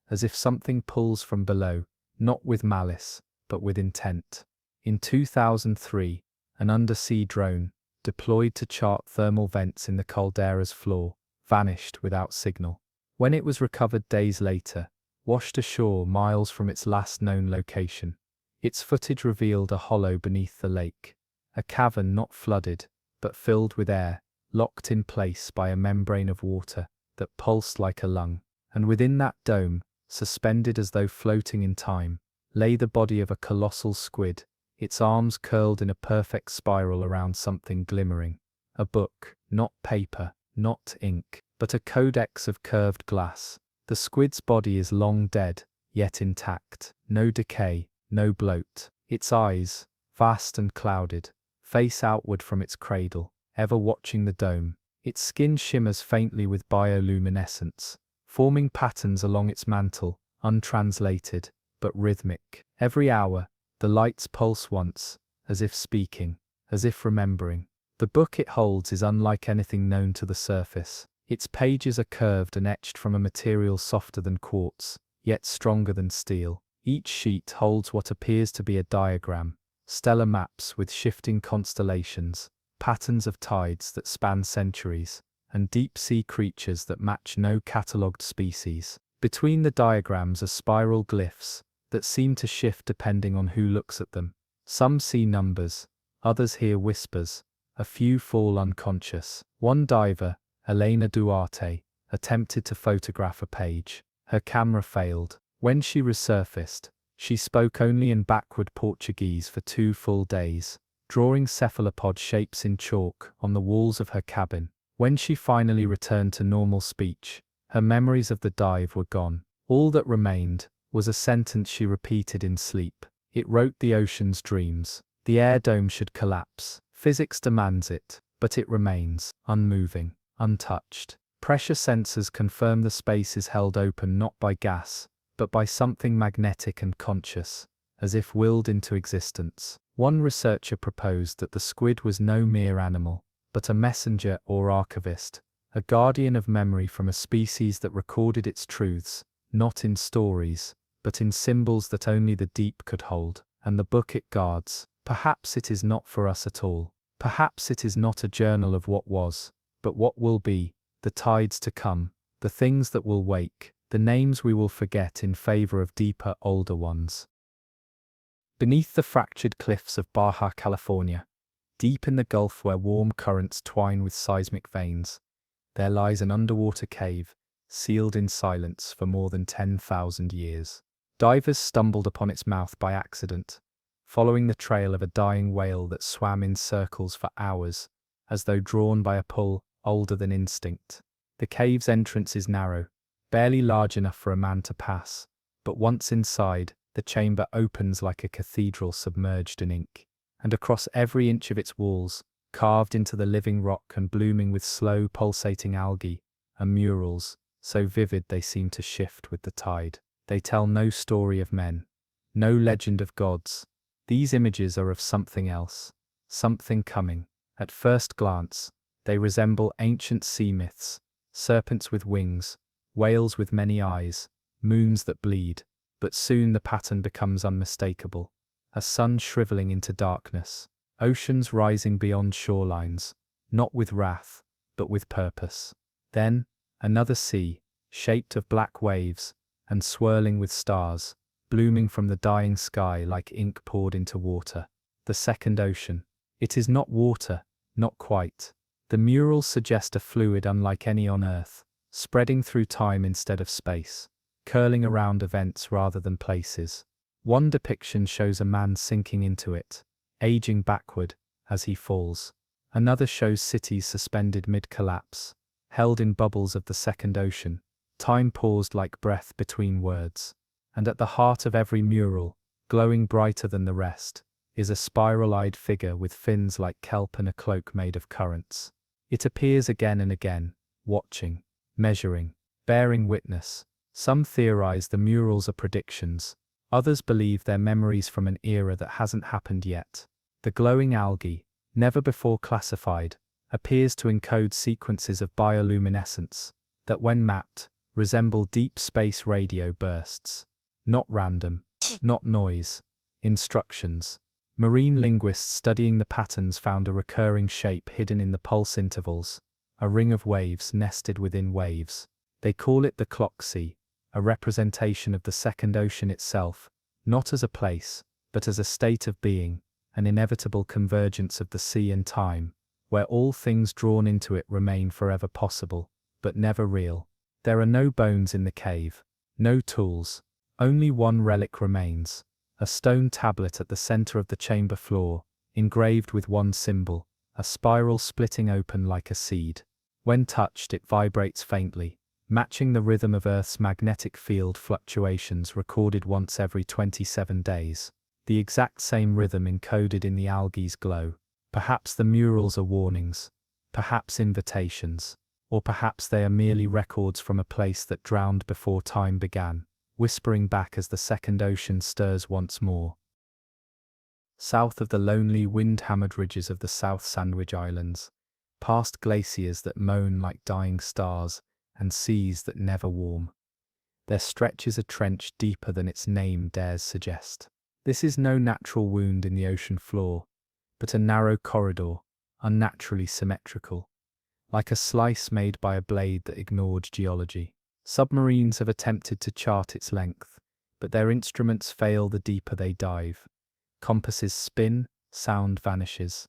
as if something pulls from below, not with malice, but with intent. In 2003, an undersea drone, deployed to chart thermal vents in the caldera's floor, vanished without signal. When it was recovered days later, washed ashore miles from its last known location, its footage revealed a hollow beneath the lake, a cavern not flooded, but filled with air, locked in place by a membrane of water that pulsed like a lung. And within that dome, suspended as though floating in time, lay the body of a colossal squid, its arms curled in a perfect spiral around something glimmering. A book, not paper, not ink, but a codex of curved glass. The squid's body is long dead, yet intact. No decay, no bloat. Its eyes, vast and clouded, face outward from its cradle, ever watching the dome. Its skin shimmers faintly with bioluminescence, forming patterns along its mantle, untranslated, but rhythmic. Every hour, the lights pulse once, as if speaking, as if remembering. The book it holds is unlike anything known to the surface. Its pages are curved and etched from a material softer than quartz, yet stronger than steel. Each sheet holds what appears to be a diagram, stellar maps with shifting constellations, patterns of tides that span centuries, and deep-sea creatures that match no catalogued species. Between the diagrams are spiral glyphs that seem to shift depending on who looks at them. Some see numbers, others hear whispers, a few fall unconscious. One diver, Elena Duarte, attempted to photograph a page. Her camera failed. When she resurfaced, she spoke only in backward Portuguese for 2 full days, drawing cephalopod shapes in chalk on the walls of her cabin. When she finally returned to normal speech, her memories of the dive were gone. All that remained was a sentence she repeated in sleep. It wrote the ocean's dreams. The air dome should collapse. Physics demands it, but it remains, unmoving, untouched. Pressure sensors confirm the space is held open not by gas, but by something magnetic and conscious, as if willed into existence. One researcher proposed that the squid was no mere animal, but a messenger or archivist, a guardian of memory from a species that recorded its truths, not in stories, but in symbols that only the deep could hold. And the book it guards, perhaps it is not for us at all. Perhaps it is not a journal of what was, but what will be, the tides to come, the things that will wake, the names we will forget in favor of deeper, older ones. Beneath the fractured cliffs of Baja California, deep in the Gulf where warm currents twine with seismic veins, there lies an underwater cave, sealed in silence for more than 10,000 years. Divers stumbled upon its mouth by accident, following the trail of a dying whale that swam in circles for hours, as though drawn by a pull older than instinct. The cave's entrance is narrow, barely large enough for a man to pass, but once inside, the chamber opens like a cathedral submerged in ink, and across every inch of its walls, carved into the living rock and blooming with slow pulsating algae, are murals, so vivid they seem to shift with the tide. They tell no story of men, no legend of gods. These images are of something else, something coming. At first glance, they resemble ancient sea myths, serpents with wings, whales with many eyes, moons that bleed, but soon the pattern becomes unmistakable. A sun shriveling into darkness, oceans rising beyond shorelines, not with wrath, but with purpose. Then, another sea, shaped of black waves, and swirling with stars, blooming from the dying sky like ink poured into water. The second ocean. It is not water, not quite. The murals suggest a fluid unlike any on Earth, spreading through time instead of space, curling around events rather than places. One depiction shows a man sinking into it, aging backward as he falls. Another shows cities suspended mid-collapse, held in bubbles of the second ocean, time paused like breath between words. And at the heart of every mural, glowing brighter than the rest, is a spiral-eyed figure with fins like kelp and a cloak made of currents. It appears again and again, watching, measuring, bearing witness. Some theorize the murals are predictions, others believe they're memories from an era that hasn't happened yet. The glowing algae, never before classified, appears to encode sequences of bioluminescence that, when mapped, resemble deep space radio bursts. Not random, not noise, instructions. Marine linguists studying the patterns found a recurring shape hidden in the pulse intervals, a ring of waves nested within waves. They call it the clock sea, a representation of the second ocean itself, not as a place, but as a state of being, an inevitable convergence of the sea and time, where all things drawn into it remain forever possible, but never real. There are no bones in the cave, no tools. Only one relic remains, a stone tablet at the center of the chamber floor, engraved with one symbol, a spiral splitting open like a seed. When touched, it vibrates faintly, matching the rhythm of Earth's magnetic field fluctuations recorded once every 27 days. The exact same rhythm encoded in the algae's glow. Perhaps the murals are warnings, perhaps invitations, or perhaps they are merely records from a place that drowned before time began, whispering back as the second ocean stirs once more. South of the lonely wind-hammered ridges of the South Sandwich Islands, past glaciers that moan like dying stars and seas that never warm, there stretches a trench deeper than its name dares suggest. This is no natural wound in the ocean floor, but a narrow corridor, unnaturally symmetrical, like a slice made by a blade that ignored geology. Submarines have attempted to chart its length, but their instruments fail the deeper they dive. Compasses spin, sound vanishes,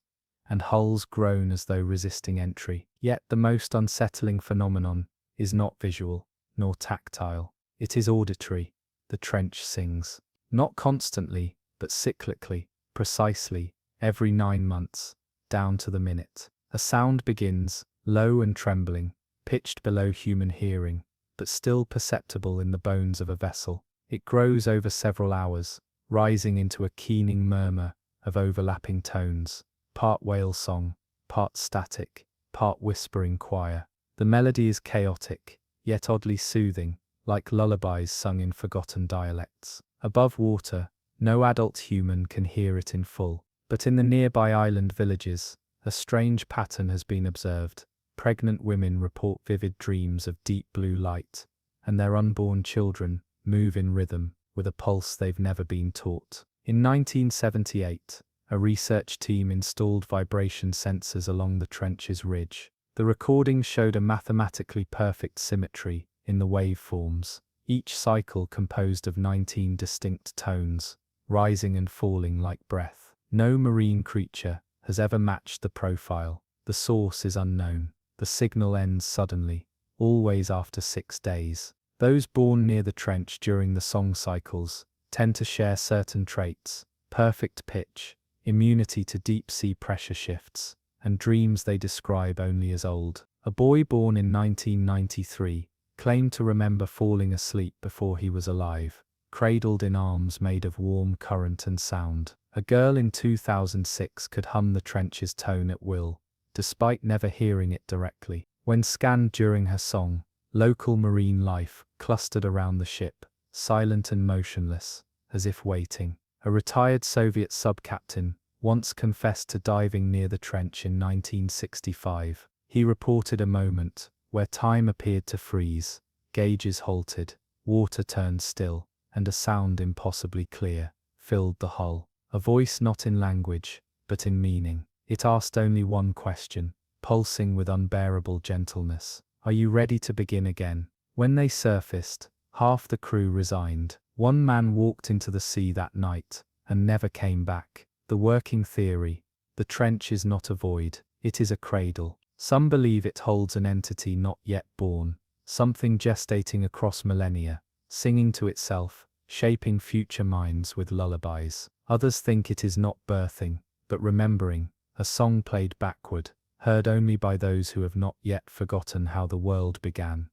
and hulls groan as though resisting entry. Yet the most unsettling phenomenon is not visual, nor tactile. It is auditory. The trench sings. Not constantly, but cyclically, precisely, every 9 months, down to the minute. A sound begins, low and trembling, pitched below human hearing, but still perceptible in the bones of a vessel. It grows over several hours, rising into a keening murmur of overlapping tones, part whale song, part static, part whispering choir. The melody is chaotic, yet oddly soothing, like lullabies sung in forgotten dialects. Above water, no adult human can hear it in full, but in the nearby island villages, a strange pattern has been observed. Pregnant women report vivid dreams of deep blue light, and their unborn children move in rhythm with a pulse they've never been taught. In 1978, a research team installed vibration sensors along the trench's ridge. The recordings showed a mathematically perfect symmetry in the waveforms, each cycle composed of 19 distinct tones, rising and falling like breath. No marine creature has ever matched the profile. The source is unknown. The signal ends suddenly, always after 6 days. Those born near the trench during the song cycles tend to share certain traits: perfect pitch, immunity to deep-sea pressure shifts, and dreams they describe only as old. A boy born in 1993 claimed to remember falling asleep before he was alive, cradled in arms made of warm current and sound. A girl in 2006 could hum the trench's tone at will, despite never hearing it directly. When scanned during her song, Local marine life clustered around the ship, silent and motionless, as if waiting. A retired Soviet sub-captain once confessed to diving near the trench in 1965. He reported a moment where time appeared to freeze, gauges halted, water turned still, and a sound impossibly clear filled the hull. A voice not in language, but in meaning. It asked only one question, pulsing with unbearable gentleness. Are you ready to begin again? When they surfaced, half the crew resigned. One man walked into the sea that night, and never came back. The working theory: the trench is not a void, it is a cradle. Some believe it holds an entity not yet born, something gestating across millennia, singing to itself, shaping future minds with lullabies. Others think it is not birthing, but remembering, a song played backward, heard only by those who have not yet forgotten how the world began.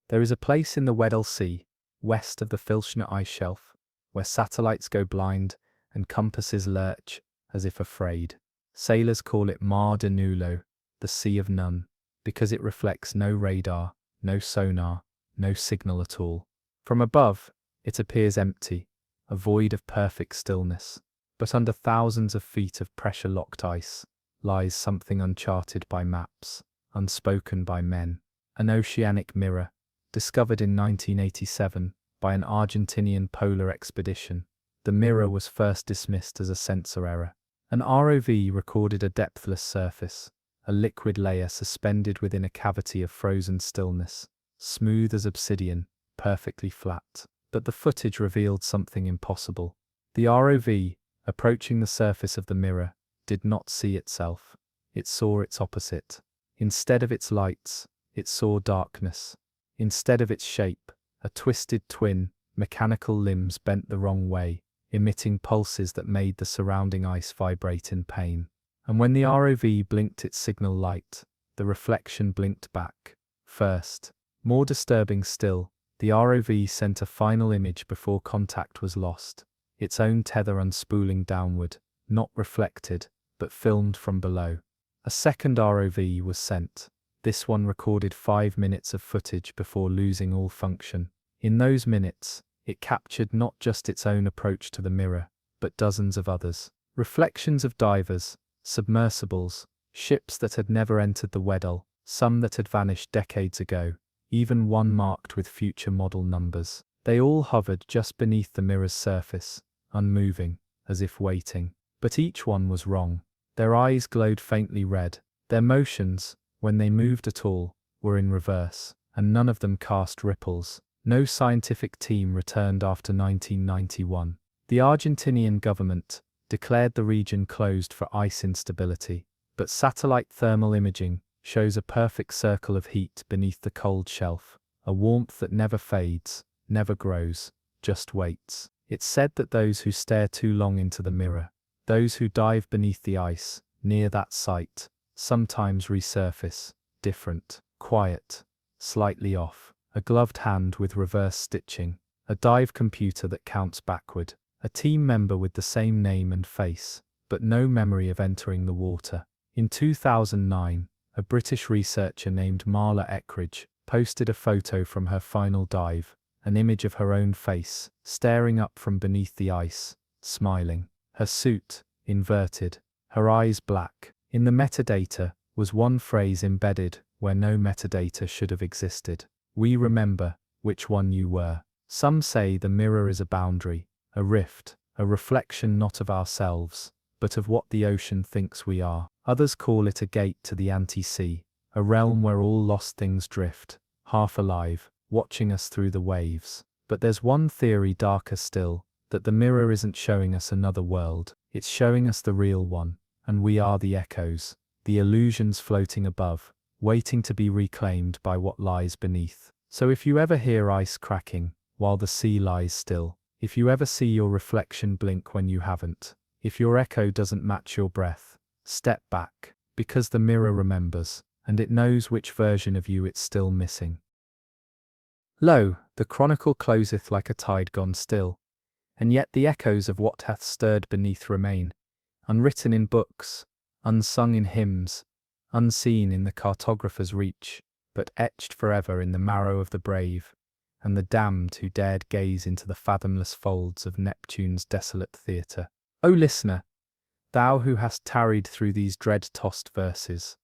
There is a place in the Weddell Sea, west of the Filchner ice shelf, where satellites go blind and compasses lurch, as if afraid. Sailors call it Mar de Nullo, the Sea of None, because it reflects no radar, no sonar, no signal at all. From above, it appears empty, a void of perfect stillness. But under thousands of feet of pressure-locked ice lies something uncharted by maps, unspoken by men. An oceanic mirror, discovered in 1987 by an Argentinian polar expedition. The mirror was first dismissed as a sensor error. An ROV recorded a depthless surface, a liquid layer suspended within a cavity of frozen stillness, smooth as obsidian, perfectly flat. But the footage revealed something impossible. The ROV, approaching the surface of the mirror, did not see itself. It saw its opposite. Instead of its lights, it saw darkness. Instead of its shape, a twisted twin, mechanical limbs bent the wrong way, emitting pulses that made the surrounding ice vibrate in pain. And when the ROV blinked its signal light, the reflection blinked back. First. More disturbing still, the ROV sent a final image before contact was lost, its own tether unspooling downward, not reflected, but filmed from below. A second ROV was sent. This one recorded 5 minutes of footage before losing all function. In those minutes, it captured not just its own approach to the mirror, but dozens of others. Reflections of divers, submersibles, ships that had never entered the Weddell, some that had vanished decades ago, even one marked with future model numbers. They all hovered just beneath the mirror's surface, unmoving, as if waiting. But each one was wrong. Their eyes glowed faintly red. Their motions, when they moved at all, were in reverse, and none of them cast ripples. No scientific team returned after 1991. The Argentinian government declared the region closed for ice instability, but satellite thermal imaging shows a perfect circle of heat beneath the cold shelf, a warmth that never fades, never grows, just waits. It's said that those who stare too long into the mirror, those who dive beneath the ice, near that site, sometimes resurface, different, quiet, slightly off, a gloved hand with reverse stitching, a dive computer that counts backward, a team member with the same name and face, but no memory of entering the water. In 2009, a British researcher named Marla Eckridge posted a photo from her final dive, an image of her own face, staring up from beneath the ice, smiling. Her suit, inverted, her eyes black. In the metadata was one phrase embedded where no metadata should have existed. We remember which one you were. Some say the mirror is a boundary, a rift, a reflection not of ourselves, but of what the ocean thinks we are. Others call it a gate to the anti-sea, a realm where all lost things drift, half alive, watching us through the waves. But there's one theory darker still, that the mirror isn't showing us another world, it's showing us the real one, and we are the echoes, the illusions floating above, waiting to be reclaimed by what lies beneath. So if you ever hear ice cracking, while the sea lies still, if you ever see your reflection blink when you haven't, if your echo doesn't match your breath, step back, because the mirror remembers, and it knows which version of you it's still missing. Lo, the chronicle closeth like a tide gone still, and yet the echoes of what hath stirred beneath remain, unwritten in books, unsung in hymns, unseen in the cartographer's reach. but etched forever in the marrow of the brave, and the damned who dared gaze into the fathomless folds of Neptune's desolate theatre. O listener, thou who hast tarried through these dread-tossed verses,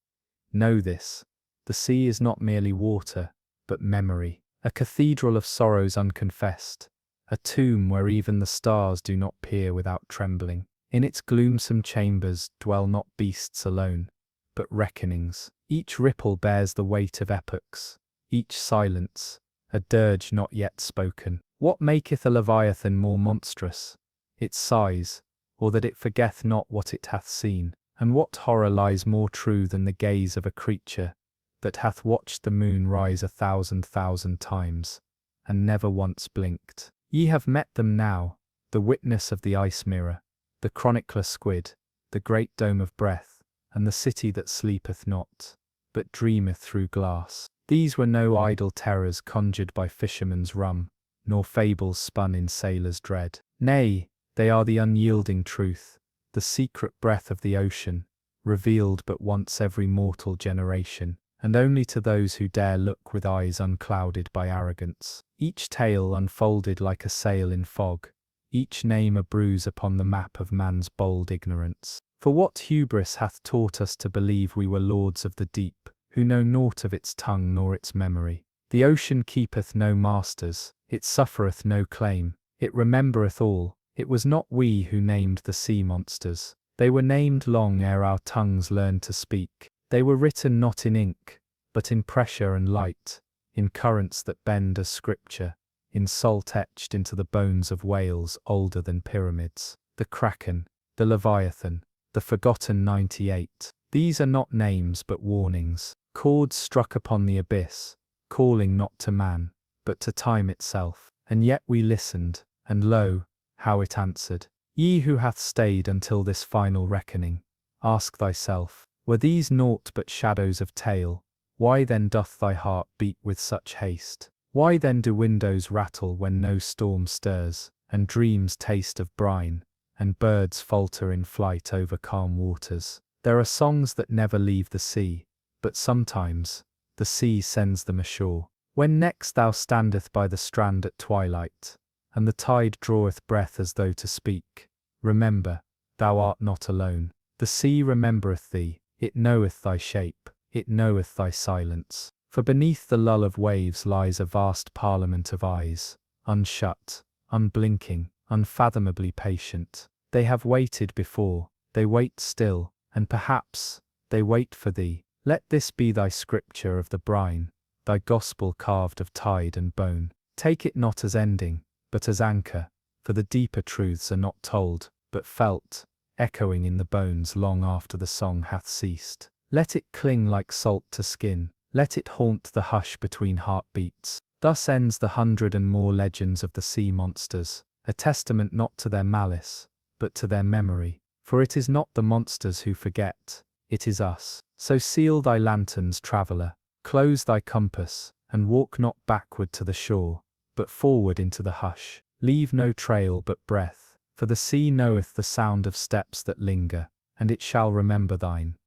know this: the sea is not merely water, but memory, a cathedral of sorrows unconfessed, a tomb where even the stars do not peer without trembling. In its gloomsome chambers dwell not beasts alone, but reckonings. Each ripple bears the weight of epochs, each silence a dirge not yet spoken. What maketh a Leviathan more monstrous? Its size, or that it forgeth not what it hath seen? And what horror lies more true than the gaze of a creature that hath watched the moon rise 1,000,000 times, and never once blinked? Ye have met them now, the witness of the ice mirror, the chronicler squid, the great dome of breath, and the city that sleepeth not, but dreameth through glass. These were no idle terrors conjured by fishermen's rum, nor fables spun in sailors' dread. Nay, they are the unyielding truth, the secret breath of the ocean, revealed but once every mortal generation, and only to those who dare look with eyes unclouded by arrogance. Each tale unfolded like a sail in fog, each name a bruise upon the map of man's bold ignorance. For what hubris hath taught us to believe we were lords of the deep, who know naught of its tongue nor its memory? The ocean keepeth no masters, it suffereth no claim, it remembereth all. It was not we who named the sea monsters. They were named long ere our tongues learned to speak. They were written not in ink, but in pressure and light, in currents that bend as scripture, in salt etched into the bones of whales older than pyramids. The Kraken, the Leviathan, the forgotten 98. These are not names but warnings, chords struck upon the abyss, calling not to man, but to time itself. And yet we listened, and lo, how it answered. Ye who hath stayed until this final reckoning, ask thyself, were these naught but shadows of tale? Why then doth thy heart beat with such haste? Why then do windows rattle when no storm stirs, and dreams taste of brine, and birds falter in flight over calm waters? There are songs that never leave the sea, but sometimes the sea sends them ashore. When next thou standeth by the strand at twilight, and the tide draweth breath as though to speak, remember, thou art not alone. The sea remembereth thee, it knoweth thy shape, it knoweth thy silence. For beneath the lull of waves lies a vast parliament of eyes, unshut, unblinking, unfathomably patient. They have waited before, they wait still, and perhaps they wait for thee. Let this be thy scripture of the brine, thy gospel carved of tide and bone. Take it not as ending, but as anchor, for the deeper truths are not told, but felt, echoing in the bones long after the song hath ceased. Let it cling like salt to skin, let it haunt the hush between heartbeats. Thus ends the 100 and more legends of the sea monsters, a testament not to their malice, but to their memory. For it is not the monsters who forget, it is us. So seal thy lanterns, traveller, close thy compass, and walk not backward to the shore, but forward into the hush. Leave no trail but breath, for the sea knoweth the sound of steps that linger, and it shall remember thine.